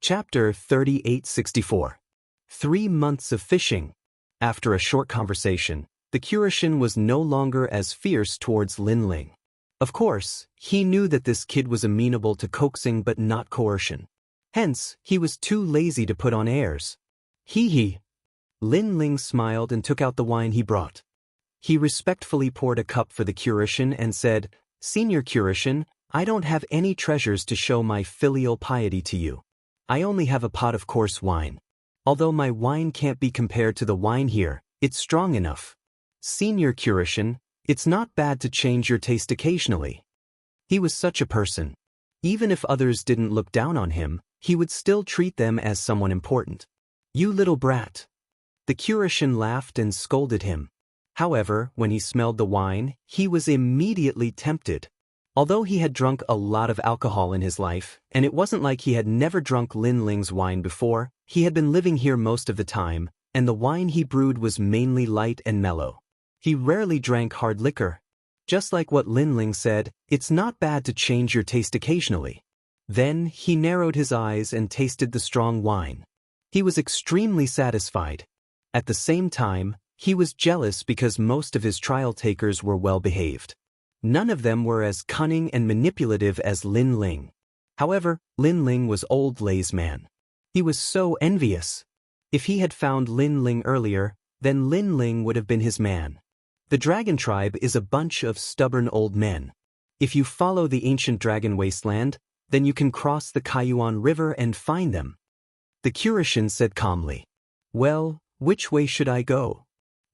Chapter 3864. 3 months of fishing. After a short conversation, the Curashin was no longer as fierce towards Lin Ling. Of course, he knew that this kid was amenable to coaxing but not coercion. Hence, he was too lazy to put on airs. Hee. Lin Ling smiled and took out the wine he brought. He respectfully poured a cup for the Curashin and said, "Senior Curashin, I don't have any treasures to show my filial piety to you. I only have a pot of coarse wine. Although my wine can't be compared to the wine here, it's strong enough. Senior Curashin, it's not bad to change your taste occasionally." He was such a person. Even if others didn't look down on him, he would still treat them as someone important. "You little brat." The Curashin laughed and scolded him. However, when he smelled the wine, he was immediately tempted. Although he had drunk a lot of alcohol in his life, and it wasn't like he had never drunk Lin Ling's wine before, he had been living here most of the time, and the wine he brewed was mainly light and mellow. He rarely drank hard liquor. Just like what Lin Ling said, it's not bad to change your taste occasionally. Then, he narrowed his eyes and tasted the strong wine. He was extremely satisfied. At the same time, he was jealous because most of his trial takers were well behaved. None of them were as cunning and manipulative as Lin Ling. However, Lin Ling was old Lei's man. He was so envious. If he had found Lin Ling earlier, then Lin Ling would have been his man. The dragon tribe is a bunch of stubborn old men. If you follow the ancient dragon wasteland, then you can cross the Kaiyuan River and find them. The Curashin said calmly. "Well, which way should I go?"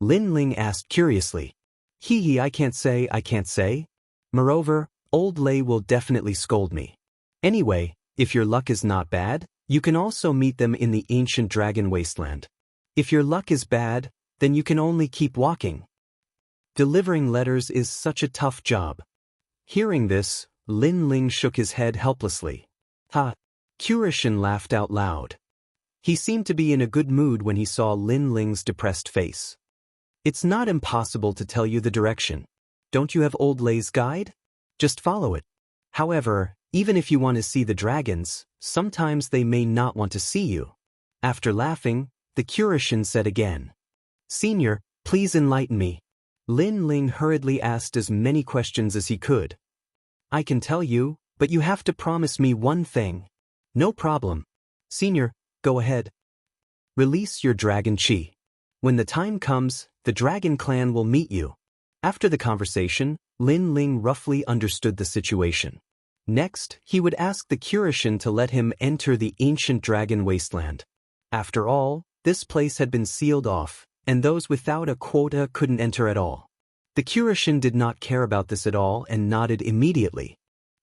Lin Ling asked curiously. "Hee, I can't say. Moreover, old Lei will definitely scold me. Anyway, if your luck is not bad, you can also meet them in the ancient dragon wasteland. If your luck is bad, then you can only keep walking. Delivering letters is such a tough job." Hearing this, Lin Ling shook his head helplessly. "Ha!" Curashin laughed out loud. He seemed to be in a good mood when he saw Lin Ling's depressed face. "It's not impossible to tell you the direction. Don't you have old Lei's guide? Just follow it. However, even if you want to see the dragons, sometimes they may not want to see you." After laughing, the Curashin said again, "Senior, please enlighten me." Lin Ling hurriedly asked as many questions as he could. "I can tell you, but you have to promise me one thing." "No problem. Senior, go ahead. Release your dragon chi. When the time comes, the dragon clan will meet you." After the conversation, Lin Ling roughly understood the situation. Next, he would ask the Curashin to let him enter the ancient dragon wasteland. After all, this place had been sealed off, and those without a quota couldn't enter at all. The Curashin did not care about this at all and nodded immediately.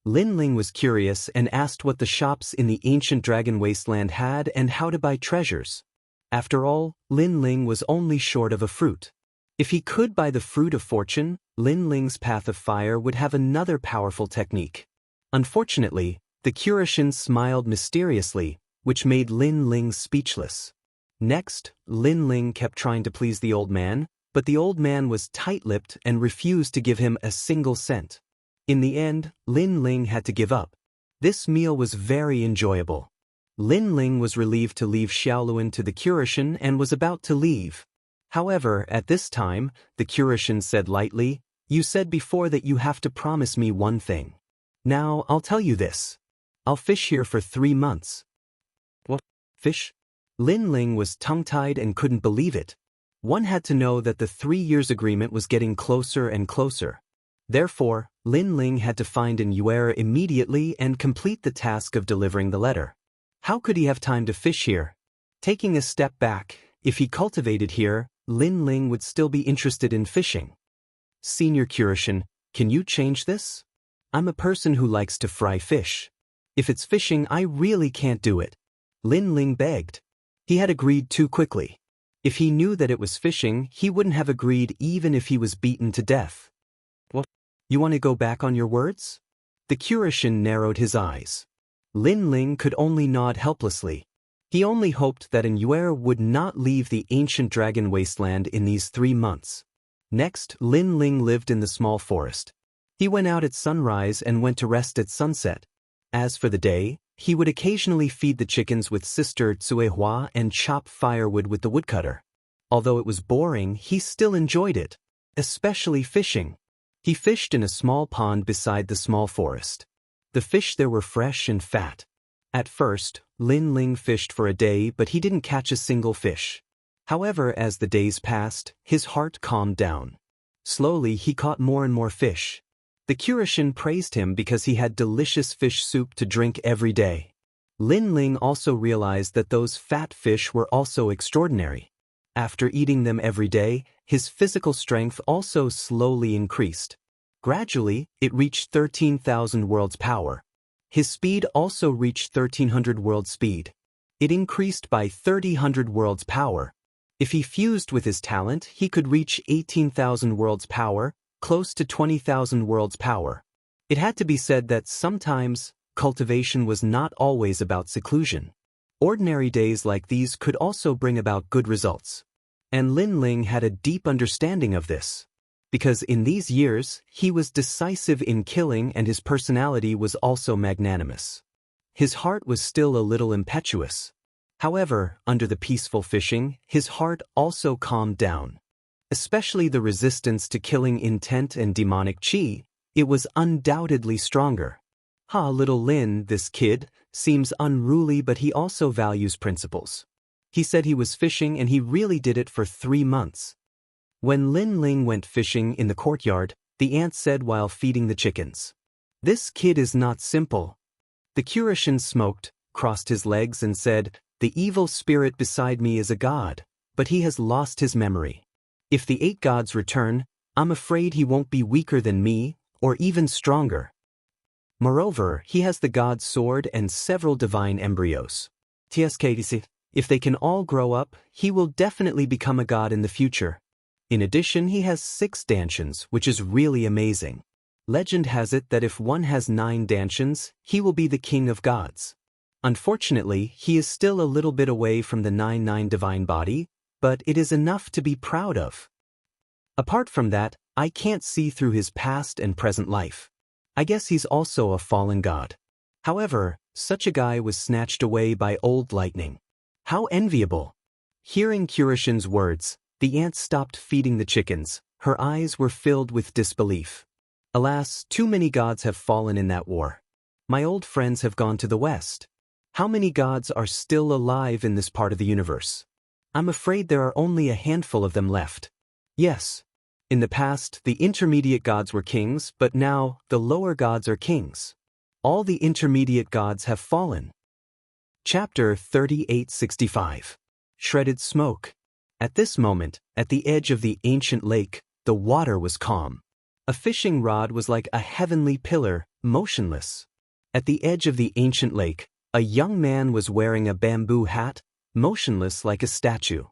Lin Ling was curious and asked what the shops in the ancient dragon wasteland had and how to buy treasures. After all, Lin Ling was only short of a fruit. If he could buy the fruit of fortune, Lin Ling's path of fire would have another powerful technique. Unfortunately, the Curashin smiled mysteriously, which made Lin Ling speechless. Next, Lin Ling kept trying to please the old man, but the old man was tight-lipped and refused to give him a single cent. In the end, Lin Ling had to give up. This meal was very enjoyable. Lin Ling was relieved to leave Xiaoluan to the Curashin and was about to leave. However, at this time, the Curashin said lightly, "You said before that you have to promise me one thing. Now, I'll tell you this. I'll fish here for 3 months." "What? Fish?" Lin Ling was tongue-tied and couldn't believe it. One had to know that the 3 years agreement was getting closer and closer. Therefore, Lin Ling had to find an Yuera immediately and complete the task of delivering the letter. How could he have time to fish here? Taking a step back, if he cultivated here, Lin Ling would still be interested in fishing. "Senior Curashin, can you change this? I'm a person who likes to fry fish. If it's fishing, I really can't do it." Lin Ling begged. He had agreed too quickly. If he knew that it was fishing, he wouldn't have agreed even if he was beaten to death. "What? You want to go back on your words?" The Curashin narrowed his eyes. Lin Ling could only nod helplessly. He only hoped that an Yuera would not leave the ancient dragon wasteland in these 3 months. Next, Lin Ling lived in the small forest. He went out at sunrise and went to rest at sunset. As for the day, He would occasionally feed the chickens with Sister Cuihua and chop firewood with the woodcutter. Although it was boring, he still enjoyed it, especially fishing. He fished in a small pond beside the small forest. The fish there were fresh and fat. At first, Lin Ling fished for a day, but he didn't catch a single fish. However, as the days passed, his heart calmed down. Slowly, he caught more and more fish. The Curishin praised him because he had delicious fish soup to drink every day. Lin Ling also realized that those fat fish were also extraordinary. After eating them every day, his physical strength also slowly increased. Gradually, it reached 13,000 worlds power. His speed also reached 1300 world speed. It increased by 3000 worlds power. If he fused with his talent, he could reach 18,000 worlds power, close to 20,000 worlds power. It had to be said that sometimes, cultivation was not always about seclusion. Ordinary days like these could also bring about good results. And Lin Ling had a deep understanding of this. Because in these years, he was decisive in killing and his personality was also magnanimous. His heart was still a little impetuous. However, under the peaceful fishing, his heart also calmed down. Especially the resistance to killing intent and demonic chi, it was undoubtedly stronger. Little Lin, this kid, seems unruly, but he also values principles. He said he was fishing and he really did it for 3 months. When Lin Ling went fishing in the courtyard, the ant said while feeding the chickens, "This kid is not simple." The Curishin smoked, crossed his legs and said, "The evil spirit beside me is a god, but he has lost his memory. If the 8 gods return, I'm afraid he won't be weaker than me, or even stronger. Moreover, he has the god's sword and several divine embryos. If they can all grow up, he will definitely become a god in the future. In addition, he has 6 dantians, which is really amazing. Legend has it that if one has 9 dantians, he will be the king of gods. Unfortunately, he is still a little bit away from the 9 divine body, but it is enough to be proud of. Apart from that, I can't see through his past and present life. I guess he's also a fallen god. However, such a guy was snatched away by old lightning. How enviable!" Hearing Curishin's words, the ant stopped feeding the chickens. Her eyes were filled with disbelief. Alas, too many gods have fallen in that war. My old friends have gone to the west. How many gods are still alive in this part of the universe? I'm afraid there are only a handful of them left. Yes. In the past, the intermediate gods were kings, but now, the lower gods are kings. All the intermediate gods have fallen. Chapter 3865. Shredded Smoke. At this moment, at the edge of the ancient lake, the water was calm. A fishing rod was like a heavenly pillar, motionless. At the edge of the ancient lake, a young man was wearing a bamboo hat, motionless like a statue.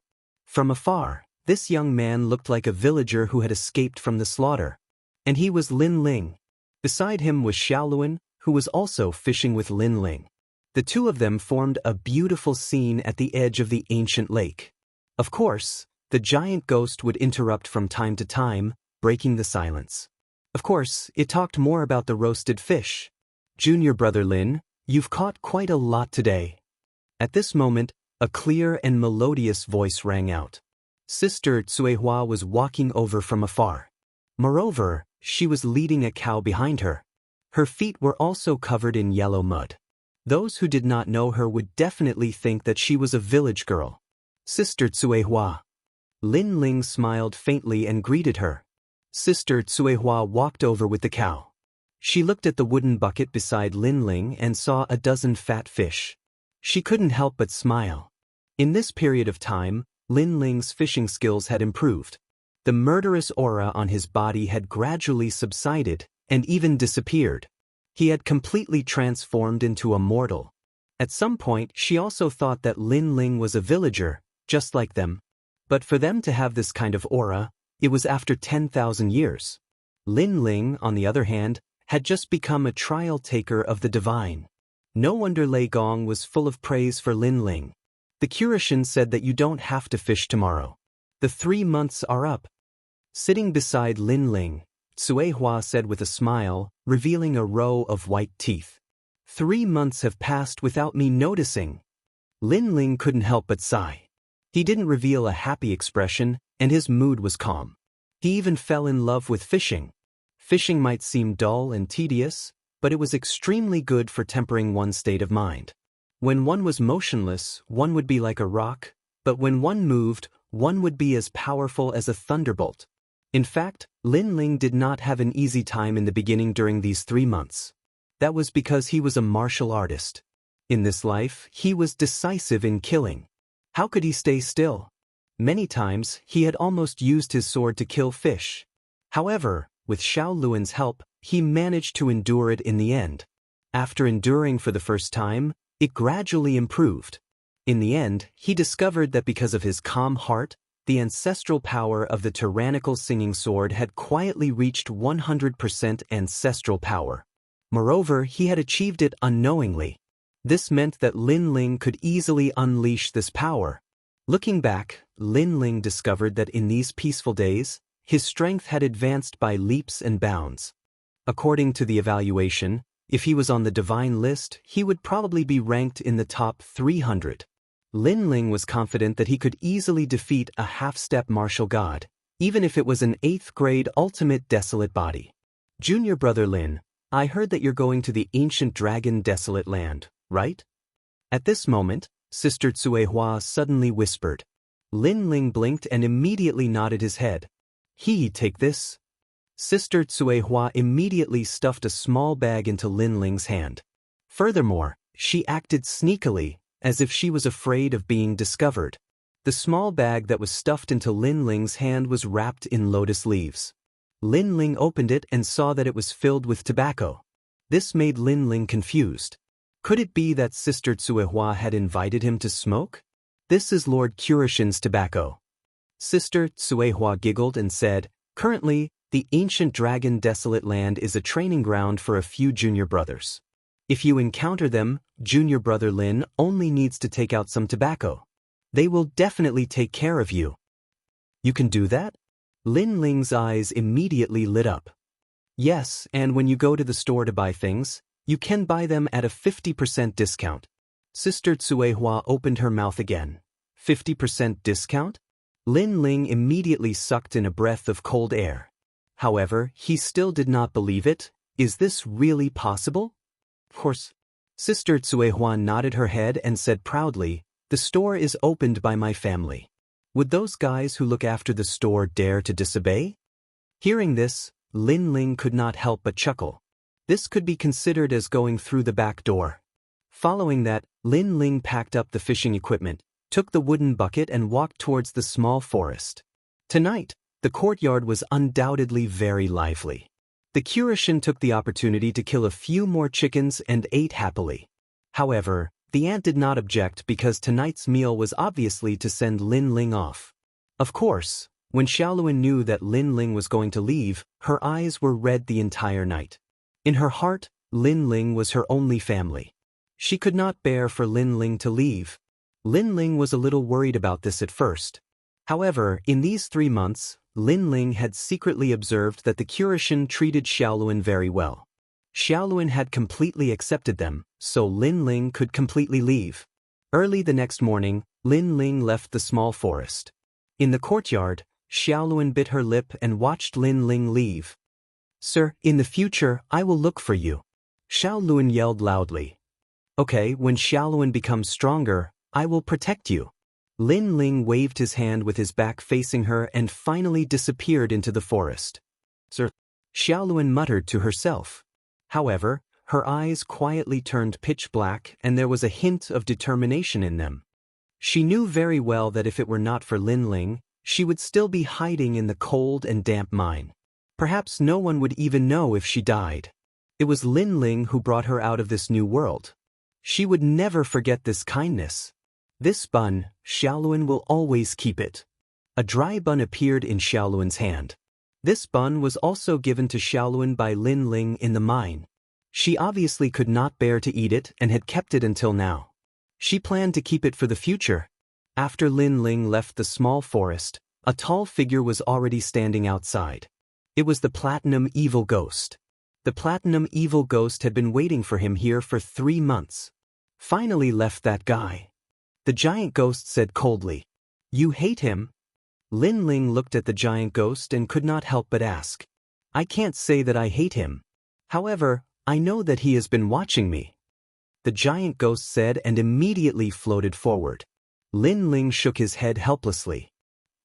From afar, this young man looked like a villager who had escaped from the slaughter. And he was Lin Ling. Beside him was Xiaoluan, who was also fishing with Lin Ling. The two of them formed a beautiful scene at the edge of the ancient lake. Of course, the giant ghost would interrupt from time to time, breaking the silence. Of course, it talked more about the roasted fish. "Junior brother Lin, you've caught quite a lot today." At this moment, a clear and melodious voice rang out. Sister Cuihua was walking over from afar. Moreover, she was leading a cow behind her. Her feet were also covered in yellow mud. Those who did not know her would definitely think that she was a village girl. "Sister Cuihua." Lin Ling smiled faintly and greeted her. Sister Cuihua walked over with the cow. She looked at the wooden bucket beside Lin Ling and saw a dozen fat fish. She couldn't help but smile. In this period of time, Lin Ling's fishing skills had improved. The murderous aura on his body had gradually subsided and even disappeared. He had completely transformed into a mortal. At some point, she also thought that Lin Ling was a villager, just like them. But for them to have this kind of aura, it was after 10,000 years. Lin Ling, on the other hand, had just become a trial taker of the divine. No wonder Lei Gong was full of praise for Lin Ling. The Curishin said that you don't have to fish tomorrow. The 3 months are up. Sitting beside Lin Ling, Cuihua said with a smile, revealing a row of white teeth. 3 months have passed without me noticing. Lin Ling couldn't help but sigh. He didn't reveal a happy expression, and his mood was calm. He even fell in love with fishing. Fishing might seem dull and tedious, but it was extremely good for tempering one's state of mind. When one was motionless, one would be like a rock, but when one moved, one would be as powerful as a thunderbolt. In fact, Lin Ling did not have an easy time in the beginning during these 3 months. That was because he was a martial artist. In this life, he was decisive in killing. How could he stay still? Many times, he had almost used his sword to kill fish. However, with Xiao Luan's help, he managed to endure it in the end. After enduring for the first time, it gradually improved. In the end, he discovered that because of his calm heart, the ancestral power of the tyrannical singing sword had quietly reached 100% ancestral power. Moreover, he had achieved it unknowingly. This meant that Lin Ling could easily unleash this power. Looking back, Lin Ling discovered that in these peaceful days, his strength had advanced by leaps and bounds. According to the evaluation, if he was on the divine list, he would probably be ranked in the top 300. Lin Ling was confident that he could easily defeat a half-step martial god, even if it was an 8th grade ultimate desolate body. Junior brother Lin, I heard that you're going to the ancient dragon desolate land, right? At this moment, Sister Cuehua suddenly whispered. Lin Ling blinked and immediately nodded his head. Take this. Sister Cuehua immediately stuffed a small bag into Lin Ling's hand. Furthermore, she acted sneakily, as if she was afraid of being discovered. The small bag that was stuffed into Lin Ling's hand was wrapped in lotus leaves. Lin Ling opened it and saw that it was filled with tobacco. This made Lin Ling confused. Could it be that Sister Cuehua had invited him to smoke? This is Lord Curishin's tobacco. Sister Cuehua giggled and said, currently, the ancient dragon desolate land is a training ground for a few junior brothers. If you encounter them, junior brother Lin only needs to take out some tobacco. They will definitely take care of you. You can do that? Lin Ling's eyes immediately lit up. Yes, and when you go to the store to buy things, you can buy them at a 50% discount. Sister Cuehua opened her mouth again. 50% discount? Lin Ling immediately sucked in a breath of cold air. However, he still did not believe it. Is this really possible? Of course. Sister Cuehua nodded her head and said proudly, the store is opened by my family. Would those guys who look after the store dare to disobey? Hearing this, Lin Ling could not help but chuckle. This could be considered as going through the back door. Following that, Lin Ling packed up the fishing equipment, took the wooden bucket and walked towards the small forest. Tonight, the courtyard was undoubtedly very lively. The Curishin took the opportunity to kill a few more chickens and ate happily. However, the ant did not object because tonight's meal was obviously to send Lin Ling off. Of course, when Xiaoluan knew that Lin Ling was going to leave, her eyes were red the entire night. In her heart, Lin Ling was her only family. She could not bear for Lin Ling to leave. Lin Ling was a little worried about this at first. However, in these 3 months, Lin Ling had secretly observed that the Curishin treated Xiaoluan very well. Xiaoluan had completely accepted them, so Lin Ling could completely leave. Early the next morning, Lin Ling left the small forest. In the courtyard, Xiaoluan bit her lip and watched Lin Ling leave. Sir, in the future, I will look for you. Xiaoluan yelled loudly. Okay, when Xiaoluan becomes stronger, I will protect you. Lin Ling waved his hand with his back facing her and finally disappeared into the forest. Sir, Xiaoluan muttered to herself. However, her eyes quietly turned pitch black and there was a hint of determination in them. She knew very well that if it were not for Lin Ling, she would still be hiding in the cold and damp mine. Perhaps no one would even know if she died. It was Lin Ling who brought her out of this new world. She would never forget this kindness. This bun, Xiaoluan will always keep it. A dry bun appeared in Xiaoluan's hand. This bun was also given to Xiaoluan by Lin Ling in the mine. She obviously could not bear to eat it and had kept it until now. She planned to keep it for the future. After Lin Ling left the small forest, a tall figure was already standing outside. It was the Platinum Evil Ghost. The platinum evil ghost had been waiting for him here for 3 months. Finally left that guy. The giant ghost said coldly. You hate him? Lin Ling looked at the giant ghost and could not help but ask. I can't say that I hate him. However, I know that he has been watching me. The giant ghost said and immediately floated forward. Lin Ling shook his head helplessly.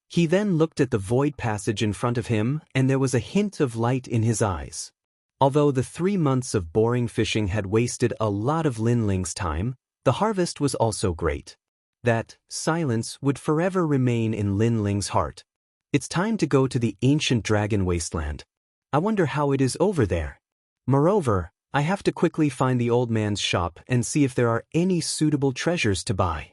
He then looked at the void passage in front of him and there was a hint of light in his eyes. Although the 3 months of boring fishing had wasted a lot of Lin Ling's time, the harvest was also great. That silence would forever remain in Lin Ling's heart. It's time to go to the ancient dragon wasteland. I wonder how it is over there. Moreover, I have to quickly find the old man's shop and see if there are any suitable treasures to buy.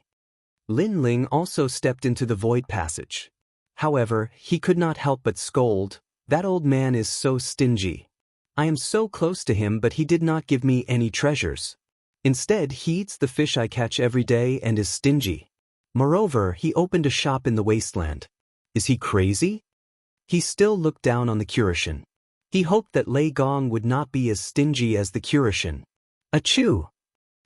Lin Ling also stepped into the void passage. However, he could not help but scold, that old man is so stingy. I am so close to him but he did not give me any treasures. Instead, he eats the fish I catch every day and is stingy. Moreover, he opened a shop in the wasteland. Is he crazy? He still looked down on the Curishan. He hoped that Lei Gong would not be as stingy as the Curishan. Achoo!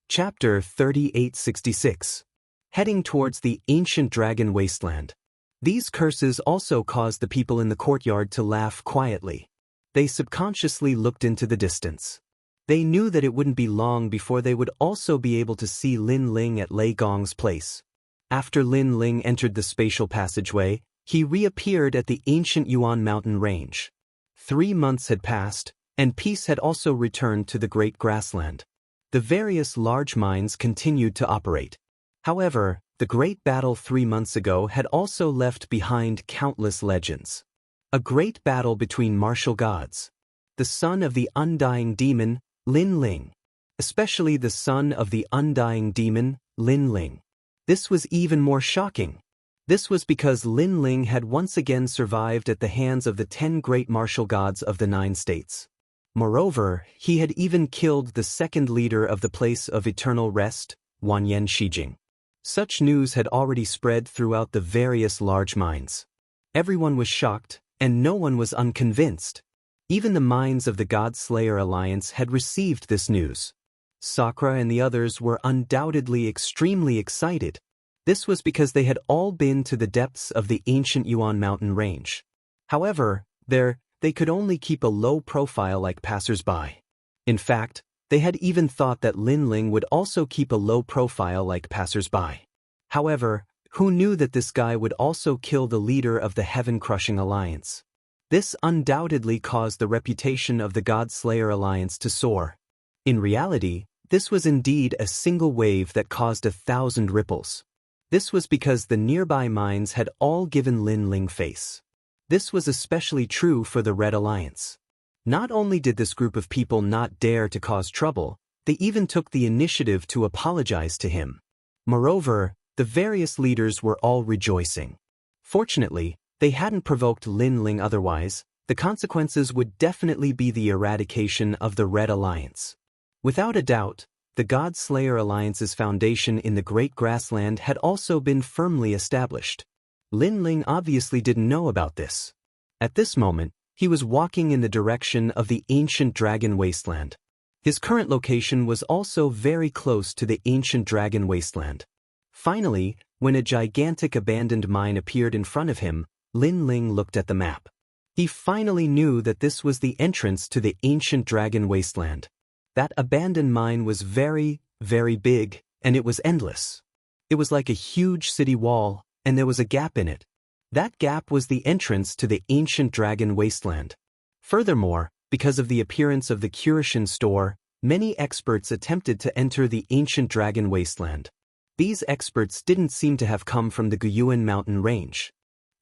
Chapter 3866. Heading towards the ancient dragon wasteland. These curses also caused the people in the courtyard to laugh quietly. They subconsciously looked into the distance. They knew that it wouldn't be long before they would also be able to see Lin Ling at Lei Gong's place. After Lin Ling entered the spatial passageway, he reappeared at the ancient Yuan mountain range. 3 months had passed, and peace had also returned to the great grassland. The various large mines continued to operate. However, the great battle 3 months ago had also left behind countless legends. A great battle between martial gods. The son of the undying demon, Lin Ling. Especially the son of the undying demon, Lin Ling. This was even more shocking. This was because Lin Ling had once again survived at the hands of the 10 great martial gods of the 9 states. Moreover, he had even killed the second leader of the place of eternal rest, Wanyan Shijing. Such news had already spread throughout the various large mines. Everyone was shocked, and no one was unconvinced. Even the minds of the God Slayer Alliance had received this news. Sakura and the others were undoubtedly extremely excited. This was because they had all been to the depths of the ancient Yuan mountain range. However, they could only keep a low profile like passers-by. In fact, they had even thought that Lin Ling would also keep a low profile like passers-by. However, who knew that this guy would also kill the leader of the Heaven-Crushing Alliance? This undoubtedly caused the reputation of the God Slayer Alliance to soar. In reality, this was indeed a single wave that caused 1,000 ripples. This was because the nearby mines had all given Lin Ling face. This was especially true for the Red Alliance. Not only did this group of people not dare to cause trouble, they even took the initiative to apologize to him. Moreover, the various leaders were all rejoicing. Fortunately, they hadn't provoked Lin Ling otherwise. The consequences would definitely be the eradication of the Red Alliance. Without a doubt, the God Slayer Alliance's foundation in the Great Grassland had also been firmly established. Lin Ling obviously didn't know about this. At this moment, he was walking in the direction of the ancient dragon wasteland. His current location was also very close to the ancient dragon wasteland. Finally, when a gigantic abandoned mine appeared in front of him, Lin Ling looked at the map. He finally knew that this was the entrance to the ancient dragon wasteland. That abandoned mine was very, very big, and it was endless. It was like a huge city wall, and there was a gap in it. That gap was the entrance to the ancient dragon wasteland. Furthermore, because of the appearance of the Curishan store, many experts attempted to enter the ancient dragon wasteland. These experts didn't seem to have come from the Guyuan mountain range.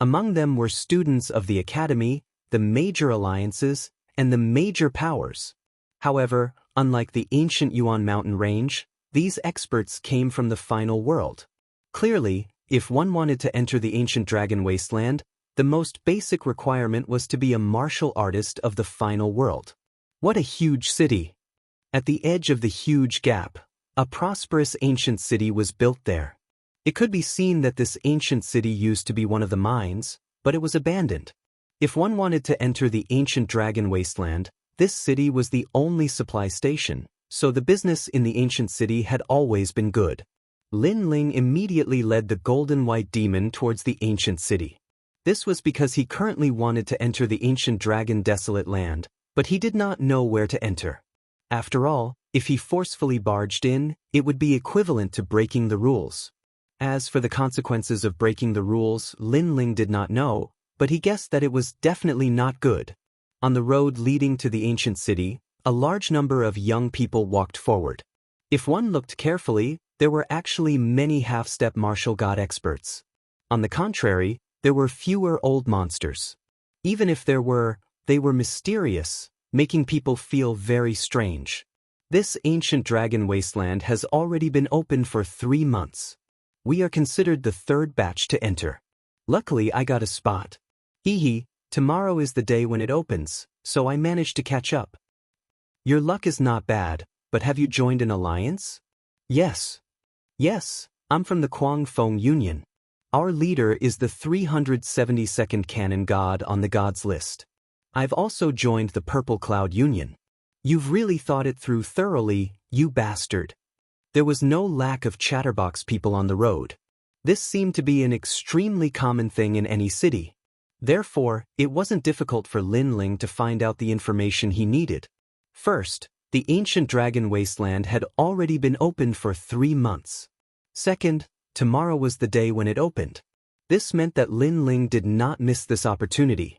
Among them were students of the academy, the major alliances, and the major powers. However, unlike the ancient Yuan mountain range, these experts came from the final world. Clearly, if one wanted to enter the ancient dragon wasteland, the most basic requirement was to be a martial artist of the final world. What a huge city! At the edge of the huge gap, a prosperous ancient city was built there. It could be seen that this ancient city used to be one of the mines, but it was abandoned. If one wanted to enter the ancient dragon wasteland, This city was the only supply station, so the business in the ancient city had always been good. Lin Ling immediately led the golden white demon towards the ancient city. This was because he currently wanted to enter the ancient dragon desolate land, but he did not know where to enter. After all, if he forcefully barged in, it would be equivalent to breaking the rules. As for the consequences of breaking the rules, Lin Ling did not know, but he guessed that it was definitely not good. On the road leading to the ancient city, a large number of young people walked forward. If one looked carefully, there were actually many half-step martial god experts. On the contrary, there were fewer old monsters. Even if there were, they were mysterious, making people feel very strange. This ancient dragon wasteland has already been open for 3 months. We are considered the third batch to enter. Luckily, I got a spot. Hee, tomorrow is the day when it opens, so I managed to catch up. Your luck is not bad, but have you joined an alliance? Yes. Yes, I'm from the Kuang Feng Union. Our leader is the 372nd canon god on the gods list. I've also joined the Purple Cloud Union. You've really thought it through thoroughly, you bastard. There was no lack of chatterbox people on the road. This seemed to be an extremely common thing in any city. Therefore, it wasn't difficult for Lin Ling to find out the information he needed. First, the ancient dragon wasteland had already been opened for 3 months. Second, tomorrow was the day when it opened. This meant that Lin Ling did not miss this opportunity.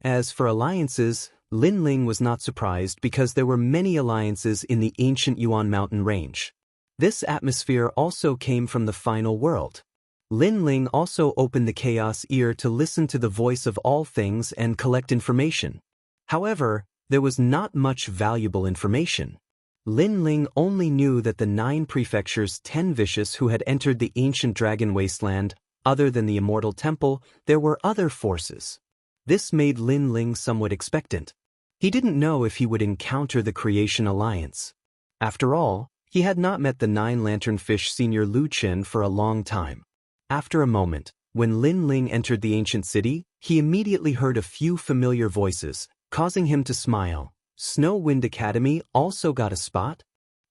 As for alliances, Lin Ling was not surprised because there were many alliances in the ancient Yuan mountain range. This atmosphere also came from the final world. Lin Ling also opened the chaos ear to listen to the voice of all things and collect information. However, there was not much valuable information. Lin Ling only knew that the 9 prefectures 10 vicious who had entered the ancient dragon wasteland, other than the Immortal temple, there were other forces. This made Lin Ling somewhat expectant. He didn't know if he would encounter the Creation Alliance. After all, he had not met the 9 lanternfish senior Lu Chen for a long time. After a moment, when Lin Ling entered the ancient city, he immediately heard a few familiar voices, causing him to smile. Snow Wind Academy also got a spot?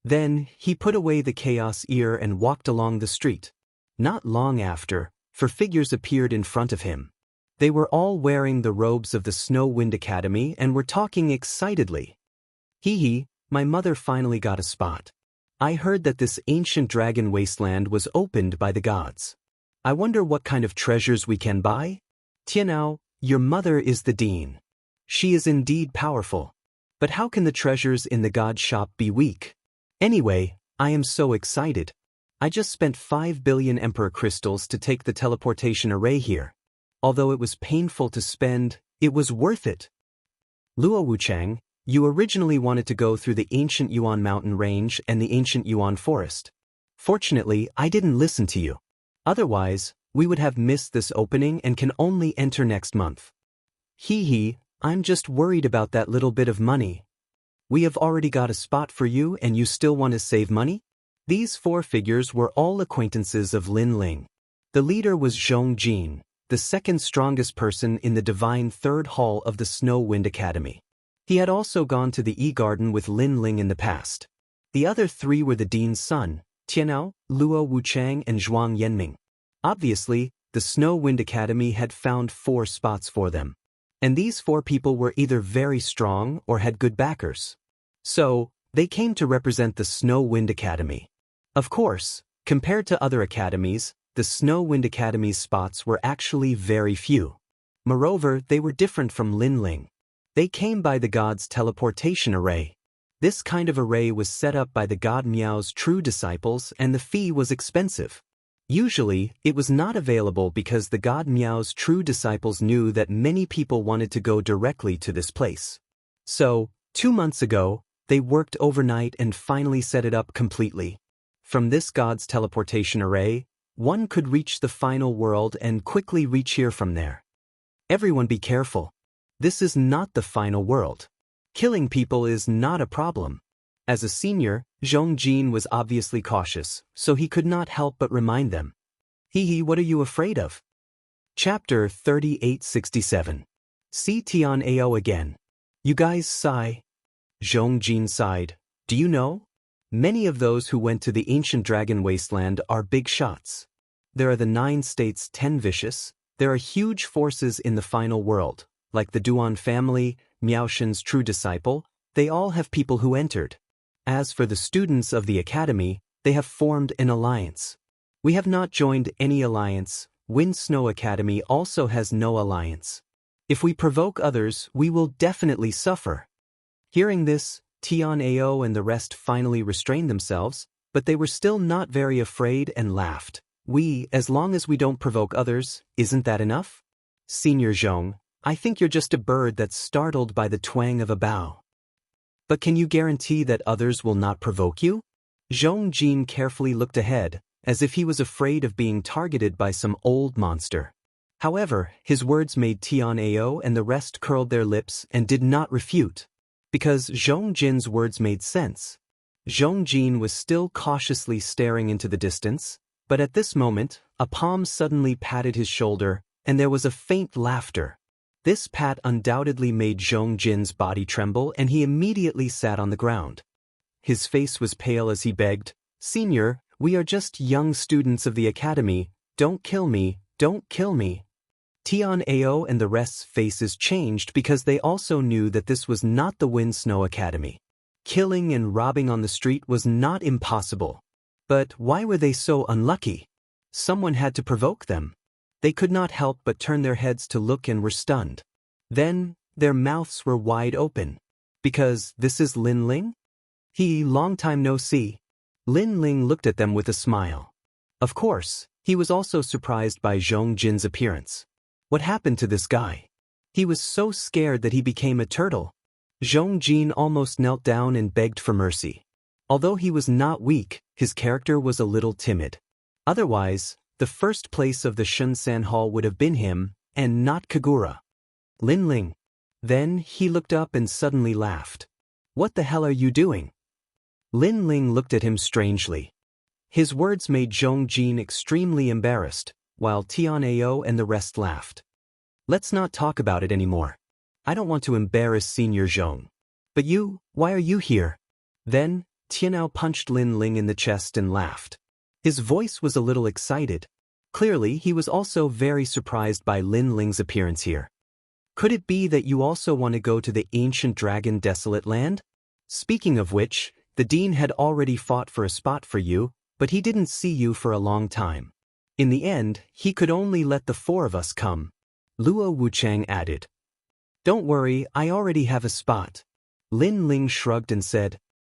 Then, he put away the chaos ear and walked along the street. Not long after, 4 figures appeared in front of him. They were all wearing the robes of the Snow Wind Academy and were talking excitedly. Hee, my mother finally got a spot. I heard that this ancient dragon wasteland was opened by the gods. I wonder what kind of treasures we can buy? Tianao, your mother is the dean. She is indeed powerful. But how can the treasures in the god shop be weak? Anyway, I am so excited. I just spent 5 billion Emperor crystals to take the teleportation array here. Although it was painful to spend, it was worth it. Luo Wuchang, you originally wanted to go through the ancient Yuan mountain range and the ancient Yuan forest. Fortunately, I didn't listen to you. Otherwise, we would have missed this opening and can only enter next month. Hee, I'm just worried about that little bit of money. We have already got a spot for you and you still want to save money? These 4 figures were all acquaintances of Lin Ling. The leader was Zhong Jin, the second strongest person in the divine 3rd hall of the Snow Wind Academy. He had also gone to the E-Garden with Lin Ling in the past. The other 3 were the dean's son, Tianao, Luo Wuchang and Zhuang Yanming. Obviously, the Snow Wind Academy had found 4 spots for them. And these 4 people were either very strong or had good backers. So, they came to represent the Snow Wind Academy. Of course, compared to other academies, the Snow Wind Academy's spots were actually very few. Moreover, they were different from Lin Ling. They came by the god's teleportation array. This kind of array was set up by the god Miao's true disciples and the fee was expensive. Usually, it was not available because the god Miao's true disciples knew that many people wanted to go directly to this place. So, 2 months ago, they worked overnight and finally set it up completely. From this god's teleportation array, one could reach the final world and quickly reach here from there. Everyone be careful. This is not the final world. Killing people is not a problem. As a senior, Zhong Jin was obviously cautious, so he could not help but remind them. Hee, what are you afraid of? Chapter 3867. See Tian Ao again. You guys sigh. Zhong Jin sighed. Do you know? Many of those who went to the ancient dragon wasteland are big shots. There are the 9 states 10 vicious. There are huge forces in the final world, like the Duan family, Miaoshen's true disciple. They all have people who entered. As for the students of the academy, they have formed an alliance. We have not joined any alliance. Wind Snow Academy also has no alliance. If we provoke others, we will definitely suffer. Hearing this, Tian Ao and the rest finally restrained themselves, but they were still not very afraid and laughed. As long as we don't provoke others, isn't that enough? Senior Zhong, I think you're just a bird that's startled by the twang of a bough. But can you guarantee that others will not provoke you? Zhong Jin carefully looked ahead, as if he was afraid of being targeted by some old monster. However, his words made Tian Ao and the rest curled their lips and did not refute, because Zhong Jin's words made sense. Zhong Jin was still cautiously staring into the distance, but at this moment, a palm suddenly patted his shoulder, and there was a faint laughter. This pat undoubtedly made Zhong Jin's body tremble, and he immediately sat on the ground. His face was pale as he begged, "Senior, we are just young students of the academy. Don't kill me, don't kill me." Tian Ao and the rest's faces changed because they also knew that this was not the Wind Snow Academy. Killing and robbing on the street was not impossible. But why were they so unlucky? Someone had to provoke them. They could not help but turn their heads to look and were stunned. Then, their mouths were wide open. Because this is Lin Ling? Long time no see. Lin Ling looked at them with a smile. Of course, he was also surprised by Zhong Jin's appearance. What happened to this guy? He was so scared that he became a turtle. Zhong Jin almost knelt down and begged for mercy. Although he was not weak, his character was a little timid. Otherwise, the first place of the Shunsan Hall would have been him, and not Kagura. Lin Ling. Then he looked up and suddenly laughed. What the hell are you doing? Lin Ling looked at him strangely. His words made Zhong Jin extremely embarrassed, while Tian Ao and the rest laughed. Let's not talk about it anymore. I don't want to embarrass Senior Zhong. But you, why are you here? Then, Tian Ao punched Lin Ling in the chest and laughed. His voice was a little excited. Clearly, he was also very surprised by Lin Ling's appearance here. Could it be that you also want to go to the ancient dragon desolate land? Speaking of which, the dean had already fought for a spot for you, but he didn't see you for a long time. In the end, he could only let the 4 of us come. Luo Wuchang added. Don't worry, I already have a spot. Lin Ling shrugged and said,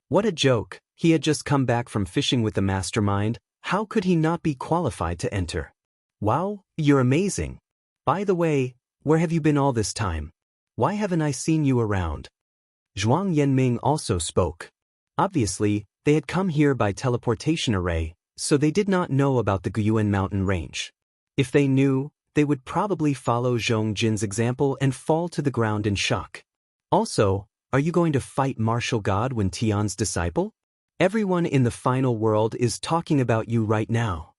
what a joke, he had just come back from fishing with the mastermind. How could he not be qualified to enter? Wow, you're amazing. By the way, where have you been all this time? Why haven't I seen you around? Zhuang Yanming also spoke. Obviously, they had come here by teleportation array, so they did not know about the Guyuan mountain range. If they knew, they would probably follow Zhong Jin's example and fall to the ground in shock. Also, are you going to fight Martial God when Tian's disciple? Everyone in the final world is talking about you right now.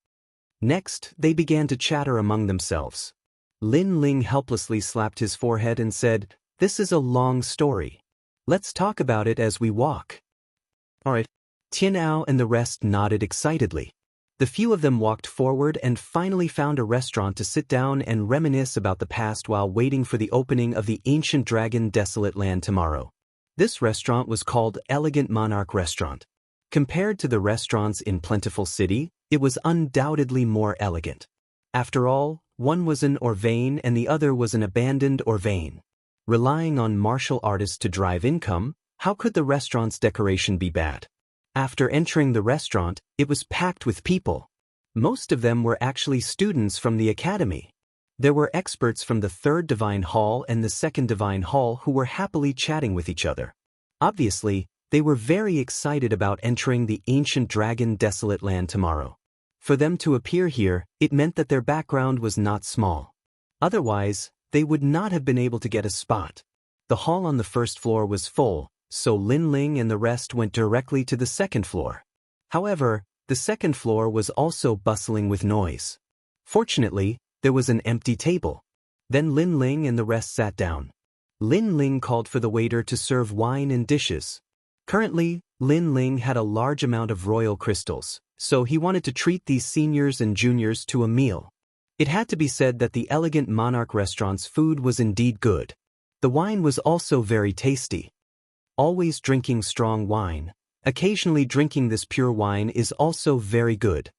Next, they began to chatter among themselves. Lin Ling helplessly slapped his forehead and said, this is a long story. Let's talk about it as we walk. Alright. Tian Ao and the rest nodded excitedly. The few of them walked forward and finally found a restaurant to sit down and reminisce about the past while waiting for the opening of the ancient dragon desolate land tomorrow. This restaurant was called Elegant Monarch Restaurant. Compared to the restaurants in Plentiful City, it was undoubtedly more elegant. After all, one was an Orvain and the other was an abandoned Orvain. Relying on martial artists to drive income, how could the restaurant's decoration be bad? After entering the restaurant, it was packed with people. Most of them were actually students from the academy. There were experts from the 3rd Divine Hall and the 2nd Divine Hall who were happily chatting with each other. Obviously, they were very excited about entering the ancient dragon desolate land tomorrow. For them to appear here, it meant that their background was not small. Otherwise, they would not have been able to get a spot. The hall on the 1st floor was full, so Lin Ling and the rest went directly to the 2nd floor. However, the 2nd floor was also bustling with noise. Fortunately, there was an empty table. Then Lin Ling and the rest sat down. Lin Ling called for the waiter to serve wine and dishes. Currently, Lin Ling had a large amount of royal crystals, so he wanted to treat these seniors and juniors to a meal. It had to be said that the elegant monarch restaurant's food was indeed good. The wine was also very tasty. Always drinking strong wine, occasionally drinking this pure wine is also very good.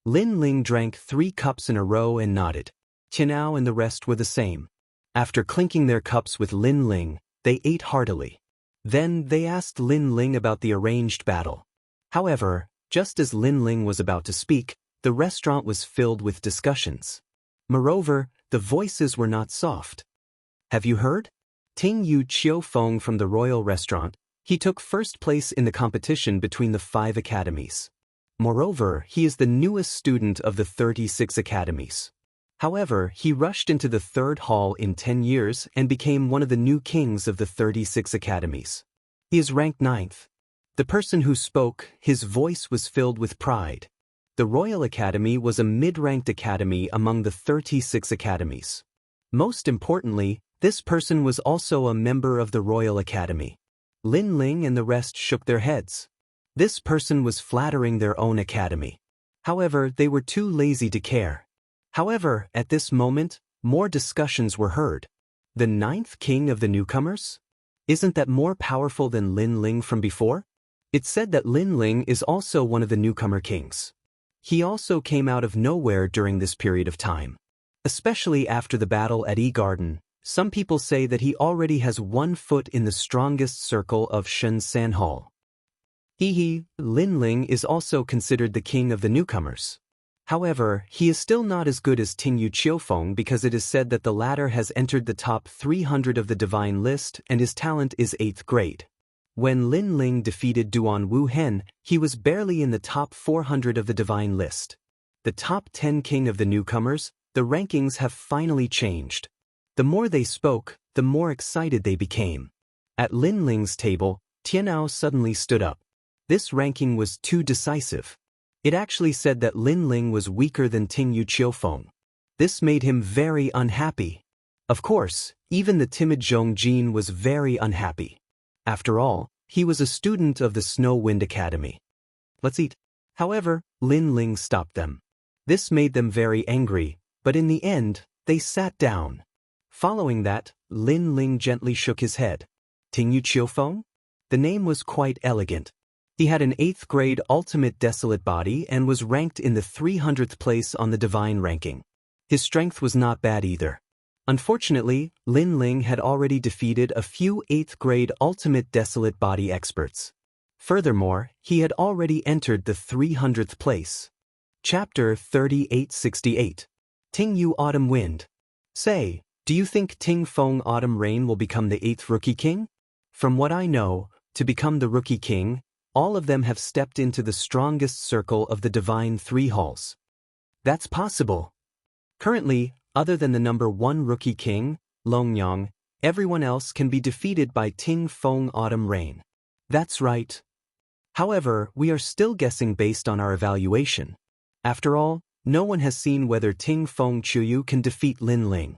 Lin Ling drank 3 cups in a row and nodded. Tianao and the rest were the same. After clinking their cups with Lin Ling, they ate heartily. Then they asked Lin Ling about the arranged battle. However, just as Lin Ling was about to speak, the restaurant was filled with discussions. Moreover, the voices were not soft. Have you heard? Ting Yu Qiufeng from the royal restaurant, he took first place in the competition between the 5 academies. Moreover, he is the newest student of the 36 academies. However, he rushed into the 3rd hall in 10 years and became one of the new kings of the 36 academies. He is ranked 9th. The person who spoke, his voice was filled with pride. The Royal Academy was a mid-ranked academy among the 36 academies. Most importantly, this person was also a member of the Royal Academy. Lin Ling and the rest shook their heads. This person was flattering their own academy. However, they were too lazy to care. However, at this moment, more discussions were heard. The 9th king of the newcomers? Isn't that more powerful than Lin Ling from before? It's said that Lin Ling is also one of the newcomer kings. He also came out of nowhere during this period of time. Especially after the battle at Garden, some people say that he already has 1 foot in the strongest circle of Shenzhen Hall. Lin Ling is also considered the king of the newcomers. However, he is still not as good as Ting Yu Qiufeng because it is said that the latter has entered the top 300 of the divine list and his talent is 8th grade. When Lin Ling defeated Duan Wu Hen, he was barely in the top 400 of the divine list. The top 10 king of the newcomers, the rankings have finally changed. The more they spoke, the more excited they became. At Lin Ling's table, Tianao suddenly stood up. This ranking was too decisive. It actually said that Lin Ling was weaker than Ting Yu Qiufeng. This made him very unhappy. Of course, even the timid Zhong Jin was very unhappy. After all, he was a student of the Snow Wind Academy. Let's eat. However, Lin Ling stopped them. This made them very angry, but in the end, they sat down. Following that, Lin Ling gently shook his head. Ting Yu Qiufeng? The name was quite elegant. He had an 8th grade ultimate desolate body and was ranked in the 300th place on the divine ranking. His strength was not bad either. Unfortunately, Lin Ling had already defeated a few 8th grade ultimate desolate body experts. Furthermore, he had already entered the 300th place. Chapter 3868. Ting Yu Autumn Wind. Say, do you think Ting Feng Autumn Rain will become the 8th rookie king? From what I know, to become the rookie king, all of them have stepped into the strongest circle of the divine 3 halls. That's possible. Currently, other than the number 1 rookie king, Longyang, everyone else can be defeated by Ting Feng Autumn Rain. That's right. However, we are still guessing based on our evaluation. After all, no one has seen whether Ting Feng Chuyu can defeat Lin Ling.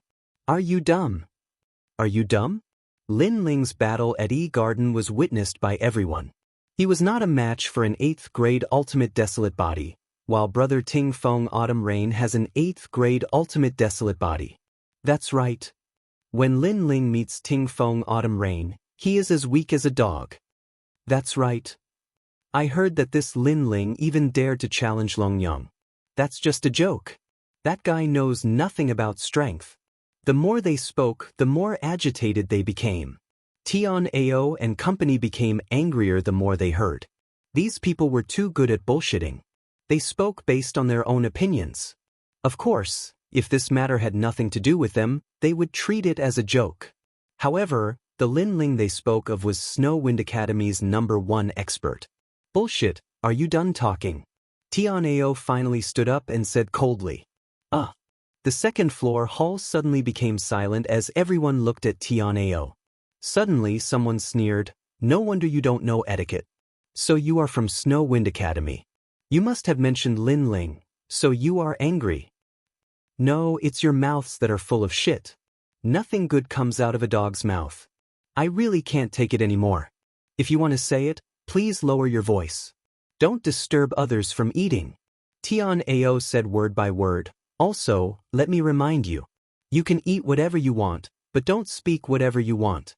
Are you dumb? Are you dumb? Lin Ling's battle at Garden was witnessed by everyone. He was not a match for an 8th grade ultimate desolate body, while brother Ting Feng Autumn Rain has an 8th grade ultimate desolate body. That's right. When Lin Ling meets Ting Feng Autumn Rain, he is as weak as a dog. That's right. I heard that this Lin Ling even dared to challenge Longyang. That's just a joke. That guy knows nothing about strength. The more they spoke, the more agitated they became. Tian Ao and company became angrier the more they heard. These people were too good at bullshitting. They spoke based on their own opinions. Of course, if this matter had nothing to do with them, they would treat it as a joke. However, the Lin Ling they spoke of was Snow Wind Academy's number 1 expert. Bullshit, are you done talking? Tian Ao finally stood up and said coldly. The 2nd floor hall suddenly became silent as everyone looked at Tian Ao. Suddenly someone sneered, no wonder you don't know etiquette. So you are from Snow Wind Academy. You must have mentioned Lin Ling, so you are angry. No, it's your mouths that are full of shit. Nothing good comes out of a dog's mouth. I really can't take it anymore. If you want to say it, please lower your voice. Don't disturb others from eating. Tian Ao said word by word. Also, let me remind you. You can eat whatever you want, but don't speak whatever you want.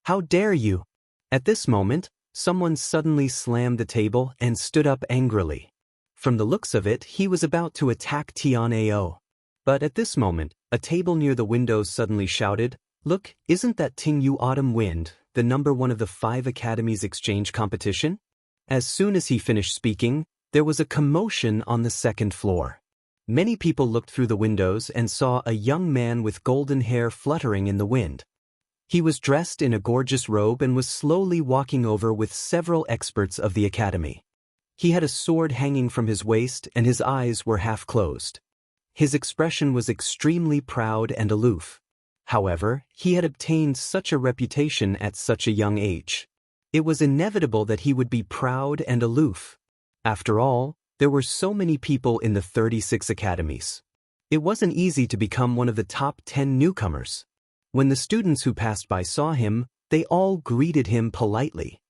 How dare you? At this moment, someone suddenly slammed the table and stood up angrily. From the looks of it, he was about to attack Tian Ao. But at this moment, a table near the window suddenly shouted, "Look, isn't that Tingyu Autumn Wind, the number one of the 5 academies exchange competition?" As soon as he finished speaking, there was a commotion on the second floor. Many people looked through the windows and saw a young man with golden hair fluttering in the wind. He was dressed in a gorgeous robe and was slowly walking over with several experts of the academy. He had a sword hanging from his waist and his eyes were half closed. His expression was extremely proud and aloof. However, he had obtained such a reputation at such a young age. It was inevitable that he would be proud and aloof. After all, there were so many people in the 36 academies. It wasn't easy to become one of the top 10 newcomers. When the students who passed by saw him, they all greeted him politely.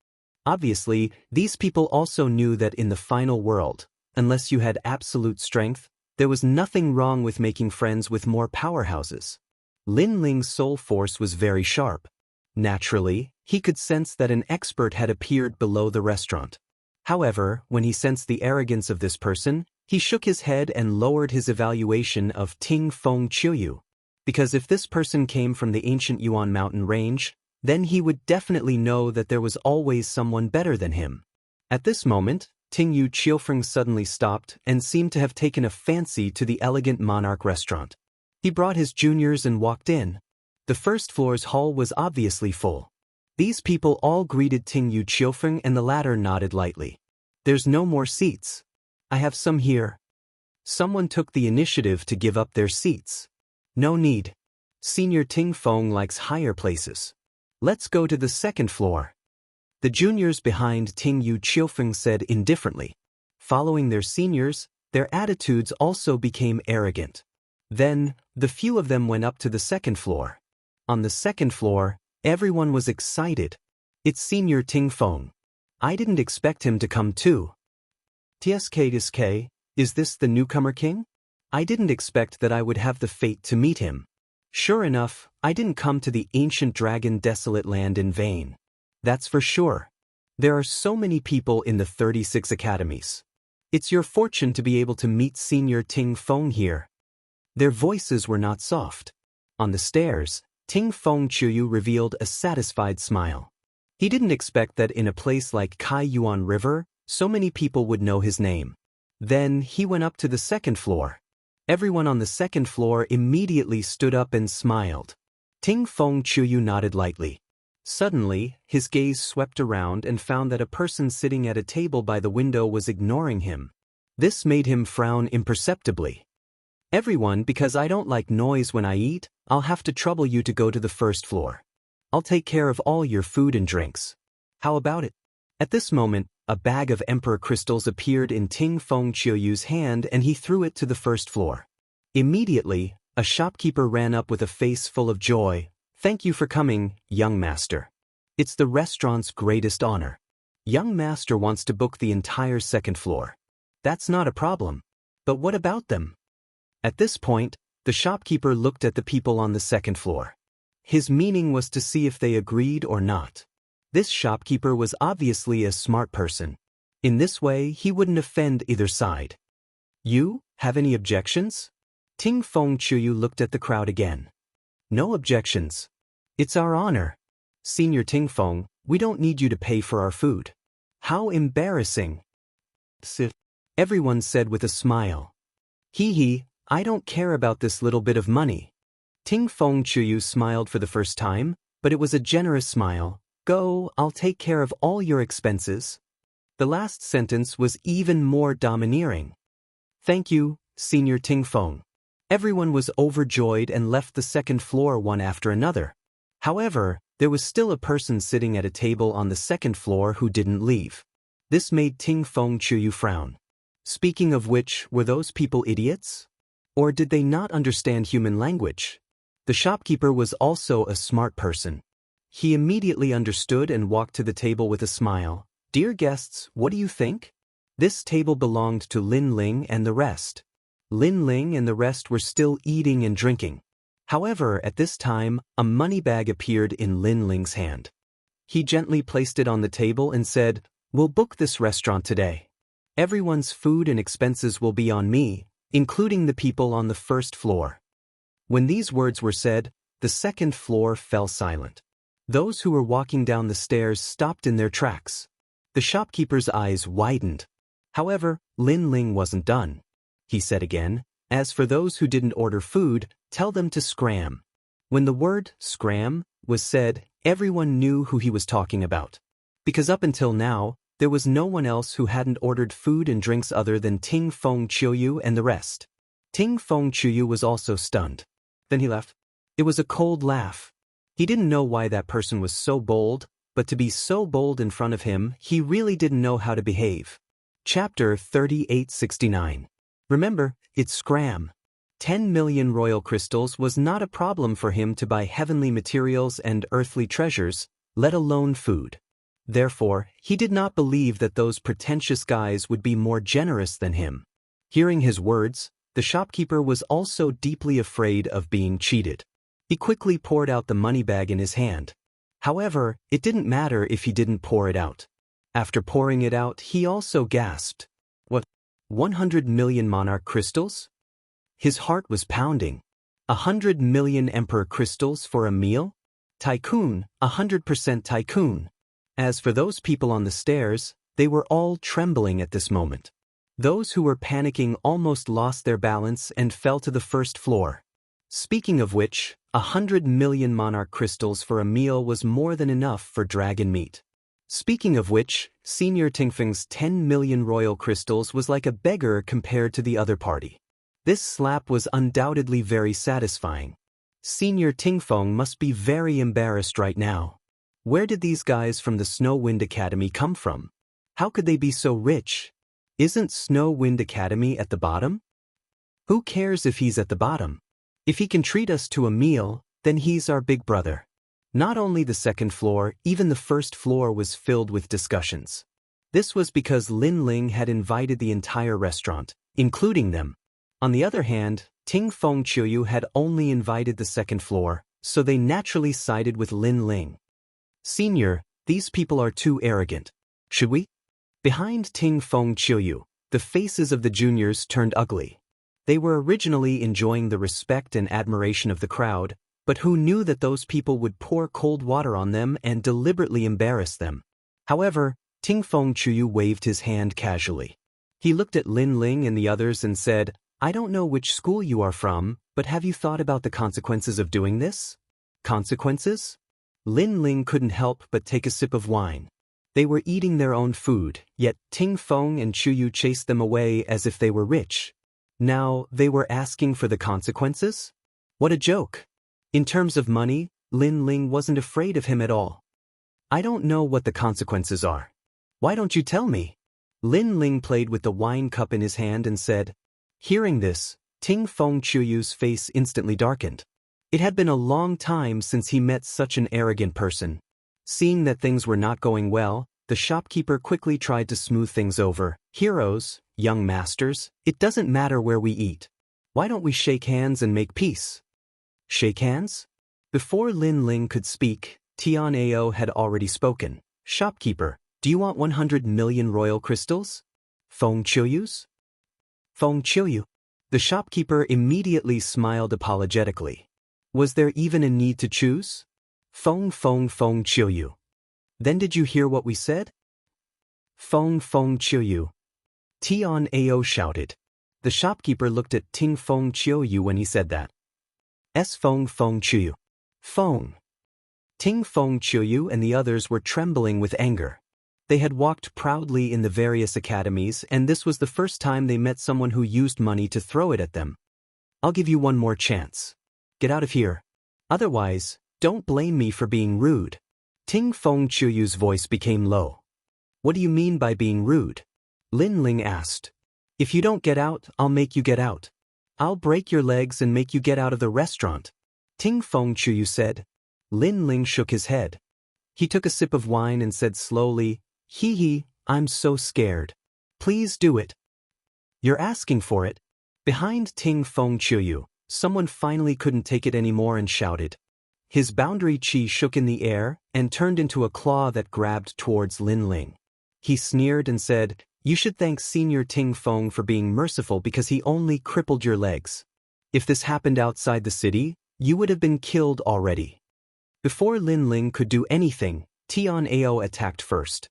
Obviously, these people also knew that in the final world, unless you had absolute strength, there was nothing wrong with making friends with more powerhouses. Lin Ling's soul force was very sharp. Naturally, he could sense that an expert had appeared below the restaurant. However, when he sensed the arrogance of this person, he shook his head and lowered his evaluation of Ting Feng Chiuyu. Because if this person came from the ancient Yuan mountain range, then he would definitely know that there was always someone better than him. At this moment, Tingyu Chiufeng suddenly stopped and seemed to have taken a fancy to the elegant monarch restaurant. He brought his juniors and walked in. The first floor's hall was obviously full. These people all greeted Tingyu Chiufeng and the latter nodded lightly. "There's no more seats. I have some here." Someone took the initiative to give up their seats. "No need. Senior Ting Feng likes higher places. Let's go to the second floor." The juniors behind Tingyu Chiufeng said indifferently. Following their seniors, their attitudes also became arrogant. Then, the few of them went up to the second floor. On the second floor, everyone was excited. "It's Senior Ting Feng. I didn't expect him to come too." "TSK, is this the newcomer king? I didn't expect that I would have the fate to meet him. Sure enough, I didn't come to the ancient dragon desolate land in vain. That's for sure. There are so many people in the 36 academies. It's your fortune to be able to meet Senior Ting Feng here." Their voices were not soft. On the stairs, Ting Feng Chiuyu revealed a satisfied smile. He didn't expect that in a place like Kai Yuan River, so many people would know his name. Then he went up to the second floor. Everyone on the second floor immediately stood up and smiled. Ting Feng Chiuyu nodded lightly. Suddenly, his gaze swept around and found that a person sitting at a table by the window was ignoring him. This made him frown imperceptibly. "Everyone, because I don't like noise when I eat, I'll have to trouble you to go to the first floor. I'll take care of all your food and drinks. How about it?" At this moment, a bag of emperor crystals appeared in Ting Feng Chiuyu's hand and he threw it to the first floor. Immediately, a shopkeeper ran up with a face full of joy. "Thank you for coming, young master. It's the restaurant's greatest honor. Young master wants to book the entire second floor. That's not a problem. But what about them?" At this point, the shopkeeper looked at the people on the second floor. His meaning was to see if they agreed or not. This shopkeeper was obviously a smart person. In this way, he wouldn't offend either side. "You, have any objections?" Ting Feng Chiuyu looked at the crowd again. "No objections. It's our honor. Senior Ting Feng, we don't need you to pay for our food." "How embarrassing." Everyone said with a smile. "Hee, I don't care about this little bit of money." Ting Feng Chiuyu smiled for the first time, but it was a generous smile. "Go, I'll take care of all your expenses." The last sentence was even more domineering. "Thank you, Senior Ting Feng." Everyone was overjoyed and left the second floor one after another. However, there was still a person sitting at a table on the second floor who didn't leave. This made Ting Feng Chiuyu frown. Speaking of which, were those people idiots? Or did they not understand human language? The shopkeeper was also a smart person. He immediately understood and walked to the table with a smile. "Dear guests, what do you think?" This table belonged to Lin Ling and the rest. Lin Ling and the rest were still eating and drinking. However, at this time, a money bag appeared in Lin Ling's hand. He gently placed it on the table and said, "We'll book this restaurant today. Everyone's food and expenses will be on me, including the people on the first floor." When these words were said, the second floor fell silent. Those who were walking down the stairs stopped in their tracks. The shopkeeper's eyes widened. However, Lin Ling wasn't done. He said again, "As for those who didn't order food, tell them to scram." When the word scram was said, everyone knew who he was talking about. Because up until now, there was no one else who hadn't ordered food and drinks other than Ting Feng Qiuyu and the rest. Ting Feng Qiuyu was also stunned. Then he laughed. It was a cold laugh. He didn't know why that person was so bold, but to be so bold in front of him, he really didn't know how to behave. Chapter 3869. Remember, it's scram. 10 million royal crystals was not a problem for him to buy heavenly materials and earthly treasures, let alone food. Therefore, he did not believe that those pretentious guys would be more generous than him. Hearing his words, the shopkeeper was also deeply afraid of being cheated. He quickly poured out the money bag in his hand. However, it didn't matter if he didn't pour it out. After pouring it out, he also gasped. What? 100 million monarch crystals? His heart was pounding. 100 million emperor crystals for a meal? Tycoon, 100% tycoon. As for those people on the stairs, they were all trembling at this moment. Those who were panicking almost lost their balance and fell to the first floor. Speaking of which, 100 million monarch crystals for a meal was more than enough for dragon meat. Speaking of which, Senior Tingfeng's 10 million royal crystals was like a beggar compared to the other party. This slap was undoubtedly very satisfying. Senior Tingfeng must be very embarrassed right now. Where did these guys from the Snow Wind Academy come from? How could they be so rich? Isn't Snow Wind Academy at the bottom? Who cares if he's at the bottom? If he can treat us to a meal, then he's our big brother. Not only the second floor, even the first floor was filled with discussions. This was because Lin Ling had invited the entire restaurant, including them. On the other hand, Ting Feng Qiuyu had only invited the second floor, so they naturally sided with Lin Ling. Senior, these people are too arrogant. Should we? Behind Ting Feng Qiuyu, the faces of the juniors turned ugly. They were originally enjoying the respect and admiration of the crowd, but who knew that those people would pour cold water on them and deliberately embarrass them? However, Ting Feng Qiuyu waved his hand casually. He looked at Lin Ling and the others and said, "I don't know which school you are from, but have you thought about the consequences of doing this?" Consequences? Lin Ling couldn't help but take a sip of wine. They were eating their own food, yet Ting Feng and Qiuyu chased them away as if they were rich. Now, they were asking for the consequences? What a joke! In terms of money, Lin Ling wasn't afraid of him at all. "I don't know what the consequences are. Why don't you tell me?" Lin Ling played with the wine cup in his hand and said. Hearing this, Ting Feng Qiuyu's face instantly darkened. It had been a long time since he met such an arrogant person. Seeing that things were not going well, the shopkeeper quickly tried to smooth things over. "Heroes, young masters, it doesn't matter where we eat. Why don't we shake hands and make peace?" Shake hands? Before Lin Ling could speak, Tian Ao had already spoken. "Shopkeeper, do you want 100 million royal crystals? Feng Qiuyu's?" Feng Qiuyu. The shopkeeper immediately smiled apologetically. Was there even a need to choose? Feng Qiuyu. Then did you hear what we said? Feng Qiuyu. Tian Ao shouted. The shopkeeper looked at Ting Feng Qiuyu when he said that. Feng Qiuyu. Feng. Ting Feng Qiuyu and the others were trembling with anger. They had walked proudly in the various academies, and this was the first time they met someone who used money to throw it at them. "I'll give you one more chance. Get out of here. Otherwise, don't blame me for being rude." Ting Feng Qiuyu's voice became low. "What do you mean by being rude?" Lin Ling asked. "If you don't get out, I'll make you get out. I'll break your legs and make you get out of the restaurant," Ting Feng Qiuyu said. Lin Ling shook his head. He took a sip of wine and said slowly, "Hee hee, I'm so scared. Please do it." "You're asking for it." Behind Ting Feng Chuyu, someone finally couldn't take it anymore and shouted. His boundary chi shook in the air and turned into a claw that grabbed towards Lin Ling. He sneered and said, "You should thank Senior Ting Feng for being merciful because he only crippled your legs. If this happened outside the city, you would have been killed already." Before Lin Ling could do anything, Tian Ao attacked first.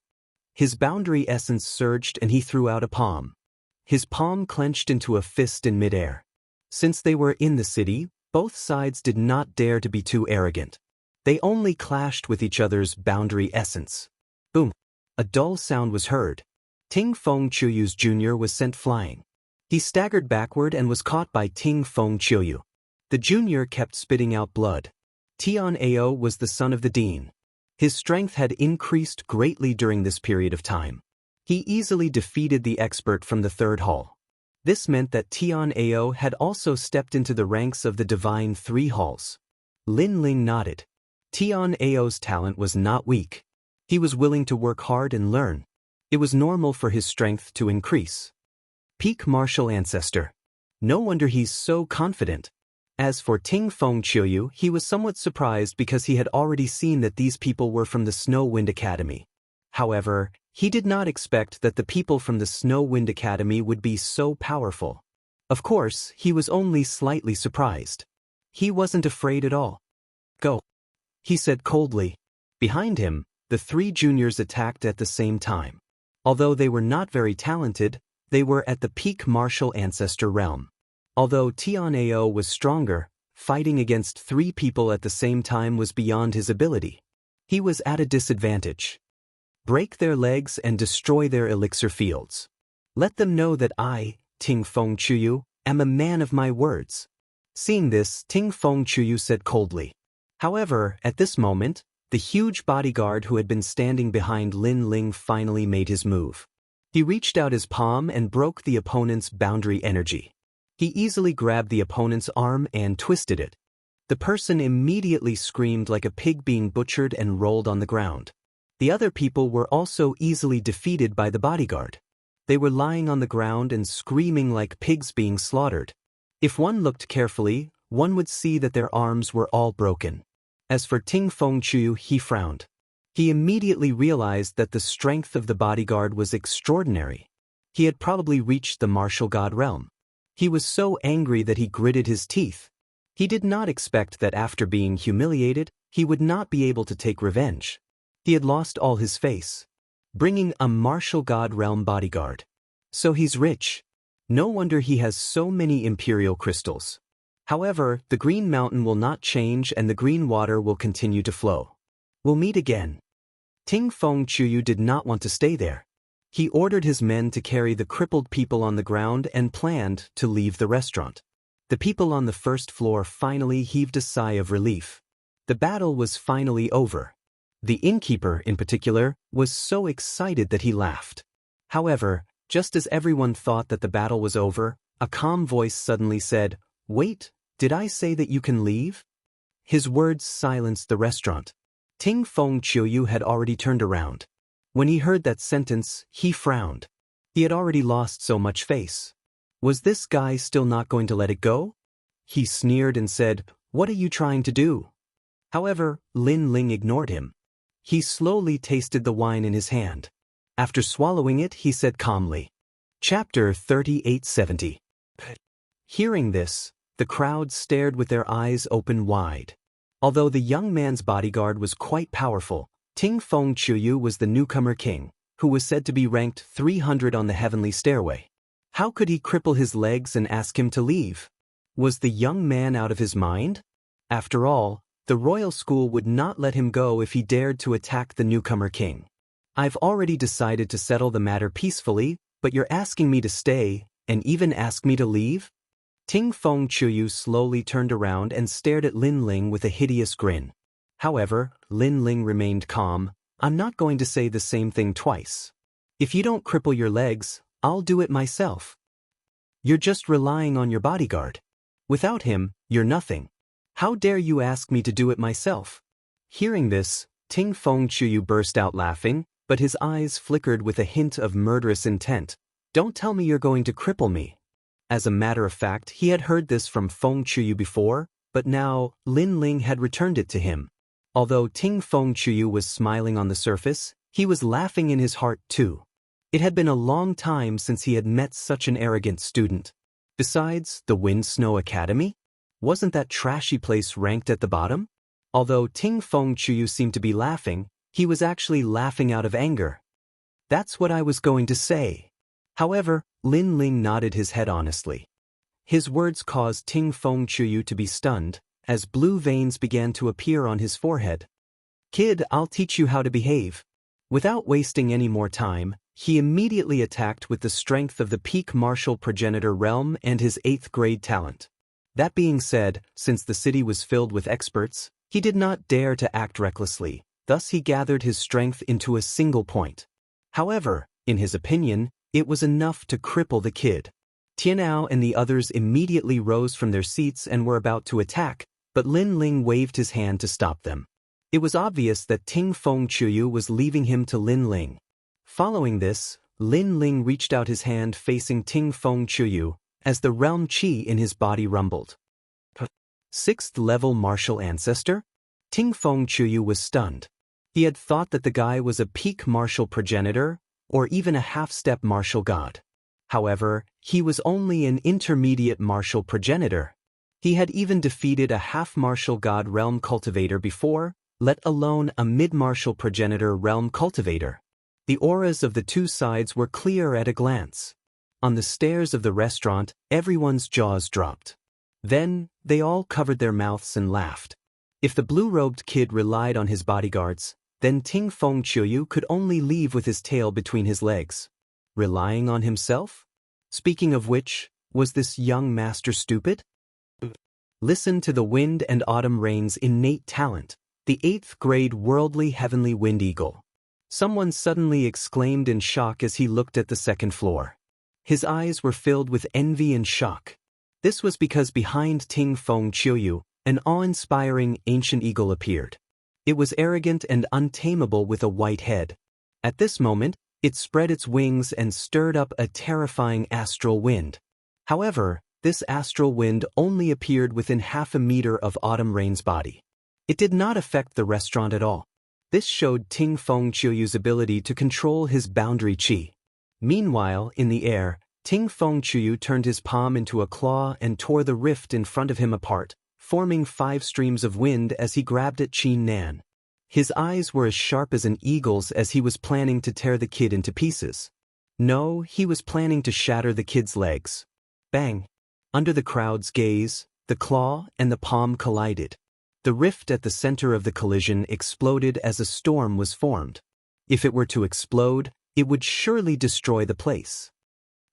His boundary essence surged and he threw out a palm. His palm clenched into a fist in midair. Since they were in the city, both sides did not dare to be too arrogant. They only clashed with each other's boundary essence. Boom! A dull sound was heard. Ting Feng Chuyu's junior was sent flying. He staggered backward and was caught by Ting Feng Chuyu. The junior kept spitting out blood. Tian Ao was the son of the dean. His strength had increased greatly during this period of time. He easily defeated the expert from the third hall. This meant that Tian Ao had also stepped into the ranks of the divine 3 halls. Lin Ling nodded. Tian Ao's talent was not weak. He was willing to work hard and learn. It was normal for his strength to increase. Peak martial ancestor. No wonder he's so confident. As for Ting Feng Chuyu, he was somewhat surprised because he had already seen that these people were from the Snow Wind Academy. However, he did not expect that the people from the Snow Wind Academy would be so powerful. Of course, he was only slightly surprised. He wasn't afraid at all. "Go," he said coldly. Behind him, the 3 juniors attacked at the same time. Although they were not very talented, they were at the peak martial ancestor realm. Although Tian Ao was stronger, fighting against 3 people at the same time was beyond his ability. He was at a disadvantage. Break their legs and destroy their elixir fields. Let them know that I, Ting Feng Chuyu, am a man of my words. Seeing this, Ting Feng Chuyu said coldly. However, at this moment, the huge bodyguard who had been standing behind Lin Ling finally made his move. He reached out his palm and broke the opponent's boundary energy. He easily grabbed the opponent's arm and twisted it. The person immediately screamed like a pig being butchered and rolled on the ground. The other people were also easily defeated by the bodyguard. They were lying on the ground and screaming like pigs being slaughtered. If one looked carefully, one would see that their arms were all broken. As for Ting Feng Chuyu, he frowned. He immediately realized that the strength of the bodyguard was extraordinary. He had probably reached the martial god realm. He was so angry that he gritted his teeth. He did not expect that after being humiliated, he would not be able to take revenge. He had lost all his face. Bringing a martial god realm bodyguard. So he's rich. No wonder he has so many imperial crystals. However, the green mountain will not change and the green water will continue to flow. We'll meet again. Ting Feng Chuyu did not want to stay there. He ordered his men to carry the crippled people on the ground and planned to leave the restaurant. The people on the first floor finally heaved a sigh of relief. The battle was finally over. The innkeeper, in particular, was so excited that he laughed. However, just as everyone thought that the battle was over, a calm voice suddenly said, "Wait, did I say that you can leave?" His words silenced the restaurant. Ting Feng Chuyu had already turned around. When he heard that sentence, he frowned. He had already lost so much face. Was this guy still not going to let it go? He sneered and said, "What are you trying to do?" However, Lin Ling ignored him. He slowly tasted the wine in his hand. After swallowing it, he said calmly. Chapter 3870. Hearing this, the crowd stared with their eyes open wide. Although the young man's bodyguard was quite powerful, Ting Feng Chuyu was the newcomer king, who was said to be ranked 300 on the heavenly stairway. How could he cripple his legs and ask him to leave? Was the young man out of his mind? After all, the royal school would not let him go if he dared to attack the newcomer king. I've already decided to settle the matter peacefully, but you're asking me to stay, and even ask me to leave? Ting Feng Chuyu slowly turned around and stared at Lin Ling with a hideous grin. However, Lin Ling remained calm. I'm not going to say the same thing twice. If you don't cripple your legs, I'll do it myself. You're just relying on your bodyguard. Without him, you're nothing. How dare you ask me to do it myself? Hearing this, Ting Feng Chuyu burst out laughing, but his eyes flickered with a hint of murderous intent. Don't tell me you're going to cripple me. As a matter of fact, he had heard this from Feng Chuyu before, but now Lin Ling had returned it to him. Although Ting Feng Chuyu was smiling on the surface, he was laughing in his heart too. It had been a long time since he had met such an arrogant student. Besides, the Wind Snow Academy? Wasn't that trashy place ranked at the bottom? Although Ting Feng Chuyu seemed to be laughing, he was actually laughing out of anger. That's what I was going to say. However, Lin Ling nodded his head honestly. His words caused Ting Feng Chuyu to be stunned, as blue veins began to appear on his forehead. Kid, I'll teach you how to behave. Without wasting any more time, he immediately attacked with the strength of the peak martial progenitor realm and his 8th grade talent. That being said, since the city was filled with experts, he did not dare to act recklessly, thus he gathered his strength into a single point. However, in his opinion, it was enough to cripple the kid. Tianao and the others immediately rose from their seats and were about to attack, but Lin Ling waved his hand to stop them. It was obvious that Ting Feng Chuyu was leaving him to Lin Ling. Following this, Lin Ling reached out his hand facing Ting Feng Chuyu, as the realm qi in his body rumbled. 6th level martial ancestor? Ting Feng Chuyu was stunned. He had thought that the guy was a peak martial progenitor, or even a half-step martial god. However, he was only an intermediate martial progenitor. He had even defeated a half-martial god realm cultivator before, let alone a mid-martial progenitor realm cultivator. The auras of the two sides were clear at a glance. On the stairs of the restaurant, everyone's jaws dropped. Then, they all covered their mouths and laughed. If the blue-robed kid relied on his bodyguards, then Ting Feng Chuyu could only leave with his tail between his legs. Relying on himself? Speaking of which, was this young master stupid? Listen to the wind and autumn rain's innate talent, the 8th grade worldly heavenly wind eagle. Someone suddenly exclaimed in shock as he looked at the second floor. His eyes were filled with envy and shock. This was because behind Ting Feng Chuyu, an awe-inspiring ancient eagle appeared. It was arrogant and untamable with a white head. At this moment, it spread its wings and stirred up a terrifying astral wind. However, this astral wind only appeared within half a meter of Autumn Rain's body. It did not affect the restaurant at all. This showed Ting Feng Chuyu's ability to control his boundary qi. Meanwhile, in the air, Ting Feng Chuyu turned his palm into a claw and tore the rift in front of him apart, forming 5 streams of wind as he grabbed at Qin Nan. His eyes were as sharp as an eagle's as he was planning to tear the kid into pieces. No, he was planning to shatter the kid's legs. Bang! Under the crowd's gaze, the claw and the palm collided. The rift at the center of the collision exploded as a storm was formed. If it were to explode, it would surely destroy the place.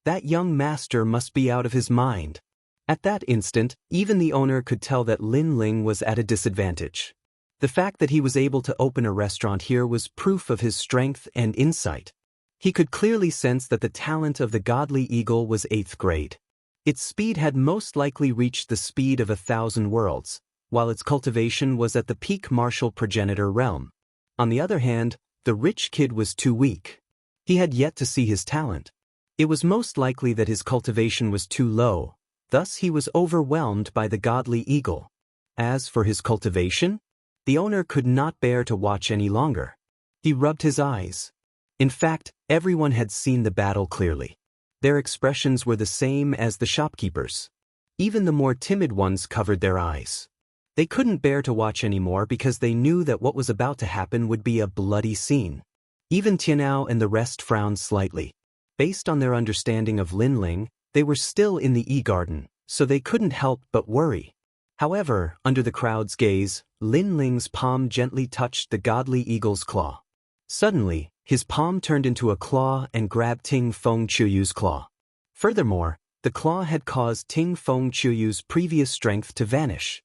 That young master must be out of his mind. At that instant, even the owner could tell that Lin Ling was at a disadvantage. The fact that he was able to open a restaurant here was proof of his strength and insight. He could clearly sense that the talent of the godly eagle was 8th grade. Its speed had most likely reached the speed of 1,000 worlds, while its cultivation was at the peak martial progenitor realm. On the other hand, the rich kid was too weak. He had yet to see his talent. It was most likely that his cultivation was too low, thus he was overwhelmed by the godly eagle. As for his cultivation, the owner could not bear to watch any longer. He rubbed his eyes. In fact, everyone had seen the battle clearly. Their expressions were the same as the shopkeepers. Even the more timid ones covered their eyes. They couldn't bear to watch anymore because they knew that what was about to happen would be a bloody scene. Even Tianao and the rest frowned slightly. Based on their understanding of Lin Ling, they were still in the E-Garden, so they couldn't help but worry. However, under the crowd's gaze, Lin Ling's palm gently touched the godly eagle's claw. Suddenly, his palm turned into a claw and grabbed Ting Feng Chuyu's claw. Furthermore, the claw had caused Ting Feng Chuyu's previous strength to vanish.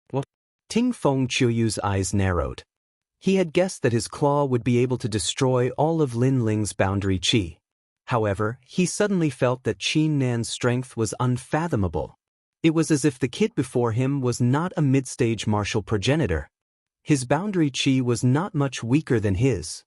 What? Ting Feng Chuyu's eyes narrowed. He had guessed that his claw would be able to destroy all of Lin Ling's boundary qi. However, he suddenly felt that Qin Nan's strength was unfathomable. It was as if the kid before him was not a mid-stage martial progenitor. his boundary qi was not much weaker than his.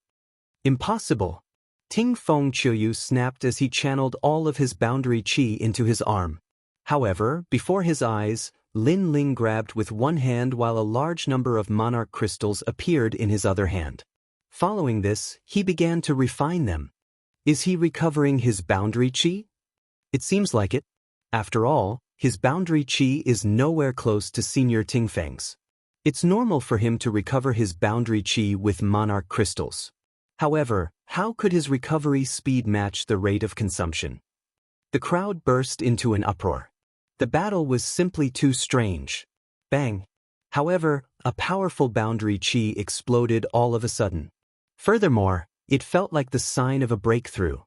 Impossible! Ting Feng Qiuyu snapped as he channeled all of his boundary qi into his arm. However, before his eyes, Lin Ling grabbed with one hand while a large number of monarch crystals appeared in his other hand. Following this, he began to refine them. Is he recovering his boundary qi? It seems like it. After all, his boundary qi is nowhere close to Senior Tingfeng's. It's normal for him to recover his boundary qi with monarch crystals. However, how could his recovery speed match the rate of consumption? The crowd burst into an uproar. The battle was simply too strange. Bang! However, a powerful boundary qi exploded all of a sudden. Furthermore, it felt like the sign of a breakthrough.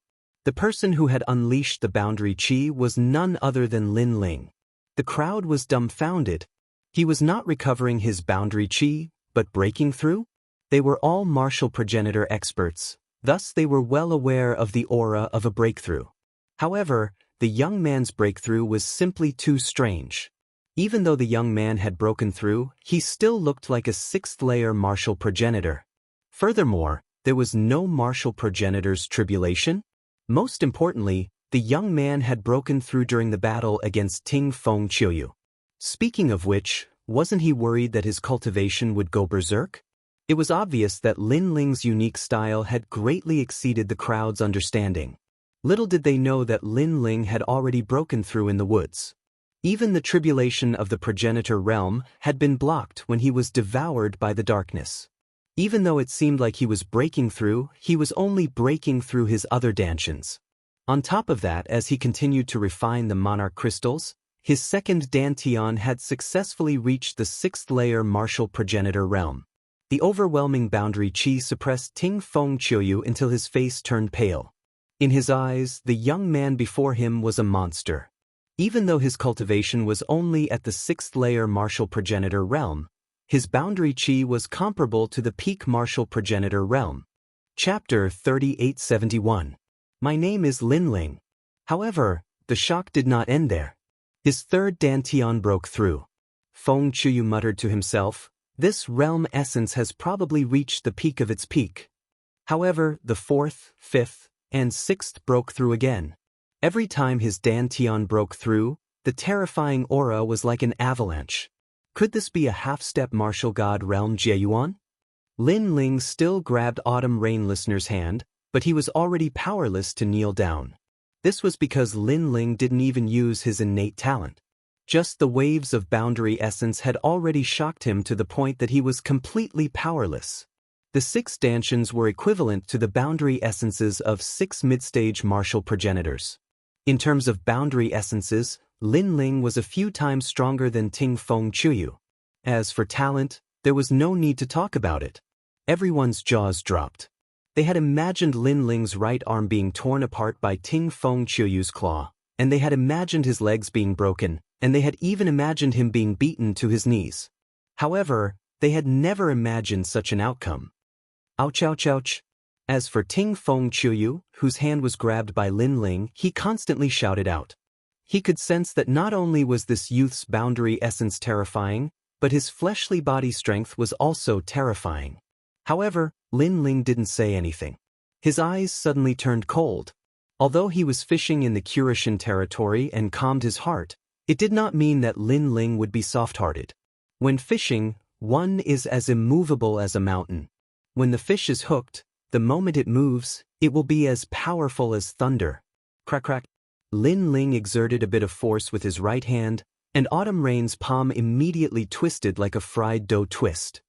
The person who had unleashed the boundary qi was none other than Lin Ling. The crowd was dumbfounded. He was not recovering his boundary qi, but breaking through? They were all martial progenitor experts, thus they were well aware of the aura of a breakthrough. However, the young man's breakthrough was simply too strange. Even though the young man had broken through, he still looked like a sixth-layer martial progenitor. Furthermore, there was no martial progenitor's tribulation. Most importantly, the young man had broken through during the battle against Ting Feng Qiuyu. Speaking of which, wasn't he worried that his cultivation would go berserk? It was obvious that Lin Ling's unique style had greatly exceeded the crowd's understanding. Little did they know that Lin Ling had already broken through in the woods. Even the tribulation of the progenitor realm had been blocked when he was devoured by the darkness. Even though it seemed like he was breaking through, he was only breaking through his other dantians. On top of that, as he continued to refine the monarch crystals, his second dantian had successfully reached the sixth-layer martial progenitor realm. The overwhelming boundary qi suppressed Ting Feng Qiuyu until his face turned pale. In his eyes, the young man before him was a monster. Even though his cultivation was only at the sixth-layer martial progenitor realm, his boundary qi was comparable to the peak martial progenitor realm. Chapter 3871. My name is Lin Ling. However, the shock did not end there. His third dantian broke through. Feng Qiuyu muttered to himself, this realm essence has probably reached the peak of its peak. However, the fourth, fifth, and sixth broke through again. Every time his dantian broke through, the terrifying aura was like an avalanche. Could this be a half-step martial god realm Jieyuan? Lin Ling still grabbed Autumn Rain Listener's hand, but he was already powerless to kneel down. This was because Lin Ling didn't even use his innate talent. Just the waves of boundary essence had already shocked him to the point that he was completely powerless. The 6 dantians were equivalent to the boundary essences of 6 mid-stage martial progenitors. In terms of boundary essences, Lin Ling was a few times stronger than Ting Feng Qiuyu. As for talent, there was no need to talk about it. Everyone's jaws dropped. They had imagined Lin Ling's right arm being torn apart by Ting Feng Qiuyu's claw, and they had imagined his legs being broken, and they had even imagined him being beaten to his knees. However, they had never imagined such an outcome. Ouch ouch ouch. As for Ting Feng Qiuyu, whose hand was grabbed by Lin Ling, he constantly shouted out. He could sense that not only was this youth's boundary essence terrifying, but his fleshly body strength was also terrifying. However, Lin Ling didn't say anything. His eyes suddenly turned cold. Although he was fishing in the Cultivation territory and calmed his heart, it did not mean that Lin Ling would be soft-hearted. When fishing, one is as immovable as a mountain. When the fish is hooked, the moment it moves, it will be as powerful as thunder. Crack crack. Lin Ling exerted a bit of force with his right hand, and Autumn Rain's palm immediately twisted like a fried dough twist.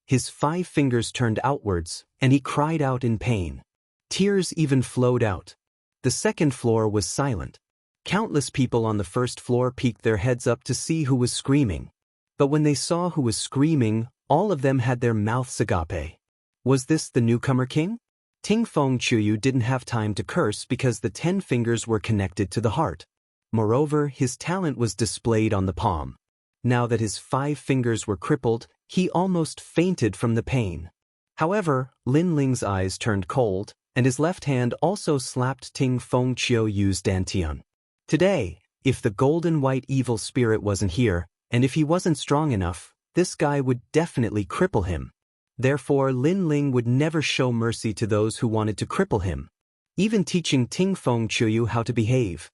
His 5 fingers turned outwards, and he cried out in pain. Tears even flowed out. The second floor was silent. Countless people on the first floor peeked their heads up to see who was screaming. But when they saw who was screaming, all of them had their mouths agape. Was this the newcomer king? Ting Feng Qiuyu didn't have time to curse because the 10 fingers were connected to the heart. Moreover, his talent was displayed on the palm. Now that his 5 fingers were crippled, he almost fainted from the pain. However, Lin Ling's eyes turned cold, and his left hand also slapped Ting Feng Qiuyu's dantian. Today, if the golden white evil spirit wasn't here, and if he wasn't strong enough, This guy would definitely cripple him. Therefore, Lin Ling would never show mercy to those who wanted to cripple him, even teaching Ting Feng Chuyu how to behave.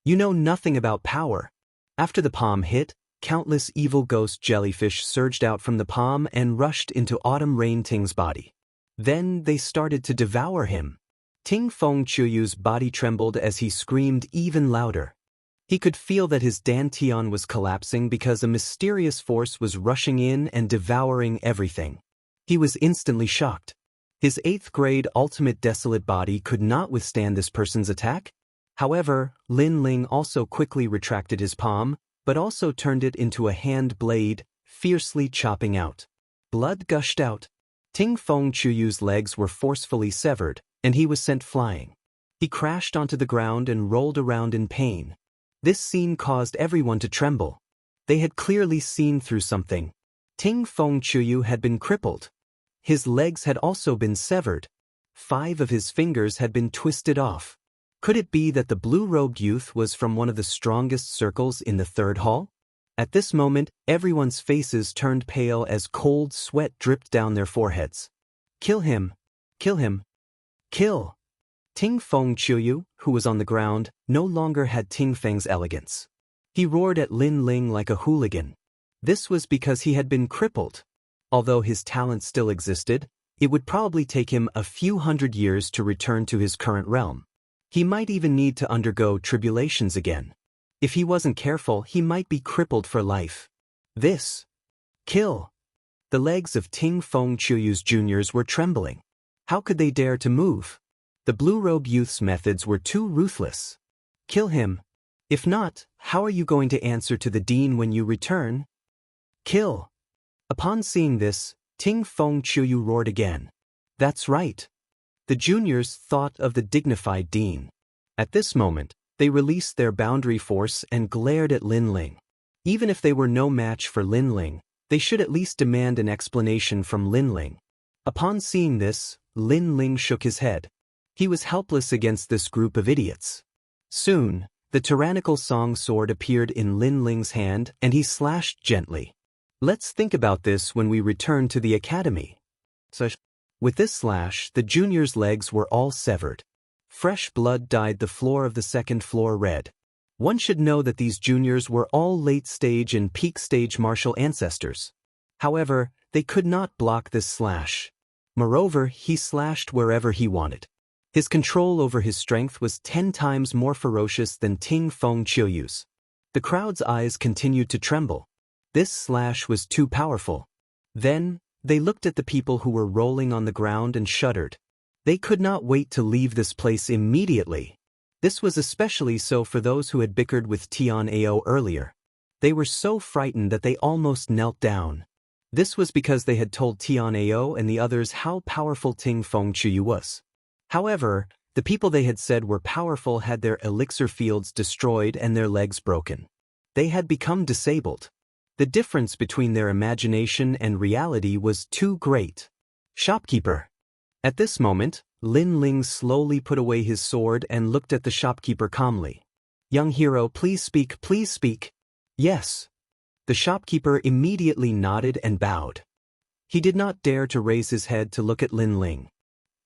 You know nothing about power. After the palm hit, countless evil ghost jellyfish surged out from the palm and rushed into Autumn Rain Ting's body. Then they started to devour him. Ting Feng Chuyu's body trembled as he screamed even louder. He could feel that his dantian was collapsing because a mysterious force was rushing in and devouring everything. He was instantly shocked. His 8th grade ultimate desolate body could not withstand this person's attack. However, Lin Ling also quickly retracted his palm, but also turned it into a hand blade, fiercely chopping out. Blood gushed out. Ting Feng Chuyu's legs were forcefully severed, and he was sent flying. He crashed onto the ground and rolled around in pain. This scene caused everyone to tremble. They had clearly seen through something. Ting Feng Chuyu had been crippled. His legs had also been severed. 5 of his fingers had been twisted off. Could it be that the blue-robed youth was from one of the strongest circles in the 3rd hall? At this moment, everyone's faces turned pale as cold sweat dripped down their foreheads. Kill him! Kill him! Kill! Ting Feng Chuyu, who was on the ground, no longer had Ting Feng's elegance. He roared at Lin Ling like a hooligan. This was because he had been crippled. Although his talent still existed, it would probably take him a few hundred years to return to his current realm. He might even need to undergo tribulations again. If he wasn't careful, he might be crippled for life. This. Kill. The legs of Ting Feng Chuyu's juniors were trembling. How could they dare to move? The blue-robe youth's methods were too ruthless. Kill him. If not, how are you going to answer to the dean when you return? Kill. Upon seeing this, Ting Feng Chuyu roared again. That's right. The juniors thought of the dignified dean. At this moment, they released their boundary force and glared at Lin Ling. Even if they were no match for Lin Ling, they should at least demand an explanation from Lin Ling. Upon seeing this, Lin Ling shook his head. He was helpless against this group of idiots. Soon, the tyrannical song sword appeared in Lin Ling's hand and he slashed gently. Let's think about this when we return to the academy. With this slash, the juniors' legs were all severed. Fresh blood dyed the floor of the 2nd floor red. One should know that these juniors were all late-stage and peak-stage martial ancestors. However, they could not block this slash. Moreover, he slashed wherever he wanted. His control over his strength was 10 times more ferocious than Ting Feng Chuyu's. The crowd's eyes continued to tremble. This slash was too powerful. Then, they looked at the people who were rolling on the ground and shuddered. They could not wait to leave this place immediately. This was especially so for those who had bickered with Tian Ao earlier. They were so frightened that they almost knelt down. This was because they had told Tian Ao and the others how powerful Ting Feng Chuyu was. However, the people they had said were powerful had their elixir fields destroyed and their legs broken. They had become disabled. The difference between their imagination and reality was too great. Shopkeeper. At this moment, Lin Ling slowly put away his sword and looked at the shopkeeper calmly. Young hero, please speak, please speak. Yes. The shopkeeper immediately nodded and bowed. He did not dare to raise his head to look at Lin Ling.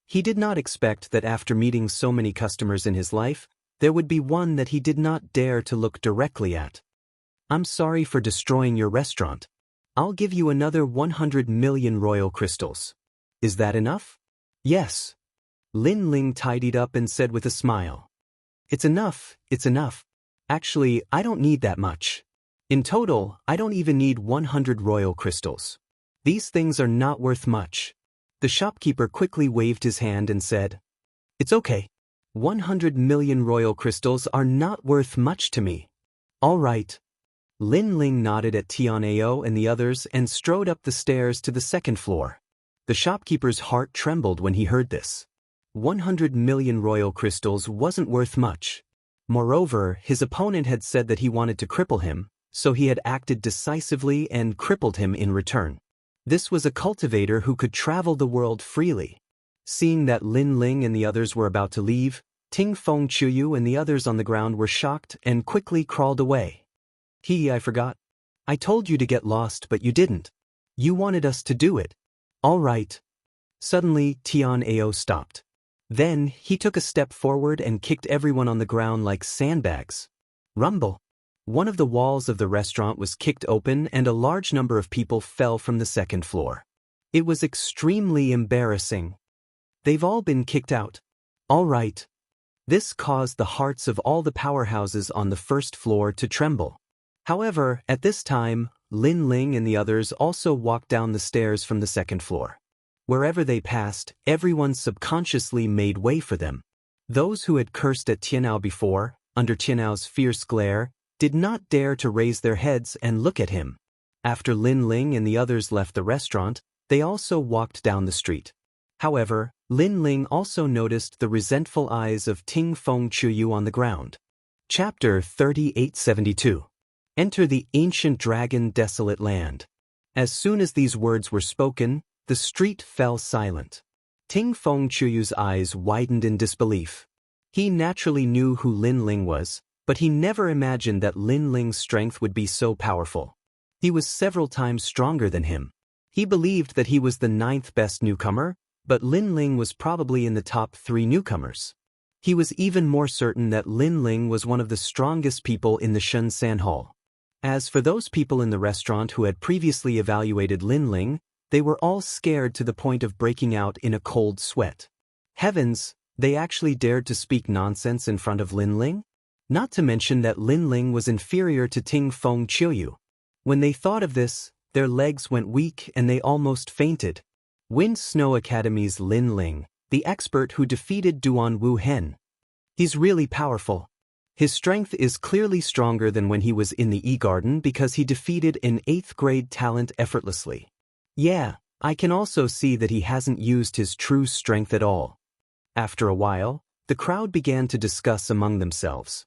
He did not expect that after meeting so many customers in his life, there would be one that he did not dare to look directly at. I'm sorry for destroying your restaurant. I'll give you another 100 million royal crystals. Is that enough? Yes. Lin Ling tidied up and said with a smile. It's enough, it's enough. Actually, I don't need that much. In total, I don't even need 100 royal crystals. These things are not worth much. The shopkeeper quickly waved his hand and said, It's okay. 100 million royal crystals are not worth much to me. All right. Lin Ling nodded at Tian Ao and the others and strode up the stairs to the 2nd floor. The shopkeeper's heart trembled when he heard this. 100 million royal crystals wasn't worth much. Moreover, his opponent had said that he wanted to cripple him, so he had acted decisively and crippled him in return. This was a cultivator who could travel the world freely. Seeing that Lin Ling and the others were about to leave, Ting Feng Chuyu and the others on the ground were shocked and quickly crawled away. I forgot. I told you to get lost but you didn't. You wanted us to do it. All right. Suddenly, Tian Ao stopped. Then, he took a step forward and kicked everyone on the ground like sandbags. Rumble. One of the walls of the restaurant was kicked open and a large number of people fell from the second floor. It was extremely embarrassing. They've all been kicked out. All right. This caused the hearts of all the powerhouses on the first floor to tremble. However, at this time, Lin Ling and the others also walked down the stairs from the second floor. Wherever they passed, everyone subconsciously made way for them. Those who had cursed at Tianao before, under Tianao's fierce glare, did not dare to raise their heads and look at him. After Lin Ling and the others left the restaurant, they also walked down the street. However, Lin Ling also noticed the resentful eyes of Ting Feng Chuyu on the ground. Chapter 3872. Enter the ancient dragon desolate land. As soon as these words were spoken, the street fell silent. Ting Feng Chuyu's eyes widened in disbelief. He naturally knew who Lin Ling was, but he never imagined that Lin Ling's strength would be so powerful. He was several times stronger than him. He believed that he was the 9th best newcomer, but Lin Ling was probably in the top 3 newcomers. He was even more certain that Lin Ling was one of the strongest people in the Shunsan Hall. As for those people in the restaurant who had previously evaluated Lin Ling, they were all scared to the point of breaking out in a cold sweat. Heavens, they actually dared to speak nonsense in front of Lin Ling? Not to mention that Lin Ling was inferior to Ting Feng Chuyu. When they thought of this, their legs went weak and they almost fainted. Wind Snow Academy's Lin Ling, the expert who defeated Duan Wu Hen. He's really powerful. His strength is clearly stronger than when he was in the E-Garden because he defeated an 8th grade talent effortlessly. Yeah, I can also see that he hasn't used his true strength at all. After a while, the crowd began to discuss among themselves.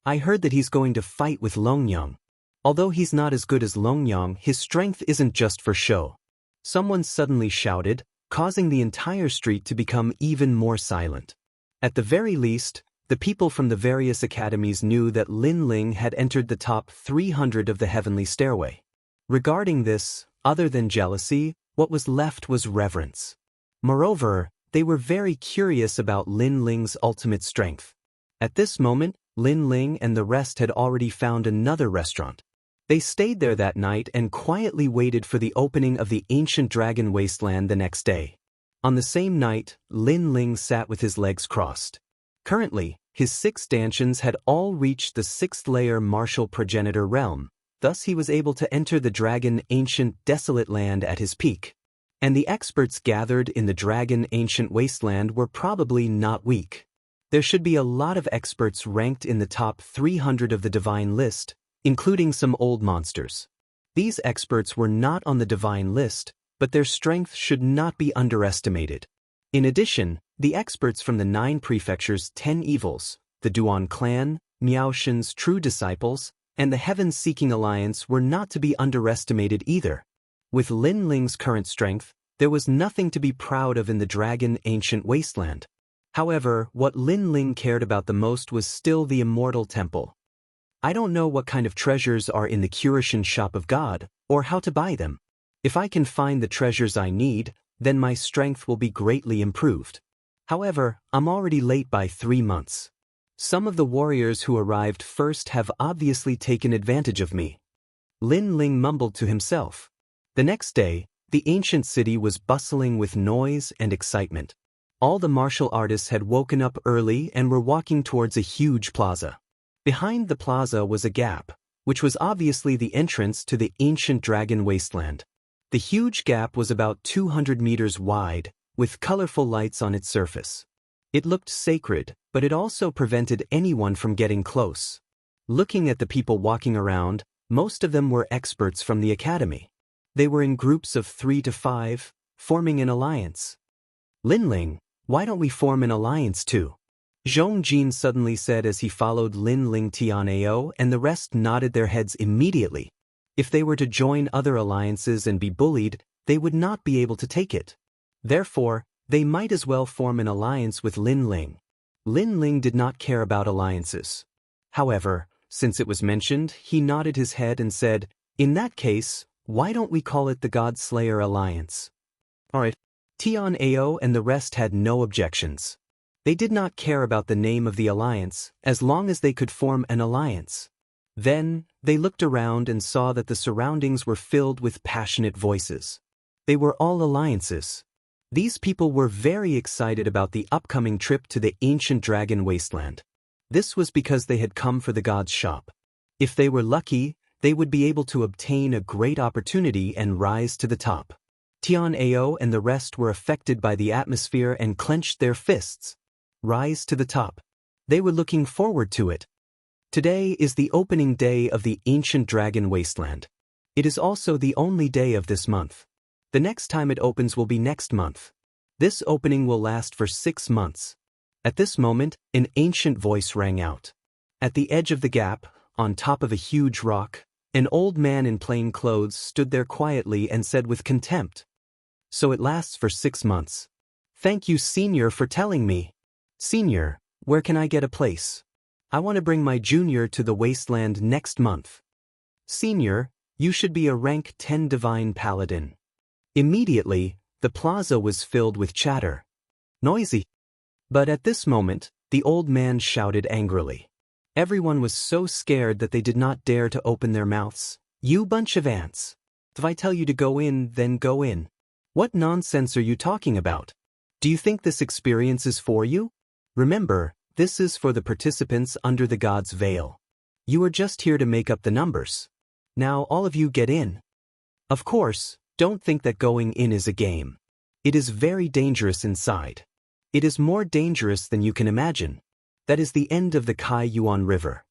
I heard that he's going to fight with Longyang. Although he's not as good as Longyang, his strength isn't just for show. Someone suddenly shouted, causing the entire street to become even more silent. At the very least, the people from the various academies knew that Lin Ling had entered the top 300 of the heavenly stairway. Regarding this, other than jealousy, what was left was reverence. Moreover, they were very curious about Lin Ling's ultimate strength. At this moment, Lin Ling and the rest had already found another restaurant. They stayed there that night and quietly waited for the opening of the ancient dragon wasteland the next day. On the same night, Lin Ling sat with his legs crossed. Currently, his 6 stanchions had all reached the 6th layer martial progenitor realm, thus he was able to enter the dragon ancient desolate land at his peak. And the experts gathered in the dragon ancient wasteland were probably not weak. There should be a lot of experts ranked in the top 300 of the divine list, including some old monsters. These experts were not on the divine list, but their strength should not be underestimated. In addition, the experts from the 9 prefectures' 10 evils, the Duan clan, Miao Shen's true disciples, and the Heaven-Seeking Alliance were not to be underestimated either. With Lin Ling's current strength, there was nothing to be proud of in the dragon ancient wasteland. However, what Lin Ling cared about the most was still the Immortal Temple. I don't know what kind of treasures are in the Cultivation shop of God, or how to buy them. If I can find the treasures I need, then my strength will be greatly improved. However, I'm already late by 3 months. Some of the warriors who arrived first have obviously taken advantage of me. Lin Ling mumbled to himself. The next day, the ancient city was bustling with noise and excitement. All the martial artists had woken up early and were walking towards a huge plaza. Behind the plaza was a gap, which was obviously the entrance to the ancient dragon wasteland. The huge gap was about 200 meters wide, with colorful lights on its surface. It looked sacred, but it also prevented anyone from getting close. Looking at the people walking around, most of them were experts from the academy. They were in groups of 3 to 5, forming an alliance. Lin Ling, why don't we form an alliance too? Zhong Jin suddenly said as he followed Lin Ling Tianao, and the rest nodded their heads immediately. If they were to join other alliances and be bullied, they would not be able to take it. Therefore, they might as well form an alliance with Lin Ling. Lin Ling did not care about alliances. However, since it was mentioned, he nodded his head and said, In that case, why don't we call it the God Slayer Alliance? Alright. Tian Ao and the rest had no objections. They did not care about the name of the alliance, as long as they could form an alliance. Then, they looked around and saw that the surroundings were filled with passionate voices. They were all alliances. These people were very excited about the upcoming trip to the ancient dragon wasteland. This was because they had come for the god's shop. If they were lucky, they would be able to obtain a great opportunity and rise to the top. Tian Ao and the rest were affected by the atmosphere and clenched their fists. Rise to the top. They were looking forward to it. Today is the opening day of the ancient dragon wasteland. It is also the only day of this month. The next time it opens will be next month. This opening will last for 6 months. At this moment, an ancient voice rang out. At the edge of the gap, on top of a huge rock, an old man in plain clothes stood there quietly and said with contempt, "So it lasts for 6 months. Thank you, Senior, for telling me. Senior, where can I get a place? I want to bring my junior to the wasteland next month. Senior, you should be a rank 10 divine paladin." Immediately, the plaza was filled with chatter. Noisy. But at this moment, the old man shouted angrily. Everyone was so scared that they did not dare to open their mouths. "You bunch of ants. If I tell you to go in, then go in. What nonsense are you talking about? Do you think this experience is for you? Remember, this is for the participants under the god's veil. You are just here to make up the numbers. Now all of you get in." Of course, don't think that going in is a game. It is very dangerous inside. It is more dangerous than you can imagine. That is the end of the Kai-Yuan River.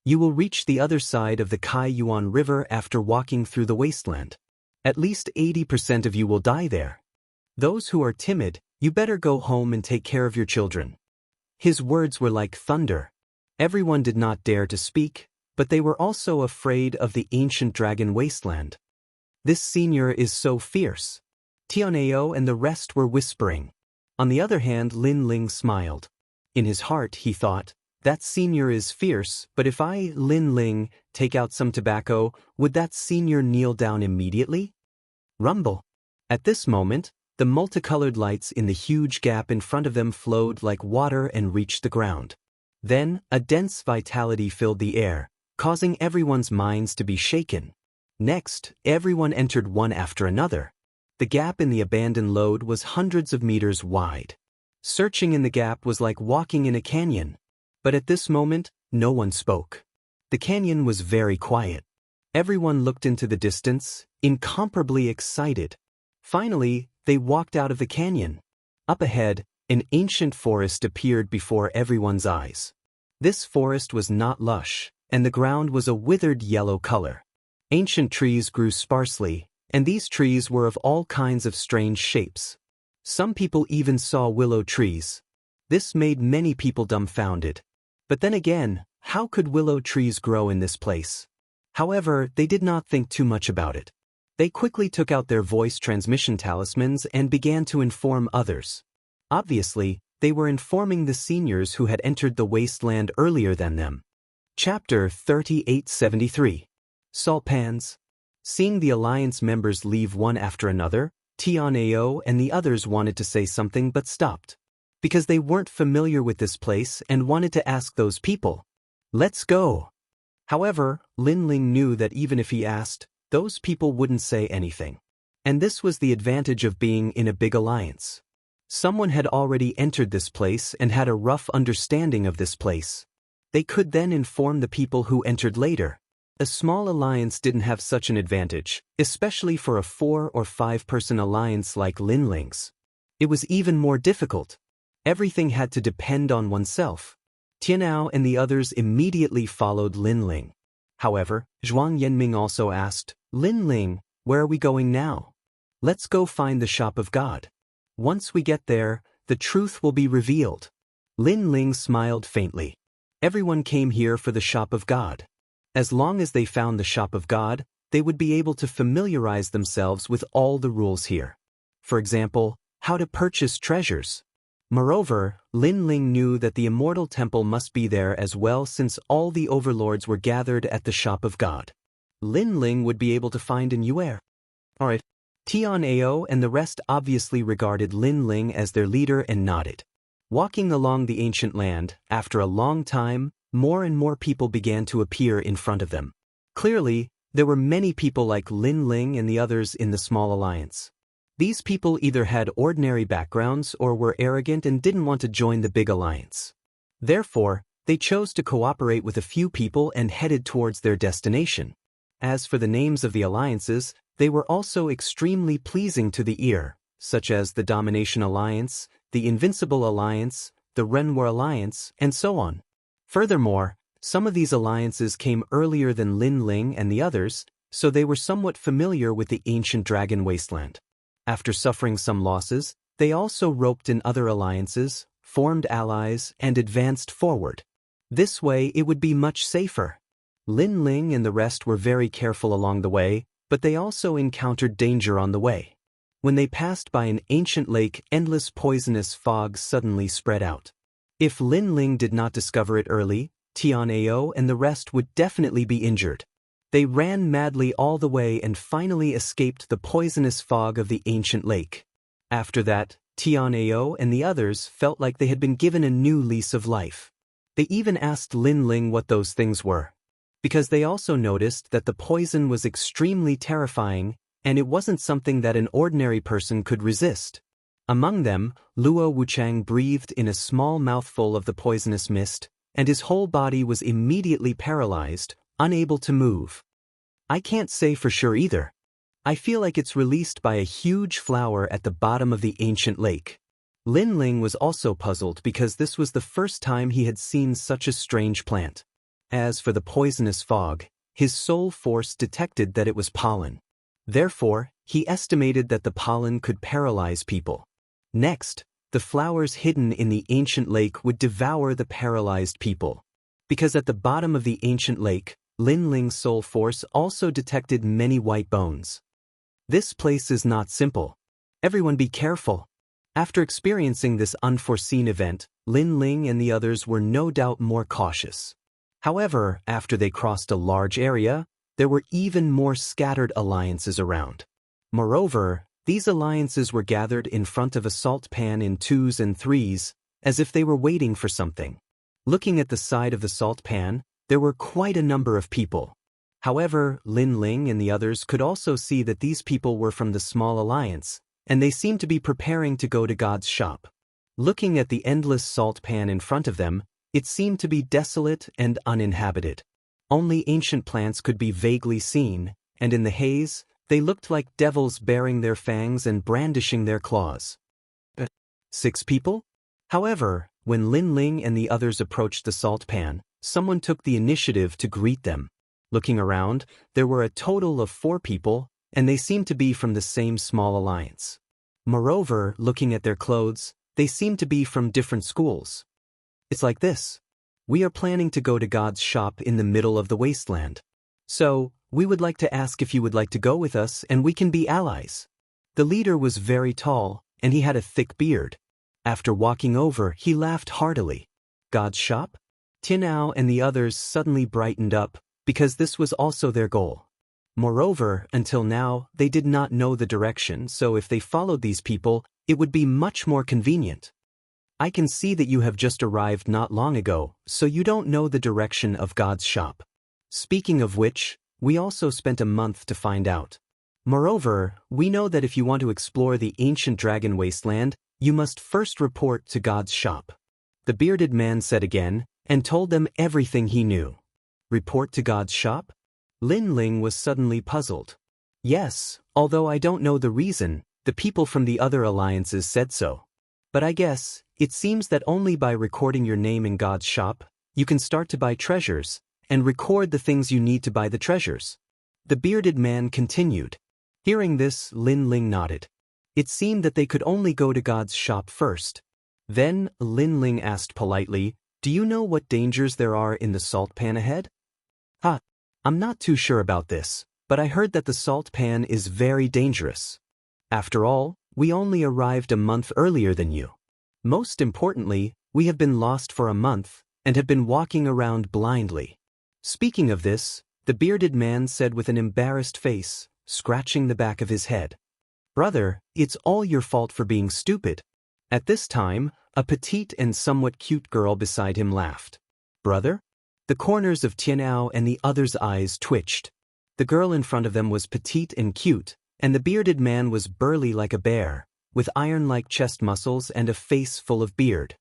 You will reach the other side of the Kai-Yuan River after walking through the wasteland. At least 80% of you will die there. Those who are timid, you better go home and take care of your children. His words were like thunder. Everyone did not dare to speak, but they were also afraid of the ancient dragon wasteland. This senior is so fierce. Tian Ao and the rest were whispering. On the other hand, Lin Ling smiled. In his heart, he thought, that senior is fierce, but if I, Lin Ling, take out some tobacco, would that senior kneel down immediately? Rumble. At this moment, the multicolored lights in the huge gap in front of them flowed like water and reached the ground. Then, a dense vitality filled the air, causing everyone's minds to be shaken. Next, everyone entered one after another. The gap in the abandoned lode was hundreds of meters wide. Searching in the gap was like walking in a canyon. But at this moment, no one spoke. The canyon was very quiet. Everyone looked into the distance, incomparably excited. Finally, they walked out of the canyon. Up ahead, an ancient forest appeared before everyone's eyes. This forest was not lush, and the ground was a withered yellow color. Ancient trees grew sparsely, and these trees were of all kinds of strange shapes. Some people even saw willow trees. This made many people dumbfounded. But then again, how could willow trees grow in this place? However, they did not think too much about it. They quickly took out their voice transmission talismans and began to inform others. Obviously, they were informing the seniors who had entered the wasteland earlier than them. Chapter 3873. Salt Pans. Seeing the alliance members leave one after another, Tian Ao and the others wanted to say something but stopped. Because they weren't familiar with this place and wanted to ask those people, "Let's go." However, Lin Ling knew that even if he asked, those people wouldn't say anything. And this was the advantage of being in a big alliance. Someone had already entered this place and had a rough understanding of this place. They could then inform the people who entered later. A small alliance didn't have such an advantage, especially for a 4 or 5 person alliance like Lin Ling's. It was even more difficult. Everything had to depend on oneself. Tianao and the others immediately followed Lin Ling. However, Zhuang Yanming also asked, "Lin Ling, where are we going now?" "Let's go find the shop of God. Once we get there, the truth will be revealed." Lin Ling smiled faintly. Everyone came here for the shop of God. As long as they found the shop of God, they would be able to familiarize themselves with all the rules here. For example, how to purchase treasures. Moreover, Lin Ling knew that the Immortal Temple must be there as well since all the overlords were gathered at the shop of God. Lin Ling would be able to find in Yuer. Alright. Tian Ao and the rest obviously regarded Lin Ling as their leader and nodded. Walking along the ancient land, after a long time, more and more people began to appear in front of them. Clearly, there were many people like Lin Ling and the others in the small alliance. These people either had ordinary backgrounds or were arrogant and didn't want to join the big alliance. Therefore, they chose to cooperate with a few people and headed towards their destination. As for the names of the alliances, they were also extremely pleasing to the ear, such as the Domination Alliance, the Invincible Alliance, the Renwar Alliance, and so on. Furthermore, some of these alliances came earlier than Lin Ling and the others, so they were somewhat familiar with the ancient dragon wasteland. After suffering some losses, they also roped in other alliances, formed allies, and advanced forward. This way it would be much safer. Lin Ling and the rest were very careful along the way, but they also encountered danger on the way. When they passed by an ancient lake, endless poisonous fog suddenly spread out. If Lin Ling did not discover it early, Tian Ao and the rest would definitely be injured. They ran madly all the way and finally escaped the poisonous fog of the ancient lake. After that, Tian Ao and the others felt like they had been given a new lease of life. They even asked Lin Ling what those things were, because they also noticed that the poison was extremely terrifying and it wasn't something that an ordinary person could resist. Among them, Luo Wuchang breathed in a small mouthful of the poisonous mist, and his whole body was immediately paralyzed, unable to move. I can't say for sure either. I feel like it's released by a huge flower at the bottom of the ancient lake. Lin Ling was also puzzled because this was the first time he had seen such a strange plant. As for the poisonous fog, his soul force detected that it was pollen. Therefore, he estimated that the pollen could paralyze people. Next, the flowers hidden in the ancient lake would devour the paralyzed people. Because at the bottom of the ancient lake, Lin Ling's soul force also detected many white bones. This place is not simple. Everyone be careful. After experiencing this unforeseen event, Lin Ling and the others were no doubt more cautious. However, after they crossed a large area, there were even more scattered alliances around. Moreover, these alliances were gathered in front of a salt pan in twos and threes, as if they were waiting for something. Looking at the side of the salt pan, there were quite a number of people. However, Lin Ling and the others could also see that these people were from the small alliance, and they seemed to be preparing to go to God's shop. Looking at the endless salt pan in front of them, it seemed to be desolate and uninhabited. Only ancient plants could be vaguely seen, and in the haze, they looked like devils baring their fangs and brandishing their claws. 6 people? However, when Lin Ling and the others approached the salt pan, someone took the initiative to greet them. Looking around, there were a total of 4 people, and they seemed to be from the same small alliance. Moreover, looking at their clothes, they seemed to be from different schools. It's like this. We are planning to go to God's shop in the middle of the wasteland. So, we would like to ask if you would like to go with us and we can be allies. The leader was very tall, and he had a thick beard. After walking over, he laughed heartily. God's shop? Tinao and the others suddenly brightened up, because this was also their goal. Moreover, until now, they did not know the direction, so if they followed these people, it would be much more convenient. I can see that you have just arrived not long ago, so you don't know the direction of God's shop. Speaking of which, we also spent a month to find out. Moreover, we know that if you want to explore the ancient dragon wasteland, you must first report to God's shop. The bearded man said again, and told them everything he knew. Report to God's shop? Lin Ling was suddenly puzzled. Yes, although I don't know the reason, the people from the other alliances said so. But I guess, it seems that only by recording your name in God's shop, you can start to buy treasures, and record the things you need to buy the treasures. The bearded man continued. Hearing this, Lin Ling nodded. It seemed that they could only go to God's shop first. Then, Lin Ling asked politely, do you know what dangers there are in the salt pan ahead? I'm not too sure about this, but I heard that the salt pan is very dangerous. After all, we only arrived a month earlier than you. Most importantly, we have been lost for a month, and have been walking around blindly. Speaking of this, The bearded man said with an embarrassed face, scratching the back of his head. "Brother, it's all your fault for being stupid." At this time, a petite and somewhat cute girl beside him laughed. "Brother?" The corners of Tianao and the other's eyes twitched. The girl in front of them was petite and cute, and the bearded man was burly like a bear, with iron-like chest muscles and a face full of beard.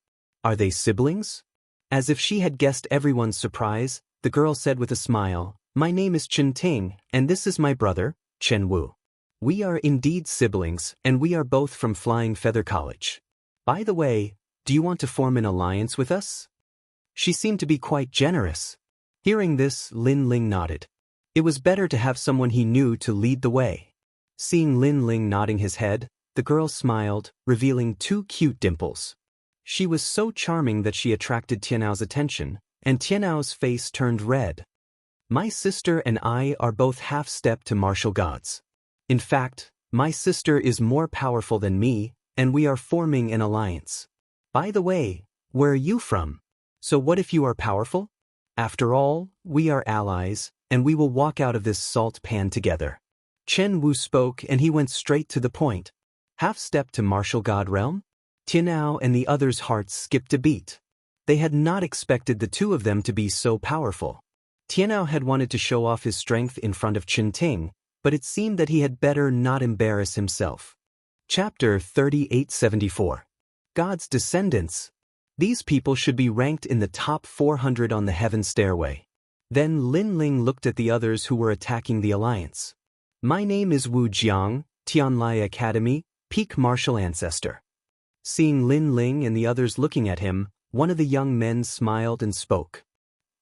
"Are they siblings?" As if she had guessed everyone's surprise, the girl said with a smile, "My name is Chen Ting, and this is my brother, Chen Wu. We are indeed siblings, and we are both from Flying Feather College. By the way, do you want to form an alliance with us?" She seemed to be quite generous. Hearing this, Lin Ling nodded. It was better to have someone he knew to lead the way. Seeing Lin Ling nodding his head, the girl smiled, revealing 2 cute dimples. She was so charming that she attracted Tianao's attention, and Tianao's face turned red. "My sister and I are both half-step to martial gods. In fact, my sister is more powerful than me, and we are forming an alliance. By the way, where are you from? So what if you are powerful? After all, we are allies, and we will walk out of this salt pan together." Chen Wu spoke, and he went straight to the point. Half-step to martial god realm? Tianao and the others' hearts skipped a beat. They had not expected the two of them to be so powerful. Tianao had wanted to show off his strength in front of Chen Ting, but it seemed that he had better not embarrass himself. Chapter 3874. God's Descendants. These people should be ranked in the top 400 on the heaven stairway. Then Lin Ling looked at the others who were attacking the alliance. "My name is Wu Jiang, Tianlai Academy, Peak Martial Ancestor." Seeing Lin Ling and the others looking at him, one of the young men smiled and spoke.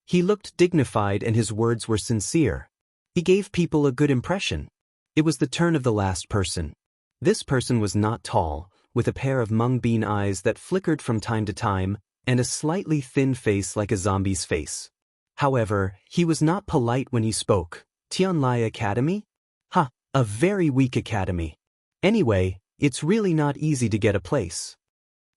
He looked dignified and his words were sincere. He gave people a good impression. It was the turn of the last person. This person was not tall, with a pair of mung bean eyes that flickered from time to time, and a slightly thin face like a zombie's face. However, he was not polite when he spoke. "Tianlai Academy? A very weak academy. Anyway, it's really not easy to get a place."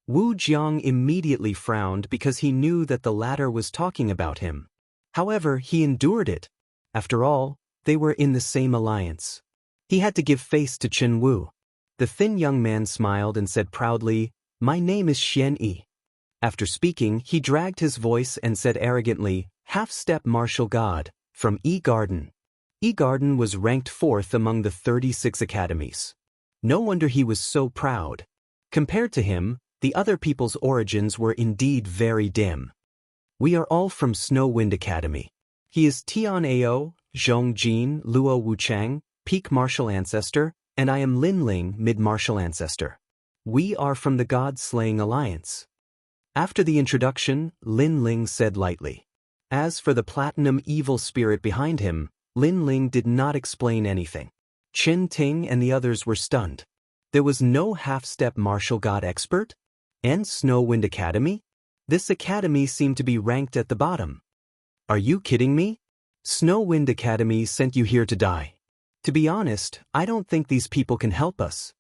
Wu Jiang immediately frowned because he knew that the latter was talking about him. However, he endured it. After all, they were in the same alliance. He had to give face to Chen Wu. The thin young man smiled and said proudly, "My name is Xian Yi." After speaking, he dragged his voice and said arrogantly, "Half-step martial god, from Yi Garden." Yi Garden was ranked 4th among the 36 academies. No wonder he was so proud. Compared to him, the other people's origins were indeed very dim. "We are all from Snow Wind Academy. He is Tian Ao, Zhong Jin, Luo Wuchang, Peak Martial Ancestor, and I am Lin Ling, Mid-Martial Ancestor. We are from the God-Slaying Alliance." After the introduction, Lin Ling said lightly. As for the platinum evil spirit behind him, Lin Ling did not explain anything. Chen Ting and the others were stunned. There was no half-step martial god expert? And Snow Wind Academy? This academy seemed to be ranked at the bottom. Are you kidding me? Snow Wind Academy sent you here to die. To be honest, I don't think these people can help us.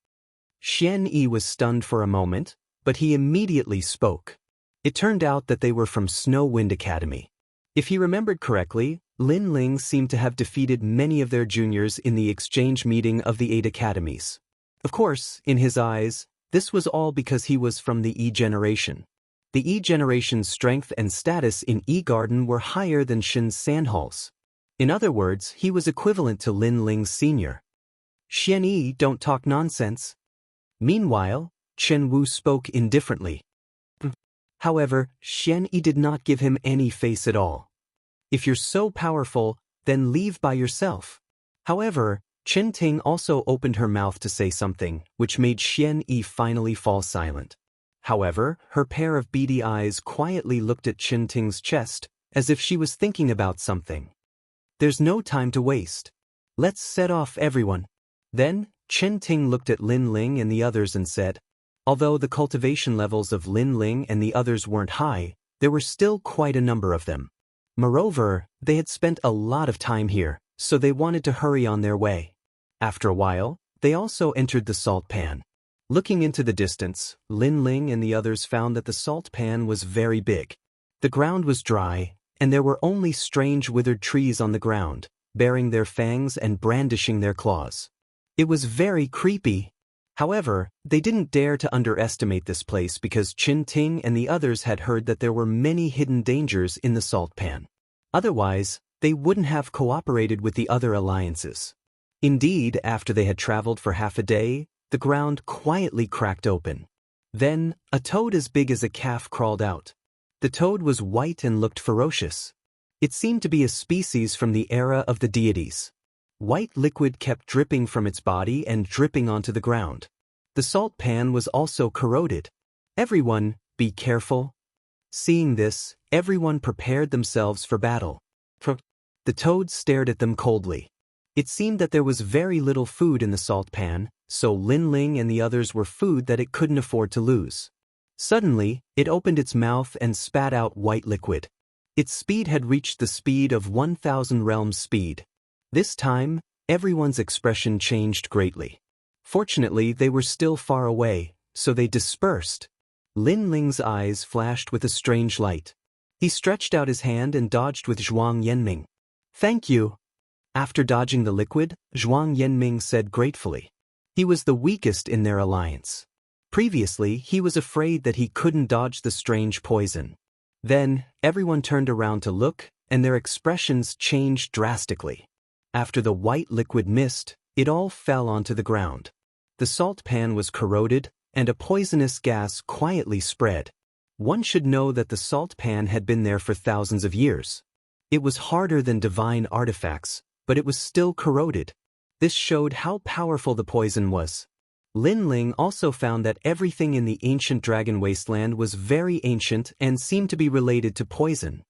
Xian Yi was stunned for a moment, but he immediately spoke. It turned out that they were from Snow Wind Academy. If he remembered correctly, Lin Ling seemed to have defeated many of their juniors in the exchange meeting of the 8 academies. Of course, in his eyes, this was all because he was from the E generation. The E generation's strength and status in E Garden were higher than Shin Sanhal's. In other words, he was equivalent to Lin Ling's senior. Xian Yi, don't talk nonsense. Meanwhile, Chen Wu spoke indifferently. However, Xian Yi did not give him any face at all. If you're so powerful, then leave by yourself. However, Chen Ting also opened her mouth to say something, which made Xian Yi finally fall silent. However, her pair of beady eyes quietly looked at Chen Ting's chest, as if she was thinking about something. There's no time to waste. Let's set off everyone. Then, Chen Ting looked at Lin Ling and the others and said, although the cultivation levels of Lin Ling and the others weren't high, there were still quite a number of them. Moreover, they had spent a lot of time here, so they wanted to hurry on their way. After a while, they also entered the salt pan. Looking into the distance, Lin Ling and the others found that the salt pan was very big. The ground was dry, and there were only strange withered trees on the ground, baring their fangs and brandishing their claws. It was very creepy. However, they didn't dare to underestimate this place because Qin Ting and the others had heard that there were many hidden dangers in the salt pan. Otherwise, they wouldn't have cooperated with the other alliances. Indeed, after they had traveled for half a day, the ground quietly cracked open. Then, a toad as big as a calf crawled out. The toad was white and looked ferocious. It seemed to be a species from the era of the deities. White liquid kept dripping from its body and dripping onto the ground. The salt pan was also corroded. Everyone, be careful. Seeing this, everyone prepared themselves for battle. The toad stared at them coldly. It seemed that there was very little food in the salt pan, so Lin Ling and the others were food that it couldn't afford to lose. Suddenly, it opened its mouth and spat out white liquid. Its speed had reached the speed of 1,000 realms speed. This time, everyone's expression changed greatly. Fortunately, they were still far away, so they dispersed. Lin Ling's eyes flashed with a strange light. He stretched out his hand and dodged with Zhuang Yanming. "Thank you." After dodging the liquid, Zhuang Yanming said gratefully. He was the weakest in their alliance. Previously, he was afraid that he couldn't dodge the strange poison. Then, everyone turned around to look, and their expressions changed drastically. After the white liquid mist, it all fell onto the ground. The salt pan was corroded, and a poisonous gas quietly spread. One should know that the salt pan had been there for thousands of years. It was harder than divine artifacts, but it was still corroded. This showed how powerful the poison was. Lin Ling also found that everything in the ancient dragon wasteland was very ancient and seemed to be related to poison.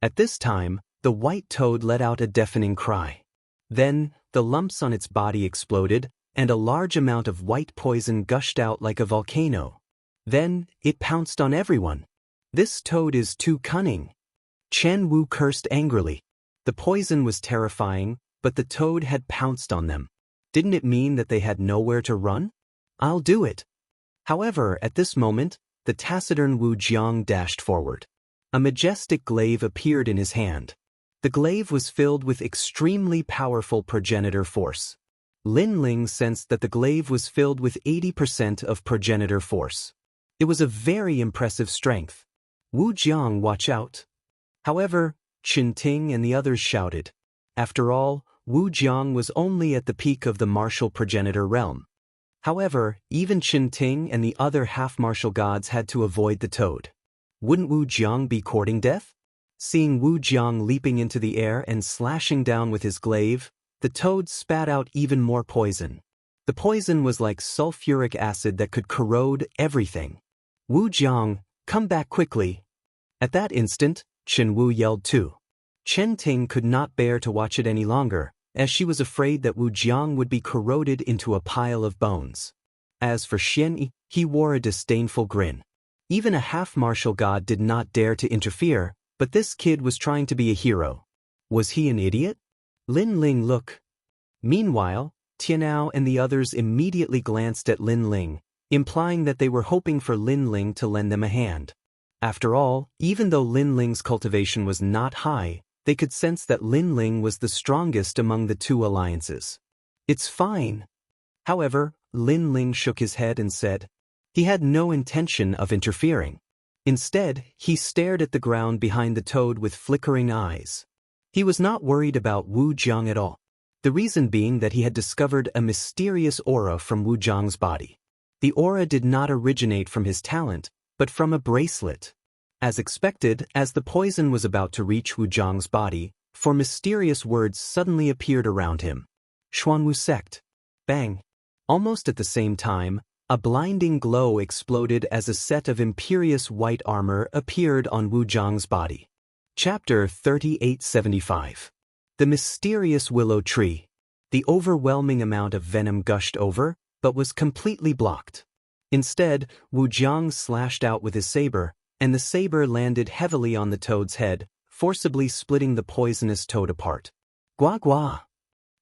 At this time, the white toad let out a deafening cry. Then, the lumps on its body exploded, and a large amount of white poison gushed out like a volcano. Then, it pounced on everyone. "This toad is too cunning." Chen Wu cursed angrily. The poison was terrifying, but the toad had pounced on them. Didn't it mean that they had nowhere to run? "I'll do it." However, at this moment, the taciturn Wu Jiang dashed forward. A majestic glaive appeared in his hand. The glaive was filled with extremely powerful progenitor force. Lin Ling sensed that the glaive was filled with 80% of progenitor force. It was a very impressive strength. "Wu Jiang, watch out." However, Qin Ting and the others shouted. After all, Wu Jiang was only at the peak of the martial progenitor realm. However, even Qin Ting and the other half-martial gods had to avoid the toad. Wouldn't Wu Jiang be courting death? Seeing Wu Jiang leaping into the air and slashing down with his glaive, the toad spat out even more poison. The poison was like sulfuric acid that could corrode everything. "Wu Jiang, come back quickly." At that instant, Chen Wu yelled too. Chen Ting could not bear to watch it any longer, as she was afraid that Wu Jiang would be corroded into a pile of bones. As for Xian Yi, he wore a disdainful grin. Even a half-martial god did not dare to interfere, but this kid was trying to be a hero. Was he an idiot? Lin Ling look. Meanwhile, Tianao and the others immediately glanced at Lin Ling, implying that they were hoping for Lin Ling to lend them a hand. After all, even though Lin Ling's cultivation was not high, they could sense that Lin Ling was the strongest among the two alliances. "It's fine." However, Lin Ling shook his head and said he had no intention of interfering. Instead, he stared at the ground behind the toad with flickering eyes. He was not worried about Wu Jiang at all. The reason being that he had discovered a mysterious aura from Wu Jiang's body. The aura did not originate from his talent, but from a bracelet. As expected, as the poison was about to reach Wu Jiang's body, four mysterious words suddenly appeared around him. Xuanwu sect. Bang. Almost at the same time, a blinding glow exploded as a set of imperious white armor appeared on Wu Jiang's body. Chapter 3875. The Mysterious Willow Tree. The overwhelming amount of venom gushed over, but was completely blocked. Instead, Wu Jiang slashed out with his saber, and the saber landed heavily on the toad's head, forcibly splitting the poisonous toad apart. Gua gua!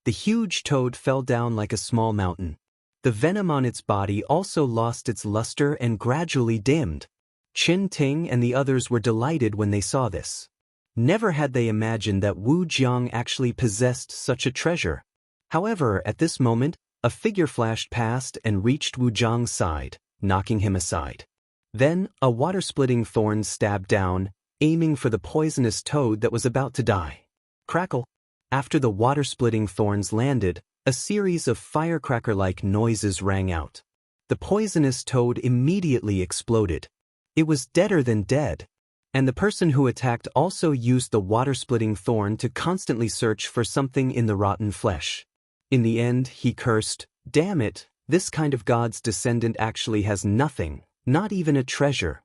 The huge toad fell down like a small mountain. The venom on its body also lost its luster and gradually dimmed. Qin Ting and the others were delighted when they saw this. Never had they imagined that Wu Jiang actually possessed such a treasure. However, at this moment, a figure flashed past and reached Wu Jiang's side, knocking him aside. Then, a water-splitting thorn stabbed down, aiming for the poisonous toad that was about to die. Crackle! After the water-splitting thorns landed, a series of firecracker-like noises rang out. The poisonous toad immediately exploded. It was deader than dead. And the person who attacked also used the water-splitting thorn to constantly search for something in the rotten flesh. In the end, he cursed, "Damn it, this kind of god's descendant actually has nothing, not even a treasure."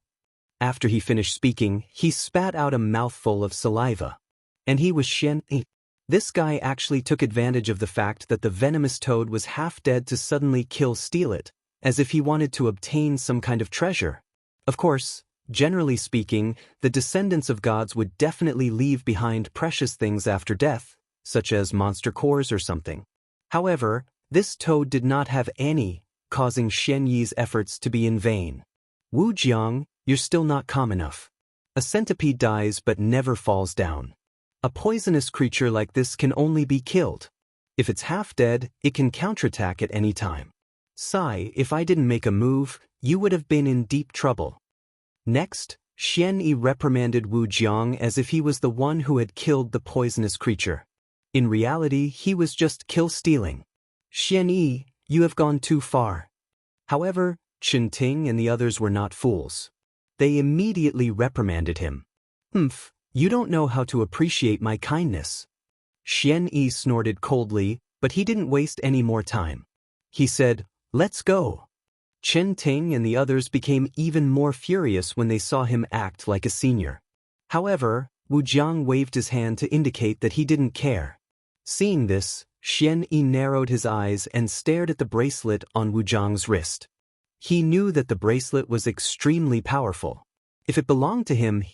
After he finished speaking, he spat out a mouthful of saliva. And he was Xian Yi. This guy actually took advantage of the fact that the venomous toad was half dead to suddenly steal it, as if he wanted to obtain some kind of treasure. Of course, generally speaking, the descendants of gods would definitely leave behind precious things after death, such as monster cores or something. However, this toad did not have any, causing Xian Yi's efforts to be in vain. "Wu Jiang, you're still not calm enough. A centipede dies but never falls down. A poisonous creature like this can only be killed. If it's half dead, it can counterattack at any time. Sigh, if I didn't make a move, you would have been in deep trouble." Next, Xian Yi reprimanded Wu Jiang as if he was the one who had killed the poisonous creature. In reality, he was just stealing. "Xian Yi, you have gone too far." However, Chen Ting and the others were not fools. They immediately reprimanded him. "Humph, you don't know how to appreciate my kindness." Xian Yi snorted coldly, but he didn't waste any more time. He said, "Let's go." Chen Ting and the others became even more furious when they saw him act like a senior. However, Wu Jiang waved his hand to indicate that he didn't care. Seeing this, Xian Yi narrowed his eyes and stared at the bracelet on Wu Jiang's wrist. He knew that the bracelet was extremely powerful. If it belonged to him,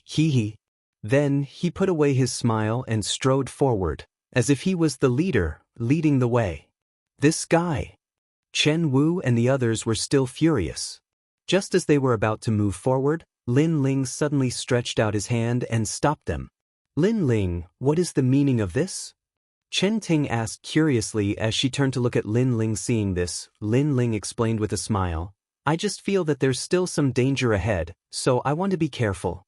Then he put away his smile and strode forward, as if he was the leader, leading the way. This guy. Chen Wu and the others were still furious. Just as they were about to move forward, Lin Ling suddenly stretched out his hand and stopped them. "Lin Ling, what is the meaning of this?" Chen Ting asked curiously as she turned to look at Lin Ling. Seeing this, Lin Ling explained with a smile, "I just feel that there's still some danger ahead, so I want to be careful."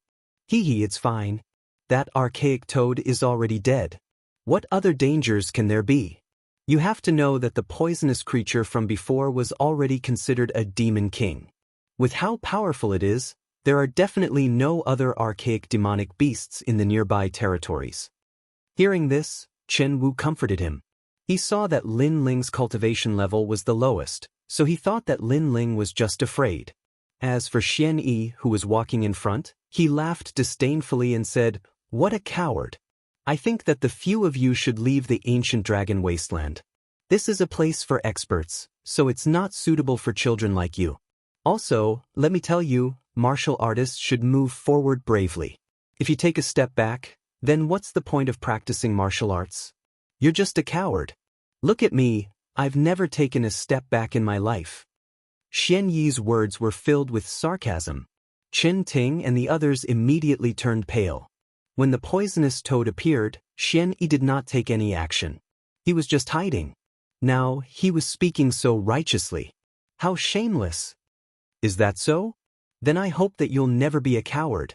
It's fine. That archaic toad is already dead. What other dangers can there be? You have to know that the poisonous creature from before was already considered a demon king. With how powerful it is, there are definitely no other archaic demonic beasts in the nearby territories. Hearing this, Chen Wu comforted him. He saw that Lin Ling's cultivation level was the lowest, so he thought that Lin Ling was just afraid. As for Xian Yi, who was walking in front, he laughed disdainfully and said, "What a coward. I think that the few of you should leave the ancient dragon wasteland. This is a place for experts, so it's not suitable for children like you. Also, let me tell you, martial artists should move forward bravely. If you take a step back, then what's the point of practicing martial arts? You're just a coward. Look at me, I've never taken a step back in my life." Xian Yi's words were filled with sarcasm. Chen Ting and the others immediately turned pale. When the poisonous toad appeared, Xian Yi did not take any action. He was just hiding. Now, he was speaking so righteously. How shameless. "Is that so? Then I hope that you'll never be a coward,"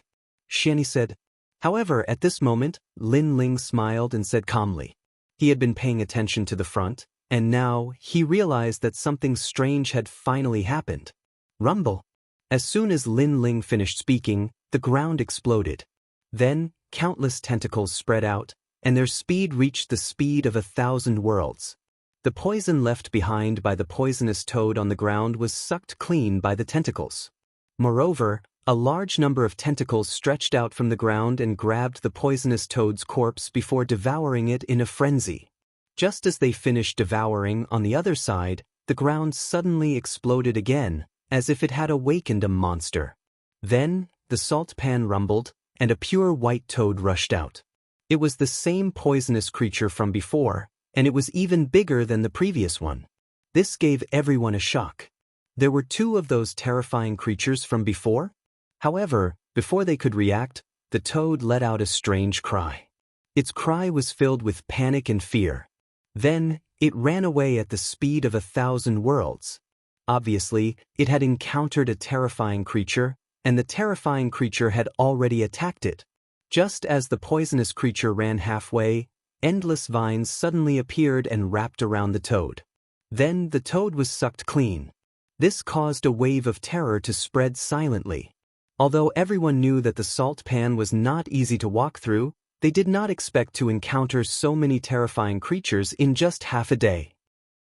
Xian Yi said. However, at this moment, Lin Ling smiled and said calmly. He had been paying attention to the front, and now he realized that something strange had finally happened. Rumble. As soon as Lin Ling finished speaking, the ground exploded. Then, countless tentacles spread out, and their speed reached the speed of 1,000 worlds. The poison left behind by the poisonous toad on the ground was sucked clean by the tentacles. Moreover, a large number of tentacles stretched out from the ground and grabbed the poisonous toad's corpse before devouring it in a frenzy. Just as they finished devouring, on the other side, the ground suddenly exploded again, as if it had awakened a monster. Then, the salt pan rumbled, and a pure white toad rushed out. It was the same poisonous creature from before, and it was even bigger than the previous one. This gave everyone a shock. There were two of those terrifying creatures from before? However, before they could react, the toad let out a strange cry. Its cry was filled with panic and fear. Then, it ran away at the speed of 1,000 worlds. Obviously, it had encountered a terrifying creature, and the terrifying creature had already attacked it. Just as the poisonous creature ran halfway, endless vines suddenly appeared and wrapped around the toad. Then the toad was sucked clean. This caused a wave of terror to spread silently. Although everyone knew that the salt pan was not easy to walk through, they did not expect to encounter so many terrifying creatures in just half a day.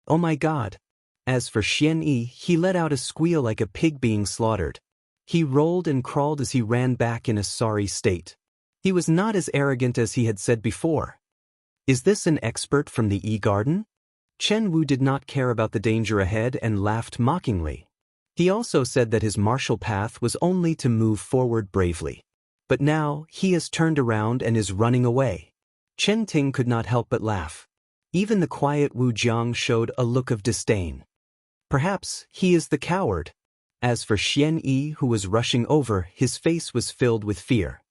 Oh my God! As for Xian Yi, he let out a squeal like a pig being slaughtered. He rolled and crawled as he ran back in a sorry state. He was not as arrogant as he had said before. Is this an expert from the E-Garden? Chen Wu did not care about the danger ahead and laughed mockingly. He also said that his martial path was only to move forward bravely. But now, he has turned around and is running away. Chen Ting could not help but laugh. Even the quiet Wu Jiang showed a look of disdain. Perhaps he is the coward. As for Xian Yi, who was rushing over, his face was filled with fear.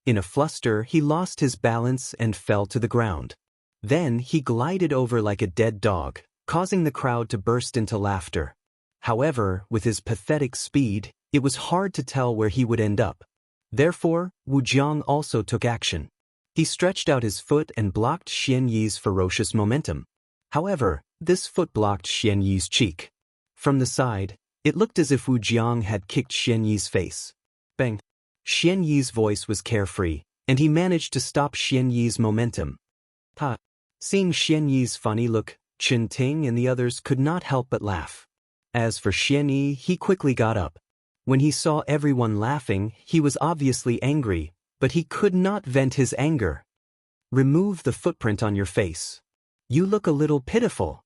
In a fluster, he lost his balance and fell to the ground. Then he glided over like a dead dog, causing the crowd to burst into laughter. However, with his pathetic speed, it was hard to tell where he would end up. Therefore, Wu Jiang also took action. He stretched out his foot and blocked Xian Yi's ferocious momentum. However, this foot blocked Xian Yi's cheek. From the side, it looked as if Wu Jiang had kicked Xian Yi's face. Bang! Xian Yi's voice was carefree, and he managed to stop Xian Yi's momentum. Ha! Seeing Xian Yi's funny look, Chen Ting and the others could not help but laugh. As for Xian Yi, he quickly got up. When he saw everyone laughing, he was obviously angry, but he could not vent his anger. Remove the footprint on your face. You look a little pitiful.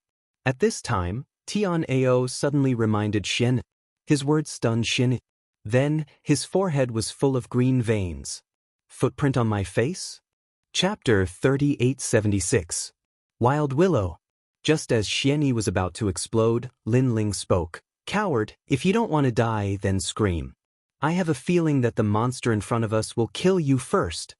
At this time, Tian Ao suddenly reminded Xian. His words stunned Xian. Then, his forehead was full of green veins. Footprint on my face? Chapter 3876. Wild Willow. Just as Xian Yi was about to explode, Lin Ling spoke. Coward, if you don't want to die, then scream. I have a feeling that the monster in front of us will kill you first.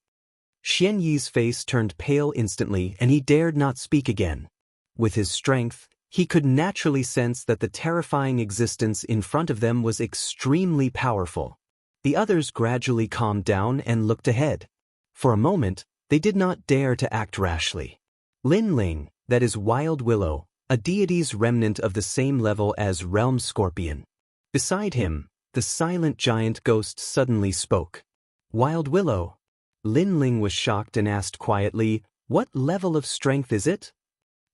Xian Yi's face turned pale instantly and he dared not speak again. With his strength, he could naturally sense that the terrifying existence in front of them was extremely powerful. The others gradually calmed down and looked ahead. For a moment, they did not dare to act rashly. Lin Ling, that is Wild Willow, a deity's remnant of the same level as Realm Scorpion. Beside him, the silent giant ghost suddenly spoke. Wild Willow. Lin Ling was shocked and asked quietly, what level of strength is it?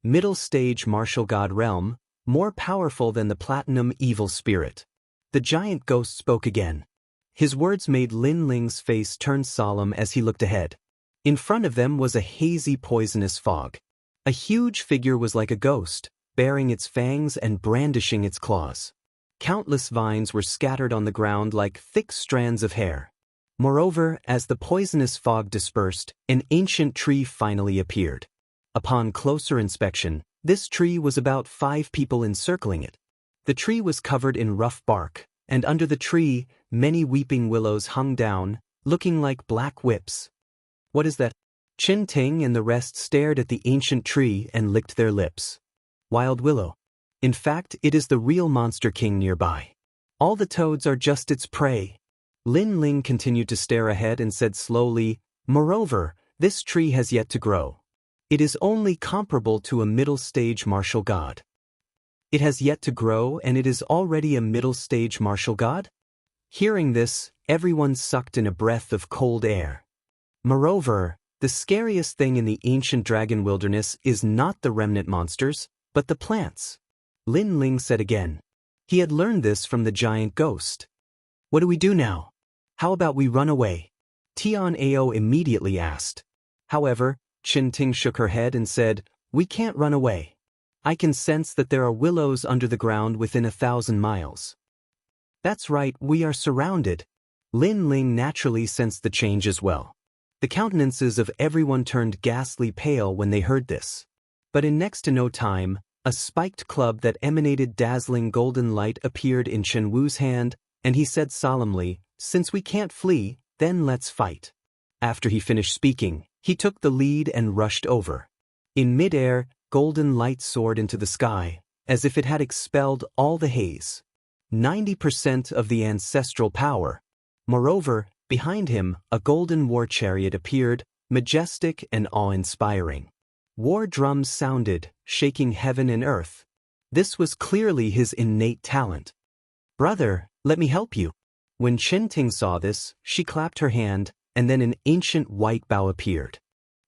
Middle stage martial god realm, more powerful than the platinum evil spirit. The giant ghost spoke again. His words made Lin Ling's face turn solemn as he looked ahead. In front of them was a hazy poisonous fog. A huge figure was like a ghost, baring its fangs and brandishing its claws. Countless vines were scattered on the ground like thick strands of hair. Moreover, as the poisonous fog dispersed, an ancient tree finally appeared. Upon closer inspection, this tree was about 5 people encircling it. The tree was covered in rough bark, and under the tree, many weeping willows hung down, looking like black whips. What is that? Chen Ting and the rest stared at the ancient tree and licked their lips. Wild Willow. In fact, it is the real Monster King nearby. All the toads are just its prey. Lin Ling continued to stare ahead and said slowly, moreover, this tree has yet to grow. It is only comparable to a middle-stage martial god. It has yet to grow and it is already a middle-stage martial god? Hearing this, everyone sucked in a breath of cold air. Moreover, the scariest thing in the ancient dragon wilderness is not the remnant monsters, but the plants. Lin Ling said again. He had learned this from the giant ghost. What do we do now? How about we run away? Tian Ao immediately asked. However, Chen Ting shook her head and said, we can't run away. I can sense that there are willows under the ground within 1,000 miles. That's right, we are surrounded. Lin Ling naturally sensed the change as well. The countenances of everyone turned ghastly pale when they heard this. But in next to no time, a spiked club that emanated dazzling golden light appeared in Chen Wu's hand, and he said solemnly, since we can't flee, then let's fight. After he finished speaking, he took the lead and rushed over. In midair, golden light soared into the sky, as if it had expelled all the haze. 90% of the ancestral power. Moreover, behind him, a golden war chariot appeared, majestic and awe-inspiring. War drums sounded, shaking heaven and earth. This was clearly his innate talent. "Brother, let me help you." When Chen-Ting saw this, she clapped her hand, and then an ancient white bow appeared.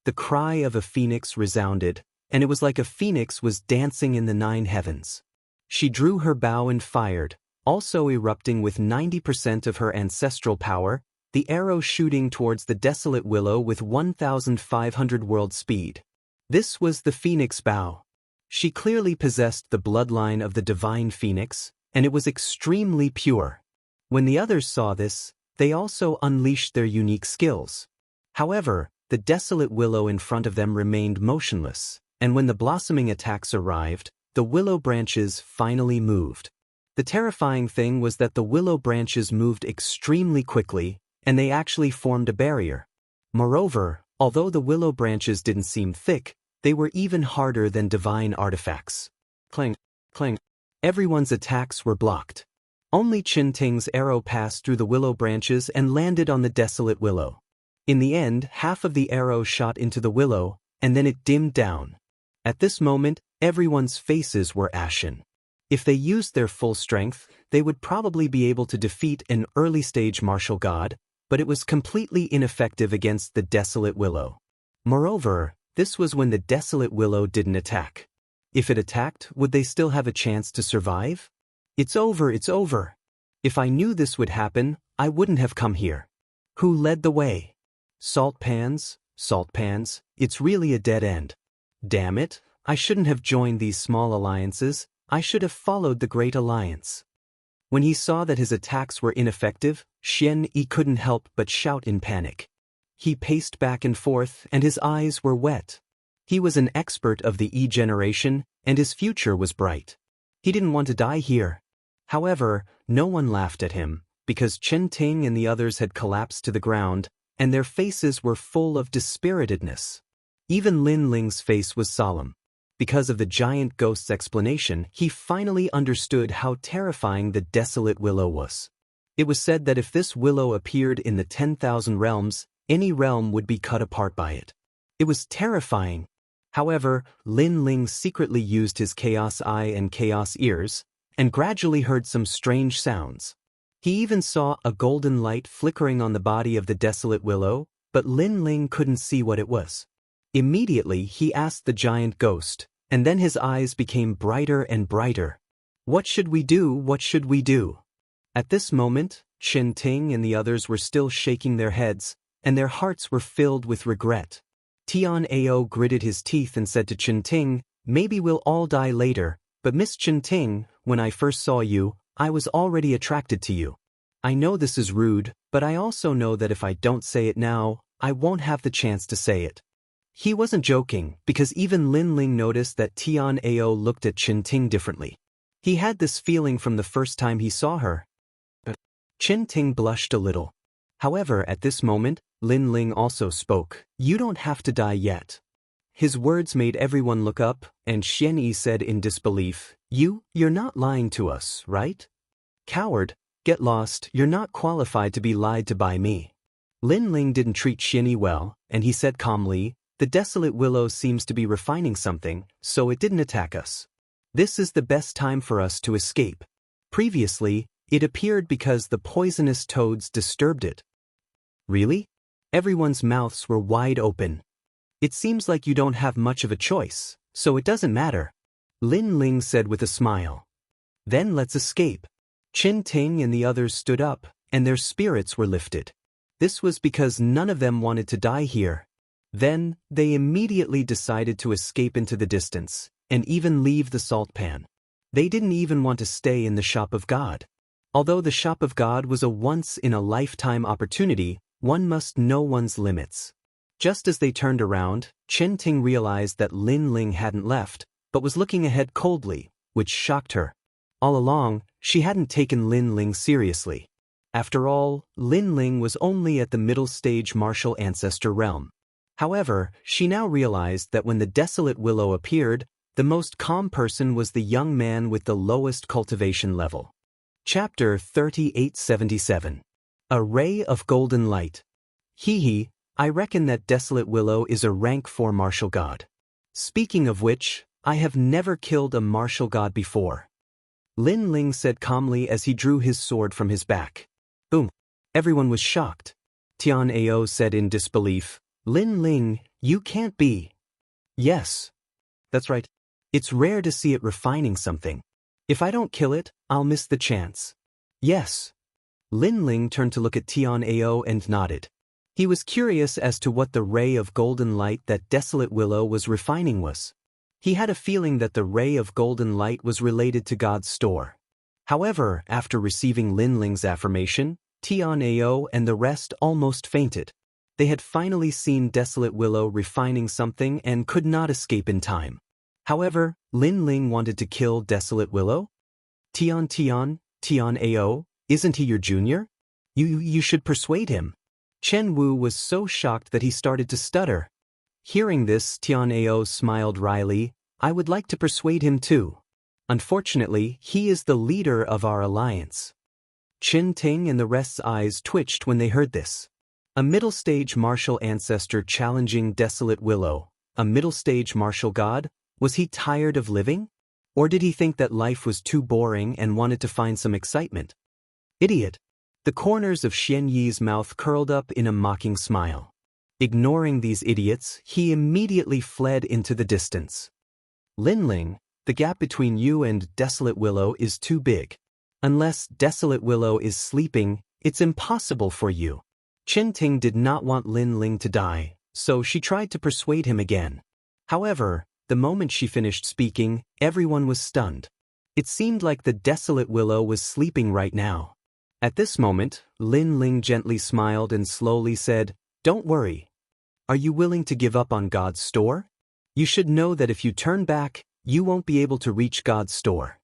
The cry of a phoenix resounded, and it was like a phoenix was dancing in the 9 heavens. She drew her bow and fired, also erupting with 90% of her ancestral power, the arrow shooting towards the desolate willow with 1,500 world speed. This was the phoenix bow. She clearly possessed the bloodline of the divine phoenix, and it was extremely pure. When the others saw this, they also unleashed their unique skills. However, the desolate willow in front of them remained motionless, and when the blossoming attacks arrived, the willow branches finally moved. The terrifying thing was that the willow branches moved extremely quickly, and they actually formed a barrier. Moreover, although the willow branches didn't seem thick, they were even harder than divine artifacts. Clang, clang. Everyone's attacks were blocked. Only Chen-Ting's arrow passed through the willow branches and landed on the desolate willow. In the end, half of the arrow shot into the willow, and then it dimmed down. At this moment, everyone's faces were ashen. If they used their full strength, they would probably be able to defeat an early-stage martial god, but it was completely ineffective against the desolate willow. Moreover, this was when the desolate willow didn't attack. If it attacked, would they still have a chance to survive? It's over, it's over. If I knew this would happen, I wouldn't have come here. Who led the way? Salt pans, it's really a dead end. Damn it, I shouldn't have joined these small alliances, I should have followed the Great Alliance. When he saw that his attacks were ineffective, Xian-Yi couldn't help but shout in panic. He paced back and forth, and his eyes were wet. He was an expert of the E generation, and his future was bright. He didn't want to die here. However, no one laughed at him, because Chen-Ting and the others had collapsed to the ground, and their faces were full of dispiritedness. Even Lin Ling's face was solemn. Because of the giant ghost's explanation, he finally understood how terrifying the desolate willow was. It was said that if this willow appeared in the 10,000 realms, any realm would be cut apart by it. It was terrifying. However, Lin Ling secretly used his chaos eye and chaos ears, and gradually heard some strange sounds. He even saw a golden light flickering on the body of the desolate willow, but Lin Ling couldn't see what it was. Immediately, he asked the giant ghost, and then his eyes became brighter and brighter. What should we do? What should we do? At this moment, Chen-Ting and the others were still shaking their heads, and their hearts were filled with regret. Tian Ao gritted his teeth and said to Chen-Ting, "Maybe we'll all die later, but Miss Chen-Ting, when I first saw you, I was already attracted to you. I know this is rude, but I also know that if I don't say it now, I won't have the chance to say it." He wasn't joking, because even Lin Ling noticed that Tian Ao looked at Chen-Ting differently. He had this feeling from the first time he saw her. Chen-Ting blushed a little. However, at this moment, Lin Ling also spoke, "You don't have to die yet." His words made everyone look up, and Xian-Yi said in disbelief, You're not lying to us, right?" "Coward, get lost, you're not qualified to be lied to by me." Lin Ling didn't treat Xian-Yi well, and he said calmly, "The desolate willow seems to be refining something, so it didn't attack us. This is the best time for us to escape. Previously, it appeared because the poisonous toads disturbed it." "Really?" Everyone's mouths were wide open. "It seems like you don't have much of a choice, so it doesn't matter," Lin Ling said with a smile. "Then let's escape." Chen-Ting and the others stood up, and their spirits were lifted. This was because none of them wanted to die here. Then, they immediately decided to escape into the distance, and even leave the salt pan. They didn't even want to stay in the Shop of God. Although the Shop of God was a once-in-a-lifetime opportunity, one must know one's limits. Just as they turned around, Chen-Ting realized that Lin Ling hadn't left, but was looking ahead coldly, which shocked her. All along, she hadn't taken Lin Ling seriously. After all, Lin Ling was only at the middle stage martial ancestor realm. However, she now realized that when the desolate willow appeared, the most calm person was the young man with the lowest cultivation level. Chapter 3877. A Ray of Golden Light. Hee, I reckon that desolate willow is a rank 4 martial god. Speaking of which, I have never killed a martial god before. Lin Ling said calmly as he drew his sword from his back. Boom. Everyone was shocked. Tian Ao said in disbelief, Lin Ling, you can't be. Yes. That's right. It's rare to see it refining something. If I don't kill it, I'll miss the chance. Yes. Lin Ling turned to look at Tian Ao and nodded. He was curious as to what the ray of golden light that desolate willow was refining was. He had a feeling that the ray of golden light was related to God's store. However, after receiving Lin Ling's affirmation, Tian Ao and the rest almost fainted. They had finally seen desolate willow refining something and could not escape in time. However, Lin Ling wanted to kill desolate willow? Tian Ao, isn't he your junior? You should persuade him. Chen Wu was so shocked that he started to stutter. Hearing this, Tian Ao smiled wryly. I would like to persuade him too. Unfortunately, he is the leader of our alliance. Qin Ting and the rest's eyes twitched when they heard this. A middle-stage martial ancestor challenging desolate willow, a middle-stage martial god? Was he tired of living? Or did he think that life was too boring and wanted to find some excitement? Idiot! The corners of Xian Yi's mouth curled up in a mocking smile. Ignoring these idiots, he immediately fled into the distance. Lin Ling, the gap between you and desolate willow is too big. Unless desolate willow is sleeping, it's impossible for you. Qin Ting did not want Lin Ling to die, so she tried to persuade him again. However, the moment she finished speaking, everyone was stunned. It seemed like the desolate willow was sleeping right now. At this moment, Lin Ling gently smiled and slowly said, Don't worry. Are you willing to give up on God's store? You should know that if you turn back, you won't be able to reach God's store.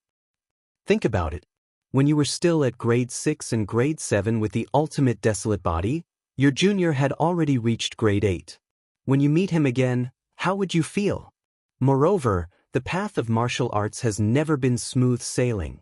Think about it. When you were still at grade 6 and grade 7 with the ultimate desolate body, your junior had already reached grade 8. When you meet him again, how would you feel? Moreover, the path of martial arts has never been smooth sailing.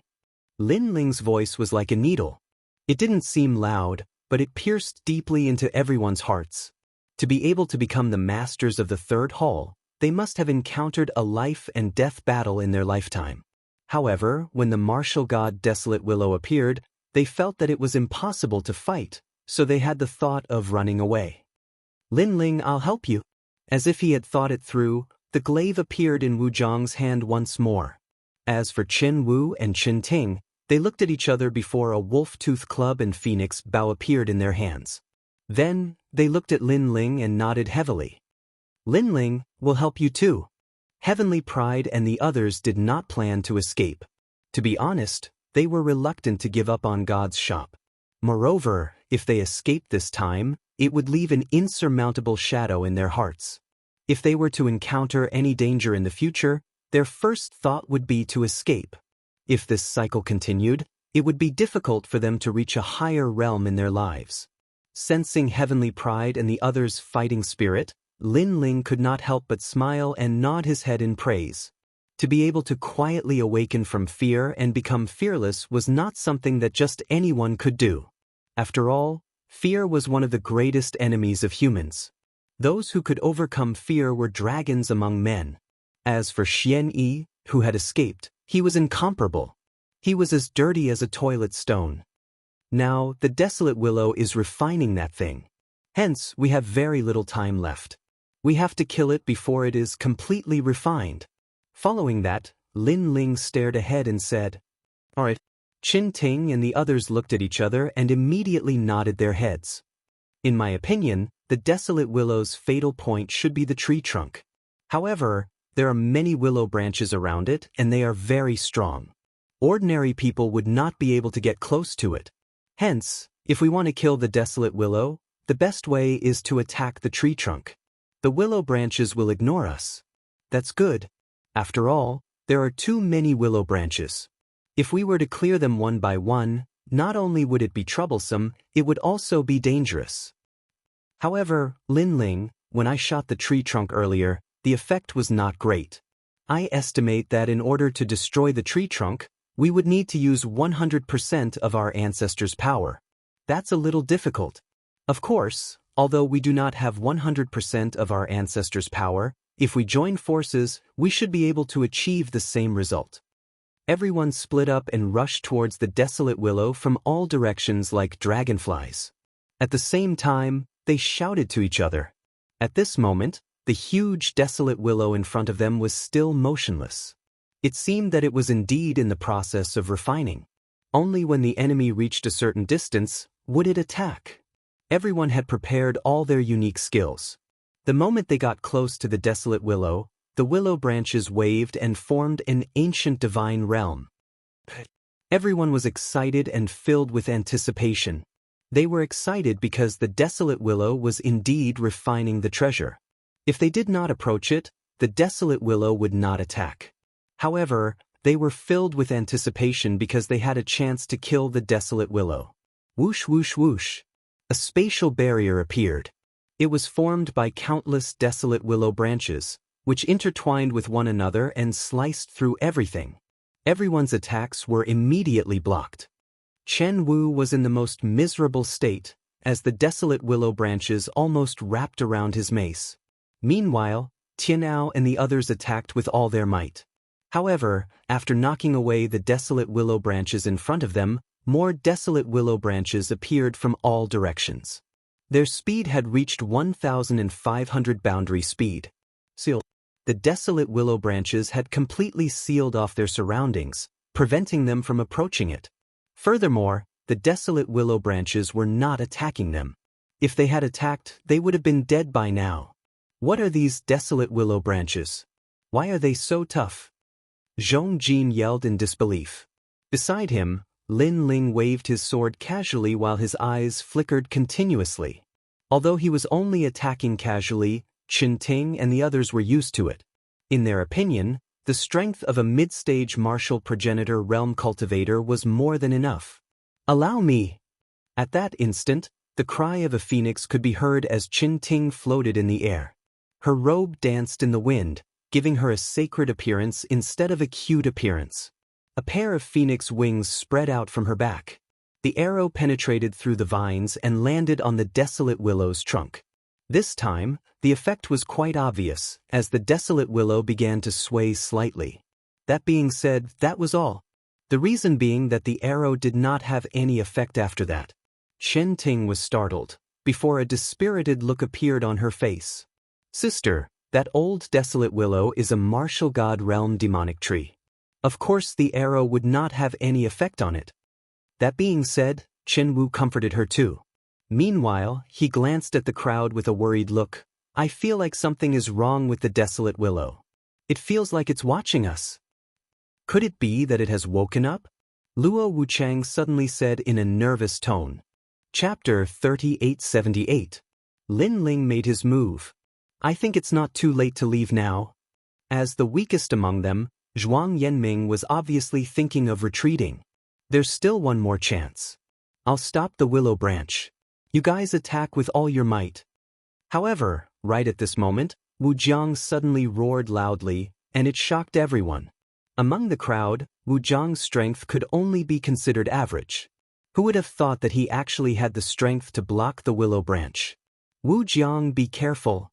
Lin Ling's voice was like a needle. It didn't seem loud, but it pierced deeply into everyone's hearts. To be able to become the masters of the third hall, they must have encountered a life and death battle in their lifetime. However, when the martial god Desolate Willow appeared, they felt that it was impossible to fight, so they had the thought of running away. Lin Ling, I'll help you. As if he had thought it through, the glaive appeared in Wu Zhang's hand once more. As for Qin Wu and Qin Ting, they looked at each other before a wolf-tooth club and phoenix bow appeared in their hands. Then, they looked at Lin Ling and nodded heavily. Lin Ling will help you too. Heavenly Pride and the others did not plan to escape. To be honest, they were reluctant to give up on God's shop. Moreover, if they escaped this time, it would leave an insurmountable shadow in their hearts. If they were to encounter any danger in the future, their first thought would be to escape. If this cycle continued, it would be difficult for them to reach a higher realm in their lives. Sensing Heavenly Pride and the others' fighting spirit, Lin Ling could not help but smile and nod his head in praise. To be able to quietly awaken from fear and become fearless was not something that just anyone could do. After all, fear was one of the greatest enemies of humans. Those who could overcome fear were dragons among men. As for Xian Yi, who had escaped, he was incomparable. He was as dirty as a toilet stone. Now, the Desolate Willow is refining that thing. Hence, we have very little time left. We have to kill it before it is completely refined. Following that, Lin Ling stared ahead and said, All right. Qin Ting and the others looked at each other and immediately nodded their heads. In my opinion, the Desolate Willow's fatal point should be the tree trunk. However, there are many willow branches around it and they are very strong. Ordinary people would not be able to get close to it. Hence, if we want to kill the Desolate Willow, the best way is to attack the tree trunk. The willow branches will ignore us. That's good. After all, there are too many willow branches. If we were to clear them one by one, Not only would it be troublesome, it would also be dangerous. However, Lin Ling, when I shot the tree trunk earlier, the effect was not great. I estimate that in order to destroy the tree trunk, we would need to use 100% of our ancestors' power. That's a little difficult. Of course, although we do not have 100% of our ancestors' power, if we join forces, we should be able to achieve the same result. Everyone split up and rushed towards the desolate willow from all directions like dragonflies. At the same time, they shouted to each other. At this moment, the huge desolate willow in front of them was still motionless. It seemed that it was indeed in the process of refining. Only when the enemy reached a certain distance would it attack. Everyone had prepared all their unique skills. The moment they got close to the desolate willow, the willow branches waved and formed an ancient divine realm. Everyone was excited and filled with anticipation. They were excited because the desolate willow was indeed refining the treasure. If they did not approach it, the desolate willow would not attack. However, they were filled with anticipation because they had a chance to kill the desolate willow. Whoosh whoosh whoosh. A spatial barrier appeared. It was formed by countless desolate willow branches, which intertwined with one another and sliced through everything. Everyone's attacks were immediately blocked. Chen Wu was in the most miserable state, as the desolate willow branches almost wrapped around his mace. Meanwhile, Tianao and the others attacked with all their might. However, after knocking away the desolate willow branches in front of them, more desolate willow branches appeared from all directions. Their speed had reached 1,500 boundary speed. The desolate willow branches had completely sealed off their surroundings, preventing them from approaching it. Furthermore, the desolate willow branches were not attacking them. If they had attacked, they would have been dead by now. What are these desolate willow branches? Why are they so tough? Zhong Jin yelled in disbelief. Beside him, Lin Ling waved his sword casually while his eyes flickered continuously. Although he was only attacking casually, Qin Ting and the others were used to it. In their opinion, the strength of a mid-stage martial progenitor realm cultivator was more than enough. Allow me! At that instant, the cry of a phoenix could be heard as Qin Ting floated in the air. Her robe danced in the wind, giving her a sacred appearance instead of a cute appearance. A pair of phoenix wings spread out from her back. The arrow penetrated through the vines and landed on the desolate willow's trunk. This time, the effect was quite obvious, as the desolate willow began to sway slightly. That being said, that was all. The reason being that the arrow did not have any effect after that. Chen Ting was startled, before a dispirited look appeared on her face. Sister, that old desolate willow is a martial god realm demonic tree. Of course the arrow would not have any effect on it. That being said, Chen Wu comforted her too. Meanwhile, he glanced at the crowd with a worried look. I feel like something is wrong with the desolate willow. It feels like it's watching us. Could it be that it has woken up? Luo Wuchang suddenly said in a nervous tone. Chapter 3878. Lin Ling made his move. I think it's not too late to leave now. As the weakest among them, Zhuang Yanming was obviously thinking of retreating. There's still one more chance. I'll stop the willow branch. You guys attack with all your might. However, right at this moment, Wu Jiang suddenly roared loudly, and it shocked everyone. Among the crowd, Wu Jiang's strength could only be considered average. Who would have thought that he actually had the strength to block the willow branch? Wu Jiang, be careful.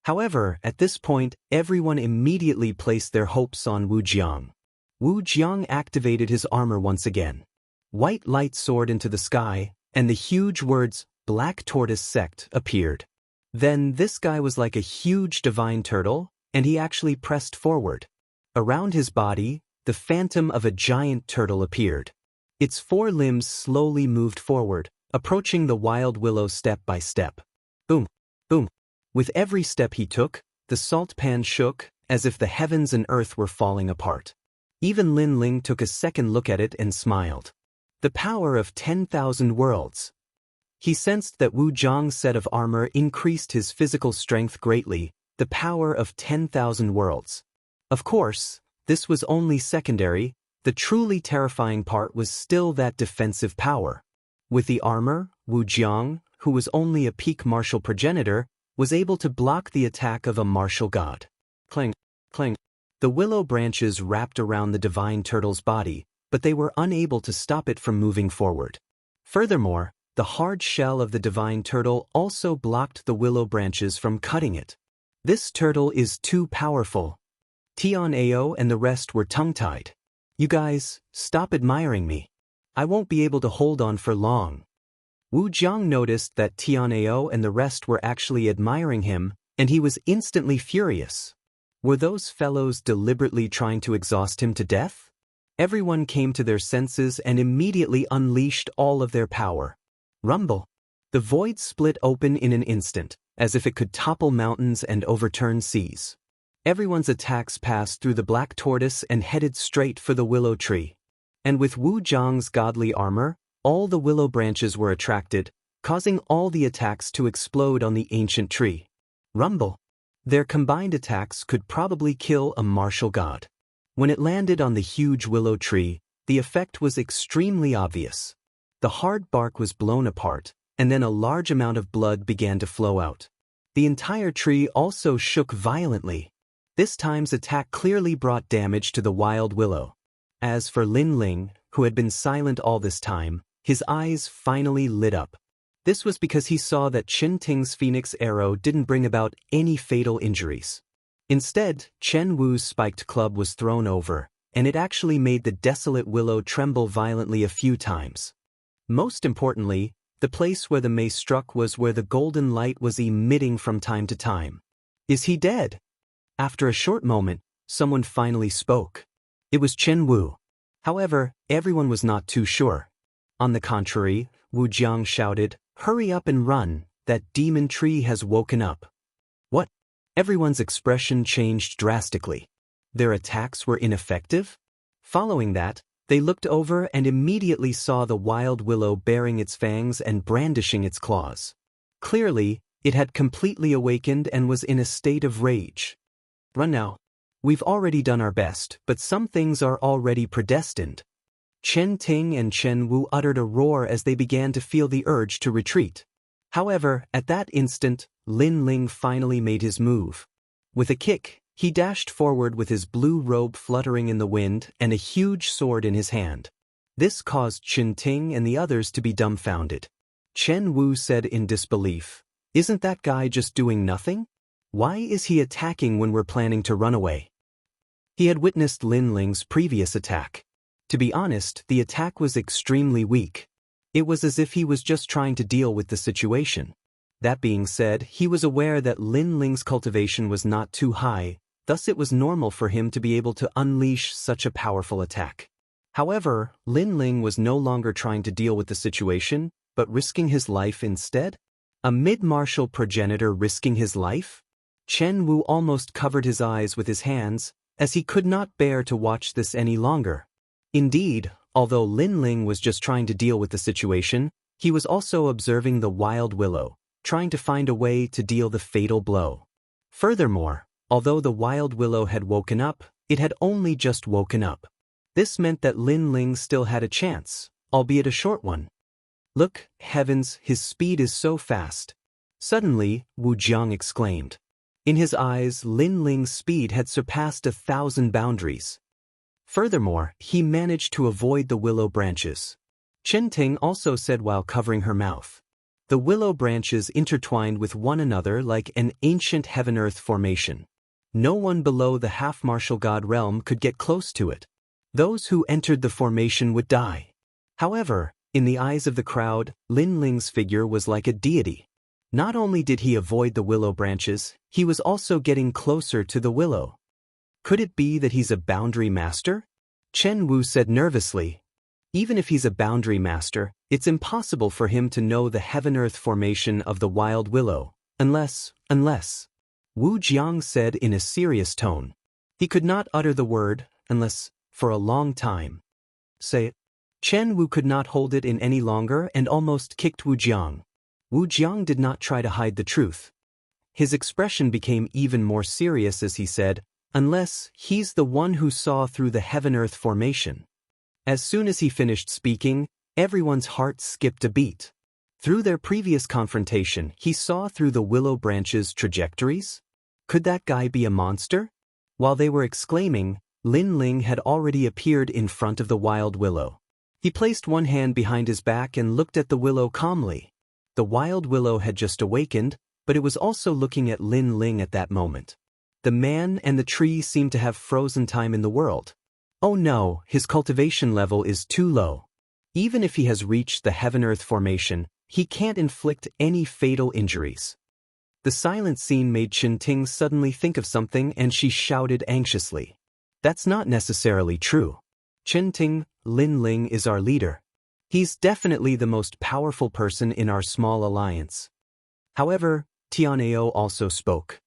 However, at this point, everyone immediately placed their hopes on Wu Jiang. Wu Jiang activated his armor once again. White light soared into the sky, and the huge words, Black Tortoise Sect, appeared. Then this guy was like a huge divine turtle, and he actually pressed forward. Around his body, the phantom of a giant turtle appeared. Its four limbs slowly moved forward, approaching the wild willow step by step. Boom, boom. With every step he took, the salt pan shook, as if the heavens and earth were falling apart. Even Lin Ling took a second look at it and smiled. The power of 10,000 worlds. He sensed that Wu Jiang's set of armor increased his physical strength greatly, the power of 10,000 worlds. Of course, this was only secondary, the truly terrifying part was still that defensive power. With the armor, Wu Jiang, who was only a peak martial progenitor, was able to block the attack of a martial god. Clang, clang. The willow branches wrapped around the divine turtle's body, but they were unable to stop it from moving forward. Furthermore, the hard shell of the divine turtle also blocked the willow branches from cutting it. This turtle is too powerful. Tian-Ao and the rest were tongue-tied. You guys, stop admiring me. I won't be able to hold on for long. Wu Jiang noticed that Tian-Ao and the rest were actually admiring him, and he was instantly furious. Were those fellows deliberately trying to exhaust him to death? Everyone came to their senses and immediately unleashed all of their power. Rumble. The void split open in an instant, as if it could topple mountains and overturn seas. Everyone's attacks passed through the black tortoise and headed straight for the willow tree. And with Wu Jiang's godly armor, all the willow branches were attracted, causing all the attacks to explode on the ancient tree. Rumble. Their combined attacks could probably kill a martial god. When it landed on the huge willow tree, the effect was extremely obvious. The hard bark was blown apart, and then a large amount of blood began to flow out. The entire tree also shook violently. This time's attack clearly brought damage to the wild willow. As for Lin Ling, who had been silent all this time, his eyes finally lit up. This was because he saw that Chen Ting's phoenix arrow didn't bring about any fatal injuries. Instead, Chen Wu's spiked club was thrown over, and it actually made the desolate willow tremble violently a few times. Most importantly, the place where the mace struck was where the golden light was emitting from time to time. Is he dead? After a short moment, someone finally spoke. It was Chen Wu. However, everyone was not too sure. On the contrary, Wu Jiang shouted, "Hurry up and run, that demon tree has woken up." What? Everyone's expression changed drastically. Their attacks were ineffective? Following that, they looked over and immediately saw the wild willow baring its fangs and brandishing its claws. Clearly, it had completely awakened and was in a state of rage. Run now. We've already done our best, but some things are already predestined. Chen Ting and Chen Wu uttered a roar as they began to feel the urge to retreat. However, at that instant, Lin Ling finally made his move. With a kick, he dashed forward with his blue robe fluttering in the wind and a huge sword in his hand. This caused Chen Ting and the others to be dumbfounded. Chen Wu said in disbelief, "Isn't that guy just doing nothing? Why is he attacking when we're planning to run away?" He had witnessed Lin Ling's previous attack. To be honest, the attack was extremely weak. It was as if he was just trying to deal with the situation. That being said, he was aware that Lin Ling's cultivation was not too high, thus it was normal for him to be able to unleash such a powerful attack. However, Lin Ling was no longer trying to deal with the situation, but risking his life instead? A mid-martial progenitor risking his life? Chen Wu almost covered his eyes with his hands, as he could not bear to watch this any longer. Indeed, although Lin Ling was just trying to deal with the situation, he was also observing the wild willow, trying to find a way to deal the fatal blow. Furthermore, although the wild willow had woken up, it had only just woken up. This meant that Lin Ling still had a chance, albeit a short one. Look, heavens, his speed is so fast. Suddenly, Wu Jiang exclaimed. In his eyes, Lin Ling's speed had surpassed 1,000 boundaries. Furthermore, he managed to avoid the willow branches. Chen Ting also said while covering her mouth. The willow branches intertwined with one another like an ancient heaven-earth formation. No one below the half-martial god realm could get close to it. Those who entered the formation would die. However, in the eyes of the crowd, Lin Ling's figure was like a deity. Not only did he avoid the willow branches, he was also getting closer to the willow. Could it be that he's a boundary master? Chen Wu said nervously. Even if he's a boundary master, it's impossible for him to know the heaven-earth formation of the wild willow, unless. Wu Jiang said in a serious tone. He could not utter the word, unless, for a long time. Say it. Chen Wu could not hold it in any longer and almost kicked Wu Jiang. Wu Jiang did not try to hide the truth. His expression became even more serious as he said, unless he's the one who saw through the heaven-earth formation. As soon as he finished speaking, everyone's heart skipped a beat. Through their previous confrontation, he saw through the willow branches' trajectories? Could that guy be a monster? While they were exclaiming, Lin Ling had already appeared in front of the wild willow. He placed one hand behind his back and looked at the willow calmly. The wild willow had just awakened, but it was also looking at Lin Ling at that moment. The man and the tree seemed to have frozen time in the world. Oh no, his cultivation level is too low. Even if he has reached the heaven-earth formation, he can't inflict any fatal injuries. The silent scene made Qinting suddenly think of something and she shouted anxiously. That's not necessarily true. Qinting, Lin Ling is our leader. He's definitely the most powerful person in our small alliance. However, Tian'ao also spoke.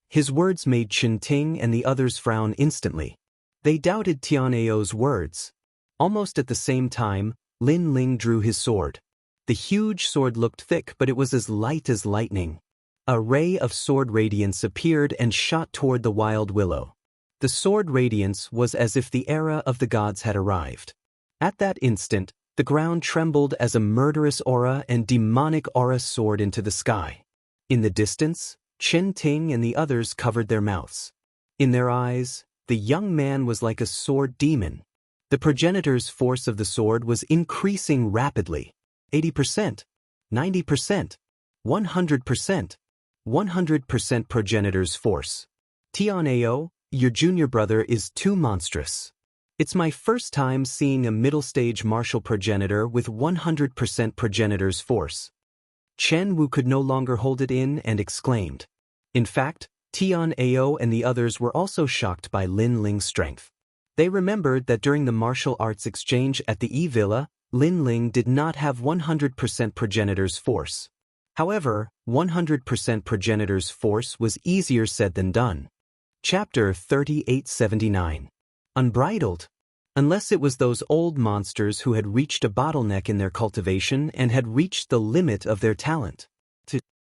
His words made Qinting and the others frown instantly. They doubted Tian'ao's words. Almost at the same time, Lin Ling drew his sword. The huge sword looked thick, but it was as light as lightning. A ray of sword radiance appeared and shot toward the wild willow. The sword radiance was as if the era of the gods had arrived. At that instant, the ground trembled as a murderous aura and demonic aura soared into the sky. In the distance, Qinting and the others covered their mouths. In their eyes, the young man was like a sword demon. The progenitor's force of the sword was increasing rapidly. 80%, 90%, 100%, 100% progenitor's force. Tian'ao, your junior brother is too monstrous. It's my first time seeing a middle-stage martial progenitor with 100% progenitor's force. Chen Wu could no longer hold it in and exclaimed. In fact, Tian'ao and the others were also shocked by Lin Ling's strength. They remembered that during the martial arts exchange at the E-Villa, Lin Ling did not have 100% progenitor's force. However, 100% progenitor's force was easier said than done. Chapter 3879. Unbridled. Unless it was those old monsters who had reached a bottleneck in their cultivation and had reached the limit of their talent.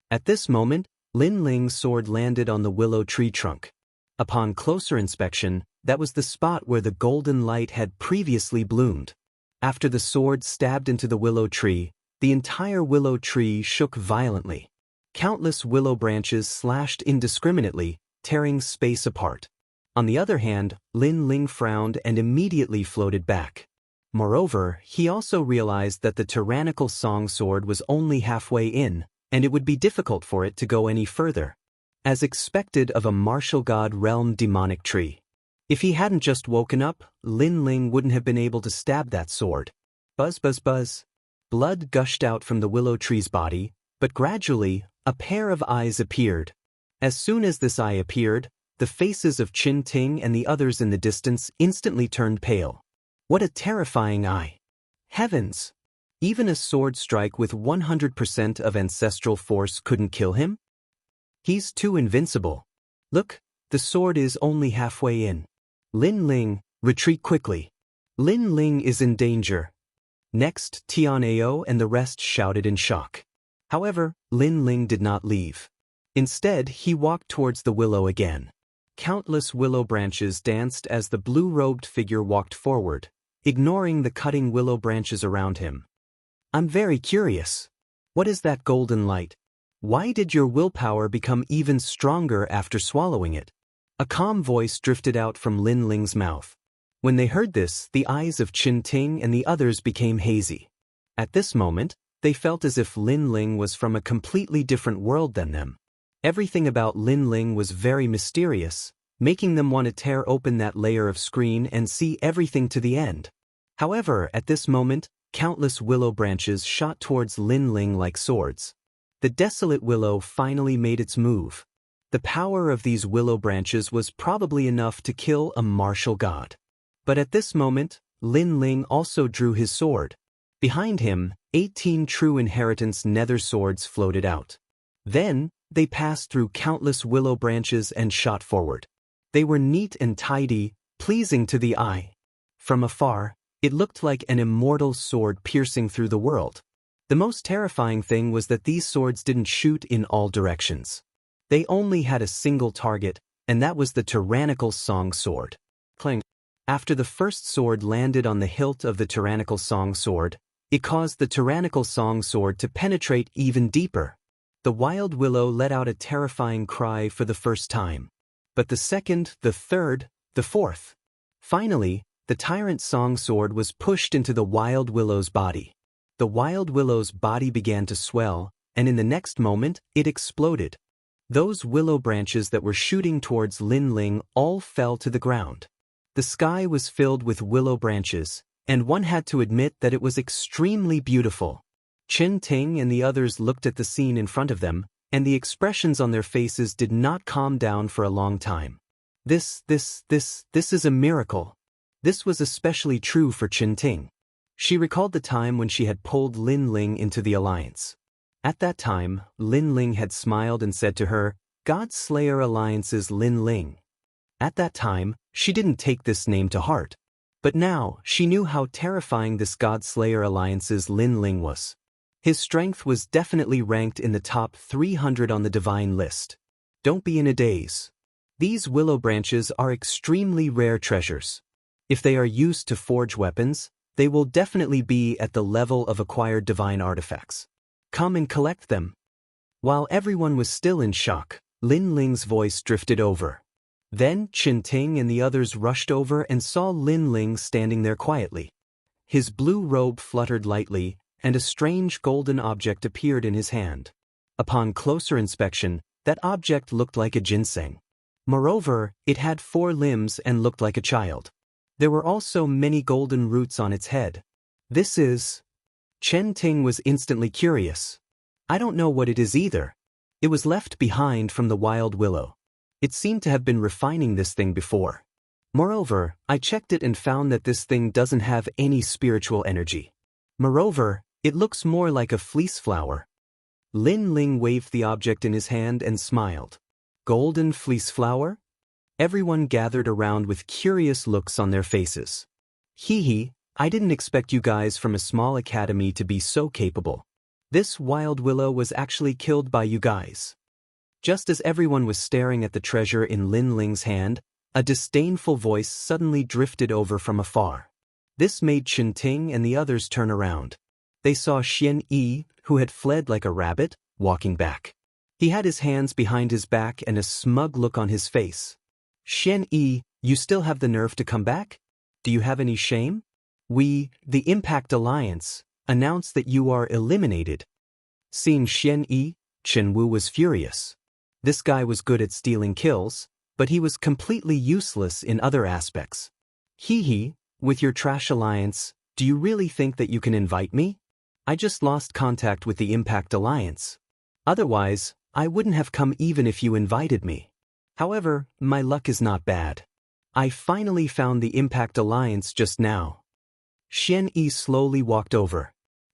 At this moment, Lin Ling's sword landed on the willow tree trunk. Upon closer inspection, that was the spot where the golden light had previously bloomed. After the sword stabbed into the willow tree, the entire willow tree shook violently. Countless willow branches slashed indiscriminately, tearing space apart. On the other hand, Lin Ling frowned and immediately floated back. Moreover, he also realized that the tyrannical song sword was only halfway in, and it would be difficult for it to go any further. As expected of a martial god realm demonic tree. If he hadn't just woken up, Lin Ling wouldn't have been able to stab that sword. Buzz buzz buzz. Blood gushed out from the willow tree's body, but gradually, a pair of eyes appeared. As soon as this eye appeared, the faces of Qinting and the others in the distance instantly turned pale. What a terrifying eye! Heavens! Even a sword strike with 100% of ancestral force couldn't kill him? He's too invincible. Look, the sword is only halfway in. Lin Ling, retreat quickly. Lin Ling is in danger. Next, Tian'ao and the rest shouted in shock. However, Lin Ling did not leave. Instead, he walked towards the willow again. Countless willow branches danced as the blue-robed figure walked forward, ignoring the cutting willow branches around him. I'm very curious. What is that golden light? Why did your willpower become even stronger after swallowing it? A calm voice drifted out from Lin Ling's mouth. When they heard this, the eyes of Qinting and the others became hazy. At this moment, they felt as if Lin Ling was from a completely different world than them. Everything about Lin Ling was very mysterious, making them want to tear open that layer of screen and see everything to the end. However, at this moment, countless willow branches shot towards Lin Ling like swords. The desolate willow finally made its move. The power of these willow branches was probably enough to kill a martial god. But at this moment, Lin Ling also drew his sword. Behind him, 18 true inheritance nether swords floated out. Then, they passed through countless willow branches and shot forward. They were neat and tidy, pleasing to the eye. From afar, it looked like an immortal sword piercing through the world. The most terrifying thing was that these swords didn't shoot in all directions. They only had a single target, and that was the tyrannical song sword. Clang. After the first sword landed on the hilt of the tyrannical song sword, it caused the tyrannical song sword to penetrate even deeper. The wild willow let out a terrifying cry for the first time. But the second, the third, the fourth. Finally, the tyrant song sword was pushed into the wild willow's body. The wild willow's body began to swell, and in the next moment, it exploded. Those willow branches that were shooting towards Lin Ling all fell to the ground. The sky was filled with willow branches, and one had to admit that it was extremely beautiful. Chen Ting and the others looked at the scene in front of them, and the expressions on their faces did not calm down for a long time. This is a miracle. This was especially true for Chen Ting. She recalled the time when she had pulled Lin Ling into the alliance. At that time, Lin Ling had smiled and said to her, "God Slayer Alliance's Lin Ling." At that time, she didn't take this name to heart. But now, she knew how terrifying this God Slayer Alliance's Lin Ling was. His strength was definitely ranked in the top 300 on the divine list. Don't be in a daze. These willow branches are extremely rare treasures. If they are used to forge weapons, they will definitely be at the level of acquired divine artifacts. Come and collect them. While everyone was still in shock, Lin Ling's voice drifted over. Then Chen Ting and the others rushed over and saw Lin Ling standing there quietly. His blue robe fluttered lightly, and a strange golden object appeared in his hand. Upon closer inspection, that object looked like a ginseng. Moreover, it had 4 limbs and looked like a child. There were also many golden roots on its head. This is... Chen Ting was instantly curious. I don't know what it is either. It was left behind from the wild willow. It seemed to have been refining this thing before. Moreover, I checked it and found that this thing doesn't have any spiritual energy. Moreover, it looks more like a fleece flower. Lin Ling waved the object in his hand and smiled. Golden fleece flower? Everyone gathered around with curious looks on their faces. Hee, I didn't expect you guys from a small academy to be so capable. This wild willow was actually killed by you guys. Just as everyone was staring at the treasure in Lin Ling's hand, a disdainful voice suddenly drifted over from afar. This made Chen Ting and the others turn around. They saw Xian Yi, who had fled like a rabbit, walking back. He had his hands behind his back and a smug look on his face. Xian Yi, you still have the nerve to come back? Do you have any shame? We, the Impact Alliance, announce that you are eliminated. Seeing Xian Yi, Chen Wu was furious. This guy was good at stealing kills, but he was completely useless in other aspects. Hee, with your trash alliance, do you really think that you can invite me? I just lost contact with the Impact Alliance. Otherwise, I wouldn't have come even if you invited me. However, my luck is not bad. I finally found the Impact Alliance just now. Xian Yi slowly walked over.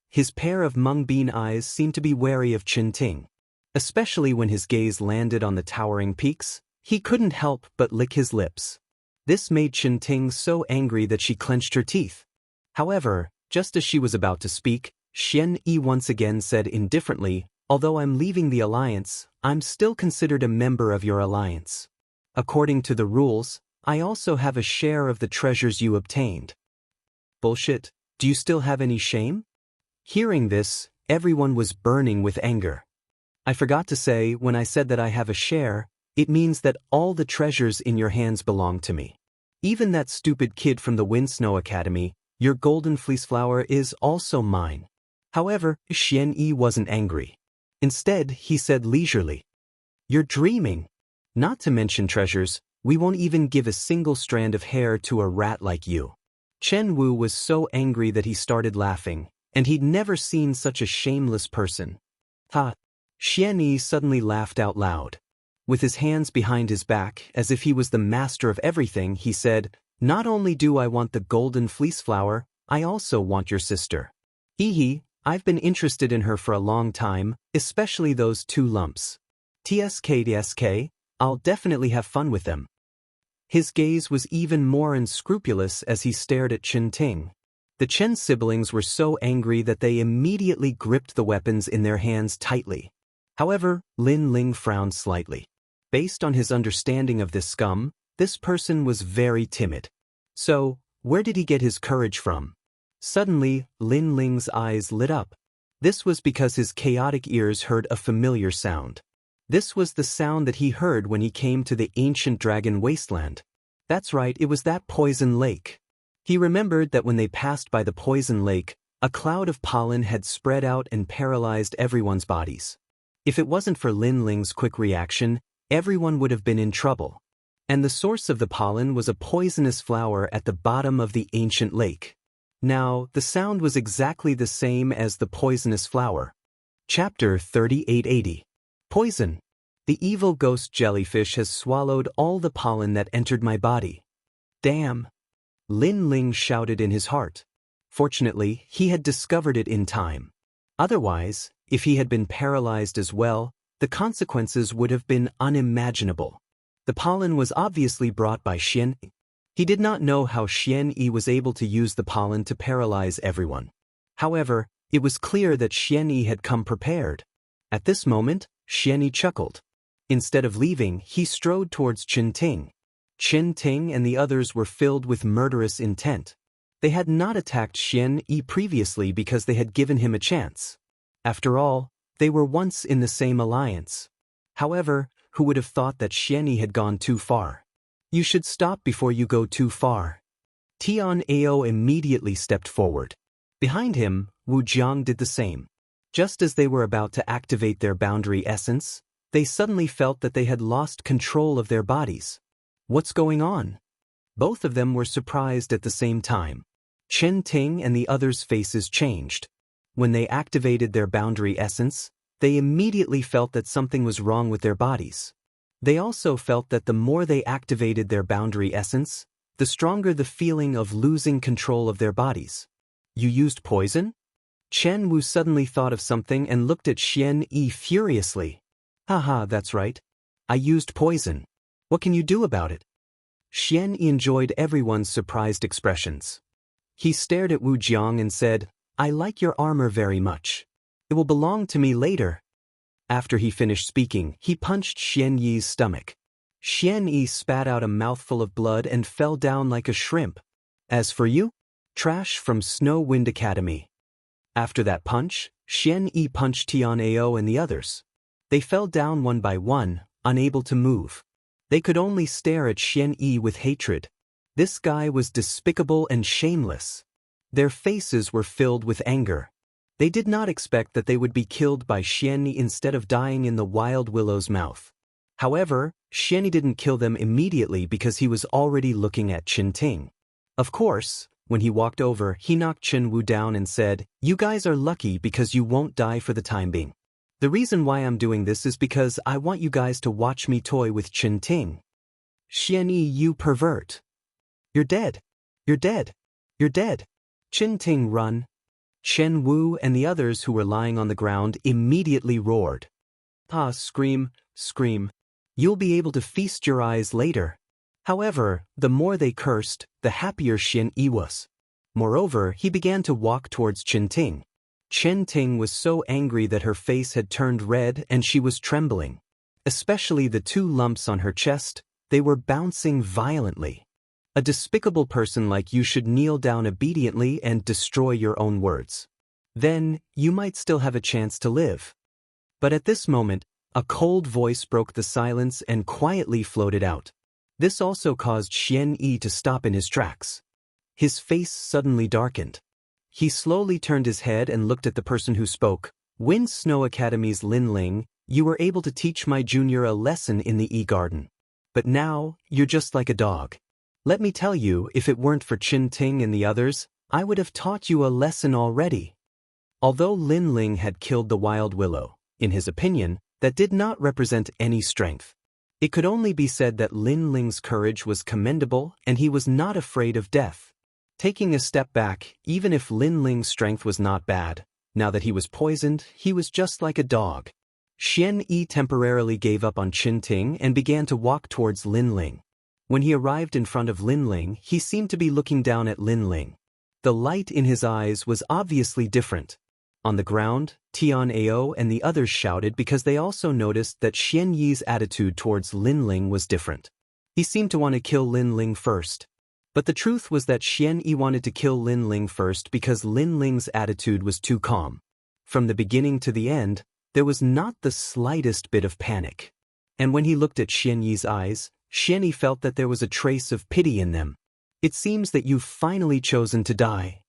His pair of mung bean eyes seemed to be wary of Chen Ting. Especially when his gaze landed on the towering peaks, he couldn't help but lick his lips. This made Chen Ting so angry that she clenched her teeth. However, just as she was about to speak, Xian Yi once again said indifferently, "Although I'm leaving the alliance, I'm still considered a member of your alliance. According to the rules, I also have a share of the treasures you obtained." Bullshit, do you still have any shame? Hearing this, everyone was burning with anger. I forgot to say, when I said that I have a share, it means that all the treasures in your hands belong to me. Even that stupid kid from the Wind Snow Academy, your golden fleece flower is also mine. However, Xian Yi wasn't angry. Instead, he said leisurely, "You're dreaming. Not to mention treasures, we won't even give a single strand of hair to a rat like you." Chen Wu was so angry that he started laughing, and he'd never seen such a shameless person. Ha! Xian Yi suddenly laughed out loud. With his hands behind his back, as if he was the master of everything, he said, "Not only do I want the golden fleece flower, I also want your sister. Hee, I've been interested in her for a long time, especially those 2 lumps. TSK, I'll definitely have fun with them." His gaze was even more unscrupulous as he stared at Chen Ting. The Chen siblings were so angry that they immediately gripped the weapons in their hands tightly. However, Lin Ling frowned slightly. Based on his understanding of this scum, this person was very timid. So, where did he get his courage from? Suddenly, Lin Ling's eyes lit up. This was because his chaotic ears heard a familiar sound. This was the sound that he heard when he came to the ancient dragon wasteland. That's right, it was that poison lake. He remembered that when they passed by the poison lake, a cloud of pollen had spread out and paralyzed everyone's bodies. If it wasn't for Lin Ling's quick reaction, everyone would have been in trouble. And the source of the pollen was a poisonous flower at the bottom of the ancient lake. Now, the sound was exactly the same as the poisonous flower. Chapter 3880. Poison. The evil ghost jellyfish has swallowed all the pollen that entered my body. Damn! Lin Ling shouted in his heart. Fortunately, he had discovered it in time. Otherwise, if he had been paralyzed as well, the consequences would have been unimaginable. The pollen was obviously brought by Xian. He did not know how Xian Yi was able to use the pollen to paralyze everyone. However, it was clear that Xian Yi had come prepared. At this moment, Xian Yi chuckled. Instead of leaving, he strode towards Qin Ting. Qin Ting and the others were filled with murderous intent. They had not attacked Xian Yi previously because they had given him a chance. After all, they were once in the same alliance. However, who would have thought that Xian Yi had gone too far? You should stop before you go too far. Tian Ao immediately stepped forward. Behind him, Wu Jiang did the same. Just as they were about to activate their boundary essence, they suddenly felt that they had lost control of their bodies. What's going on? Both of them were surprised at the same time. Qin Ting and the others' faces changed. When they activated their boundary essence, they immediately felt that something was wrong with their bodies. They also felt that the more they activated their boundary essence, the stronger the feeling of losing control of their bodies. You used poison? Chen Wu suddenly thought of something and looked at Xian Yi furiously. Haha, that's right. I used poison. What can you do about it? Xian Yi enjoyed everyone's surprised expressions. He stared at Wu Jiang and said, I like your armor very much. It will belong to me later. After he finished speaking, he punched Xian Yi's stomach. Xian Yi spat out a mouthful of blood and fell down like a shrimp. As for you? Trash from Snow Wind Academy. After that punch, Xian Yi punched Tian Ao and the others. They fell down one by one, unable to move. They could only stare at Xian Yi with hatred. This guy was despicable and shameless. Their faces were filled with anger. They did not expect that they would be killed by Xian Yi instead of dying in the wild willow's mouth. However, Xian Yi didn't kill them immediately because he was already looking at Qin Ting. Of course, when he walked over, he knocked Chen Wu down and said, You guys are lucky because you won't die for the time being. The reason why I'm doing this is because I want you guys to watch me toy with Qin Ting. Xian Yi, you pervert. You're dead. You're dead. You're dead. Qin Ting, run. Chen Wu and the others who were lying on the ground immediately roared. Ah, scream, scream. You'll be able to feast your eyes later. However, the more they cursed, the happier Xian Yi was. Moreover, he began to walk towards Qin Ting. Qin Ting was so angry that her face had turned red and she was trembling. Especially the two lumps on her chest, they were bouncing violently. A despicable person like you should kneel down obediently and destroy your own words. Then, you might still have a chance to live. But at this moment, a cold voice broke the silence and quietly floated out. This also caused Xian Yi to stop in his tracks. His face suddenly darkened. He slowly turned his head and looked at the person who spoke. Wind Snow Academy's Lin Ling, you were able to teach my junior a lesson in the E-Garden. But now, you're just like a dog. Let me tell you, if it weren't for Qin Ting and the others, I would have taught you a lesson already. Although Lin Ling had killed the wild willow, in his opinion, that did not represent any strength. It could only be said that Lin Ling's courage was commendable and he was not afraid of death. Taking a step back, even if Lin Ling's strength was not bad, now that he was poisoned, he was just like a dog. Xian Yi temporarily gave up on Qin Ting and began to walk towards Lin Ling. When he arrived in front of Lin Ling, he seemed to be looking down at Lin Ling. The light in his eyes was obviously different. On the ground, Tian Ao and the others shouted because they also noticed that Xian Yi's attitude towards Lin Ling was different. He seemed to want to kill Lin Ling first. But the truth was that Xian Yi wanted to kill Lin Ling first because Lin Ling's attitude was too calm. From the beginning to the end, there was not the slightest bit of panic. And when he looked at Xian Yi's eyes, Xian Yi felt that there was a trace of pity in them. It seems that you've finally chosen to die.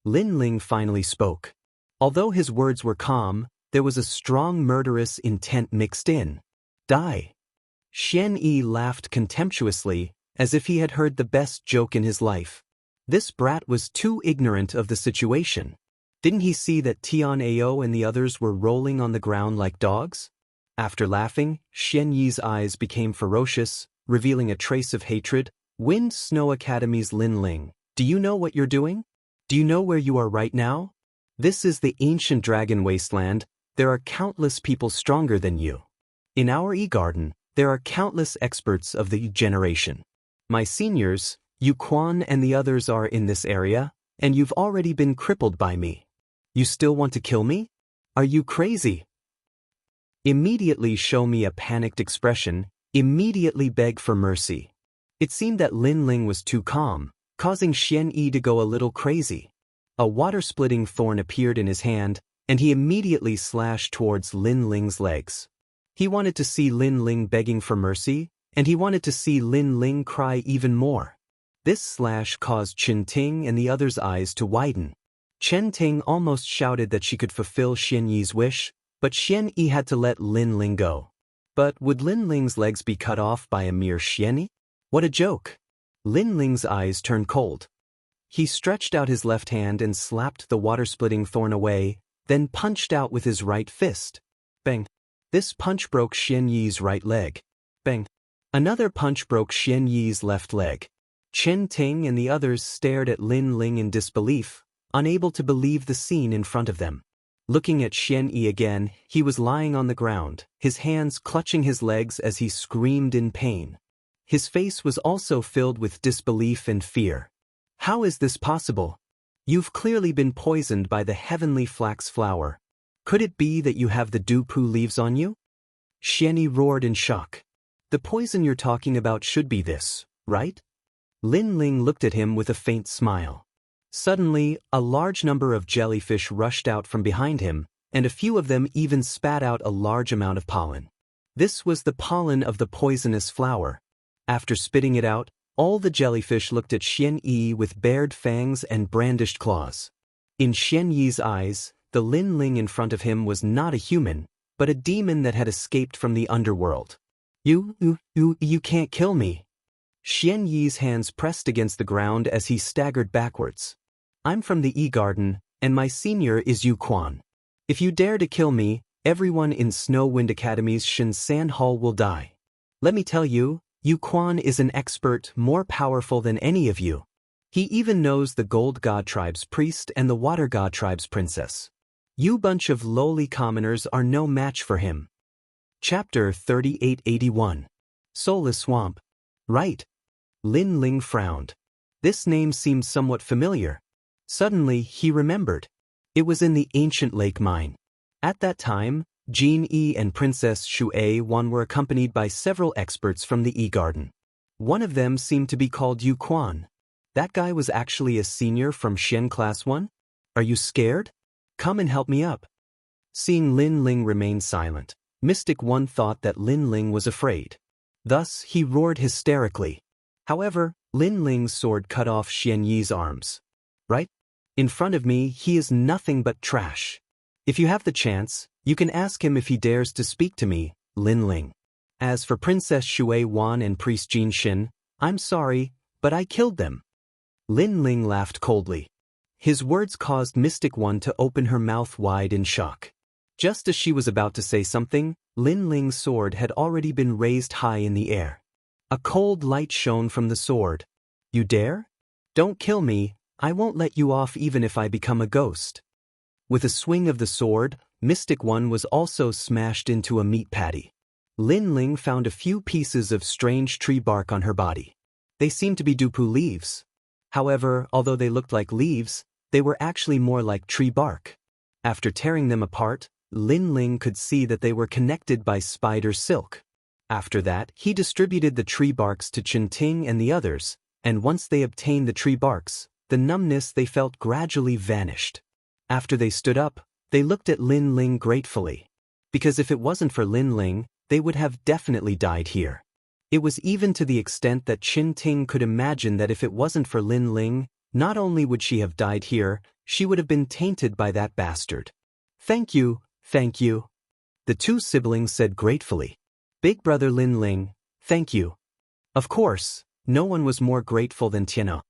Lin Ling finally spoke. Although his words were calm, there was a strong murderous intent mixed in. Die. Xian Yi laughed contemptuously, as if he had heard the best joke in his life. This brat was too ignorant of the situation. Didn't he see that Tian Ao and the others were rolling on the ground like dogs? After laughing, Xian Yi's eyes became ferocious, revealing a trace of hatred. Wind Snow Academy's Lin Ling, do you know what you're doing? Do you know where you are right now? This is the ancient dragon wasteland. There are countless people stronger than you. In our E-Garden, there are countless experts of the generation. My seniors, Yu Quan and the others are in this area, and you've already been crippled by me. You still want to kill me? Are you crazy? Immediately show me a panicked expression, immediately beg for mercy. It seemed that Lin Ling was too calm, causing Xian Yi to go a little crazy. A water-splitting thorn appeared in his hand, and he immediately slashed towards Lin Ling's legs. He wanted to see Lin Ling begging for mercy, and he wanted to see Lin Ling cry even more. This slash caused Chen Ting and the others' eyes to widen. Chen Ting almost shouted that she could fulfill Xian Yi's wish, but Xian Yi had to let Lin Ling go. But would Lin Ling's legs be cut off by a mere Xian Yi? What a joke! Lin Ling's eyes turned cold. He stretched out his left hand and slapped the water-splitting thorn away, then punched out with his right fist. Bang! This punch broke Xian Yi's right leg. Bang! Another punch broke Xian Yi's left leg. Chen Ting and the others stared at Lin Ling in disbelief, unable to believe the scene in front of them. Looking at Xian Yi again, he was lying on the ground, his hands clutching his legs as he screamed in pain. His face was also filled with disbelief and fear. How is this possible? You've clearly been poisoned by the heavenly flax flower. Could it be that you have the dupu leaves on you? Xian Yi roared in shock. The poison you're talking about should be this, right? Lin Ling looked at him with a faint smile. Suddenly, a large number of jellyfish rushed out from behind him, and a few of them even spat out a large amount of pollen. This was the pollen of the poisonous flower. After spitting it out, all the jellyfish looked at Xian Yi with bared fangs and brandished claws. In Xian Yi's eyes, the Lin Ling in front of him was not a human, but a demon that had escaped from the underworld. You can't kill me. Xian Yi's hands pressed against the ground as he staggered backwards. I'm from the E-Garden, and my senior is Yu Quan. If you dare to kill me, everyone in Snow Wind Academy's Shinsan Hall will die. Let me tell you, Yu Quan is an expert more powerful than any of you. He even knows the Gold God Tribe's priest and the Water God Tribe's princess. You bunch of lowly commoners are no match for him. Chapter 3881. Soulless Swamp. Right. Lin Ling frowned. This name seemed somewhat familiar. Suddenly, he remembered. It was in the ancient lake mine. At that time, Jin Yi and Princess Shu Wan were accompanied by several experts from the E-Garden. One of them seemed to be called Yu Quan. That guy was actually a senior from Shen Class 1? Are you scared? Come and help me up. Seeing Lin Ling remain silent, Mystic One thought that Lin Ling was afraid. Thus, he roared hysterically. However, Lin Ling's sword cut off Xian Yi's arms. Right? In front of me, he is nothing but trash. If you have the chance, you can ask him if he dares to speak to me, Lin Ling. As for Princess Shu Wan and Priest Jin Shin, I'm sorry, but I killed them. Lin Ling laughed coldly. His words caused Mystic One to open her mouth wide in shock. Just as she was about to say something, Lin Ling's sword had already been raised high in the air. A cold light shone from the sword. You dare? Don't kill me, I won't let you off even if I become a ghost. With a swing of the sword, Mystic One was also smashed into a meat patty. Lin Ling found a few pieces of strange tree bark on her body. They seemed to be dupu leaves. However, although they looked like leaves, they were actually more like tree bark. After tearing them apart, Lin Ling could see that they were connected by spider silk. After that, he distributed the tree barks to Chen Ting and the others, and once they obtained the tree barks, the numbness they felt gradually vanished. After they stood up, they looked at Lin Ling gratefully. Because if it wasn't for Lin Ling, they would have definitely died here. It was even to the extent that Qin Ting could imagine that if it wasn't for Lin Ling, not only would she have died here, she would have been tainted by that bastard. Thank you, thank you. The two siblings said gratefully. Big brother Lin Ling, thank you. Of course, no one was more grateful than Tianhe.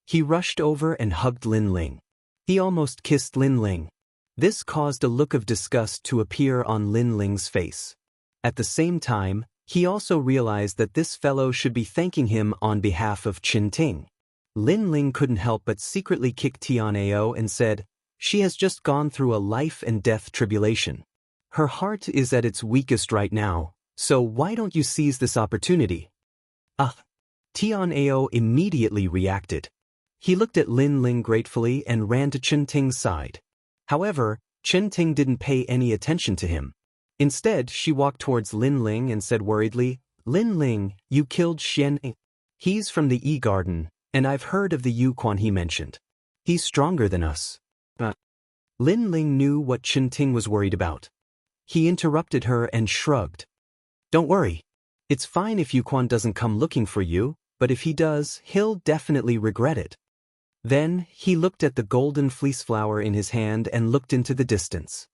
He rushed over and hugged Lin Ling. He almost kissed Lin Ling. This caused a look of disgust to appear on Lin Ling's face. At the same time, he also realized that this fellow should be thanking him on behalf of Qin Ting. Lin Ling couldn't help but secretly kick Tianhe and said, "She has just gone through a life and death tribulation. Her heart is at its weakest right now, so why don't you seize this opportunity?" Tianhe immediately reacted. He looked at Lin Ling gratefully and ran to Qin Ting's side. However, Qin Ting didn't pay any attention to him. Instead, she walked towards Lin Ling and said worriedly, "Lin Ling, you killed Xian. He's from the Yi Garden, and I've heard of the Yuquan he mentioned. He's stronger than us." Lin Ling knew what Qin Ting was worried about. He interrupted her and shrugged. "Don't worry. It's fine if Yuquan doesn't come looking for you, but if he does, he'll definitely regret it." Then, he looked at the golden fleece flower in his hand and looked into the distance.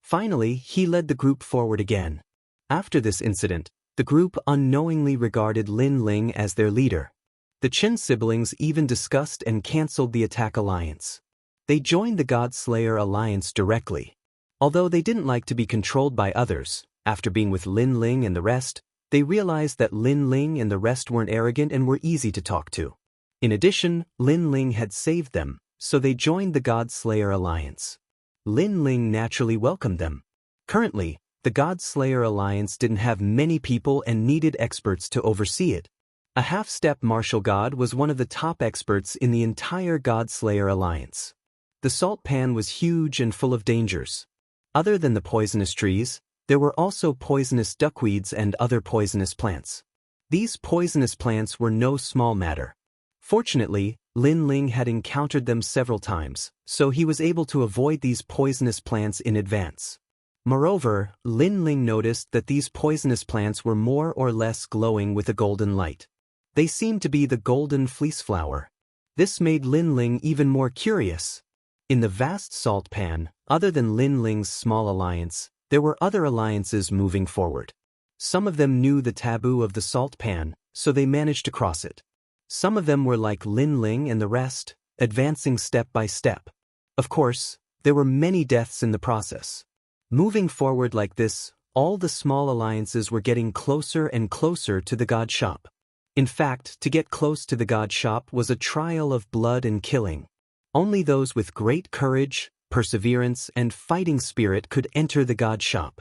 Finally, he led the group forward again. After this incident, the group unknowingly regarded Lin Ling as their leader. The Qin siblings even discussed and cancelled the attack alliance. They joined the God Slayer alliance directly. Although they didn't like to be controlled by others, after being with Lin Ling and the rest, they realized that Lin Ling and the rest weren't arrogant and were easy to talk to. In addition, Lin Ling had saved them, so they joined the God Slayer alliance. Lin Ling naturally welcomed them. Currently, the God Slayer alliance didn't have many people and needed experts to oversee it. A half-step martial god was one of the top experts in the entire God Slayer alliance. The salt pan was huge and full of dangers. Other than the poisonous trees, there were also poisonous duckweeds and other poisonous plants. These poisonous plants were no small matter. Fortunately, Lin Ling had encountered them several times, so he was able to avoid these poisonous plants in advance. Moreover, Lin Ling noticed that these poisonous plants were more or less glowing with a golden light. They seemed to be the golden fleece flower. This made Lin Ling even more curious. In the vast salt pan, other than Lin Ling's small alliance, there were other alliances moving forward. Some of them knew the taboo of the salt pan, so they managed to cross it. Some of them were like Lin Ling and the rest, advancing step by step. Of course, there were many deaths in the process. Moving forward like this, all the small alliances were getting closer and closer to the god shop. In fact, to get close to the god shop was a trial of blood and killing. Only those with great courage, perseverance, and fighting spirit could enter the god shop.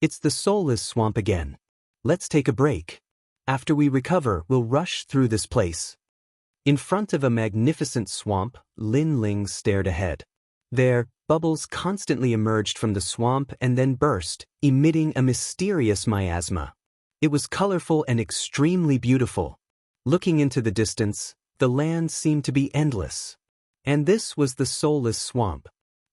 It's the soulless swamp again. Let's take a break. After we recover, we'll rush through this place. In front of a magnificent swamp, Lin Ling stared ahead. There, bubbles constantly emerged from the swamp and then burst, emitting a mysterious miasma. It was colorful and extremely beautiful. Looking into the distance, the land seemed to be endless. And this was the soulless swamp.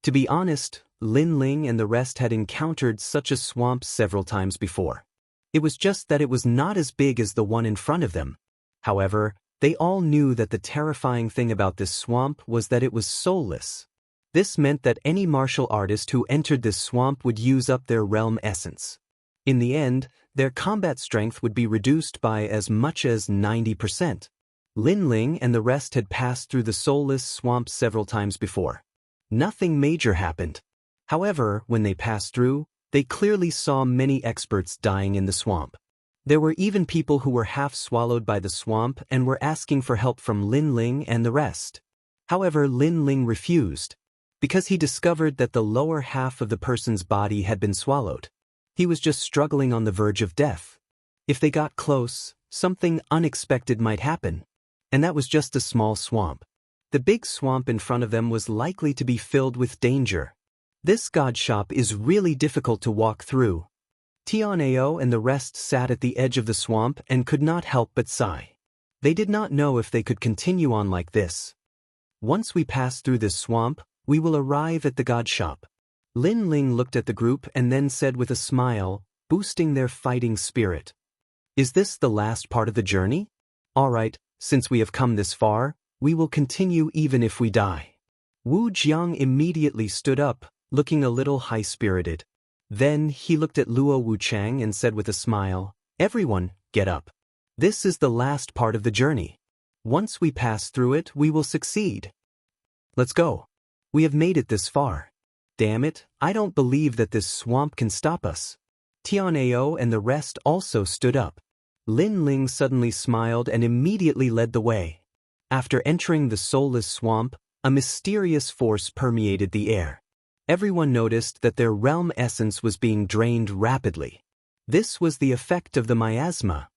To be honest, Lin Ling and the rest had encountered such a swamp several times before. It was just that it was not as big as the one in front of them. However, they all knew that the terrifying thing about this swamp was that it was soulless. This meant that any martial artist who entered this swamp would use up their realm essence. In the end, their combat strength would be reduced by as much as 90%. Lin Ling and the rest had passed through the soulless swamp several times before. Nothing major happened. However, when they passed through, they clearly saw many experts dying in the swamp. There were even people who were half swallowed by the swamp and were asking for help from Lin Ling and the rest. However, Lin Ling refused, because he discovered that the lower half of the person's body had been swallowed. He was just struggling on the verge of death. If they got close, something unexpected might happen. And that was just a small swamp. The big swamp in front of them was likely to be filled with danger. This god shop is really difficult to walk through. Tianhe and the rest sat at the edge of the swamp and could not help but sigh. They did not know if they could continue on like this. Once we pass through this swamp, we will arrive at the god shop. Lin Ling looked at the group and then said with a smile, boosting their fighting spirit. Is this the last part of the journey? Alright, since we have come this far, we will continue even if we die. Wu Jiang immediately stood up, looking a little high-spirited. Then he looked at Luo Wuchang and said with a smile, Everyone, get up. This is the last part of the journey. Once we pass through it, we will succeed. Let's go. We have made it this far. Damn it, I don't believe that this swamp can stop us. Tianao and the rest also stood up. Lin Ling suddenly smiled and immediately led the way. After entering the soulless swamp, a mysterious force permeated the air. Everyone noticed that their realm essence was being drained rapidly. This was the effect of the miasma.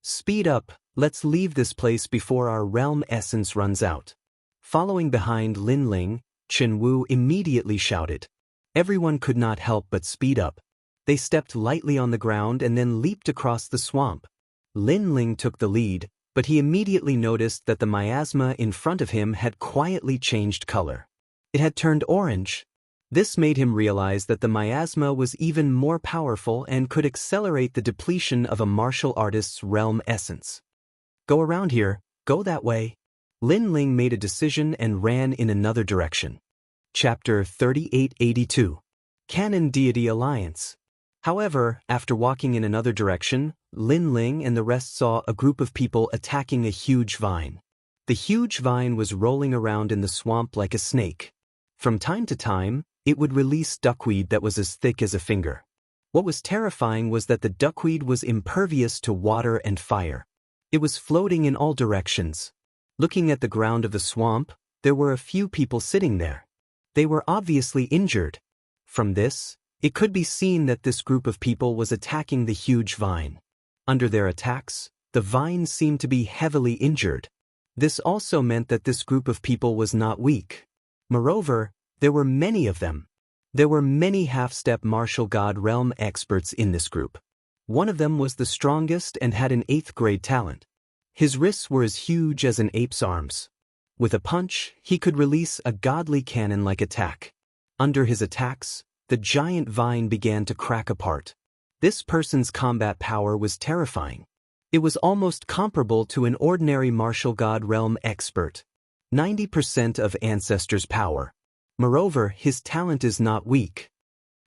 Speed up, let's leave this place before our realm essence runs out. Following behind Lin Ling, Chen Wu immediately shouted. Everyone could not help but speed up. They stepped lightly on the ground and then leaped across the swamp. Lin Ling took the lead, but he immediately noticed that the miasma in front of him had quietly changed color. It had turned orange. This made him realize that the miasma was even more powerful and could accelerate the depletion of a martial artist's realm essence. Go around here, go that way. Lin Ling made a decision and ran in another direction. Chapter 3882. Canon Deity Alliance. However, after walking in another direction, Lin Ling and the rest saw a group of people attacking a huge vine. The huge vine was rolling around in the swamp like a snake. From time to time, it would release duckweed that was as thick as a finger. What was terrifying was that the duckweed was impervious to water and fire. It was floating in all directions. Looking at the ground of the swamp, there were a few people sitting there. They were obviously injured. From this, it could be seen that this group of people was attacking the huge vine. Under their attacks, the vine seemed to be heavily injured. This also meant that this group of people was not weak. Moreover, there were many of them. There were many half-step martial god realm experts in this group. One of them was the strongest and had an 8th grade talent. His wrists were as huge as an ape's arms. With a punch, he could release a godly cannon-like attack. Under his attacks, the giant vine began to crack apart. This person's combat power was terrifying. It was almost comparable to an ordinary martial god realm expert. 90% of ancestors' power. Moreover, his talent is not weak.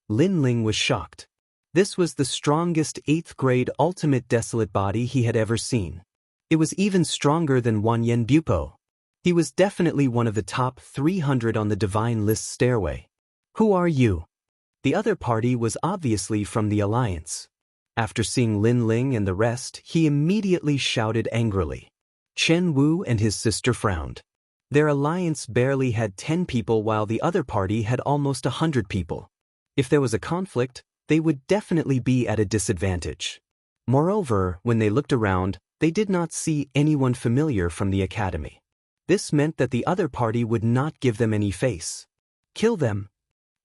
Lin Ling was shocked. This was the strongest 8th grade ultimate desolate body he had ever seen. It was even stronger than Wanyan Bupo. He was definitely one of the top 300 on the divine list stairway. Who are you? The other party was obviously from the Alliance. After seeing Lin Ling and the rest, he immediately shouted angrily. Chen Wu and his sister frowned. Their alliance barely had 10 people while the other party had almost 100 people. If there was a conflict, they would definitely be at a disadvantage. Moreover, when they looked around, they did not see anyone familiar from the academy. This meant that the other party would not give them any face. Kill them.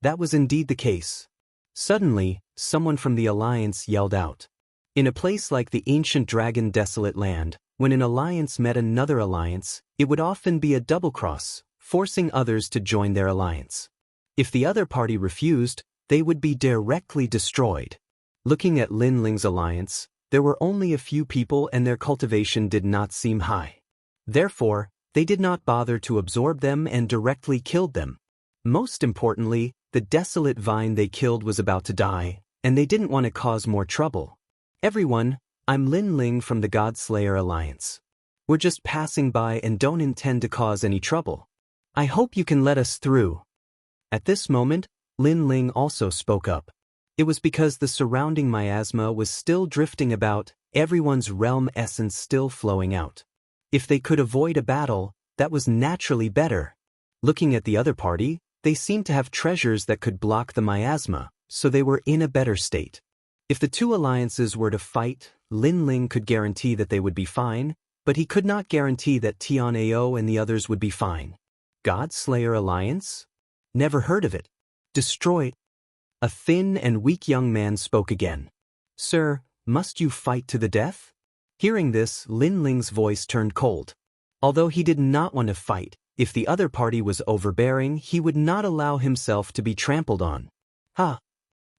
That was indeed the case. Suddenly, someone from the alliance yelled out. In a place like the ancient dragon desolate land, when an alliance met another alliance, it would often be a double-cross, forcing others to join their alliance. If the other party refused, they would be directly destroyed. Looking at Lin Ling's alliance, there were only a few people and their cultivation did not seem high. Therefore, they did not bother to absorb them and directly killed them. Most importantly, the desolate vine they killed was about to die, and they didn't want to cause more trouble. Everyone, I'm Lin Ling from the Godslayer Alliance. We're just passing by and don't intend to cause any trouble. I hope you can let us through. At this moment, Lin Ling also spoke up. It was because the surrounding miasma was still drifting about, everyone's realm essence still flowing out. If they could avoid a battle, that was naturally better. Looking at the other party, they seemed to have treasures that could block the miasma, so they were in a better state. If the two alliances were to fight, Lin Ling could guarantee that they would be fine, but he could not guarantee that Tianao and the others would be fine. Godslayer Alliance? Never heard of it. Destroy it. A thin and weak young man spoke again. Sir, must you fight to the death? Hearing this, Lin Ling's voice turned cold. Although he did not want to fight, if the other party was overbearing, he would not allow himself to be trampled on. Ha!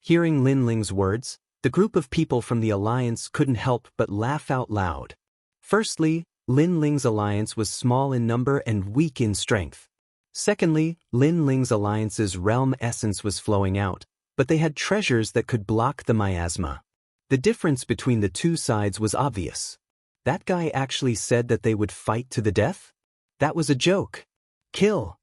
Hearing Lin Ling's words, the group of people from the alliance couldn't help but laugh out loud. Firstly, Lin Ling's alliance was small in number and weak in strength. Secondly, Lin Ling's alliance's realm essence was flowing out, but they had treasures that could block the miasma. The difference between the two sides was obvious. That guy actually said that they would fight to the death? That was a joke. Kill.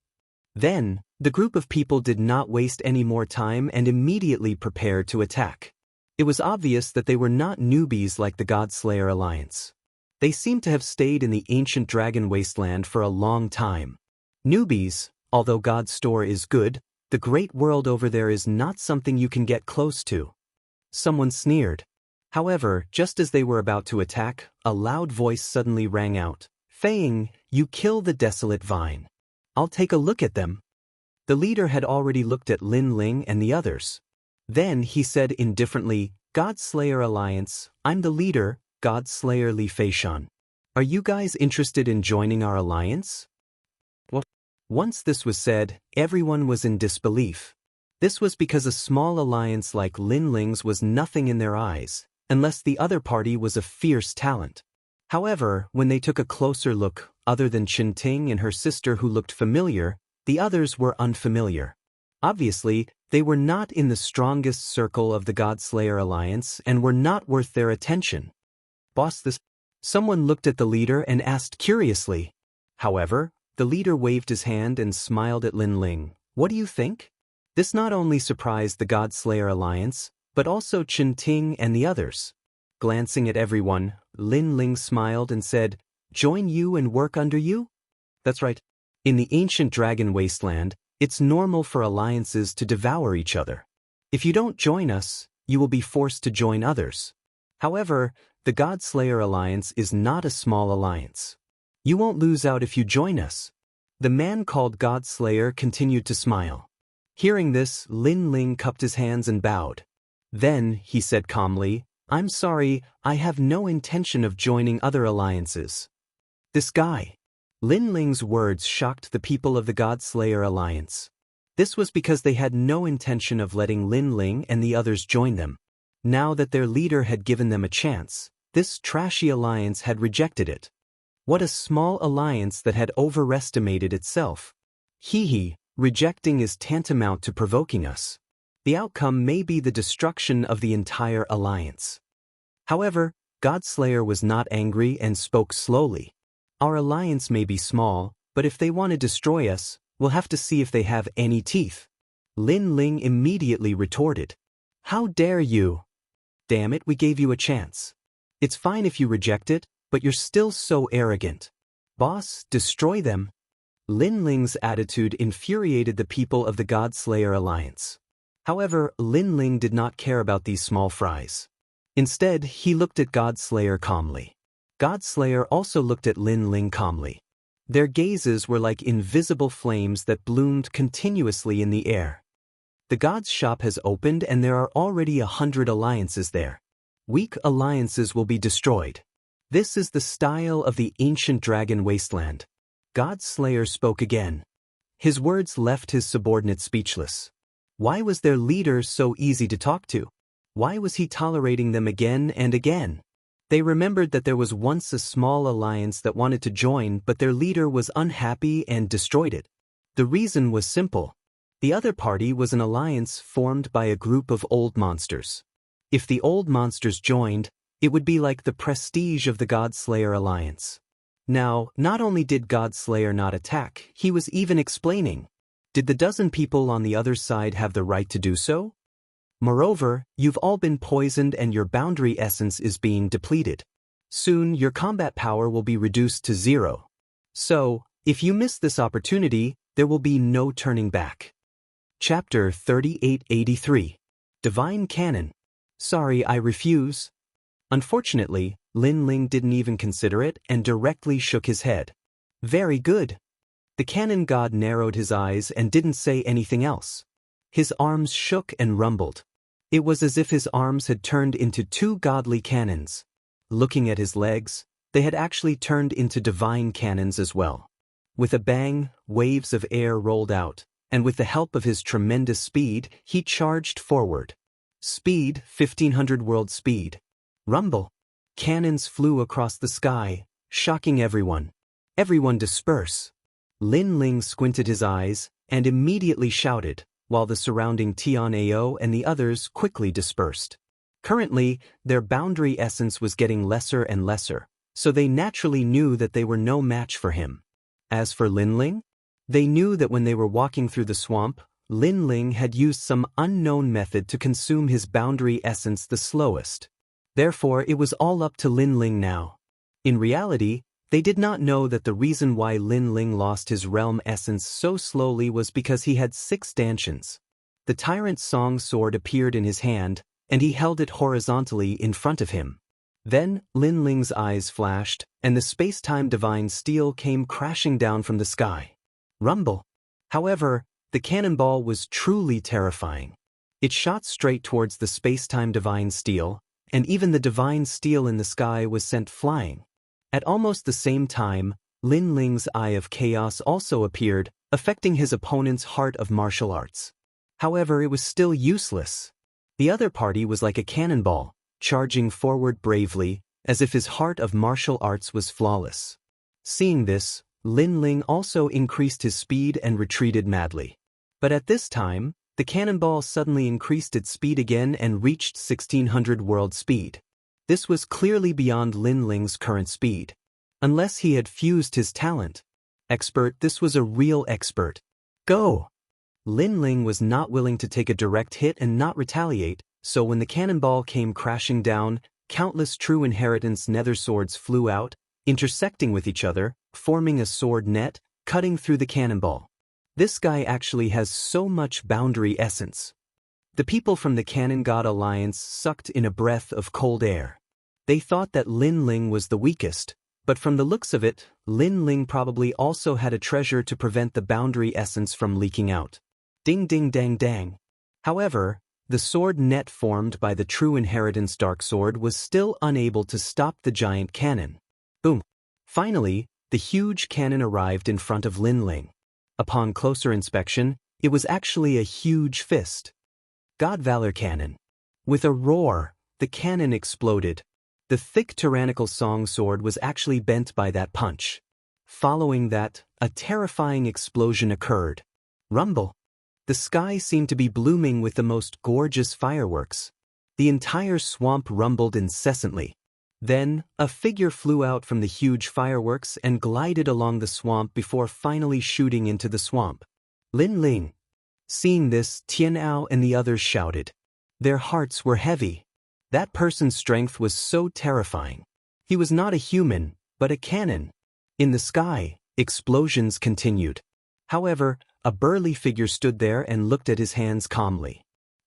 Then, the group of people did not waste any more time and immediately prepared to attack. It was obvious that they were not newbies like the Godslayer Alliance. They seemed to have stayed in the ancient dragon wasteland for a long time. Newbies, although God's store is good, the great world over there is not something you can get close to. Someone sneered. However, just as they were about to attack, a loud voice suddenly rang out. Feiing, you kill the desolate vine. I'll take a look at them. The leader had already looked at Lin Ling and the others. Then he said indifferently, Godslayer Alliance, I'm the leader, Godslayer Li Feishan. Are you guys interested in joining our alliance? Well, once this was said, everyone was in disbelief. This was because a small alliance like Lin Ling's was nothing in their eyes, unless the other party was a fierce talent. However, when they took a closer look, other than Qinting and her sister who looked familiar, the others were unfamiliar. Obviously, they were not in the strongest circle of the Godslayer Alliance and were not worth their attention. Boss, someone looked at the leader and asked curiously. However, the leader waved his hand and smiled at Lin Ling. What do you think? This not only surprised the Godslayer Alliance, but also Qinting and the others. Glancing at everyone, Lin Ling smiled and said, Join you and work under you? That's right. In the ancient dragon wasteland, it's normal for alliances to devour each other. If you don't join us, you will be forced to join others. However, the Godslayer Alliance is not a small alliance. You won't lose out if you join us. The man called Godslayer continued to smile. Hearing this, Lin Ling cupped his hands and bowed. Then, he said calmly, I'm sorry, I have no intention of joining other alliances. This guy. Lin Ling's words shocked the people of the Godslayer Alliance. This was because they had no intention of letting Lin Ling and the others join them. Now that their leader had given them a chance, this trashy alliance had rejected it. What a small alliance that had overestimated itself. Hee, rejecting is tantamount to provoking us. The outcome may be the destruction of the entire alliance. However, Godslayer was not angry and spoke slowly. Our alliance may be small, but if they want to destroy us, we'll have to see if they have any teeth. Lin Ling immediately retorted. How dare you? Damn it, we gave you a chance. It's fine if you reject it, but you're still so arrogant. Boss, destroy them. Lin Ling's attitude infuriated the people of the Godslayer Alliance. However, Lin Ling did not care about these small fries. Instead, he looked at Godslayer calmly. Godslayer also looked at Lin Ling calmly. Their gazes were like invisible flames that bloomed continuously in the air. The God's shop has opened and there are already 100 alliances there. Weak alliances will be destroyed. This is the style of the ancient dragon wasteland. Godslayer spoke again. His words left his subordinates speechless. Why was their leader so easy to talk to? Why was he tolerating them again and again? They remembered that there was once a small alliance that wanted to join, but their leader was unhappy and destroyed it. The reason was simple. The other party was an alliance formed by a group of old monsters. If the old monsters joined, it would be like the prestige of the Godslayer Alliance. Now, not only did Godslayer not attack, he was even explaining. Did the dozen people on the other side have the right to do so? Moreover, you've all been poisoned and your boundary essence is being depleted. Soon, your combat power will be reduced to 0. So, if you miss this opportunity, there will be no turning back. Chapter 3883. Divine Canon. Sorry, I refuse. Unfortunately, Lin Ling didn't even consider it and directly shook his head. Very good. The canon god narrowed his eyes and didn't say anything else. His arms shook and rumbled. It was as if his arms had turned into 2 godly cannons. Looking at his legs, they had actually turned into divine cannons as well. With a bang, waves of air rolled out, and with the help of his tremendous speed, he charged forward. Speed, 1500 world speed. Rumble. Cannons flew across the sky, shocking everyone. Everyone disperse. Lin Ling squinted his eyes, and immediately shouted, while the surrounding Tian'ao and the others quickly dispersed. Currently, their boundary essence was getting lesser and lesser, so they naturally knew that they were no match for him. As for Lin Ling, they knew that when they were walking through the swamp, Lin Ling had used some unknown method to consume his boundary essence the slowest. Therefore, it was all up to Lin Ling now. In reality, they did not know that the reason why Lin Ling lost his realm essence so slowly was because he had 6 stanchions. The tyrant song sword appeared in his hand, and he held it horizontally in front of him. Then, Lin Ling's eyes flashed, and the space-time divine steel came crashing down from the sky. Rumble. However, the cannonball was truly terrifying. It shot straight towards the space-time divine steel, and even the divine steel in the sky was sent flying. At almost the same time, Lin Ling's Eye of Chaos also appeared, affecting his opponent's heart of martial arts. However, it was still useless. The other party was like a cannonball, charging forward bravely, as if his heart of martial arts was flawless. Seeing this, Lin Ling also increased his speed and retreated madly. But at this time, the cannonball suddenly increased its speed again and reached 1600 world speed. This was clearly beyond Lin Ling's current speed. Unless he had fused his talent. Expert, this was a real expert. Go! Lin Ling was not willing to take a direct hit and not retaliate, so when the cannonball came crashing down, countless true inheritance nether swords flew out, intersecting with each other, forming a sword net, cutting through the cannonball. This guy actually has so much boundary essence. The people from the Cannon God Alliance sucked in a breath of cold air. They thought that Lin Ling was the weakest, but from the looks of it, Lin Ling probably also had a treasure to prevent the boundary essence from leaking out. Ding ding dang dang. However, the sword net formed by the true inheritance dark sword was still unable to stop the giant cannon. Boom. Finally, the huge cannon arrived in front of Lin Ling. Upon closer inspection, it was actually a huge fist. God Valor Cannon. With a roar, the cannon exploded. The thick tyrannical song sword was actually bent by that punch. Following that, a terrifying explosion occurred. Rumble. The sky seemed to be blooming with the most gorgeous fireworks. The entire swamp rumbled incessantly. Then, a figure flew out from the huge fireworks and glided along the swamp before finally shooting into the swamp. Lin Ling. Seeing this, Tian'ao and the others shouted. Their hearts were heavy. That person's strength was so terrifying. He was not a human, but a cannon. In the sky, explosions continued. However, a burly figure stood there and looked at his hands calmly.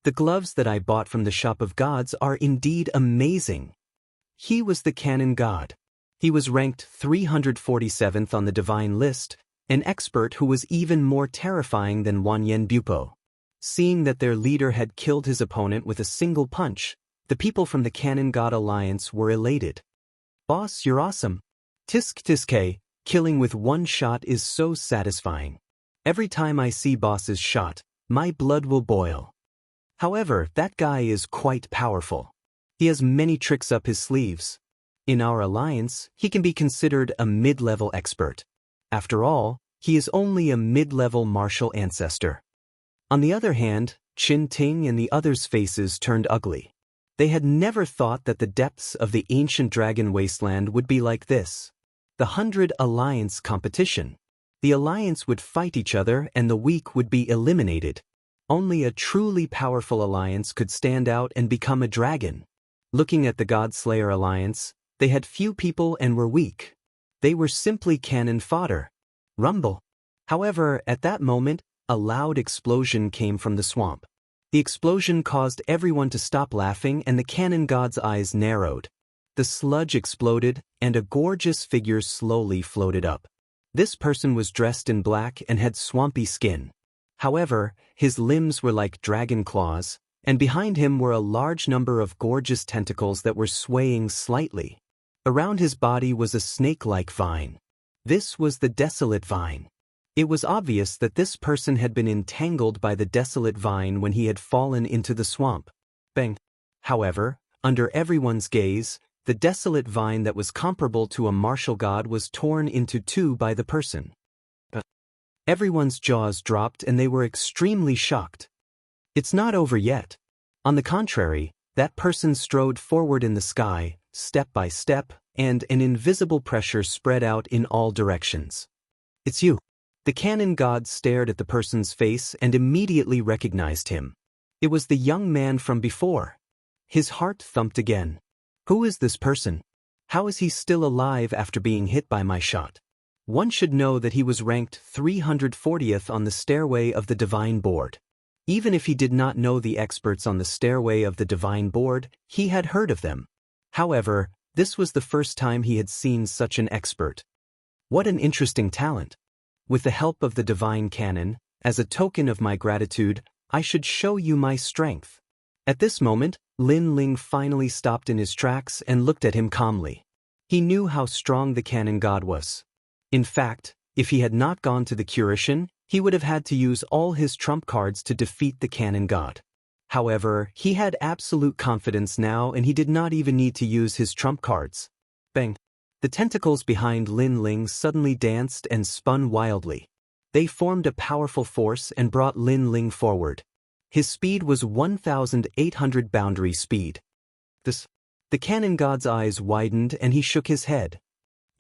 The gloves that I bought from the Shop of Gods are indeed amazing. He was the Cannon God. He was ranked 347th on the divine list, an expert who was even more terrifying than Wanyan Bupo. Seeing that their leader had killed his opponent with a single punch, the people from the Cannon God Alliance were elated. Boss, you're awesome. Tisk tiske, killing with one shot is so satisfying. Every time I see boss's shot, my blood will boil. However, that guy is quite powerful. He has many tricks up his sleeves. In our alliance, he can be considered a mid-level expert. After all, he is only a mid-level martial ancestor. On the other hand, Qin Ting and the others' faces turned ugly. They had never thought that the depths of the ancient dragon wasteland would be like this. The 100 Alliance competition. The Alliance would fight each other and the weak would be eliminated. Only a truly powerful alliance could stand out and become a dragon. Looking at the Godslayer Alliance, they had few people and were weak. They were simply cannon fodder. Rumble. However, at that moment, a loud explosion came from the swamp. The explosion caused everyone to stop laughing and the cannon god's eyes narrowed. The sludge exploded and a gorgeous figure slowly floated up. This person was dressed in black and had swampy skin. However, his limbs were like dragon claws, and behind him were a large number of gorgeous tentacles that were swaying slightly. Around his body was a snake-like vine. This was the desolate vine. It was obvious that this person had been entangled by the desolate vine when he had fallen into the swamp. Bang! However, under everyone's gaze, the desolate vine that was comparable to a martial god was torn into two by the person. Everyone's jaws dropped and they were extremely shocked. It's not over yet. On the contrary, that person strode forward in the sky, step by step, and an invisible pressure spread out in all directions. It's you. The cannon god stared at the person's face and immediately recognized him. It was the young man from before. His heart thumped again. Who is this person? How is he still alive after being hit by my shot? One should know that he was ranked 340th on the Stairway of the Divine Board. Even if he did not know the experts on the Stairway of the Divine Board, he had heard of them. However, this was the first time he had seen such an expert. What an interesting talent. With the help of the Divine Canon, as a token of my gratitude, I should show you my strength. At this moment, Lin Ling finally stopped in his tracks and looked at him calmly. He knew how strong the cannon god was. In fact, if he had not gone to the Curation, he would have had to use all his trump cards to defeat the cannon god. However, he had absolute confidence now and he did not even need to use his trump cards. Bang! The tentacles behind Lin Ling suddenly danced and spun wildly. They formed a powerful force and brought Lin Ling forward. His speed was 1,800 boundary speed. The cannon god's eyes widened and he shook his head.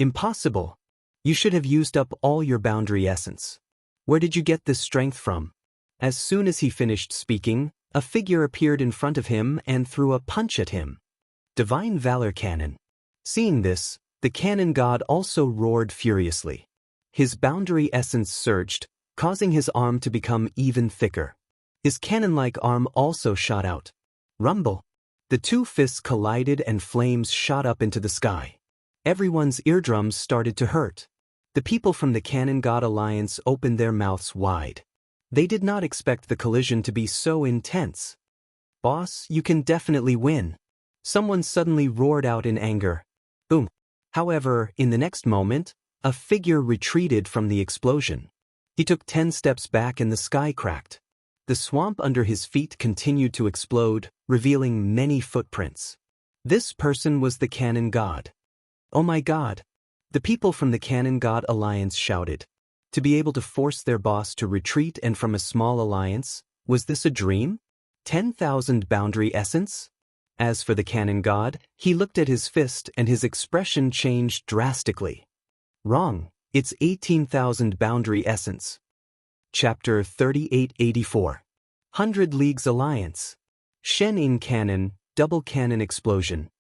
Impossible! You should have used up all your boundary essence. Where did you get this strength from? As soon as he finished speaking, a figure appeared in front of him and threw a punch at him. Divine Valor Cannon. Seeing this, the cannon god also roared furiously. His boundary essence surged, causing his arm to become even thicker. His cannon-like arm also shot out. Rumble! The two fists collided and flames shot up into the sky. Everyone's eardrums started to hurt. The people from the Cannon God Alliance opened their mouths wide. They did not expect the collision to be so intense. Boss, you can definitely win. Someone suddenly roared out in anger. Boom. However, in the next moment, a figure retreated from the explosion. He took 10 steps back and the sky cracked. The swamp under his feet continued to explode, revealing many footprints. This person was the Cannon God. Oh my God! The people from the Cannon God Alliance shouted. To be able to force their boss to retreat and from a small alliance, was this a dream? 10,000 boundary essence? As for the Cannon God, he looked at his fist and his expression changed drastically. Wrong, it's 18,000 boundary essence. Chapter 3884. 100 Leagues Alliance. Shen in Cannon, Double Cannon Explosion.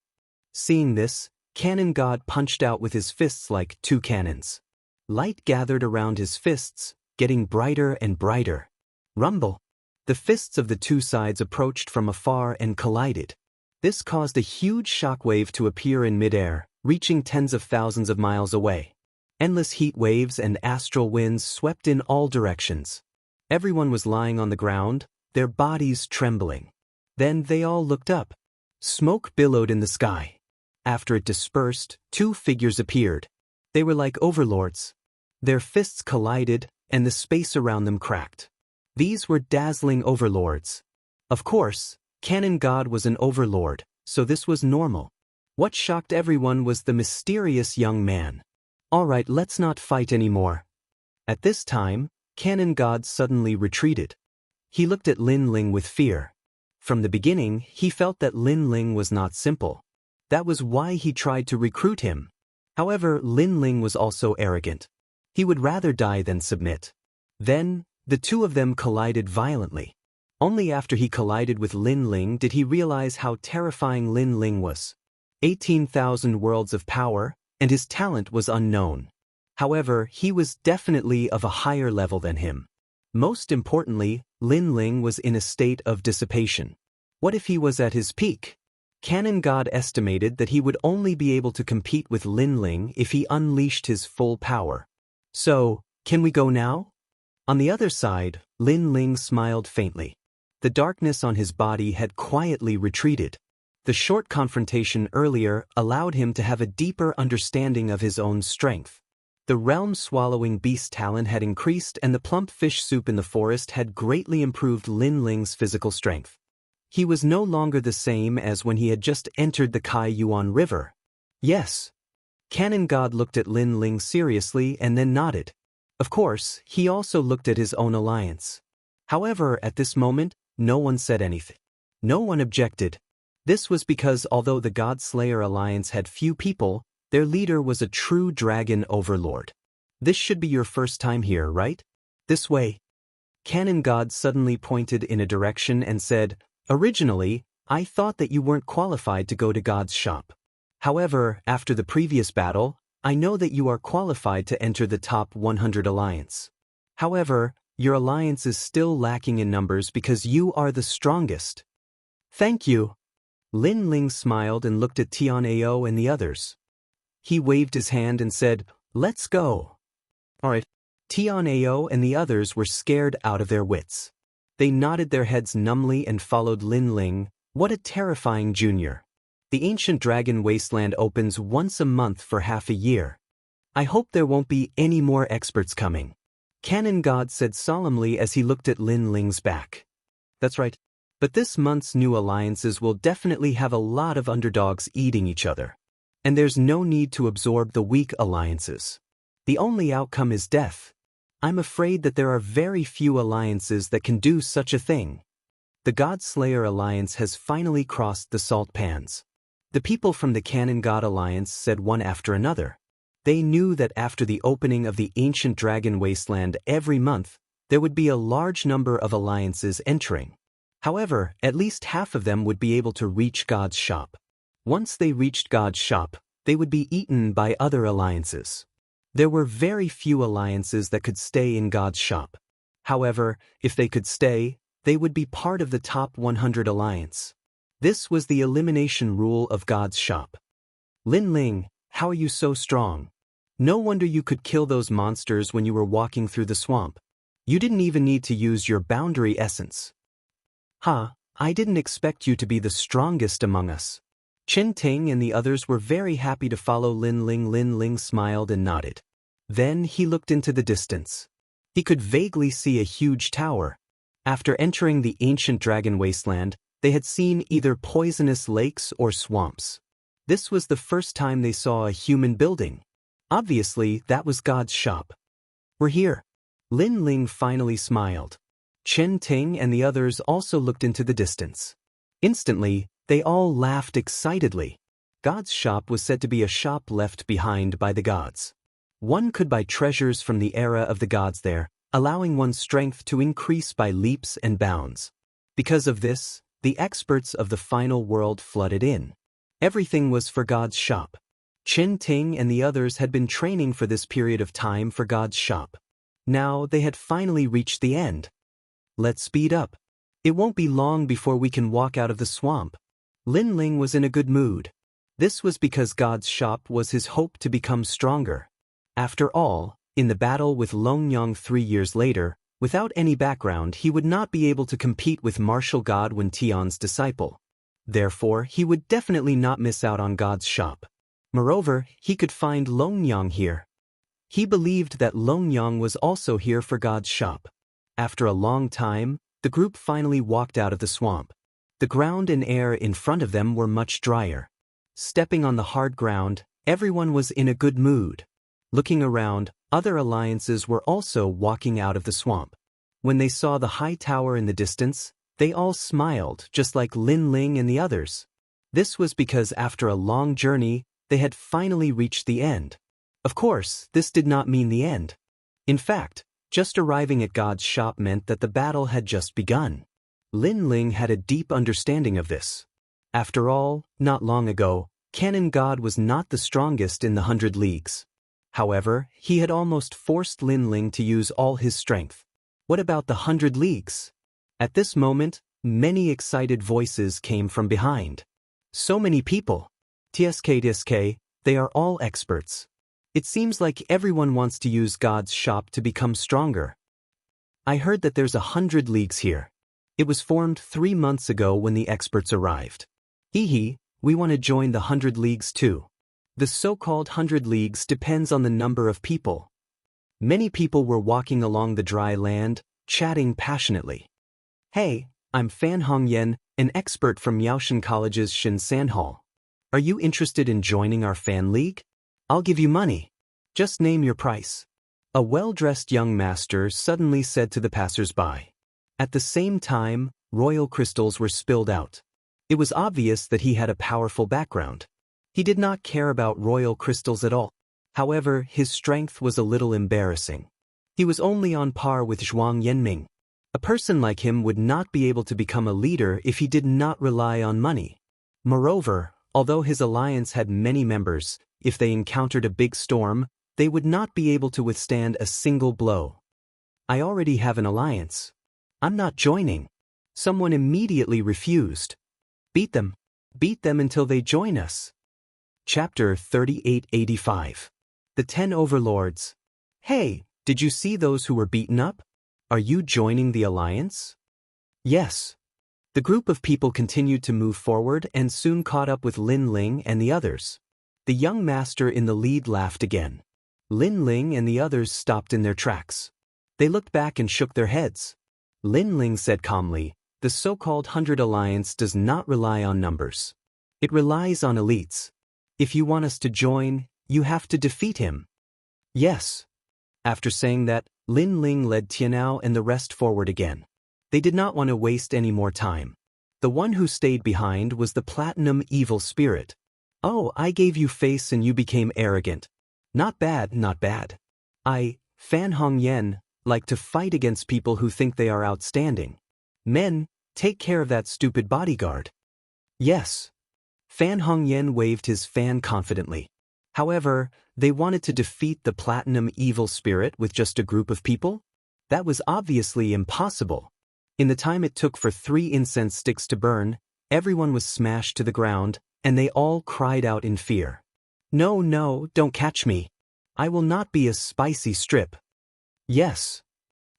Seeing this, Cannon God punched out with his fists like two cannons. Light gathered around his fists, getting brighter and brighter. Rumble! The fists of the two sides approached from afar and collided. This caused a huge shockwave to appear in midair, reaching tens of thousands of miles away. Endless heat waves and astral winds swept in all directions. Everyone was lying on the ground, their bodies trembling. Then they all looked up. Smoke billowed in the sky. After it dispersed, two figures appeared. They were like overlords. Their fists collided, and the space around them cracked. These were dazzling overlords. Of course, Cannon God was an overlord, so this was normal. What shocked everyone was the mysterious young man. Alright, let's not fight anymore. At this time, Cannon God suddenly retreated. He looked at Lin Ling with fear. From the beginning, he felt that Lin Ling was not simple. That was why he tried to recruit him. However, Lin Ling was also arrogant. He would rather die than submit. Then, the two of them collided violently. Only after he collided with Lin Ling did he realize how terrifying Lin Ling was. 18,000 worlds of power, and his talent was unknown. However, he was definitely of a higher level than him. Most importantly, Lin Ling was in a state of dissipation. What if he was at his peak? Cannon God estimated that he would only be able to compete with Lin Ling if he unleashed his full power. So, can we go now? On the other side, Lin Ling smiled faintly. The darkness on his body had quietly retreated. The short confrontation earlier allowed him to have a deeper understanding of his own strength. The realm-swallowing beast talent had increased and the plump fish soup in the forest had greatly improved Lin Ling's physical strength. He was no longer the same as when he had just entered the Kai Yuan River. Yes. Cannon God looked at Lin Ling seriously and then nodded. Of course, he also looked at his own alliance. However, at this moment, no one said anything. No one objected. This was because although the God Slayer alliance had few people, their leader was a true dragon overlord. This should be your first time here, right? This way. Cannon God suddenly pointed in a direction and said, "Originally, I thought that you weren't qualified to go to God's shop. However, after the previous battle, I know that you are qualified to enter the top 100 alliance. However, your alliance is still lacking in numbers because you are the strongest." "Thank you." Lin Ling smiled and looked at Tian'ao and the others. He waved his hand and said, "Let's go." Alright. Tian'ao and the others were scared out of their wits. They nodded their heads numbly and followed Lin Ling. What a terrifying junior. The ancient dragon wasteland opens once a month for half a year. I hope there won't be any more experts coming. Cannon God said solemnly as he looked at Lin Ling's back. That's right. But this month's new alliances will definitely have a lot of underdogs eating each other. And there's no need to absorb the weak alliances. The only outcome is death. I'm afraid that there are very few alliances that can do such a thing. The God Slayer alliance has finally crossed the salt pans. The people from the Cannon God alliance said one after another. They knew that after the opening of the ancient dragon wasteland every month, there would be a large number of alliances entering. However, at least half of them would be able to reach God's shop. Once they reached God's shop, they would be eaten by other alliances. There were very few alliances that could stay in God's shop. However, if they could stay, they would be part of the top 100 alliance. This was the elimination rule of God's shop. Lin Ling, how are you so strong? No wonder you could kill those monsters when you were walking through the swamp. You didn't even need to use your boundary essence. I didn't expect you to be the strongest among us. Chen Ting and the others were very happy to follow Lin Ling. Lin Ling smiled and nodded. Then he looked into the distance. He could vaguely see a huge tower. After entering the ancient dragon wasteland, they had seen either poisonous lakes or swamps. This was the first time they saw a human building. Obviously, that was God's shop. We're here. Lin Ling finally smiled. Chen Ting and the others also looked into the distance. Instantly, they all laughed excitedly. God's shop was said to be a shop left behind by the gods. One could buy treasures from the era of the gods there, allowing one's strength to increase by leaps and bounds. Because of this, the experts of the final world flooded in. Everything was for God's shop. Chen Ting and the others had been training for this period of time for God's shop. Now they had finally reached the end. Let's speed up. It won't be long before we can walk out of the swamp. Lin Ling was in a good mood. This was because God's shop was his hope to become stronger. After all, in the battle with Longyang 3 years later, without any background he would not be able to compete with martial god Wen Tian's disciple. Therefore, he would definitely not miss out on God's shop. Moreover, he could find Longyang here. He believed that Longyang was also here for God's shop. After a long time, the group finally walked out of the swamp. The ground and air in front of them were much drier. Stepping on the hard ground, everyone was in a good mood. Looking around, other alliances were also walking out of the swamp. When they saw the high tower in the distance, they all smiled just like Lin Ling and the others. This was because after a long journey, they had finally reached the end. Of course, this did not mean the end. In fact, just arriving at God's shop meant that the battle had just begun. Lin Ling had a deep understanding of this. After all, not long ago, Cannon God was not the strongest in the 100 leagues. However, he had almost forced Lin Ling to use all his strength. What about the 100 leagues? At this moment, many excited voices came from behind. So many people. TSK, they are all experts. It seems like everyone wants to use God's shop to become stronger. I heard that there's 100 leagues here. It was formed 3 months ago when the experts arrived. Hee, we want to join the 100 Leagues too. The so-called 100 Leagues depends on the number of people. Many people were walking along the dry land, chatting passionately. Hey, I'm Fan Hongyan, an expert from Yaoshan College's Shinsan Hall. Are you interested in joining our fan league? I'll give you money. Just name your price. A well-dressed young master suddenly said to the passers-by. At the same time, royal crystals were spilled out. It was obvious that he had a powerful background. He did not care about royal crystals at all. However, his strength was a little embarrassing. He was only on par with Zhuang Yanming. A person like him would not be able to become a leader if he did not rely on money. Moreover, although his alliance had many members, if they encountered a big storm, they would not be able to withstand a single blow. I already have an alliance. I'm not joining. Someone immediately refused. Beat them. Beat them until they join us. Chapter 3885. The 10 Overlords. Hey, did you see those who were beaten up? Are you joining the alliance? Yes. The group of people continued to move forward and soon caught up with Lin Ling and the others. The young master in the lead laughed again. Lin Ling and the others stopped in their tracks. They looked back and shook their heads. Lin Ling said calmly, the so-called 100 Alliance does not rely on numbers. It relies on elites. If you want us to join, you have to defeat him. Yes. After saying that, Lin Ling led Tianao and the rest forward again. They did not want to waste any more time. The one who stayed behind was the Platinum Evil Spirit. Oh, I gave you face and you became arrogant. Not bad, not bad. I, Fan Hongyan, like to fight against people who think they are outstanding. Men, take care of that stupid bodyguard. Yes. Fan Hongyan waved his fan confidently. However, they wanted to defeat the Platinum Evil Spirit with just a group of people? That was obviously impossible. In the time it took for 3 incense sticks to burn, everyone was smashed to the ground, and they all cried out in fear. No, no, don't catch me. I will not be a spicy strip. Yes.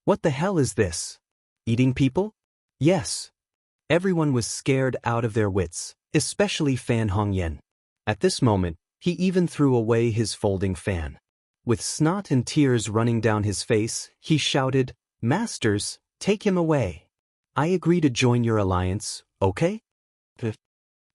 What the hell is this? Eating people? Yes. Everyone was scared out of their wits, especially Fan Hongyan. At this moment, he even threw away his folding fan. With snot and tears running down his face, he shouted, Masters, take him away. I agree to join your alliance, okay?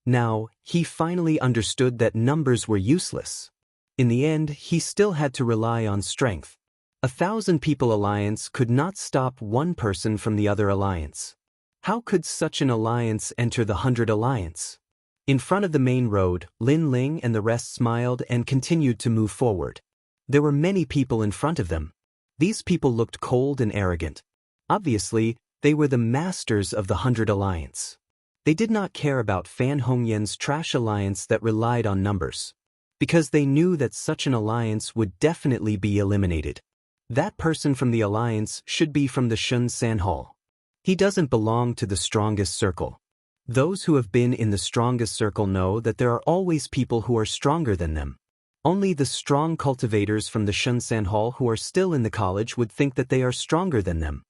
Now, he finally understood that numbers were useless. In the end, he still had to rely on strength. 1,000-people alliance could not stop one person from the other alliance. How could such an alliance enter the 100 Alliance? In front of the main road, Lin Ling and the rest smiled and continued to move forward. There were many people in front of them. These people looked cold and arrogant. Obviously, they were the masters of the 100 Alliance. They did not care about Fan Hongyan's trash alliance that relied on numbers, because they knew that such an alliance would definitely be eliminated. That person from the alliance should be from the Shinsan Hall. He doesn't belong to the strongest circle. Those who have been in the strongest circle know that there are always people who are stronger than them. Only the strong cultivators from the Shinsan Hall who are still in the college would think that they are stronger than them.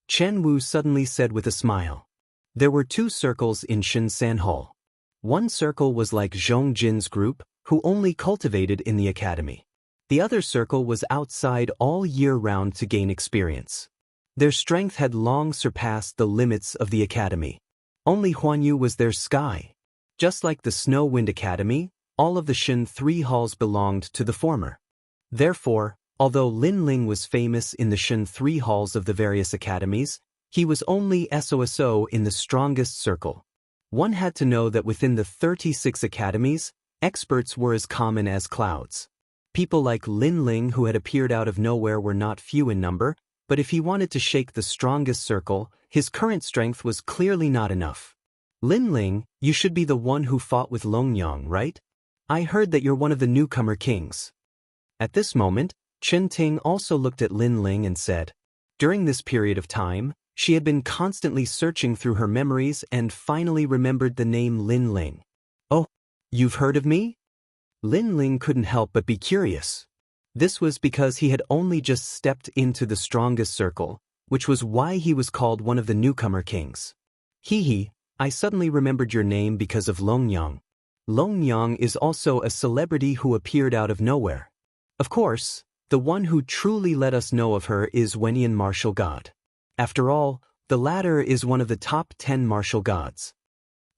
Chen Wu suddenly said with a smile. There were 2 circles in Shinsan Hall. One circle was like Zhong Jin's group, who only cultivated in the academy. The other circle was outside all year round to gain experience. Their strength had long surpassed the limits of the academy. Only Huanyu was their sky. Just like the Snow Wind Academy, all of the Shin 3 halls belonged to the former. Therefore, although Lin Ling was famous in the Shin 3 halls of the various academies, he was only SOSO in the strongest circle. One had to know that within the 36 academies, experts were as common as clouds. People like Lin Ling who had appeared out of nowhere were not few in number, but if he wanted to shake the strongest circle, his current strength was clearly not enough. Lin Ling, you should be the one who fought with Longyang, right? I heard that you're one of the newcomer kings. At this moment, Chen Ting also looked at Lin Ling and said, during this period of time, she had been constantly searching through her memories and finally remembered the name Lin Ling. Oh, you've heard of me? Lin Ling couldn't help but be curious. This was because he had only just stepped into the strongest circle, which was why he was called one of the newcomer kings. Hee, I suddenly remembered your name because of Longyang. Longyang is also a celebrity who appeared out of nowhere. Of course, the one who truly let us know of her is Wenian martial god. After all, the latter is one of the top 10 martial gods.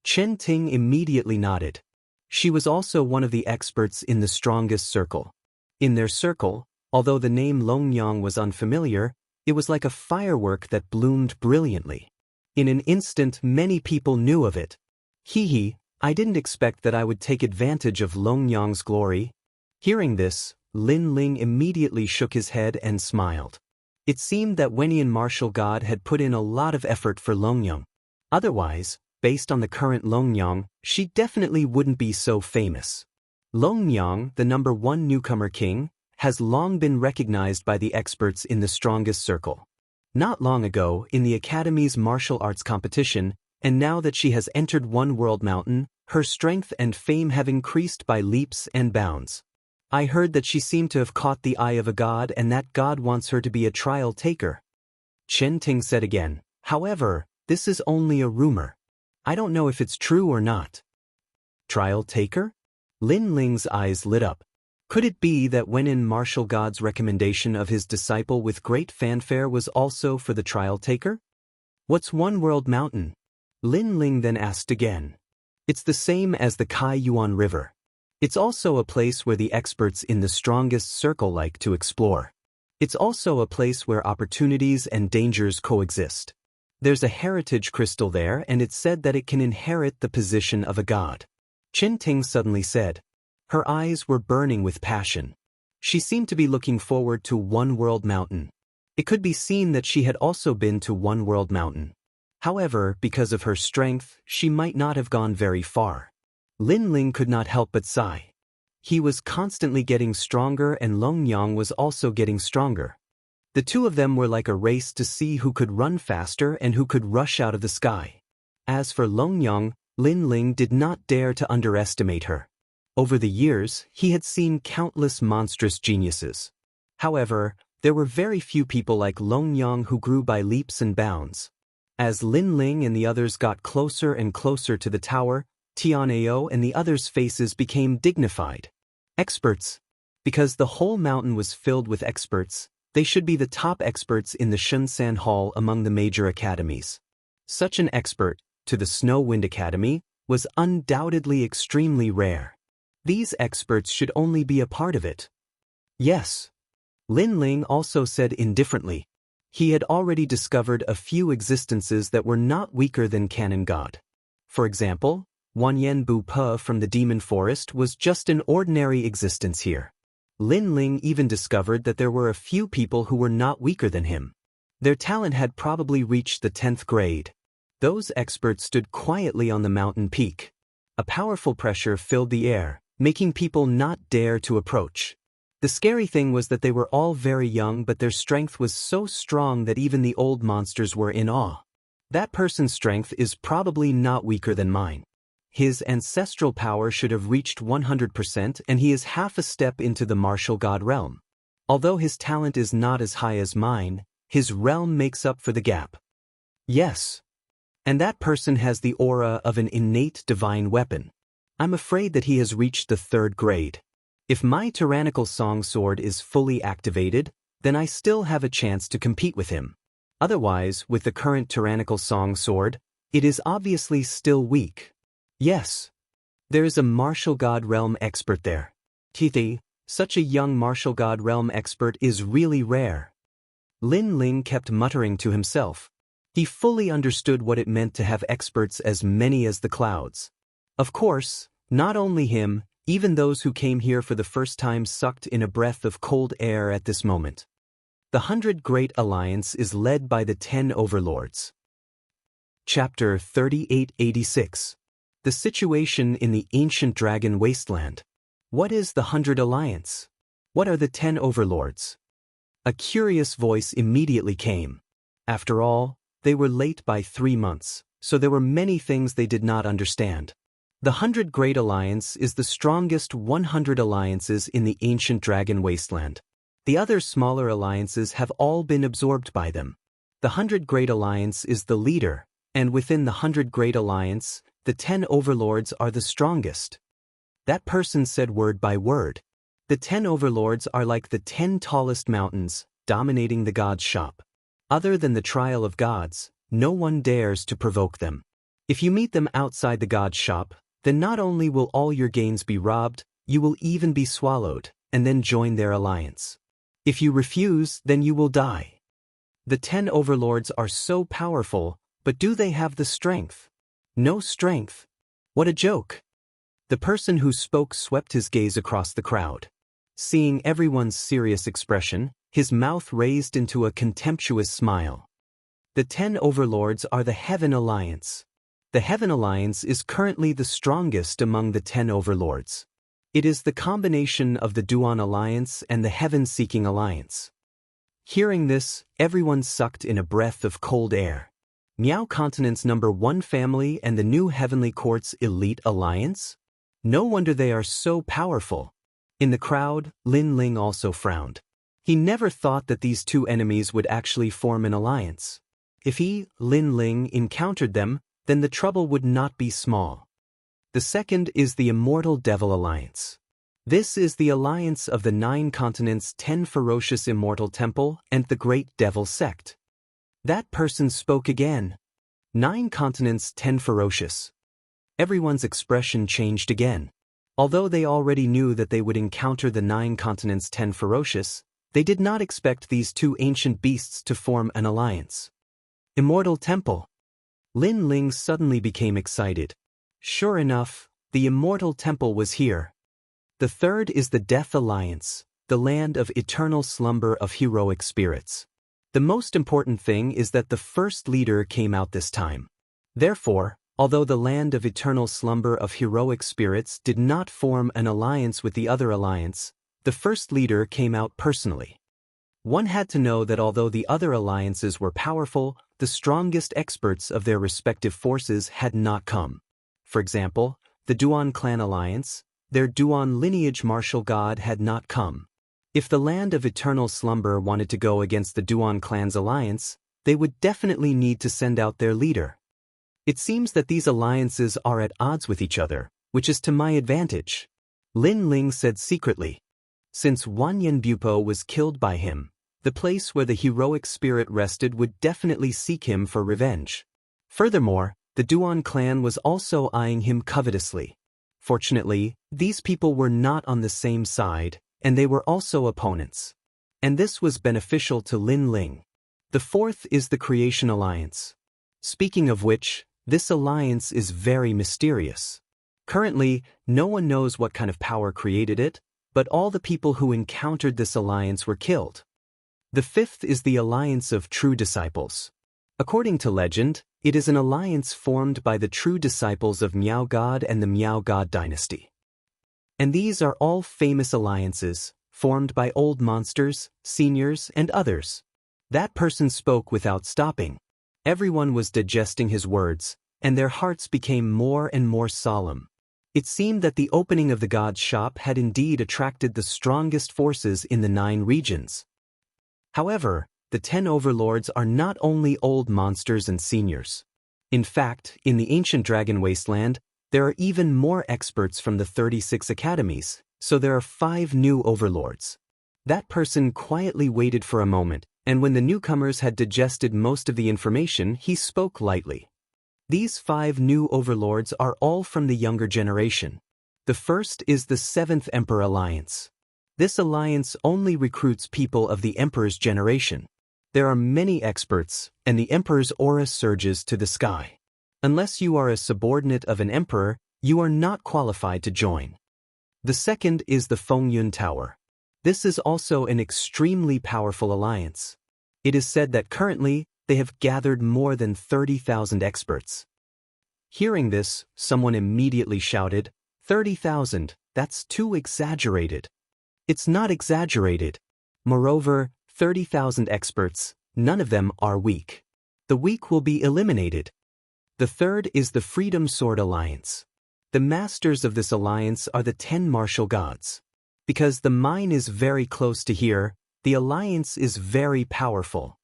Chen Ting immediately nodded. She was also one of the experts in the strongest circle. In their circle, although the name Longyang was unfamiliar, it was like a firework that bloomed brilliantly. In an instant, many people knew of it. Hee, I didn't expect that I would take advantage of Longyang's glory. Hearing this, Lin Ling immediately shook his head and smiled. It seemed that Wenian martial god had put in a lot of effort for Longyang. Otherwise, based on the current Longyang, she definitely wouldn't be so famous. Longyang, the #1 newcomer king, has long been recognized by the experts in the strongest circle. Not long ago, in the Academy's martial arts competition, and now that she has entered One World Mountain, her strength and fame have increased by leaps and bounds. I heard that she seemed to have caught the eye of a god and that god wants her to be a trial taker. Chen Ting said again, however, this is only a rumor. I don't know if it's true or not. Trial taker? Lin Ling's eyes lit up. Could it be that Wenian martial god's recommendation of his disciple with great fanfare was also for the trial taker? What's One World Mountain? Lin Ling then asked again. It's the same as the Kai Yuan River. It's also a place where the experts in the strongest circle like to explore. It's also a place where opportunities and dangers coexist. There's a heritage crystal there and it's said that it can inherit the position of a god. Chen Ting suddenly said. Her eyes were burning with passion. She seemed to be looking forward to One World Mountain. It could be seen that she had also been to One World Mountain. However, because of her strength, she might not have gone very far. Lin Ling could not help but sigh. He was constantly getting stronger and Longyang was also getting stronger. The two of them were like a race to see who could run faster and who could rush out of the sky. As for Longyang, Lin Ling did not dare to underestimate her. Over the years, he had seen countless monstrous geniuses. However, there were very few people like Longyang who grew by leaps and bounds. As Lin Ling and the others got closer and closer to the tower, Tianao and the others' faces became dignified. Experts. Because the whole mountain was filled with experts, they should be the top experts in the Shunsan Hall among the major academies. Such an expert, to the Snow Wind Academy, was undoubtedly extremely rare. These experts should only be a part of it. Yes. Lin Ling also said indifferently. He had already discovered a few existences that were not weaker than Canon God. For example, Wanyan Bu Pe from the Demon Forest was just an ordinary existence here. Lin Ling even discovered that there were a few people who were not weaker than him. Their talent had probably reached the 10th grade. Those experts stood quietly on the mountain peak. A powerful pressure filled the air, making people not dare to approach. The scary thing was that they were all very young, but their strength was so strong that even the old monsters were in awe. That person's strength is probably not weaker than mine. His ancestral power should have reached 100% and he is half a step into the martial god realm. Although his talent is not as high as mine, his realm makes up for the gap. Yes. And that person has the aura of an innate divine weapon. I'm afraid that he has reached the 3rd grade. If my tyrannical song sword is fully activated, then I still have a chance to compete with him. Otherwise, with the current tyrannical song sword, it is obviously still weak. Yes. There is a martial god realm expert there. Tithi, such a young martial god realm expert is really rare. Lin Ling kept muttering to himself. He fully understood what it meant to have experts as many as the clouds. Of course, not only him, even those who came here for the first time sucked in a breath of cold air at this moment. The 100 Great Alliance is led by the 10 overlords. Chapter 3886. The situation in the ancient dragon wasteland. What is the 100 Alliance? What are the 10 overlords? A curious voice immediately came. After all, they were late by 3 months, so there were many things they did not understand. The 100 Great Alliance is the strongest 100 alliances in the ancient dragon wasteland. The other smaller alliances have all been absorbed by them. The 100 Great Alliance is the leader, And within the 100 Great Alliance, the 10 overlords are the strongest. That person said word by word. The 10 overlords are like the 10 tallest mountains, dominating the gods' shop. Other than the trial of gods, no one dares to provoke them. If you meet them outside the god's shop, then not only will all your gains be robbed, you will even be swallowed, and then join their alliance. If you refuse, then you will die. The 10 overlords are so powerful, but do they have the strength? No strength. What a joke. The person who spoke swept his gaze across the crowd. Seeing everyone's serious expression, his mouth raised into a contemptuous smile. The 10 overlords are the Heaven Alliance. The Heaven Alliance is currently the strongest among the 10 overlords. It is the combination of the Duan Alliance and the Heaven-Seeking Alliance. Hearing this, everyone sucked in a breath of cold air. Miao Continent's #1 family and the new Heavenly Court's elite alliance? No wonder they are so powerful. In the crowd, Lin Ling also frowned. He never thought that these two enemies would actually form an alliance. If he, Lin Ling, encountered them, then the trouble would not be small. The second is the Immortal Devil Alliance. This is the alliance of the 9 continents' 10 ferocious Immortal Temple and the Great Devil Sect. That person spoke again. 9 continents, 10 ferocious. Everyone's expression changed again. Although they already knew that they would encounter the 9 continents, 10 ferocious, they did not expect these two ancient beasts to form an alliance. Immortal Temple. Lin Ling suddenly became excited. Sure enough, the Immortal Temple was here. The third is the Death Alliance, the land of eternal slumber of heroic spirits. The most important thing is that the first leader came out this time. Therefore, although the land of eternal slumber of heroic spirits did not form an alliance with the other alliance, the first leader came out personally. One had to know that although the other alliances were powerful, the strongest experts of their respective forces had not come. For example, the Duan Clan Alliance, their Duan lineage martial god had not come. If the land of eternal slumber wanted to go against the Duan Clan's alliance, they would definitely need to send out their leader. It seems that these alliances are at odds with each other, which is to my advantage. Lin Ling said secretly. Since Wanyan Bupo was killed by him, the place where the heroic spirit rested would definitely seek him for revenge. Furthermore, the Duan clan was also eyeing him covetously. Fortunately, these people were not on the same side, and they were also opponents. And this was beneficial to Lin Ling. The fourth is the Creation Alliance. Speaking of which, this alliance is very mysterious. Currently, no one knows what kind of power created it, but all the people who encountered this alliance were killed. The fifth is the Alliance of True Disciples. According to legend, it is an alliance formed by the true disciples of Miao God and the Miao God dynasty. And these are all famous alliances, formed by old monsters, seniors, and others. That person spoke without stopping. Everyone was digesting his words, and their hearts became more and more solemn. It seemed that the opening of the god's shop had indeed attracted the strongest forces in the 9 regions. However, the 10 overlords are not only old monsters and seniors. In fact, in the ancient dragon wasteland, there are even more experts from the 36 academies, so there are 5 new overlords. That person quietly waited for a moment, and when the newcomers had digested most of the information, he spoke lightly. These 5 new overlords are all from the younger generation. The first is the 7th Emperor Alliance. This alliance only recruits people of the Emperor's generation. There are many experts, and the Emperor's aura surges to the sky. Unless you are a subordinate of an emperor, you are not qualified to join. The second is the Fengyun Tower. This is also an extremely powerful alliance. It is said that currently, they have gathered more than 30,000 experts. Hearing this, someone immediately shouted, 30,000, that's too exaggerated. It's not exaggerated. Moreover, 30,000 experts, none of them are weak. The weak will be eliminated. The third is the Freedom Sword Alliance. The masters of this alliance are the 10 martial gods. Because the mine is very close to here, the alliance is very powerful.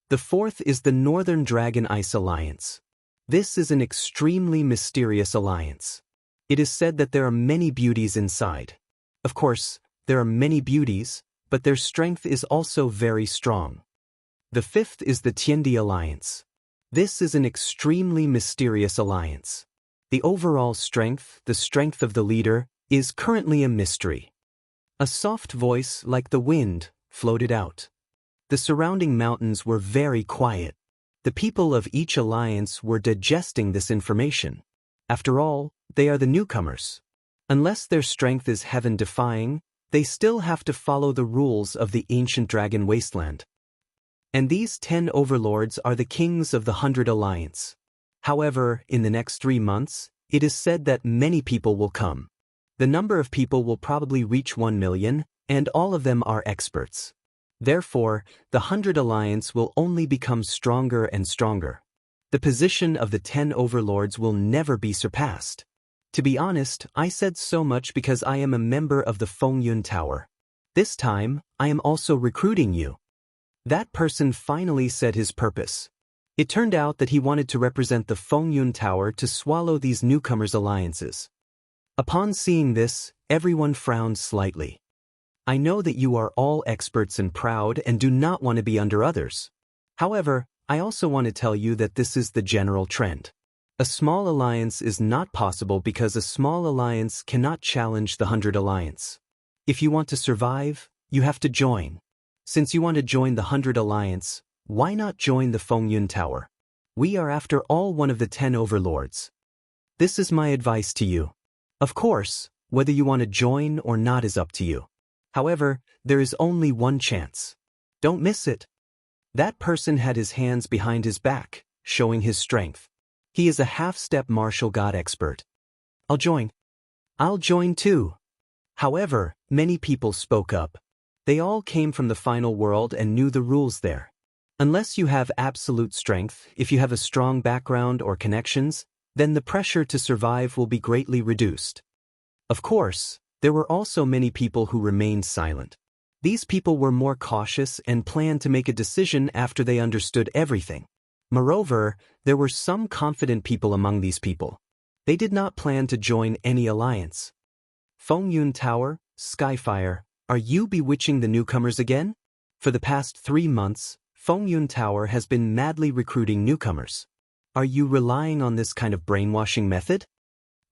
The fourth is the Northern Dragon Ice Alliance. This is an extremely mysterious alliance. It is said that there are many beauties inside. Of course, there are many beauties, but their strength is also very strong. The fifth is the Tiandi Alliance. This is an extremely mysterious alliance. The overall strength, the strength of the leader, is currently a mystery. A soft voice like the wind floated out. The surrounding mountains were very quiet. The people of each alliance were digesting this information. After all, they are the newcomers. Unless their strength is heaven-defying, they still have to follow the rules of the ancient dragon wasteland. And these 10 overlords are the kings of the 100 Alliance. However, in the next 3 months, it is said that many people will come. The number of people will probably reach 1 million, and all of them are experts. Therefore, the 100 Alliance will only become stronger and stronger. The position of the 10 overlords will never be surpassed. To be honest, I said so much because I am a member of the Fengyun Tower. This time, I am also recruiting you. That person finally said his purpose. It turned out that he wanted to represent the Fengyun Tower to swallow these newcomers' alliances. Upon seeing this, everyone frowned slightly. I know that you are all experts and proud and do not want to be under others. However, I also want to tell you that this is the general trend. A small alliance is not possible because a small alliance cannot challenge the 100 Alliance. If you want to survive, you have to join. Since you want to join the 100 Alliance, why not join the Fengyun Tower? We are after all one of the 10 overlords. This is my advice to you. Of course, whether you want to join or not is up to you. However, there is only one chance. Don't miss it. That person had his hands behind his back, showing his strength. He is a half-step martial god expert. I'll join. I'll join too. However, many people spoke up. They all came from the final world and knew the rules there. Unless you have absolute strength, if you have a strong background or connections, then the pressure to survive will be greatly reduced. Of course, there were also many people who remained silent. These people were more cautious and planned to make a decision after they understood everything. Moreover, there were some confident people among these people. They did not plan to join any alliance. Fengyun Tower, Skyfire, are you bewitching the newcomers again? For the past 3 months, Fengyun Tower has been madly recruiting newcomers. Are you relying on this kind of brainwashing method?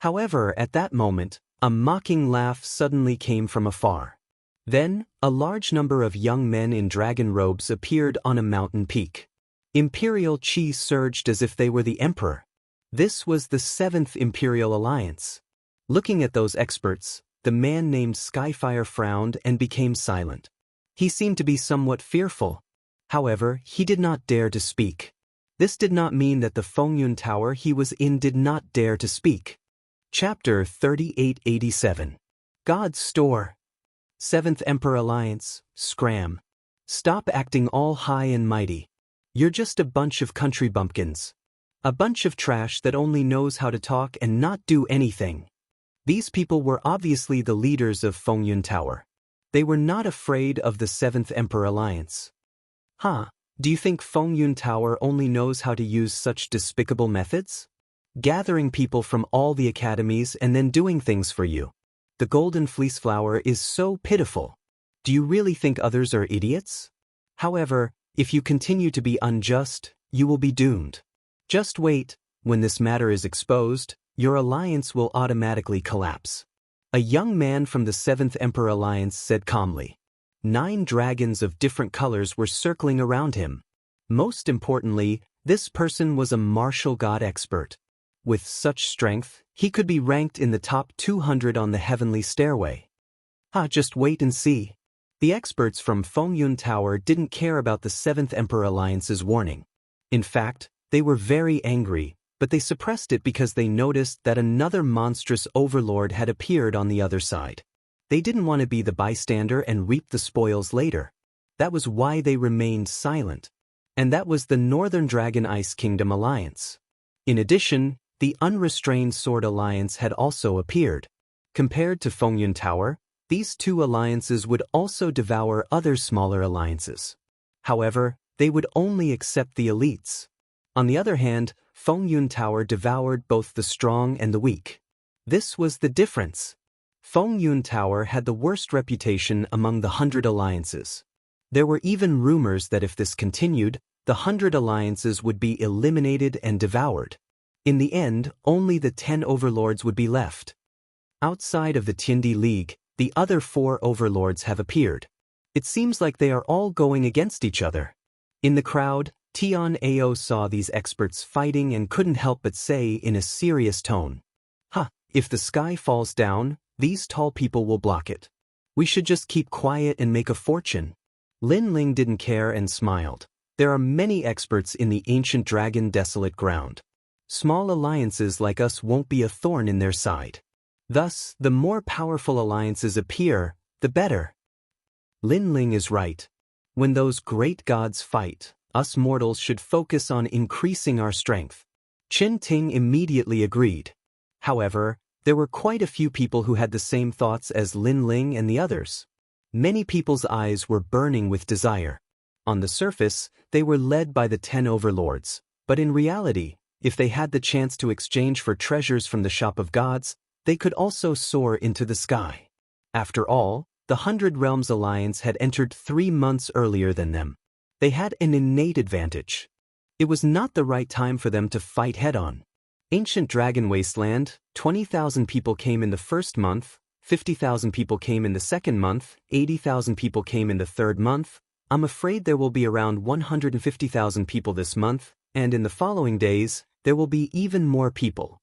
However, at that moment, a mocking laugh suddenly came from afar. Then, a large number of young men in dragon robes appeared on a mountain peak. Imperial chi surged as if they were the emperor. This was the 7th Imperial Alliance. Looking at those experts, the man named Skyfire frowned and became silent. He seemed to be somewhat fearful. However, he did not dare to speak. This did not mean that the Fengyun Tower he was in did not dare to speak. Chapter 3887. God's Store. 7th Emperor Alliance, Scram. Stop acting all high and mighty. You're just a bunch of country bumpkins. A bunch of trash that only knows how to talk and not do anything. These people were obviously the leaders of Fengyun Tower. They were not afraid of the 7th Emperor Alliance. Do you think Fengyun Tower only knows how to use such despicable methods? Gathering people from all the academies and then doing things for you. The golden fleece flower is so pitiful. Do you really think others are idiots? However, if you continue to be unjust, you will be doomed. Just wait, when this matter is exposed, your alliance will automatically collapse. A young man from the 7th Emperor Alliance said calmly. 9 dragons of different colors were circling around him. Most importantly, this person was a martial god expert. With such strength, he could be ranked in the top 200 on the heavenly stairway. Just wait and see. The experts from Fengyun Tower didn't care about the 7th Emperor Alliance's warning. In fact, they were very angry, but they suppressed it because they noticed that another monstrous overlord had appeared on the other side. They didn't want to be the bystander and reap the spoils later. That was why they remained silent. And that was the Northern Dragon Ice Kingdom Alliance. In addition, the Unrestrained Sword Alliance had also appeared. Compared to Fengyun Tower, these 2 alliances would also devour other smaller alliances. However, they would only accept the elites. On the other hand, Fengyun Tower devoured both the strong and the weak. This was the difference. Fengyun Tower had the worst reputation among the 100 alliances. There were even rumors that if this continued, the 100 alliances would be eliminated and devoured. In the end, only the 10 overlords would be left. Outside of the Tiandi League, the other 4 overlords have appeared. It seems like they are all going against each other. In the crowd, Tian Ao saw these experts fighting and couldn't help but say in a serious tone, if the sky falls down, these tall people will block it. We should just keep quiet and make a fortune. Lin Ling didn't care and smiled. There are many experts in the ancient dragon desolate ground. Small alliances like us won't be a thorn in their side. Thus, the more powerful alliances appear, the better. Lin Ling is right. When those great gods fight, us mortals should focus on increasing our strength. Qin Ting immediately agreed. However, there were quite a few people who had the same thoughts as Lin Ling and the others. Many people's eyes were burning with desire. On the surface, they were led by the 10 overlords, but in reality, if they had the chance to exchange for treasures from the shop of gods, they could also soar into the sky. After all, the 100 Realms Alliance had entered 3 months earlier than them. They had an innate advantage. It was not the right time for them to fight head-on. Ancient Dragon Wasteland, 20,000 people came in the first month, 50,000 people came in the second month, 80,000 people came in the third month. I'm afraid there will be around 150,000 people this month, and in the following days, there will be even more people.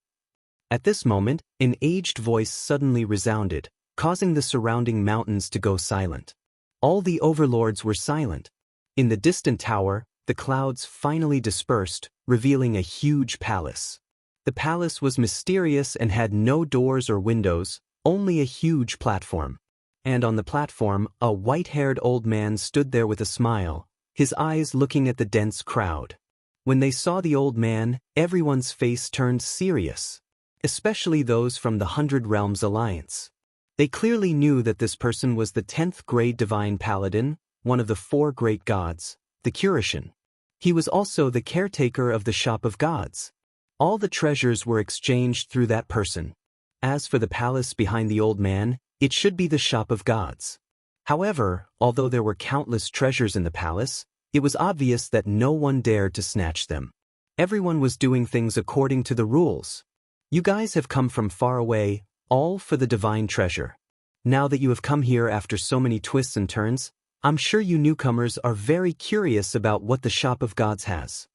At this moment, an aged voice suddenly resounded, causing the surrounding mountains to go silent. All the overlords were silent. In the distant tower, the clouds finally dispersed, revealing a huge palace. The palace was mysterious and had no doors or windows, only a huge platform. And on the platform, a white-haired old man stood there with a smile, his eyes looking at the dense crowd. When they saw the old man, everyone's face turned serious, especially those from the 100 Realms Alliance. They clearly knew that this person was the 10th grade divine paladin, one of the 4 great gods, the Cultivation. He was also the caretaker of the shop of gods. All the treasures were exchanged through that person. As for the palace behind the old man, it should be the shop of gods. However, although there were countless treasures in the palace, it was obvious that no one dared to snatch them. Everyone was doing things according to the rules. You guys have come from far away, all for the divine treasure. Now that you have come here after so many twists and turns, I'm sure you newcomers are very curious about what the shop of gods has.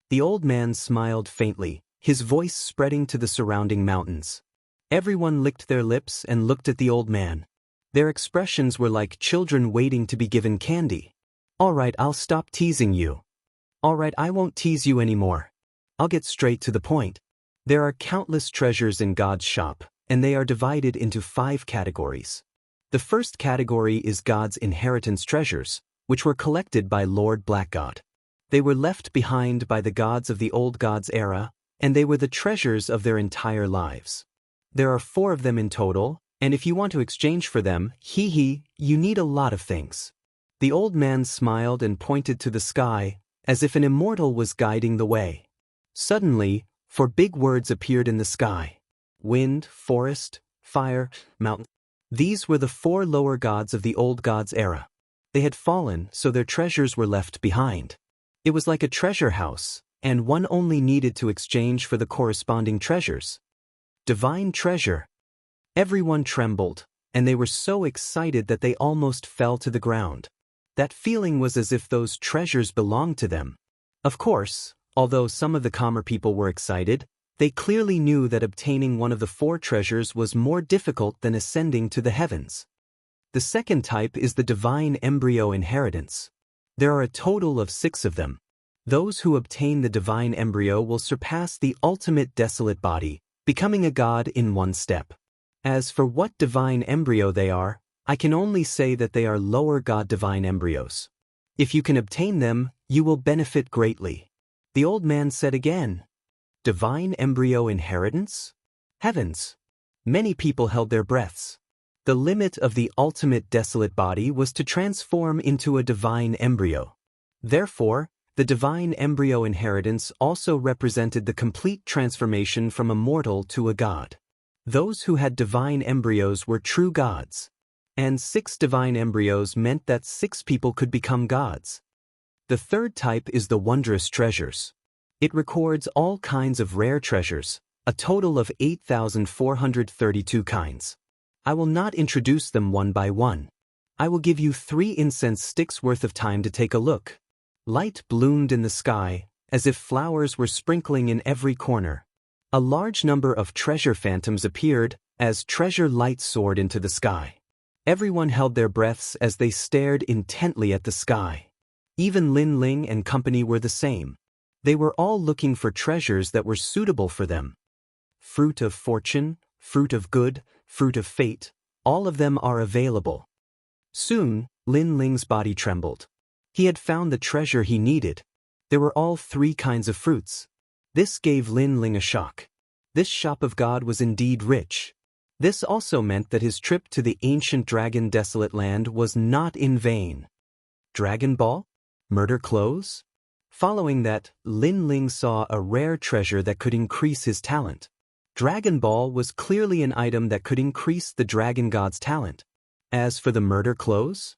The old man smiled faintly, his voice spreading to the surrounding mountains. Everyone licked their lips and looked at the old man. Their expressions were like children waiting to be given candy. All right, I'll stop teasing you. All right, I won't tease you anymore. I'll get straight to the point. There are countless treasures in God's shop, and they are divided into 5 categories. The first category is God's inheritance treasures, which were collected by Lord Black God. They were left behind by the gods of the old gods era, and they were the treasures of their entire lives. There are 4 of them in total, and if you want to exchange for them, you need a lot of things. The old man smiled and pointed to the sky, as if an immortal was guiding the way. Suddenly, 4 big words appeared in the sky: wind, forest, fire, mountain. These were the 4 lower gods of the old gods era. They had fallen, so their treasures were left behind. It was like a treasure house, and one only needed to exchange for the corresponding treasures. Divine treasure. Everyone trembled, and they were so excited that they almost fell to the ground. That feeling was as if those treasures belonged to them. Of course, although some of the calmer people were excited, they clearly knew that obtaining one of the 4 treasures was more difficult than ascending to the heavens. The second type is the divine embryo inheritance. There are a total of 6 of them. Those who obtain the divine embryo will surpass the ultimate desolate body, becoming a god in 1 step. As for what divine embryo they are, I can only say that they are lower god divine embryos. If you can obtain them, you will benefit greatly. The old man said again, divine embryo inheritance? Heavens! Many people held their breaths. The limit of the ultimate desolate body was to transform into a divine embryo. Therefore, The divine embryo inheritance also represented the complete transformation from a mortal to a god. Those who had divine embryos were true gods. And 6 divine embryos meant that 6 people could become gods. The third type is the wondrous treasures. It records all kinds of rare treasures, a total of 8,432 kinds. I will not introduce them one by one. I will give you 3 incense sticks worth of time to take a look. Light bloomed in the sky, as if flowers were sprinkling in every corner. A large number of treasure phantoms appeared, as treasure light soared into the sky. Everyone held their breaths as they stared intently at the sky. Even Lin Ling and company were the same. They were all looking for treasures that were suitable for them. Fruit of fortune, fruit of good, fruit of fate, all of them are available. Soon, Lin Ling's body trembled. He had found the treasure he needed. There were all 3 kinds of fruits. This gave Lin Ling a shock. This shop of God was indeed rich. This also meant that his trip to the ancient dragon desolate land was not in vain. Dragon Ball? Murder clothes? Following that, Lin Ling saw a rare treasure that could increase his talent. Dragon Ball was clearly an item that could increase the dragon god's talent. As for the murder clothes?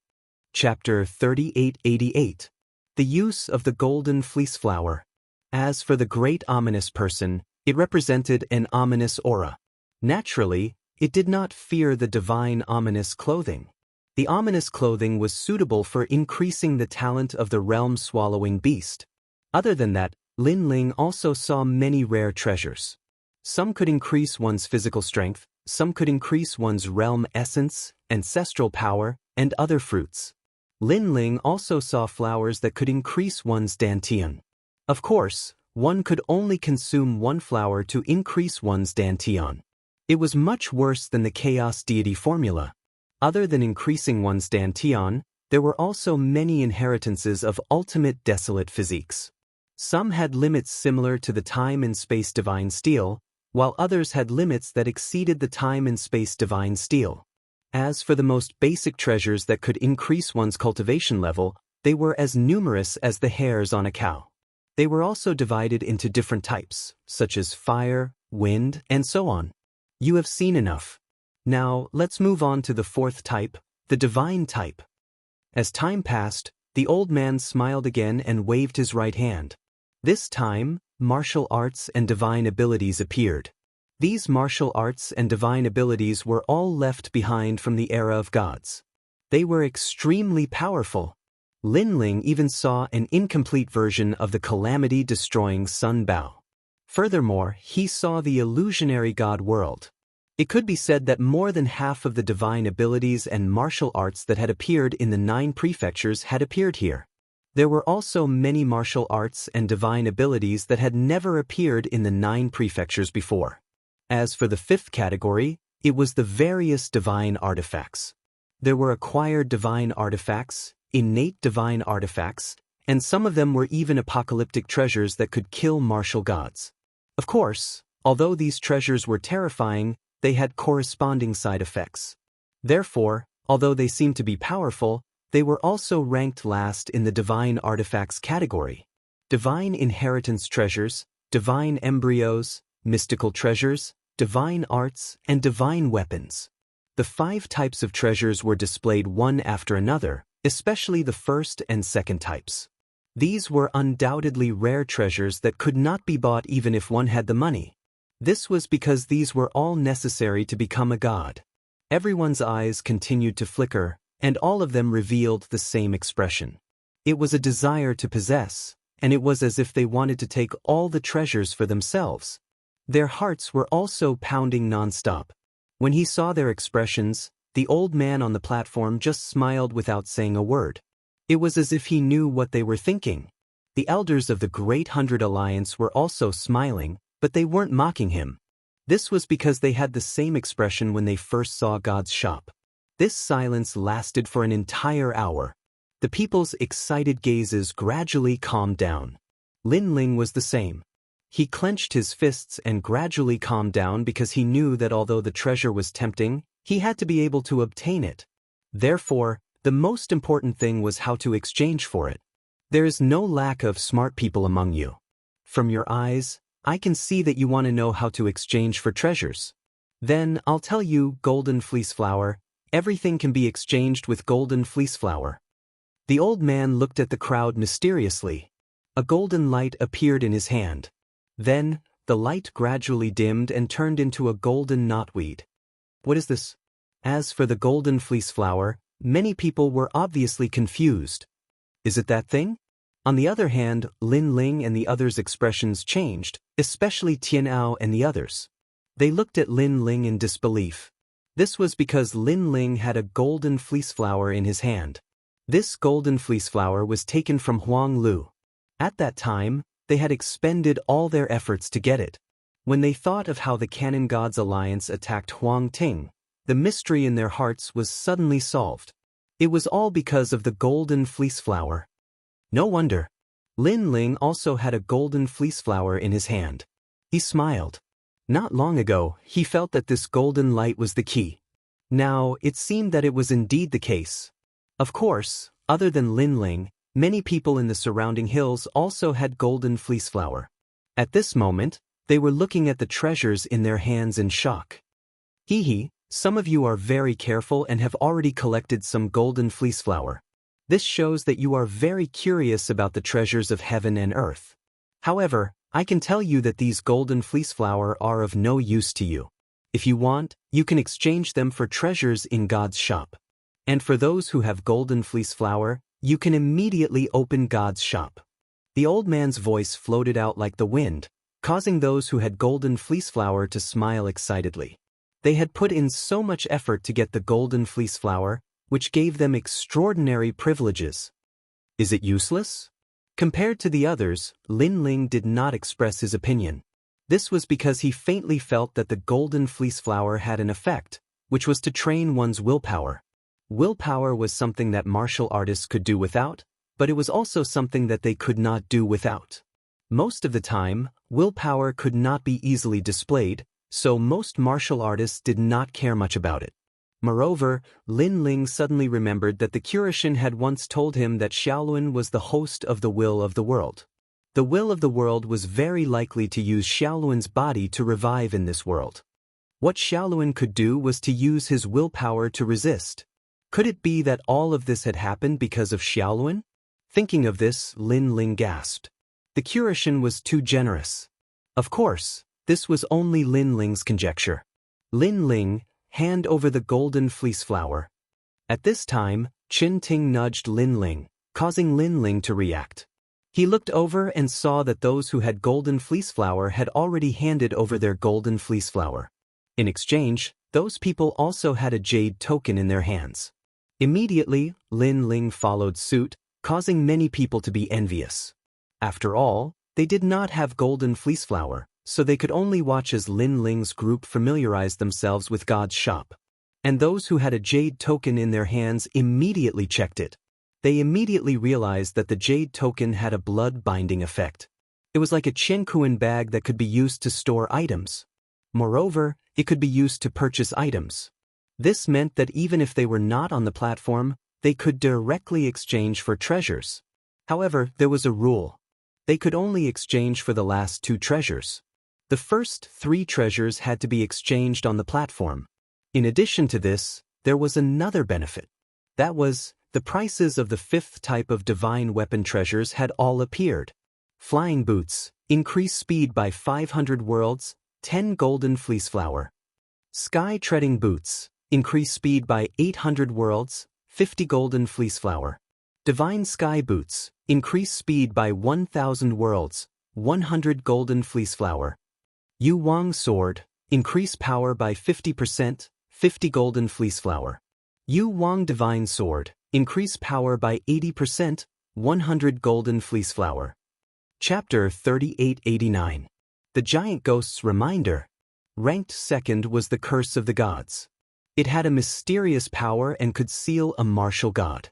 Chapter 3888. The use of the golden fleece flower. As for the great ominous person, it represented an ominous aura. Naturally, it did not fear the divine ominous clothing. The ominous clothing was suitable for increasing the talent of the realm-swallowing beast. Other than that, Lin Ling also saw many rare treasures. Some could increase one's physical strength, some could increase one's realm essence, ancestral power, and other fruits. Lin Ling also saw flowers that could increase one's dantian. Of course, one could only consume 1 flower to increase one's dantian. It was much worse than the chaos deity formula. Other than increasing one's dantian, there were also many inheritances of ultimate desolate physiques. Some had limits similar to the time and space divine steel, while others had limits that exceeded the time and space divine steel. As for the most basic treasures that could increase one's cultivation level, they were as numerous as the hairs on a cow. They were also divided into different types, such as fire, wind, and so on. You have seen enough. Now, let's move on to the 4th type, the divine type. As time passed, the old man smiled again and waved his right hand. This time, martial arts and divine abilities appeared. These martial arts and divine abilities were all left behind from the era of gods. They were extremely powerful. Lin Ling even saw an incomplete version of the calamity-destroying Sun Bao. Furthermore, he saw the illusionary god world. It could be said that more than half of the divine abilities and martial arts that had appeared in the 9 prefectures had appeared here. There were also many martial arts and divine abilities that had never appeared in the 9 prefectures before. As for the 5th category, it was the various divine artifacts. There were acquired divine artifacts, innate divine artifacts, and some of them were even apocalyptic treasures that could kill martial gods. Of course, although these treasures were terrifying, they had corresponding side effects. Therefore, although they seemed to be powerful, they were also ranked last in the divine artifacts category. Divine inheritance treasures, divine embryos, mystical treasures, divine arts, and divine weapons. The 5 types of treasures were displayed one after another, especially the 1st and 2nd types. These were undoubtedly rare treasures that could not be bought even if one had the money. This was because these were all necessary to become a god. Everyone's eyes continued to flicker, and all of them revealed the same expression. It was a desire to possess, and it was as if they wanted to take all the treasures for themselves. Their hearts were also pounding nonstop. When he saw their expressions, the old man on the platform just smiled without saying a word. It was as if he knew what they were thinking. The elders of the Great 100 Alliance were also smiling, but they weren't mocking him. This was because they had the same expression when they first saw God's shop. This silence lasted for an entire hour. The people's excited gazes gradually calmed down. Lin Ling was the same. He clenched his fists and gradually calmed down because he knew that although the treasure was tempting, he had to be able to obtain it. Therefore, the most important thing was how to exchange for it. There is no lack of smart people among you. From your eyes, I can see that you want to know how to exchange for treasures. Then I'll tell you, golden fleece flower, everything can be exchanged with golden fleece flower. The old man looked at the crowd mysteriously. A golden light appeared in his hand. Then, the light gradually dimmed and turned into a golden knotweed. What is this? As for the golden fleece flower, many people were obviously confused. Is it that thing? On the other hand, Lin Ling and the others' expressions changed, especially Tianao and the others. They looked at Lin Ling in disbelief. This was because Lin Ling had a golden fleece flower in his hand. This golden fleece flower was taken from Huang Lu. At that time, they had expended all their efforts to get it. When they thought of how the Canon Gods Alliance attacked Huang Ting, the mystery in their hearts was suddenly solved. It was all because of the golden fleece flower. No wonder. Lin Ling also had a golden fleece flower in his hand. He smiled. Not long ago, he felt that this golden light was the key. Now, it seemed that it was indeed the case. Of course, other than Lin Ling, many people in the surrounding hills also had golden fleece flower. At this moment, they were looking at the treasures in their hands in shock. Hee, some of you are very careful and have already collected some golden fleece flower. This shows that you are very curious about the treasures of heaven and earth. However, I can tell you that these golden fleece flower are of no use to you. If you want, you can exchange them for treasures in God's shop. And for those who have golden fleece flower, you can immediately open God's shop. The old man's voice floated out like the wind, causing those who had golden fleece flower to smile excitedly. They had put in so much effort to get the golden fleece flower, which gave them extraordinary privileges. Is it useless? Compared to the others, Lin Ling did not express his opinion. This was because he faintly felt that the golden fleece flower had an effect, which was to train one's willpower. Willpower was something that martial artists could do without, but it was also something that they could not do without. Most of the time, willpower could not be easily displayed, so most martial artists did not care much about it. Moreover, Lin Ling suddenly remembered that the Curishin had once told him that Xiaolun was the host of the will of the world. The will of the world was very likely to use Xiaolun's body to revive in this world. What Xiaolun could do was to use his willpower to resist. Could it be that all of this had happened because of Xiaolun? Thinking of this, Lin Ling gasped. The Curishin was too generous. Of course, this was only Lin Ling's conjecture. Lin Ling, hand over the golden fleece flower. At this time, Qin Ting nudged Lin Ling, causing Lin Ling to react. He looked over and saw that those who had golden fleece flower had already handed over their golden fleece flower. In exchange, those people also had a jade token in their hands. Immediately, Lin Ling followed suit, causing many people to be envious. After all, they did not have golden fleece flower, so they could only watch as Lin Ling's group familiarized themselves with God's shop. And those who had a jade token in their hands immediately checked it. They immediately realized that the jade token had a blood-binding effect. It was like a Qiankuan bag that could be used to store items. Moreover, it could be used to purchase items. This meant that even if they were not on the platform, they could directly exchange for treasures. However, there was a rule. They could only exchange for the last 2 treasures. The first 3 treasures had to be exchanged on the platform. In addition to this, there was another benefit. That was, the prices of the 5th type of divine weapon treasures had all appeared. Flying boots, increase speed by 500 worlds, 10 golden fleece flower. Sky treading boots, increase speed by 800 worlds, 50 golden fleece flower. Divine sky boots, increase speed by 1000 worlds, 100 golden fleece flower. Yu Wang sword, increase power by 50%, 50 golden fleece flower. Yu Wang divine sword, increase power by 80%, 100 golden fleece flower. Chapter 3889. The Giant Ghost's Reminder. Ranked 2nd was the Curse of the Gods. It had a mysterious power and could seal a martial god.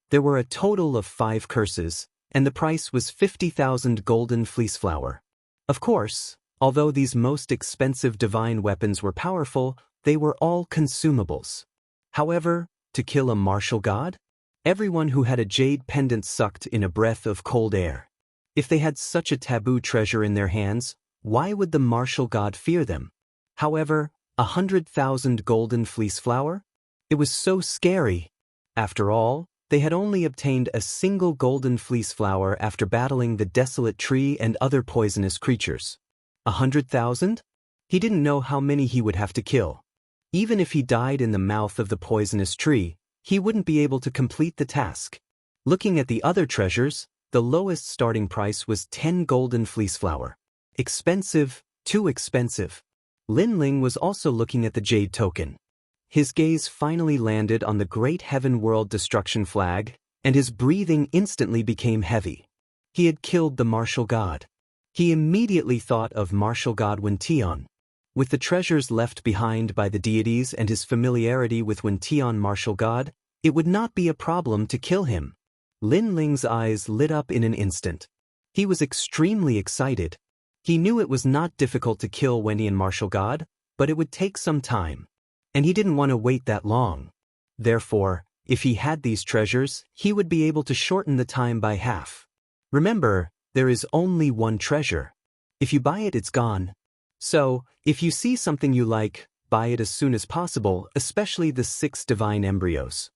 There were a total of 5 curses, and the price was 50,000 golden fleece flower. Of course, although these most expensive divine weapons were powerful, they were all consumables. However, to kill a martial god? Everyone who had a jade pendant sucked in a breath of cold air. If they had such a taboo treasure in their hands, why would the martial god fear them? However, 100,000 golden fleece flower? It was so scary. After all, they had only obtained a single golden fleece flower after battling the desolate tree and other poisonous creatures. 100,000? He didn't know how many he would have to kill. Even if he died in the mouth of the poisonous tree, he wouldn't be able to complete the task. Looking at the other treasures, the lowest starting price was 10 golden fleece flower. Expensive, too expensive. Lin Ling was also looking at the jade token. His gaze finally landed on the great heaven world destruction flag, and his breathing instantly became heavy. He had killed the martial god. He immediately thought of martial god Wuxian. With the treasures left behind by the deities and his familiarity with Wuxian martial god, it would not be a problem to kill him. Lin Ling's eyes lit up in an instant. He was extremely excited. He knew it was not difficult to kill Wuxian martial god, but it would take some time. And he didn't want to wait that long. Therefore, if he had these treasures, he would be able to shorten the time by half. Remember, there is only one treasure. If you buy it, it's gone. So, if you see something you like, buy it as soon as possible, especially the 6 divine embryos.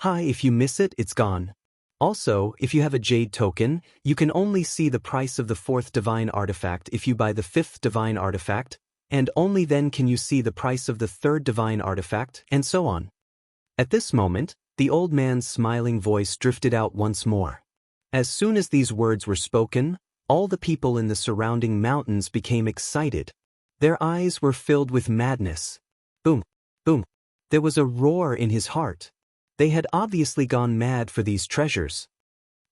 If you miss it, it's gone. Also, if you have a jade token, you can only see the price of the 4th divine artifact if you buy the 5th divine artifact, and only then can you see the price of the 3rd divine artifact, and so on. At this moment, the old man's smiling voice drifted out once more. As soon as these words were spoken, all the people in the surrounding mountains became excited. Their eyes were filled with madness. Boom, boom. There was a roar in his heart. They had obviously gone mad for these treasures.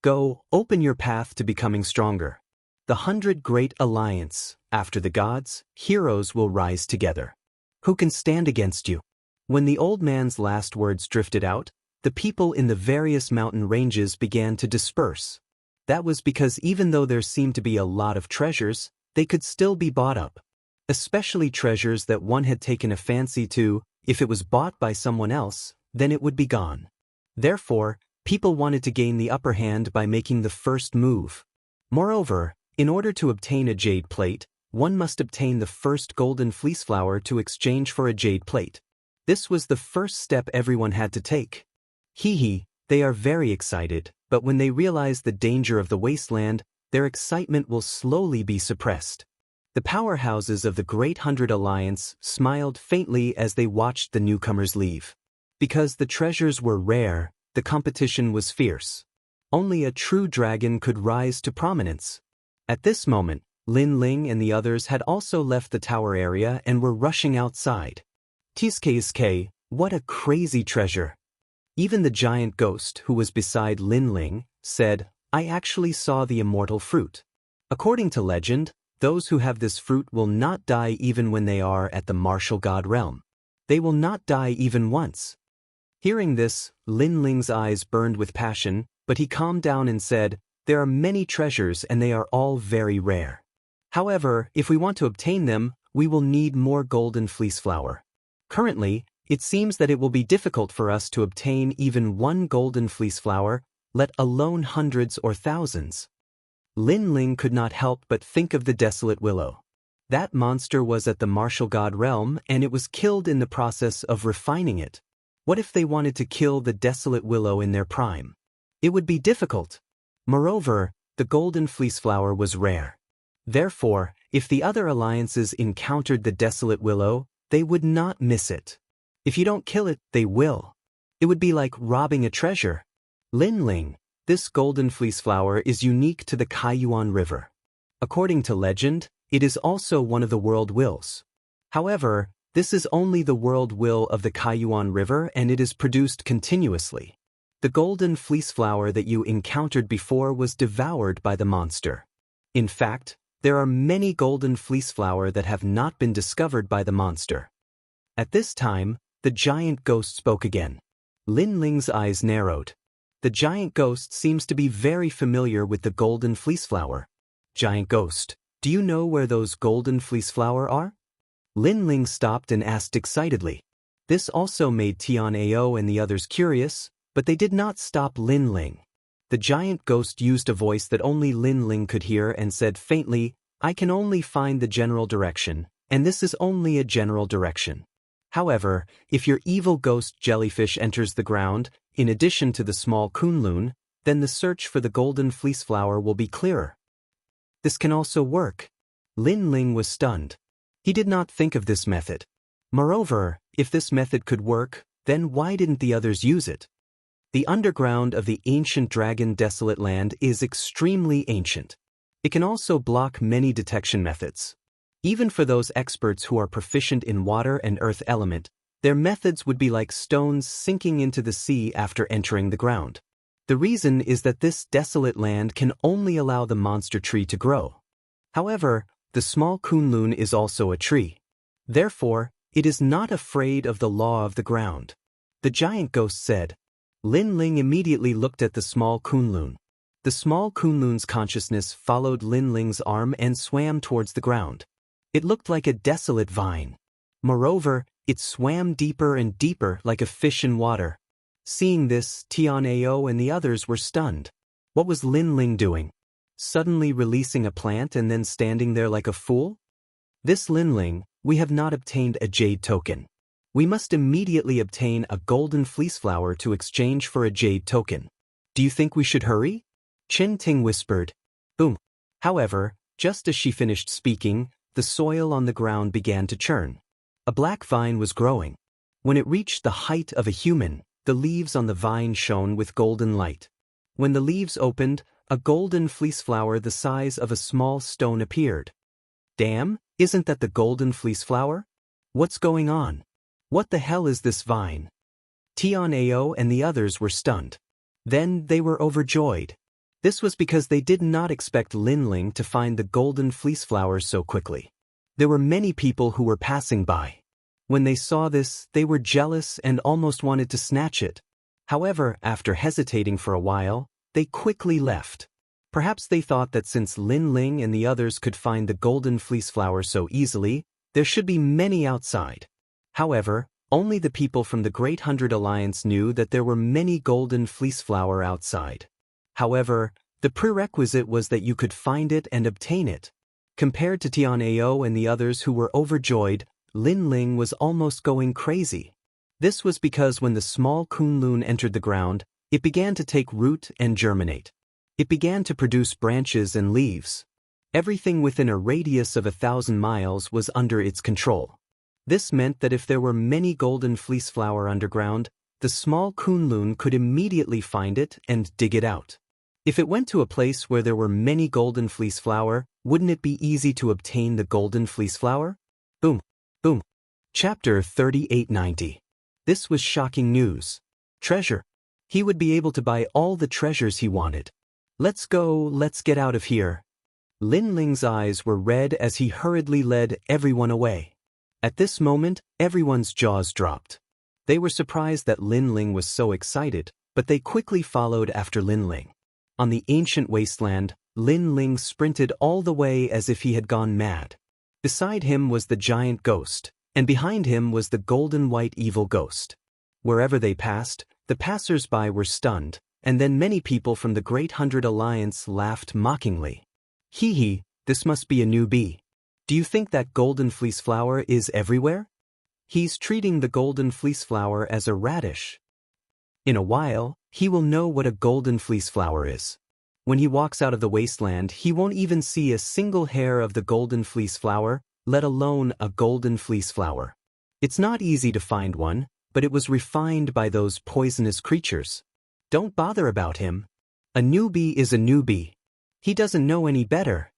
Go, open your path to becoming stronger. The 100 Great Alliance, after the gods, heroes will rise together. Who can stand against you? When the old man's last words drifted out, the people in the various mountain ranges began to disperse. That was because even though there seemed to be a lot of treasures, they could still be bought up. Especially treasures that one had taken a fancy to. If it was bought by someone else, then it would be gone. Therefore, people wanted to gain the upper hand by making the first move. Moreover, in order to obtain a jade plate, one must obtain the first golden fleece flower to exchange for a jade plate. This was the first step everyone had to take. They are very excited, but when they realize the danger of the wasteland, their excitement will slowly be suppressed. The powerhouses of the Great 100 Alliance smiled faintly as they watched the newcomers leave. Because the treasures were rare, the competition was fierce. Only a true dragon could rise to prominence. At this moment, Lin Ling and the others had also left the tower area and were rushing outside. Tsk, what a crazy treasure! Even the giant ghost who was beside Lin Ling said, I actually saw the immortal fruit. According to legend, those who have this fruit will not die even when they are at the martial god realm. They will not die even once. Hearing this, Lin Ling's eyes burned with passion, but he calmed down and said, there are many treasures and they are all very rare. However, if we want to obtain them, we will need more golden fleece flower. Currently, it seems that it will be difficult for us to obtain even one golden fleece flower, let alone hundreds or thousands. Lin Ling could not help but think of the desolate willow. That monster was at the martial god realm and it was killed in the process of refining it. What if they wanted to kill the desolate willow in their prime? It would be difficult. Moreover, the golden fleece flower was rare. Therefore, if the other alliances encountered the desolate willow, they would not miss it. If you don't kill it, they will. It would be like robbing a treasure. Lin Ling, this golden fleece flower is unique to the Kaiyuan River. According to legend, it is also one of the world wills. However, this is only the world will of the Kaiyuan River and it is produced continuously. The golden fleece flower that you encountered before was devoured by the monster. In fact, there are many golden fleece flower that have not been discovered by the monster. At this time, the giant ghost spoke again. Lin Ling's eyes narrowed. The giant ghost seems to be very familiar with the golden fleece flower. Giant ghost, do you know where those golden fleece flower are? Lin Ling stopped and asked excitedly. This also made Tian Ao and the others curious, But they did not stop Lin Ling. The giant ghost used a voice that only Lin Ling could hear and said faintly, "I can only find the general direction, and this is only a general direction. However, if your evil ghost jellyfish enters the ground, in addition to the small Kunlun, then the search for the golden fleece flower will be clearer." This can also work. Lin Ling was stunned. He did not think of this method. Moreover, if this method could work, then why didn't the others use it? The underground of the ancient dragon desolate land is extremely ancient. It can also block many detection methods. Even for those experts who are proficient in water and earth element, their methods would be like stones sinking into the sea after entering the ground. The reason is that this desolate land can only allow the monster tree to grow. However, the small Kunlun is also a tree. Therefore, it is not afraid of the law of the ground. The giant ghost said. Lin Ling immediately looked at the small Kunlun. The small Kunlun's consciousness followed Lin Ling's arm and swam towards the ground. It looked like a desolate vine. Moreover, it swam deeper and deeper like a fish in water. Seeing this, Tian'ao and the others were stunned. What was Lin Ling doing? Suddenly releasing a plant and then standing there like a fool? This Lin Ling, we have not obtained a jade token. We must immediately obtain a golden fleece flower to exchange for a jade token. Do you think we should hurry? Chen Ting whispered. Boom. However, just as she finished speaking, the soil on the ground began to churn. A black vine was growing. When it reached the height of a human, the leaves on the vine shone with golden light. When the leaves opened, a golden fleece flower the size of a small stone appeared. Damn, isn't that the golden fleece flower? What's going on? What the hell is this vine? Tian'ao and the others were stunned. Then they were overjoyed. This was because they did not expect Lin Ling to find the golden fleece flower so quickly. There were many people who were passing by. When they saw this, they were jealous and almost wanted to snatch it. However, after hesitating for a while, they quickly left. Perhaps they thought that since Lin Ling and the others could find the golden fleece flower so easily, there should be many outside. However, only the people from the Great Hundred Alliance knew that there were many golden fleece flower outside. However, the prerequisite was that you could find it and obtain it. Compared to Tian'ao and the others who were overjoyed, Lin Ling was almost going crazy. This was because when the small Kunlun entered the ground, it began to take root and germinate. It began to produce branches and leaves. Everything within a radius of 1,000 miles was under its control. This meant that if there were many golden fleece flower underground, the small Kunlun could immediately find it and dig it out. If it went to a place where there were many golden fleece flower, wouldn't it be easy to obtain the golden fleece flower? Boom. Boom. Chapter 3890. This was shocking news. Treasure. He would be able to buy all the treasures he wanted. Let's go, let's get out of here. Lin Ling's eyes were red as he hurriedly led everyone away. At this moment, everyone's jaws dropped. They were surprised that Lin Ling was so excited, but they quickly followed after Lin Ling. On the ancient wasteland, Lin Ling sprinted all the way as if he had gone mad. Beside him was the giant ghost, and behind him was the golden white evil ghost. Wherever they passed, the passers-by were stunned, and then many people from the Great Hundred Alliance laughed mockingly. Hee hee, this must be a newbie. Do you think that golden fleece flower is everywhere? He's treating the golden fleece flower as a radish. In a while, he will know what a golden fleece flower is. When he walks out of the wasteland, he won't even see a single hair of the golden fleece flower, let alone a golden fleece flower. It's not easy to find one, but it was refined by those poisonous creatures. Don't bother about him. A newbie is a newbie. He doesn't know any better.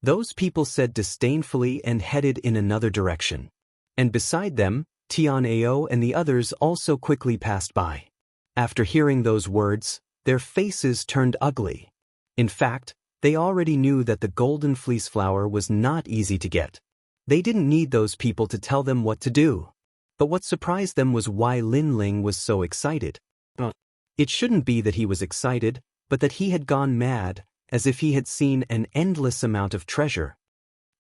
Those people said disdainfully and headed in another direction. And beside them, Tian'ao and the others also quickly passed by. After hearing those words, their faces turned ugly. In fact, they already knew that the golden fleece flower was not easy to get. They didn't need those people to tell them what to do. But what surprised them was why Lin Ling was so excited. It shouldn't be that he was excited, but that he had gone mad, as if he had seen an endless amount of treasure.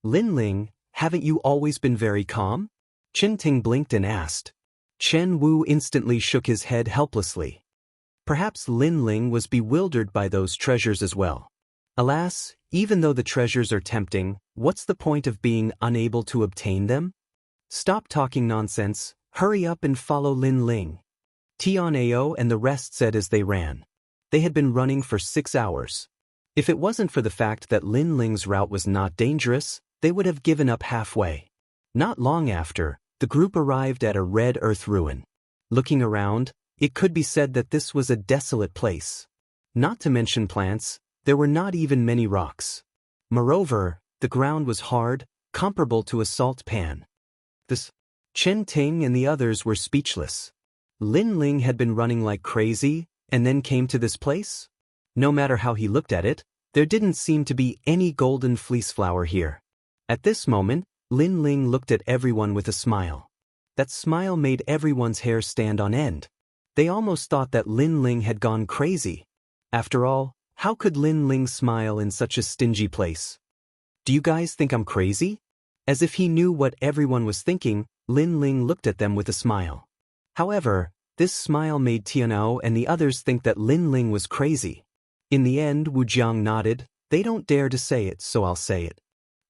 Lin Ling, haven't you always been very calm? Chen Ting blinked and asked. Chen Wu instantly shook his head helplessly. Perhaps Lin Ling was bewildered by those treasures as well. Alas, even though the treasures are tempting, what's the point of being unable to obtain them? Stop talking nonsense, hurry up and follow Lin Ling. Tian'ao and the rest said as they ran. They had been running for 6 hours. If it wasn't for the fact that Lin Ling's route was not dangerous, they would have given up halfway. Not long after, the group arrived at a red earth ruin. Looking around, it could be said that this was a desolate place. Not to mention plants, there were not even many rocks. Moreover, the ground was hard, comparable to a salt pan. Chen Ting and the others were speechless. Lin Ling had been running like crazy, and then came to this place? No matter how he looked at it, there didn't seem to be any golden fleece flower here. At this moment, Lin Ling looked at everyone with a smile. That smile made everyone's hair stand on end. They almost thought that Lin Ling had gone crazy. After all, how could Lin Ling smile in such a stingy place? Do you guys think I'm crazy? As if he knew what everyone was thinking, Lin Ling looked at them with a smile. However, this smile made Tian'ao and the others think that Lin Ling was crazy. In the end, Wu Jiang nodded. They don't dare to say it, so I'll say it.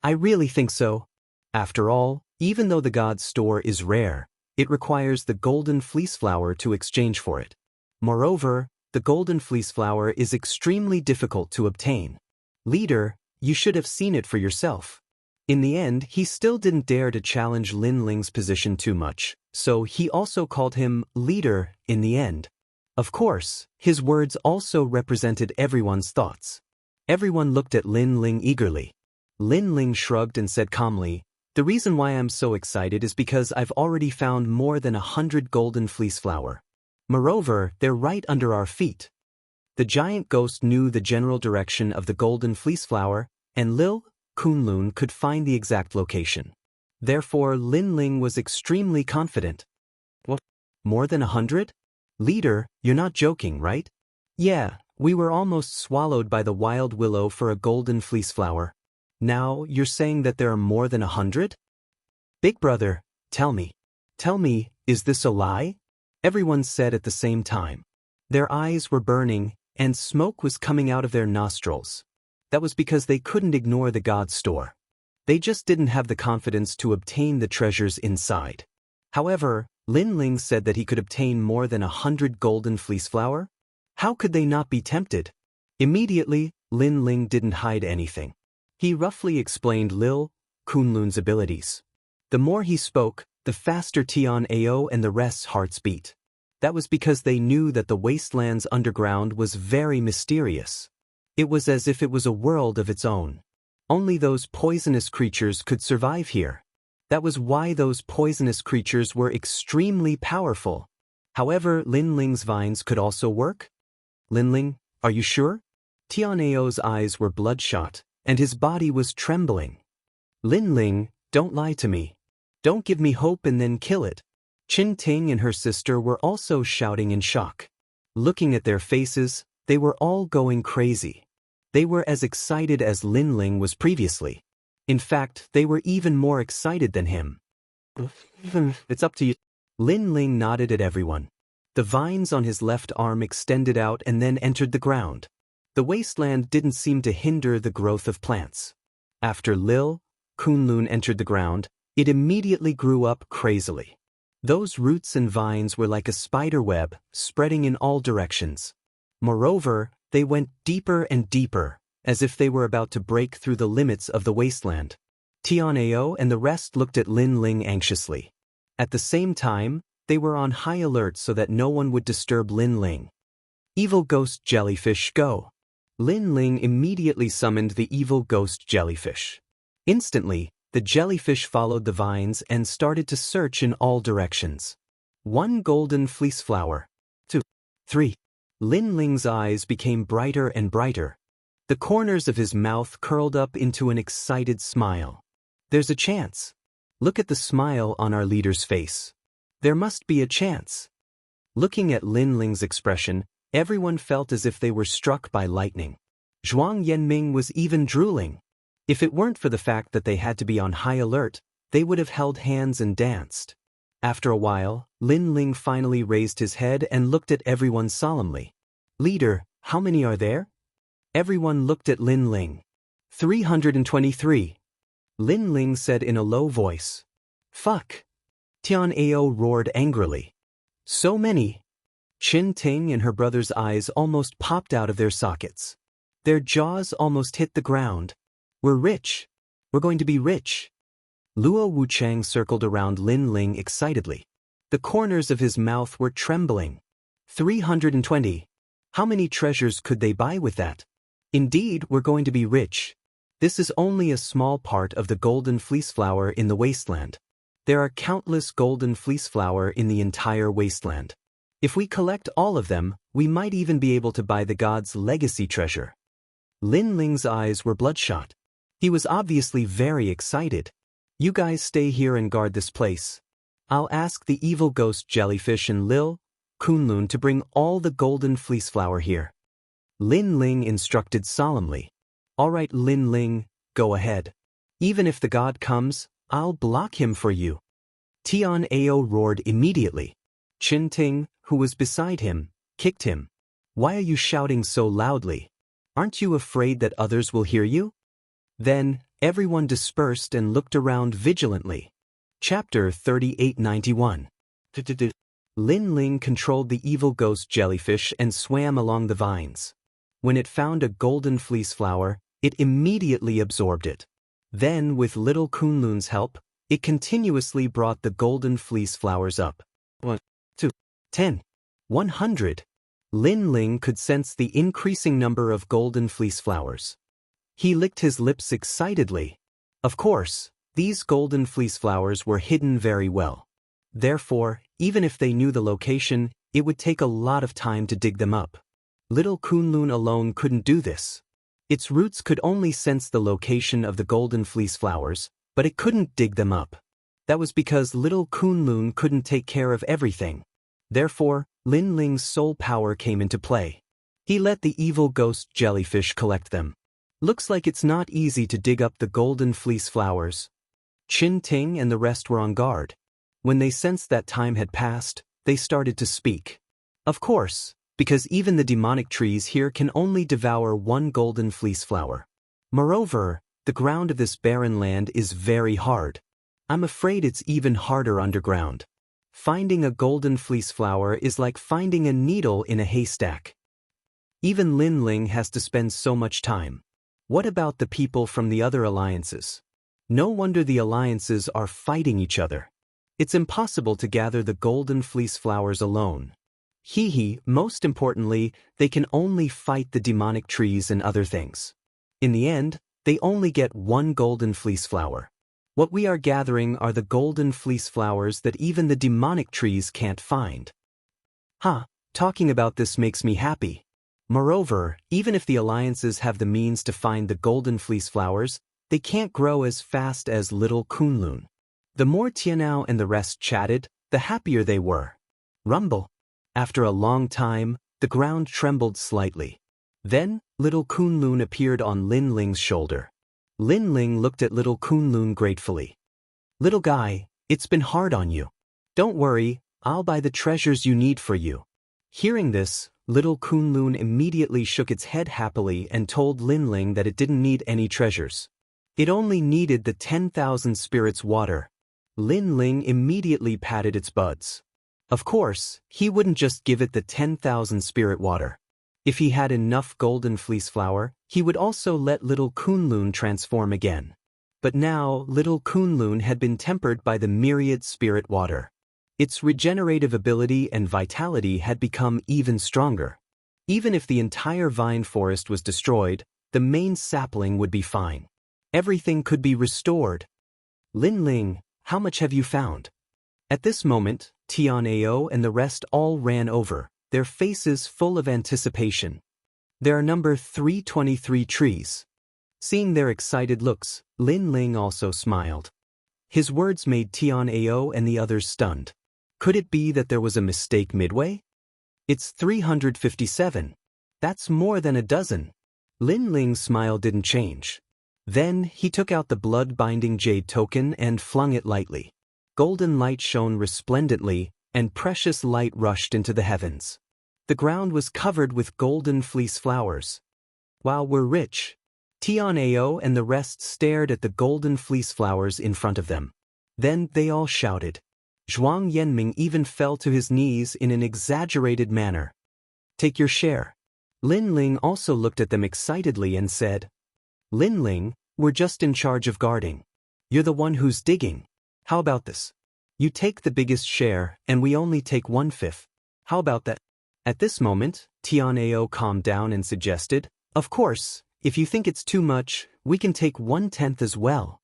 I really think so. After all, even though the god's store is rare, it requires the golden fleece flower to exchange for it. Moreover, the golden fleece flower is extremely difficult to obtain. Leader, you should have seen it for yourself. In the end, he still didn't dare to challenge Lin Ling's position too much, so he also called him leader in the end. Of course, his words also represented everyone's thoughts. Everyone looked at Lin Ling eagerly. Lin Ling shrugged and said calmly, "The reason why I'm so excited is because I've already found more than 100 golden fleece flower. Moreover, they're right under our feet." The giant ghost knew the general direction of the golden fleece flower, and Lil Kunlun could find the exact location. Therefore, Lin Ling was extremely confident. What? More than 100? Leader, you're not joking, right? Yeah, we were almost swallowed by the wild willow for a golden fleece flower. Now, you're saying that there are more than 100? Big brother, tell me, is this a lie? Everyone said at the same time. Their eyes were burning, and smoke was coming out of their nostrils. That was because they couldn't ignore the god's store. They just didn't have the confidence to obtain the treasures inside. However, Lin Ling said that he could obtain more than 100 golden fleece flower. How could they not be tempted? Immediately, Lin Ling didn't hide anything. He roughly explained Lil Kunlun's abilities. The more he spoke, the faster Tian'ao and the rest's hearts beat. That was because they knew that the wasteland's underground was very mysterious. It was as if it was a world of its own. Only those poisonous creatures could survive here. That was why those poisonous creatures were extremely powerful. However, Lin Ling's vines could also work? Lin Ling, are you sure? Tian'ao's eyes were bloodshot, and his body was trembling. Lin Ling, don't lie to me. Don't give me hope and then kill it. Qin Ting and her sister were also shouting in shock. Looking at their faces, they were all going crazy. They were as excited as Lin Ling was previously. In fact, they were even more excited than him. It's up to you. Lin Ling nodded at everyone. The vines on his left arm extended out and then entered the ground. The wasteland didn't seem to hinder the growth of plants. After Lil Kunlun entered the ground, it immediately grew up crazily. Those roots and vines were like a spider web, spreading in all directions. Moreover, they went deeper and deeper, as if they were about to break through the limits of the wasteland. Tian'ao and the rest looked at Lin Ling anxiously. At the same time, they were on high alert so that no one would disturb Lin Ling. Evil Ghost Jellyfish, go! Lin Ling immediately summoned the evil ghost jellyfish. Instantly, the jellyfish followed the vines and started to search in all directions. 1 golden fleece flower. 2. 3. Lin Ling's eyes became brighter and brighter. The corners of his mouth curled up into an excited smile. There's a chance. Look at the smile on our leader's face. There must be a chance. Looking at Lin Ling's expression, everyone felt as if they were struck by lightning. Zhuang Yanming was even drooling. If it weren't for the fact that they had to be on high alert, they would have held hands and danced. After a while, Lin Ling finally raised his head and looked at everyone solemnly. Leader, how many are there? Everyone looked at Lin Ling. 323. Lin Ling said in a low voice. Fuck. Tian Ao roared angrily. So many. Qin Ting and her brother's eyes almost popped out of their sockets. Their jaws almost hit the ground. We're rich. We're going to be rich. Luo Wuchang circled around Lin Ling excitedly. The corners of his mouth were trembling. 320. How many treasures could they buy with that? Indeed, we're going to be rich. This is only a small part of the golden fleece flower in the wasteland. There are countless golden fleece flower in the entire wasteland. If we collect all of them, we might even be able to buy the god's legacy treasure. Lin Ling's eyes were bloodshot. He was obviously very excited. You guys stay here and guard this place. I'll ask the evil ghost jellyfish and Lil Kunlun to bring all the golden fleece flower here. Lin Ling instructed solemnly. All right, Lin Ling, go ahead. Even if the god comes, I'll block him for you. Tian Ao roared immediately. Qin Ting, who was beside him, kicked him. Why are you shouting so loudly? Aren't you afraid that others will hear you? Then, everyone dispersed and looked around vigilantly. Chapter 3891. Lin Ling controlled the evil ghost jellyfish and swam along the vines. When it found a golden fleece flower, it immediately absorbed it. Then, with little Kunlun's help, it continuously brought the golden fleece flowers up. 1, 2, 10, 100. Lin Ling could sense the increasing number of golden fleece flowers. He licked his lips excitedly. Of course, these golden fleece flowers were hidden very well. Therefore, even if they knew the location, it would take a lot of time to dig them up. Little Kunlun alone couldn't do this. Its roots could only sense the location of the golden fleece flowers, but it couldn't dig them up. That was because little Kunlun couldn't take care of everything. Therefore, Lin Ling's soul power came into play. He let the evil ghost jellyfish collect them. Looks like it's not easy to dig up the golden fleece flowers. Qin Ting and the rest were on guard. When they sensed that time had passed, they started to speak. Of course, because even the demonic trees here can only devour one golden fleece flower. Moreover, the ground of this barren land is very hard. I'm afraid it's even harder underground. Finding a golden fleece flower is like finding a needle in a haystack. Even Lin Ling has to spend so much time. What about the people from the other alliances? No wonder the alliances are fighting each other. It's impossible to gather the golden fleece flowers alone. Most importantly, they can only fight the demonic trees and other things. In the end, they only get one golden fleece flower. What we are gathering are the golden fleece flowers that even the demonic trees can't find. Talking about this makes me happy. Moreover, even if the alliances have the means to find the golden fleece flowers, they can't grow as fast as little Kunlun. The more Tianao and the rest chatted, the happier they were. Rumble. After a long time, the ground trembled slightly. Then, little Kunlun appeared on Lin Ling's shoulder. Lin Ling looked at little Kunlun gratefully. Little guy, it's been hard on you. Don't worry, I'll buy the treasures you need for you. Hearing this, little Kunlun immediately shook its head happily and told Lin Ling that it didn't need any treasures. It only needed the 10,000 spirits water. Lin Ling immediately patted its buds. Of course, he wouldn't just give it the 10,000 spirit water. If he had enough golden fleece flower, he would also let little Kunlun transform again. But now, little Kunlun had been tempered by the myriad spirit water. Its regenerative ability and vitality had become even stronger. Even if the entire vine forest was destroyed, the main sapling would be fine. Everything could be restored. Lin Ling, how much have you found? At this moment, Tian Ao and the rest all ran over, their faces full of anticipation. There are number 323 trees. Seeing their excited looks, Lin Ling also smiled. His words made Tian Ao and the others stunned. Could it be that there was a mistake midway? It's 357. That's more than a dozen. Lin Ling's smile didn't change. Then, he took out the blood-binding jade token and flung it lightly. Golden light shone resplendently, and precious light rushed into the heavens. The ground was covered with golden fleece flowers. Wow, we're rich. Tianao and the rest stared at the golden fleece flowers in front of them. Then they all shouted. Zhuang Yanming even fell to his knees in an exaggerated manner. Take your share. Lin Ling also looked at them excitedly and said, Lin Ling, we're just in charge of guarding. You're the one who's digging. How about this? You take the biggest share and we only take 1/5. How about that? At this moment, Tianao calmed down and suggested, Of course, if you think it's too much, we can take 1/10 as well.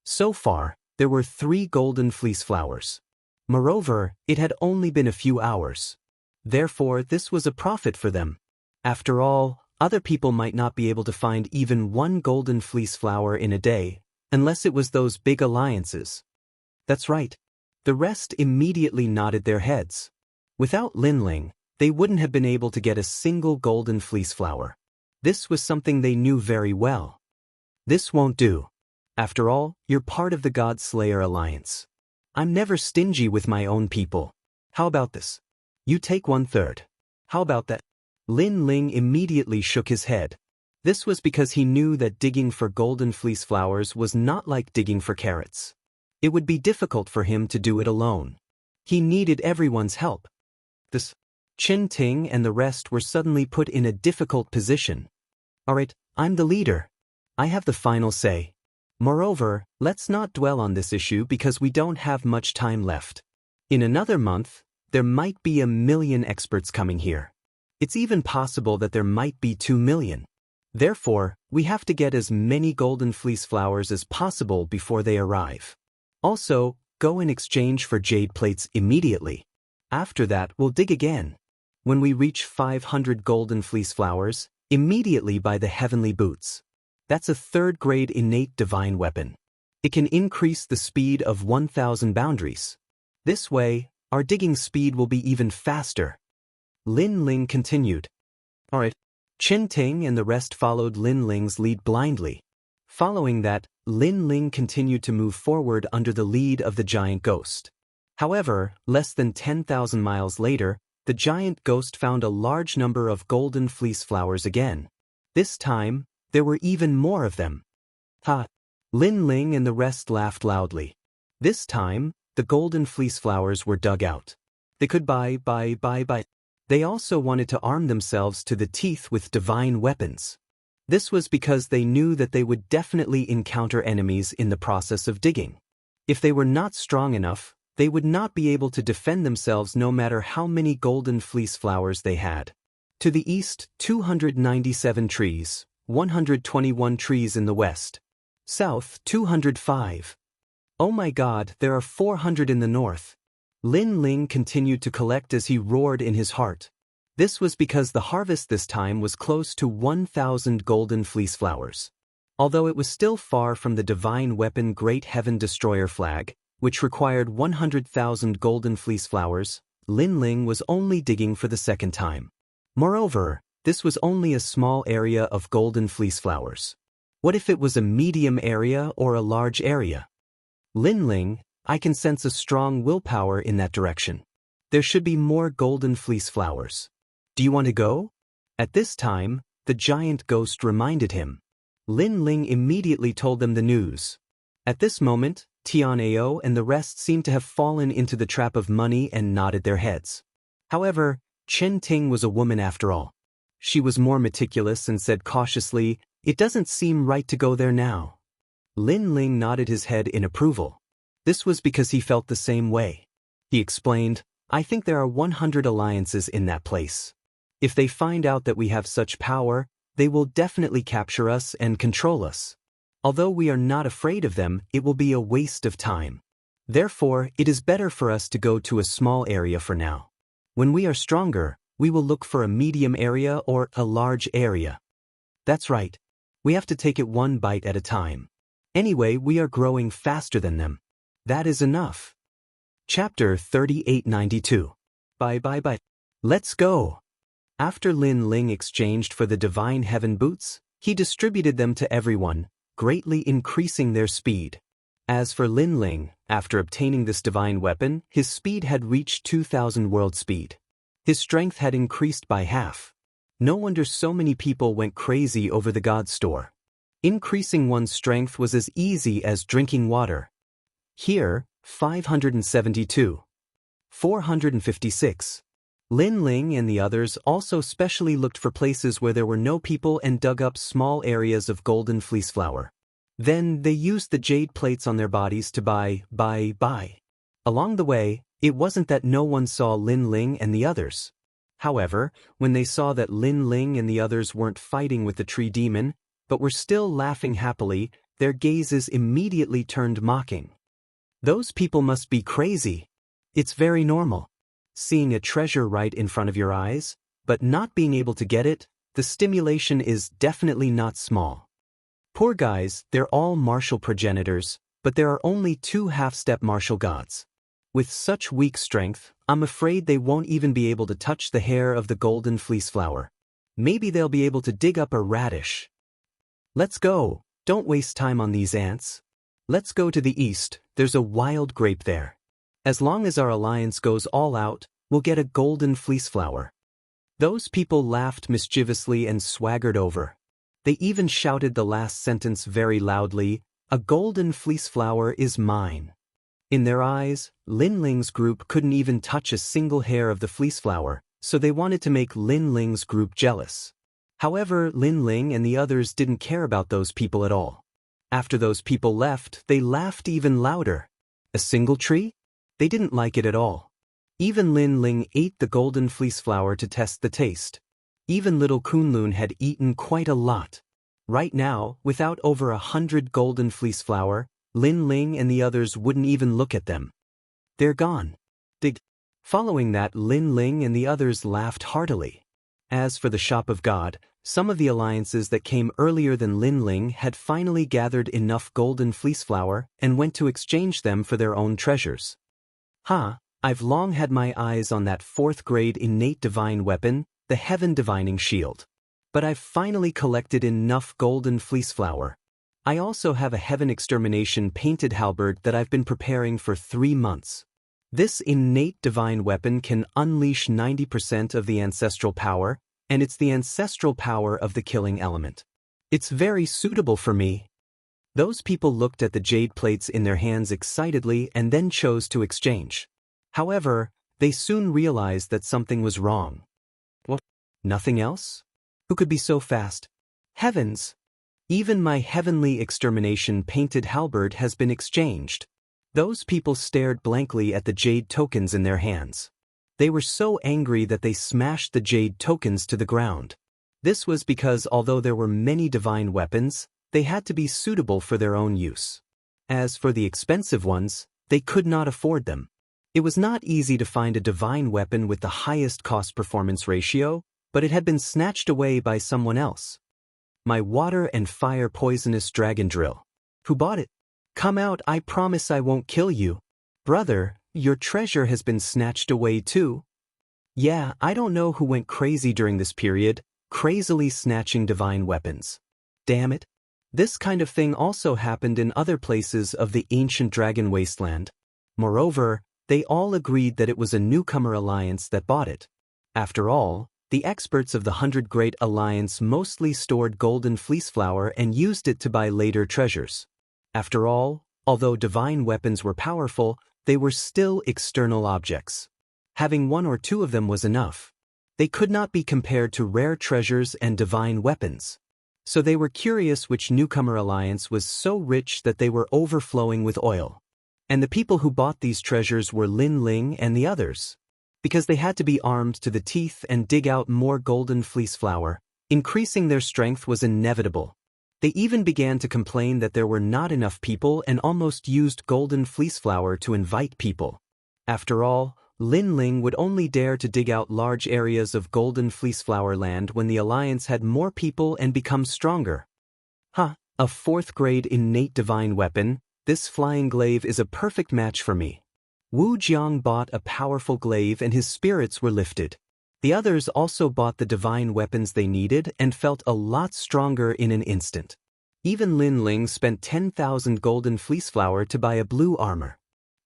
So far, there were 3 golden fleece flowers. Moreover, it had only been a few hours. Therefore, this was a profit for them. After all, other people might not be able to find even 1 golden fleece flower in a day, unless it was those big alliances. That's right. The rest immediately nodded their heads. Without Lin Ling, they wouldn't have been able to get a single golden fleece flower. This was something they knew very well. This won't do. After all, you're part of the God Slayer Alliance. I'm never stingy with my own people. How about this? You take 1/3. How about that? Lin Ling immediately shook his head. This was because he knew that digging for golden fleece flowers was not like digging for carrots. It would be difficult for him to do it alone. He needed everyone's help. This Qin Ting and the rest were suddenly put in a difficult position. Alright, I'm the leader. I have the final say. Moreover, let's not dwell on this issue because we don't have much time left. In another month, there might be 1 million experts coming here. It's even possible that there might be 2 million. Therefore, we have to get as many golden fleece flowers as possible before they arrive. Also, go in exchange for jade plates immediately. After that, we'll dig again. When we reach 500 golden fleece flowers, immediately buy the heavenly boots. That's a 3rd-grade innate divine weapon. It can increase the speed of 1,000 boundaries. This way, our digging speed will be even faster. Lin Ling continued. Alright. Qin Ting and the rest followed Lin Ling's lead blindly. Following that, Lin Ling continued to move forward under the lead of the giant ghost. However, less than 10,000 miles later, the giant ghost found a large number of golden fleece flowers again. This time, there were even more of them. Ha! Lin Ling and the rest laughed loudly. This time, the golden fleece flowers were dug out. They could buy. They also wanted to arm themselves to the teeth with divine weapons. This was because they knew that they would definitely encounter enemies in the process of digging. If they were not strong enough, they would not be able to defend themselves no matter how many golden fleece flowers they had. To the east, 297 trees, 121 trees in the west. South, 205. Oh my God, there are 400 in the north. Lin Ling continued to collect as he roared in his heart. This was because the harvest this time was close to 1,000 golden fleece flowers. Although it was still far from the divine weapon Great Heaven Destroyer flag, which required 100,000 golden fleece flowers, Lin Ling was only digging for the 2nd time. Moreover, this was only a small area of golden fleece flowers. What if it was a medium area or a large area? Lin Ling, I can sense a strong willpower in that direction. There should be more golden fleece flowers. Do you want to go? At this time, the giant ghost reminded him. Lin Ling immediately told them the news. At this moment, Tianao and the rest seemed to have fallen into the trap of money and nodded their heads. However, Qin Ting was a woman after all. She was more meticulous and said cautiously, It doesn't seem right to go there now. Lin Ling nodded his head in approval. This was because he felt the same way. He explained, I think there are 100 alliances in that place. If they find out that we have such power, they will definitely capture us and control us. Although we are not afraid of them, it will be a waste of time. Therefore, it is better for us to go to a small area for now. When we are stronger, we will look for a medium area or a large area. That's right. We have to take it one bite at a time. Anyway, we are growing faster than them. That is enough. Chapter 3892. Bye. Let's go. After Lin Ling exchanged for the divine heaven boots, he distributed them to everyone, greatly increasing their speed. As for Lin Ling, after obtaining this divine weapon, his speed had reached 2,000 world speed. His strength had increased by half. No wonder so many people went crazy over the god store. Increasing one's strength was as easy as drinking water. Here, 572. 456. Lin Ling and the others also specially looked for places where there were no people and dug up small areas of golden fleece flower. Then they used the jade plates on their bodies to buy. Along the way, it wasn't that no one saw Lin Ling and the others. However, when they saw that Lin Ling and the others weren't fighting with the tree demon, but were still laughing happily, their gazes immediately turned mocking. Those people must be crazy. It's very normal. Seeing a treasure right in front of your eyes, but not being able to get it, the stimulation is definitely not small. Poor guys, they're all martial progenitors, but there are only 2 half-step martial gods. With such weak strength, I'm afraid they won't even be able to touch the hair of the golden fleece flower. Maybe they'll be able to dig up a radish. Let's go, don't waste time on these ants. Let's go to the east, there's a wild grape there. As long as our alliance goes all out, we'll get a golden fleece flower. Those people laughed mischievously and swaggered over. They even shouted the last sentence very loudly, "A golden fleece flower is mine." In their eyes, Lin Ling's group couldn't even touch a single hair of the fleece flower, so they wanted to make Lin Ling's group jealous. However, Lin Ling and the others didn't care about those people at all. After those people left, they laughed even louder. A single tree? They didn't like it at all. Even Lin Ling ate the golden fleece flower to test the taste. Even little Kunlun had eaten quite a lot. Right now, without over 100 golden fleece flower, Lin Ling and the others wouldn't even look at them. They're gone. Following that, Lin Ling and the others laughed heartily. As for the Shop of God, some of the alliances that came earlier than Lin Ling had finally gathered enough golden fleece flower and went to exchange them for their own treasures. I've long had my eyes on that 4th grade innate divine weapon, the Heaven Divining Shield. But I've finally collected enough golden fleece flower. I also have a Heaven Extermination painted halberd that I've been preparing for 3 months. This innate divine weapon can unleash 90% of the ancestral power, and it's the ancestral power of the killing element. It's very suitable for me. Those people looked at the jade plates in their hands excitedly and then chose to exchange. However, they soon realized that something was wrong. What? Nothing else? Who could be so fast? Heavens! Even my heavenly extermination painted halberd has been exchanged. Those people stared blankly at the jade tokens in their hands. They were so angry that they smashed the jade tokens to the ground. This was because although there were many divine weapons, they had to be suitable for their own use. As for the expensive ones, they could not afford them. It was not easy to find a divine weapon with the highest cost-performance ratio, but it had been snatched away by someone else. My water and fire poisonous dragon drill. Who bought it? Come out, I promise I won't kill you. Brother, your treasure has been snatched away too. Yeah, I don't know who went crazy during this period, crazily snatching divine weapons. Damn it. This kind of thing also happened in other places of the ancient dragon wasteland. Moreover, they all agreed that it was a newcomer alliance that bought it. After all, the experts of the 100 Great Alliance mostly stored golden fleece flower and used it to buy later treasures. After all, although divine weapons were powerful, they were still external objects. Having 1 or 2 of them was enough. They could not be compared to rare treasures and divine weapons. So they were curious which newcomer alliance was so rich that they were overflowing with oil. And the people who bought these treasures were Lin Ling and the others. Because they had to be armed to the teeth and dig out more golden fleece flower, increasing their strength was inevitable. They even began to complain that there were not enough people and almost used golden fleece flower to invite people. After all, Lin Ling would only dare to dig out large areas of golden fleece flower land when the alliance had more people and become stronger. A 4th grade innate divine weapon, this flying glaive is a perfect match for me. Wu Jiang bought a powerful glaive and his spirits were lifted. The others also bought the divine weapons they needed and felt a lot stronger in an instant. Even Lin Ling spent 10,000 golden fleece flower to buy a blue armor.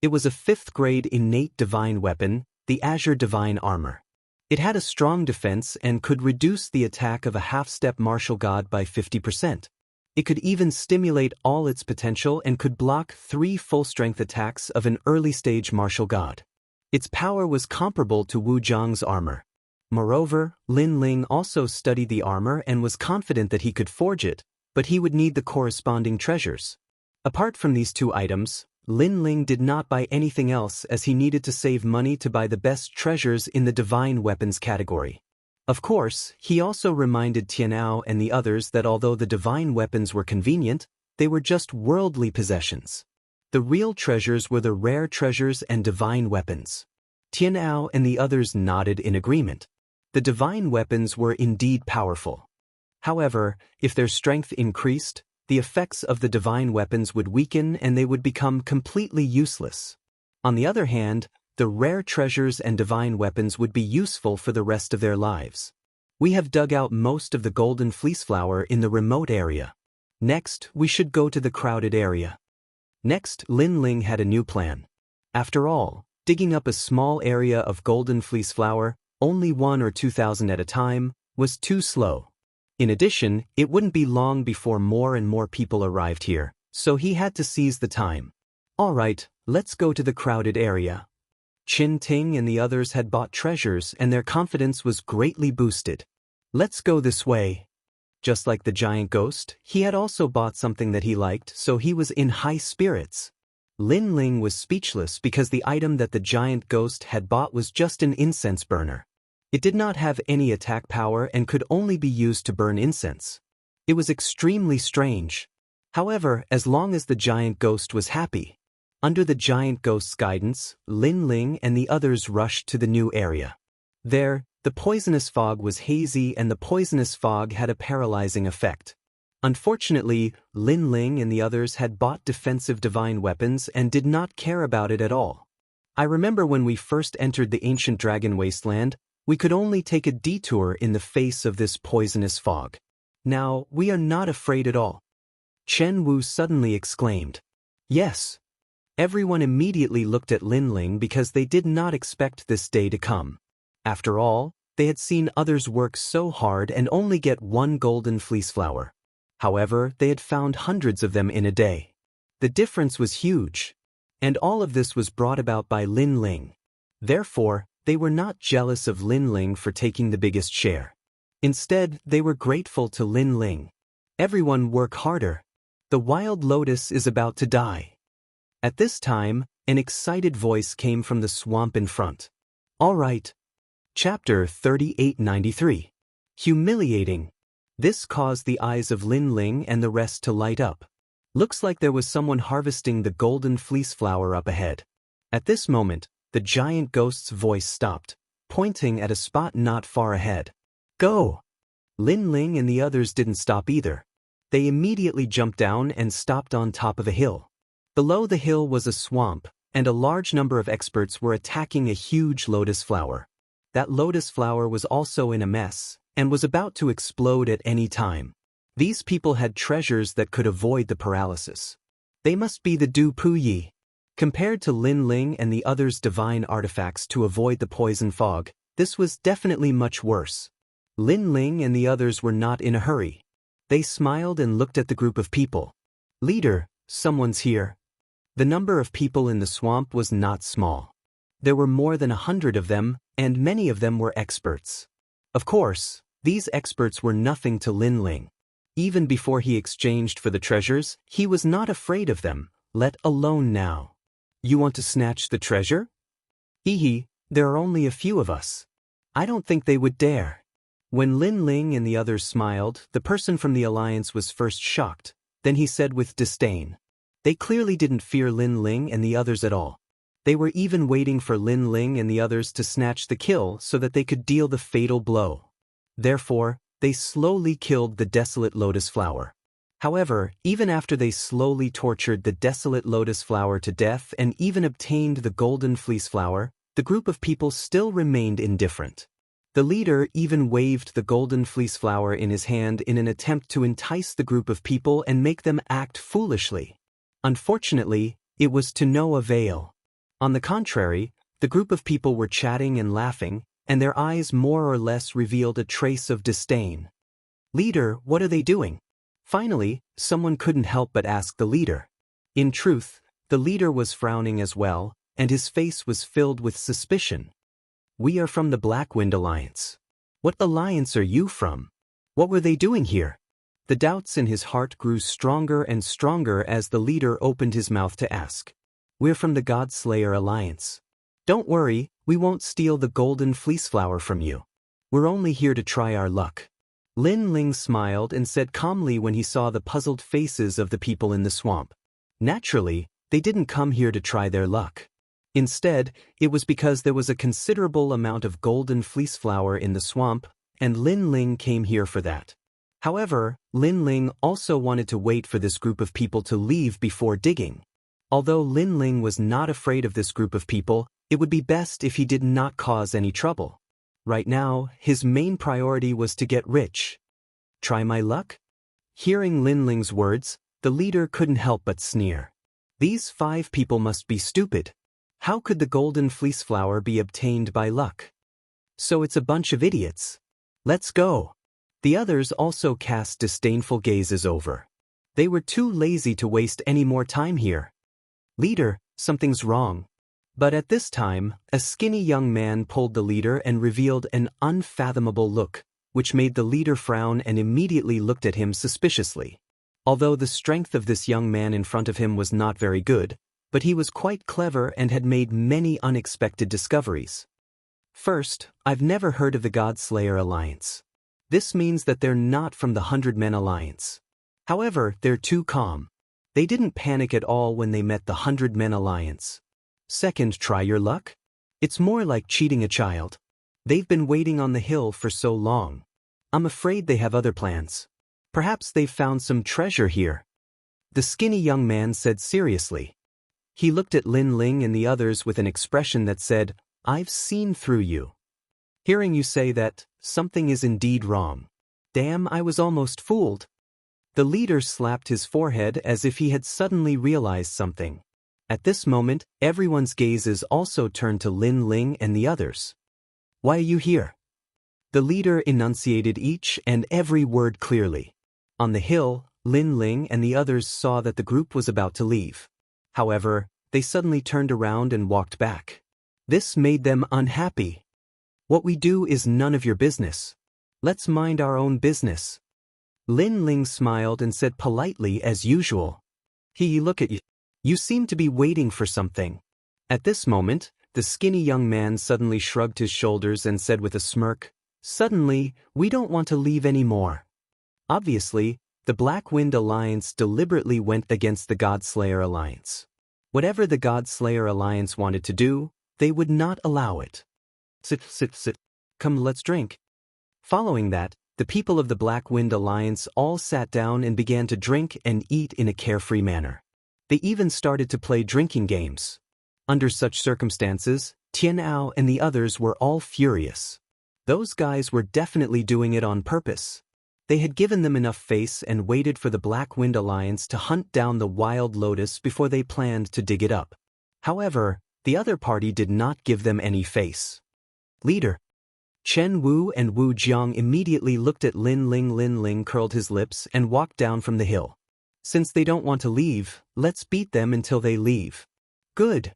It was a 5th grade innate divine weapon, the Azure Divine Armor. It had a strong defense and could reduce the attack of a half-step martial god by 50%. It could even stimulate all its potential and could block 3 full-strength attacks of an early-stage martial god. Its power was comparable to Wu Zhang's armor. Moreover, Lin Ling also studied the armor and was confident that he could forge it, but he would need the corresponding treasures. Apart from these 2 items, Lin Ling did not buy anything else as he needed to save money to buy the best treasures in the divine weapons category. Of course, he also reminded Tianao and the others that although the divine weapons were convenient, they were just worldly possessions. The real treasures were the rare treasures and divine weapons. Tianao and the others nodded in agreement. The divine weapons were indeed powerful. However, if their strength increased, the effects of the divine weapons would weaken and they would become completely useless. On the other hand, the rare treasures and divine weapons would be useful for the rest of their lives. We have dug out most of the golden fleece flower in the remote area. Next, we should go to the crowded area. Next, Lin Ling had a new plan. After all, digging up a small area of golden fleece flower, only 1 or 2,000 at a time, was too slow. In addition, it wouldn't be long before more and more people arrived here, so he had to seize the time. Alright, let's go to the crowded area. Qin Ting and the others had bought treasures and their confidence was greatly boosted. Let's go this way. Just like the giant ghost, he had also bought something that he liked, so he was in high spirits. Lin Ling was speechless because the item that the giant ghost had bought was just an incense burner. It did not have any attack power and could only be used to burn incense. It was extremely strange. However, as long as the giant ghost was happy. Under the giant ghost's guidance, Lin Ling and the others rushed to the new area. There, the poisonous fog was hazy and the poisonous fog had a paralyzing effect. Unfortunately, Lin Ling and the others had bought defensive divine weapons and did not care about it at all. I remember when we first entered the ancient dragon wasteland, we could only take a detour in the face of this poisonous fog. Now, we are not afraid at all. Chen Wu suddenly exclaimed. Yes. Everyone immediately looked at Lin Ling because they did not expect this day to come. After all, they had seen others work so hard and only get 1 golden fleece flower. However, they had found hundreds of them in a day. The difference was huge. And all of this was brought about by Lin Ling. Therefore, they were not jealous of Lin Ling for taking the biggest share. Instead, they were grateful to Lin Ling. Everyone work harder. The wild lotus is about to die. At this time, an excited voice came from the swamp in front. All right. Chapter 3893. Humiliating. This caused the eyes of Lin Ling and the rest to light up. Looks like there was someone harvesting the golden fleece flower up ahead. At this moment, the giant ghost's voice stopped, pointing at a spot not far ahead. Go! Lin Ling and the others didn't stop either. They immediately jumped down and stopped on top of a hill. Below the hill was a swamp, and a large number of experts were attacking a huge lotus flower. That lotus flower was also in a mess, and was about to explode at any time. These people had treasures that could avoid the paralysis. They must be the Du Puyi. Compared to Lin Ling and the others' divine artifacts to avoid the poison fog, this was definitely much worse. Lin Ling and the others were not in a hurry. They smiled and looked at the group of people. Leader, someone's here. The number of people in the swamp was not small. There were more than 100 of them, and many of them were experts. Of course, these experts were nothing to Lin Ling. Even before he exchanged for the treasures, he was not afraid of them, let alone now. You want to snatch the treasure? Hee, there are only a few of us. I don't think they would dare. When Lin Ling and the others smiled, the person from the alliance was first shocked. Then he said with disdain. They clearly didn't fear Lin Ling and the others at all. They were even waiting for Lin Ling and the others to snatch the kill so that they could deal the fatal blow. Therefore, they slowly killed the desolate lotus flower. However, even after they slowly tortured the desolate lotus flower to death and even obtained the golden fleece flower, the group of people still remained indifferent. The leader even waved the golden fleece flower in his hand in an attempt to entice the group of people and make them act foolishly. Unfortunately, it was to no avail. On the contrary, the group of people were chatting and laughing, and their eyes more or less revealed a trace of disdain. "Leader, what are they doing?" Finally, someone couldn't help but ask the leader. In truth, the leader was frowning as well, and his face was filled with suspicion. "We are from the Blackwind Alliance." "What alliance are you from? What were they doing here?" The doubts in his heart grew stronger and stronger as the leader opened his mouth to ask. "We're from the Godslayer Alliance." "Don't worry, we won't steal the golden fleece flower from you. We're only here to try our luck." Lin Ling smiled and said calmly when he saw the puzzled faces of the people in the swamp. Naturally, they didn't come here to try their luck. Instead, it was because there was a considerable amount of golden fleece flower in the swamp, and Lin Ling came here for that. However, Lin Ling also wanted to wait for this group of people to leave before digging. Although Lin Ling was not afraid of this group of people, it would be best if he did not cause any trouble. Right now, his main priority was to get rich. "Try my luck?" Hearing Lin Ling's words, the leader couldn't help but sneer. These 5 people must be stupid. How could the golden fleece flower be obtained by luck? So it's a bunch of idiots. Let's go. The others also cast disdainful gazes over. They were too lazy to waste any more time here. "Leader, something's wrong." But at this time, a skinny young man pulled the leader and revealed an unfathomable look, which made the leader frown and immediately looked at him suspiciously. Although the strength of this young man in front of him was not very good, but he was quite clever and had made many unexpected discoveries. "First, I've never heard of the Godslayer Alliance. This means that they're not from the 100 Men Alliance. However, they're too calm. They didn't panic at all when they met the 100 Men Alliance. Second, try your luck? It's more like cheating a child. They've been waiting on the hill for so long. I'm afraid they have other plans. Perhaps they've found some treasure here." The skinny young man said seriously. He looked at Lin Ling and the others with an expression that said, "I've seen through you. Hearing you say that, something is indeed wrong. Damn, I was almost fooled." The leader slapped his forehead as if he had suddenly realized something. At this moment, everyone's gazes also turned to Lin Ling and the others. "Why are you here?" The leader enunciated each and every word clearly. On the hill, Lin Ling and the others saw that the group was about to leave. However, they suddenly turned around and walked back. This made them unhappy. "What we do is none of your business. Let's mind our own business." Lin Ling smiled and said politely as usual, Look at you. You seem to be waiting for something." At this moment, the skinny young man suddenly shrugged his shoulders and said with a smirk, "Suddenly, we don't want to leave anymore." Obviously, the Blackwind Alliance deliberately went against the Godslayer Alliance. Whatever the Godslayer Alliance wanted to do, they would not allow it. Sit. Come, let's drink." Following that, the people of the Blackwind Alliance all sat down and began to drink and eat in a carefree manner. They even started to play drinking games. Under such circumstances, Tianao and the others were all furious. Those guys were definitely doing it on purpose. They had given them enough face and waited for the Blackwind Alliance to hunt down the wild lotus before they planned to dig it up. However, the other party did not give them any face. "Leader." Chen Wu and Wu Jiang immediately looked at Lin Ling. Lin Ling curled his lips and walked down from the hill. "Since they don't want to leave, let's beat them until they leave." "Good."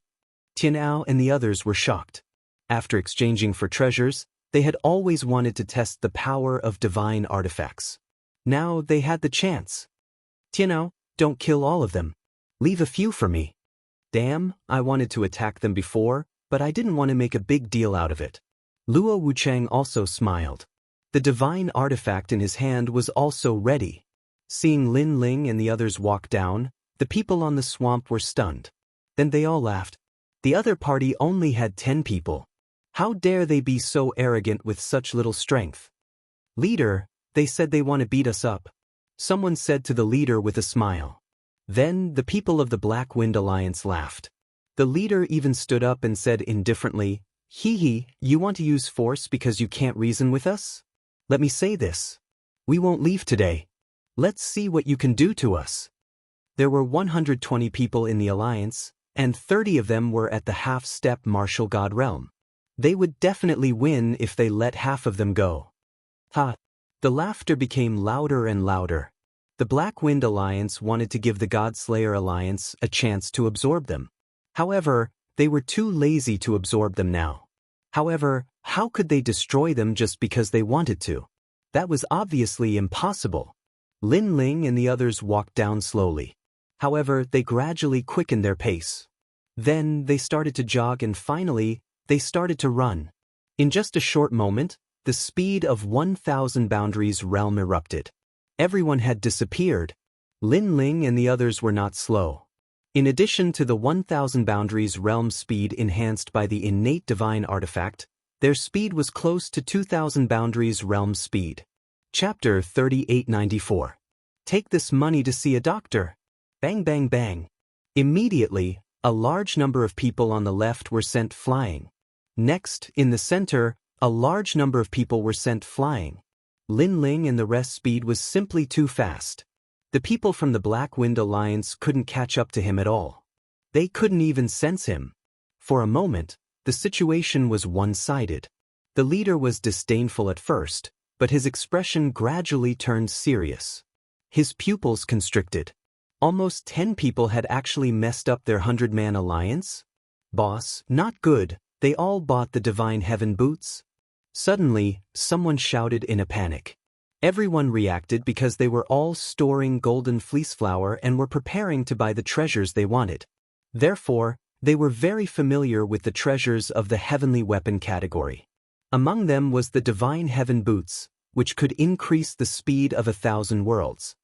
Tianao and the others were shocked. After exchanging for treasures, they had always wanted to test the power of divine artifacts. Now they had the chance. "Tianao, don't kill all of them. Leave a few for me." "Damn, I wanted to attack them before, but I didn't want to make a big deal out of it." Luo Wuchang also smiled. The divine artifact in his hand was also ready. Seeing Lin Ling and the others walk down, the people on the swamp were stunned. Then they all laughed. The other party only had 10 people. How dare they be so arrogant with such little strength? "Leader, they said they want to beat us up," someone said to the leader with a smile. Then the people of the Blackwind Alliance laughed. The leader even stood up and said indifferently, You want to use force because you can't reason with us? Let me say this. We won't leave today. Let's see what you can do to us." There were 120 people in the alliance, and 30 of them were at the half-step martial god realm. They would definitely win if they let half of them go. Ha! The laughter became louder and louder. The Black Wind Alliance wanted to give the Godslayer Alliance a chance to absorb them. However, they were too lazy to absorb them now. However, how could they destroy them just because they wanted to? That was obviously impossible. Lin Ling and the others walked down slowly. However, they gradually quickened their pace. Then they started to jog and finally, they started to run. In just a short moment, the speed of 1,000 boundaries realm erupted. Everyone had disappeared. Lin Ling and the others were not slow. In addition to the 1,000 boundaries realm speed enhanced by the innate divine artifact, their speed was close to 2,000 boundaries realm speed. Chapter 3894. Take this money to see a doctor. Bang bang bang. Immediately, a large number of people on the left were sent flying. Next, in the center, a large number of people were sent flying. Lin Ling and the rest speed was simply too fast. The people from the Black Wind Alliance couldn't catch up to him at all. They couldn't even sense him. For a moment, the situation was one-sided. The leader was disdainful at first, but his expression gradually turned serious. His pupils constricted. Almost 10 people had actually messed up their 100-man alliance? Boss, not good, they all bought the Divine Heaven boots? Suddenly, someone shouted in a panic. Everyone reacted because they were all storing golden fleece flower and were preparing to buy the treasures they wanted. Therefore, they were very familiar with the treasures of the heavenly weapon category. Among them was the Divine Heaven boots, which could increase the speed of 1,000 worlds.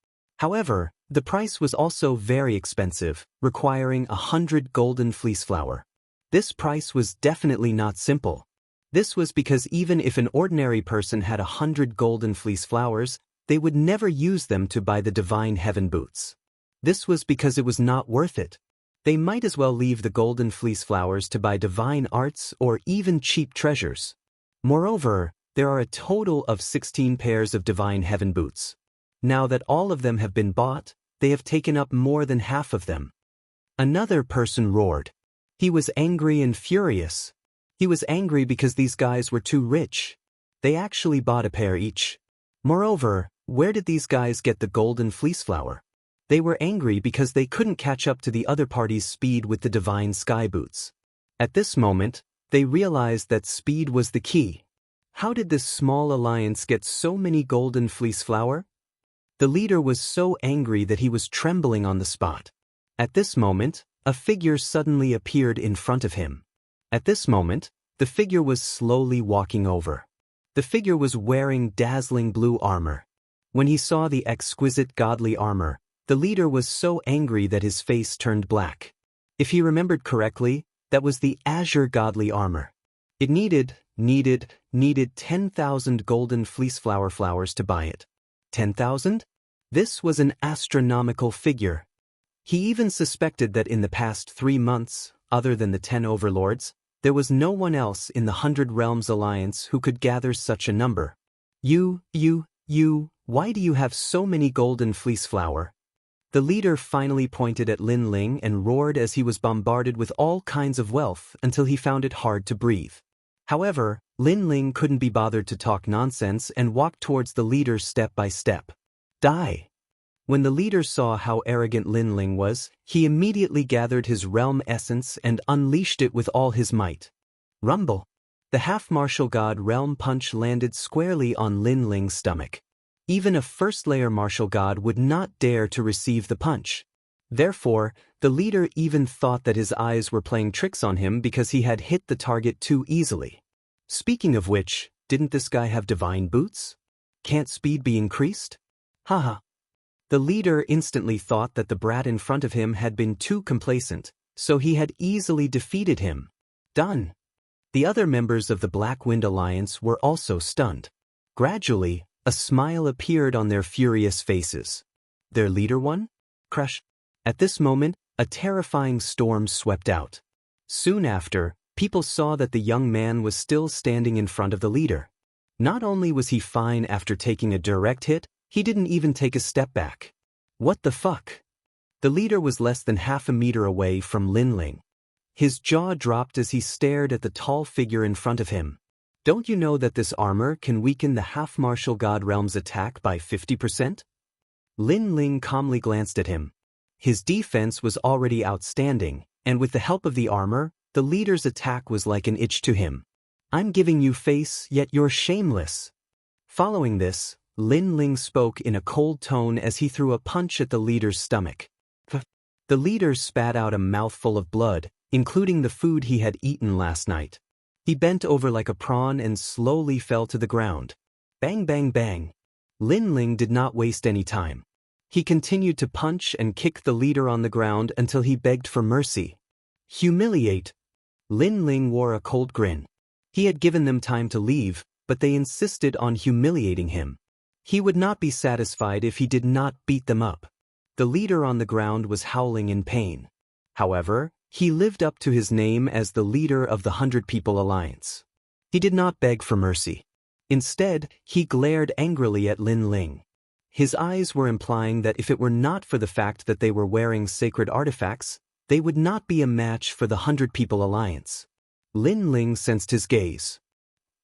However, the price was also very expensive, requiring 100 golden fleece flower. This price was definitely not simple. This was because even if an ordinary person had 100 golden fleece flowers, they would never use them to buy the Divine Heaven boots. This was because it was not worth it. They might as well leave the golden fleece flowers to buy divine arts or even cheap treasures. Moreover, there are a total of 16 pairs of Divine Heaven boots. Now that all of them have been bought, they have taken up more than half of them. Another person roared. He was angry and furious. He was angry because these guys were too rich. They actually bought a pair each. Moreover, where did these guys get the golden fleece flower? They were angry because they couldn't catch up to the other party's speed with the divine sky boots. At this moment, they realized that speed was the key. How did this small alliance get so many golden fleece flower? The leader was so angry that he was trembling on the spot. At this moment, a figure suddenly appeared in front of him. At this moment, the figure was slowly walking over. The figure was wearing dazzling blue armor. When he saw the exquisite godly armor, the leader was so angry that his face turned black. If he remembered correctly, that was the azure godly armor. It needed 10,000 golden fleece flower flowers to buy it. 10,000? This was an astronomical figure. He even suspected that in the past 3 months, other than the 10 overlords, there was no one else in the 100 Realms Alliance who could gather such a number. You, why do you have so many golden fleece flower? The leader finally pointed at Lin Ling and roared as he was bombarded with all kinds of wealth until he found it hard to breathe. However, Lin Ling couldn't be bothered to talk nonsense and walked towards the leader step by step. Die! When the leader saw how arrogant Lin Ling was, he immediately gathered his realm essence and unleashed it with all his might. Rumble! The half-martial god realm punch landed squarely on Lin Ling's stomach. Even a first-layer martial god would not dare to receive the punch. Therefore, the leader even thought that his eyes were playing tricks on him because he had hit the target too easily. Speaking of which, didn't this guy have divine boots? Can't speed be increased? Haha. The leader instantly thought that the brat in front of him had been too complacent, so he had easily defeated him. Done. The other members of the Black Wind Alliance were also stunned. Gradually, a smile appeared on their furious faces. Their leader won? Crash. At this moment, a terrifying storm swept out. Soon after, people saw that the young man was still standing in front of the leader. Not only was he fine after taking a direct hit, he didn't even take a step back. What the fuck? The leader was less than half a meter away from Lin Ling. His jaw dropped as he stared at the tall figure in front of him. Don't you know that this armor can weaken the half-martial god realm's attack by 50%? Lin Ling calmly glanced at him. His defense was already outstanding, and with the help of the armor, the leader's attack was like an itch to him. I'm giving you face, yet you're shameless. Following this, Lin Ling spoke in a cold tone as he threw a punch at the leader's stomach. The leader spat out a mouthful of blood, including the food he had eaten last night. He bent over like a prawn and slowly fell to the ground. Bang bang bang. Lin Ling did not waste any time. He continued to punch and kick the leader on the ground until he begged for mercy. Humiliate. Lin Ling wore a cold grin. He had given them time to leave, but they insisted on humiliating him. He would not be satisfied if he did not beat them up. The leader on the ground was howling in pain. However, he lived up to his name as the leader of the 100 People Alliance. He did not beg for mercy. Instead, he glared angrily at Lin Ling. His eyes were implying that if it were not for the fact that they were wearing sacred artifacts, they would not be a match for the 100 People Alliance. Lin Ling sensed his gaze.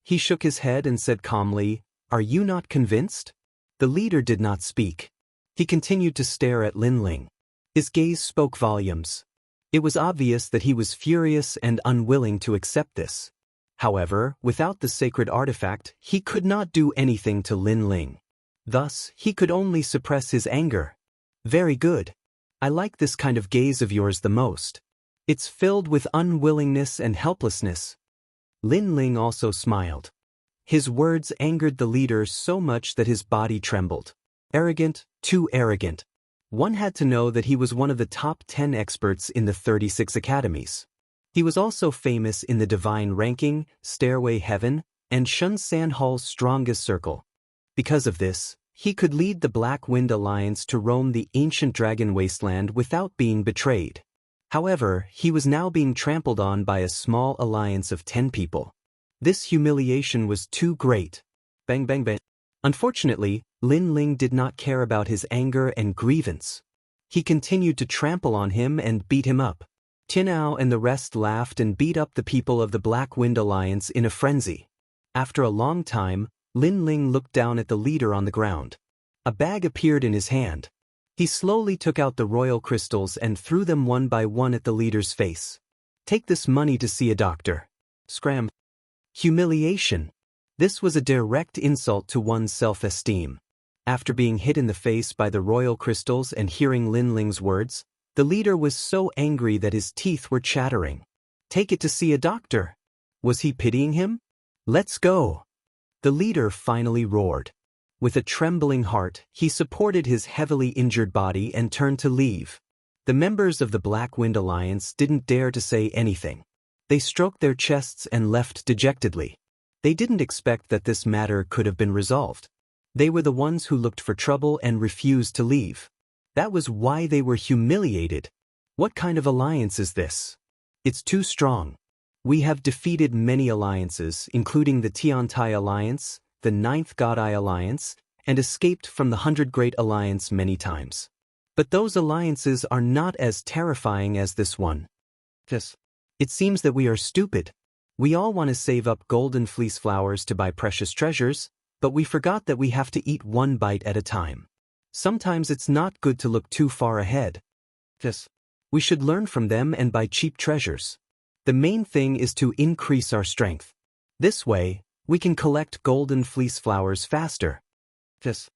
He shook his head and said calmly, "Are you not convinced?" The leader did not speak. He continued to stare at Lin Ling. His gaze spoke volumes. It was obvious that he was furious and unwilling to accept this. However, without the sacred artifact, he could not do anything to Lin Ling. Thus, he could only suppress his anger. Very good. I like this kind of gaze of yours the most. It's filled with unwillingness and helplessness. Lin Ling also smiled. His words angered the leader so much that his body trembled. Arrogant, too arrogant. One had to know that he was one of the top 10 experts in the 36 academies. He was also famous in the Divine Ranking, Stairway Heaven, and Shun San Hall's strongest circle. Because of this, he could lead the Black Wind Alliance to roam the ancient dragon wasteland without being betrayed. However, he was now being trampled on by a small alliance of 10 people. This humiliation was too great. Bang bang bang. Unfortunately, Lin Ling did not care about his anger and grievance. He continued to trample on him and beat him up. Tinao and the rest laughed and beat up the people of the Black Wind Alliance in a frenzy. After a long time, Lin Ling looked down at the leader on the ground. A bag appeared in his hand. He slowly took out the royal crystals and threw them one by one at the leader's face. Take this money to see a doctor. Scram. Humiliation. This was a direct insult to one's self-esteem. After being hit in the face by the royal crystals and hearing Lin Ling's words, the leader was so angry that his teeth were chattering. Take it to see a doctor. Was he pitying him? Let's go. The leader finally roared. With a trembling heart, he supported his heavily injured body and turned to leave. The members of the Black Wind Alliance didn't dare to say anything. They stroked their chests and left dejectedly. They didn't expect that this matter could have been resolved. They were the ones who looked for trouble and refused to leave. That was why they were humiliated. What kind of alliance is this? It's too strong. We have defeated many alliances, including the Tiantai Alliance, the Ninth God Eye Alliance, and escaped from the 100 Great Alliance many times. But those alliances are not as terrifying as this one. Yes. It seems that we are stupid. We all want to save up golden fleece flowers to buy precious treasures, but we forgot that we have to eat one bite at a time. Sometimes it's not good to look too far ahead. Yes. We should learn from them and buy cheap treasures. The main thing is to increase our strength. This way, we can collect golden fleece flowers faster. Yes.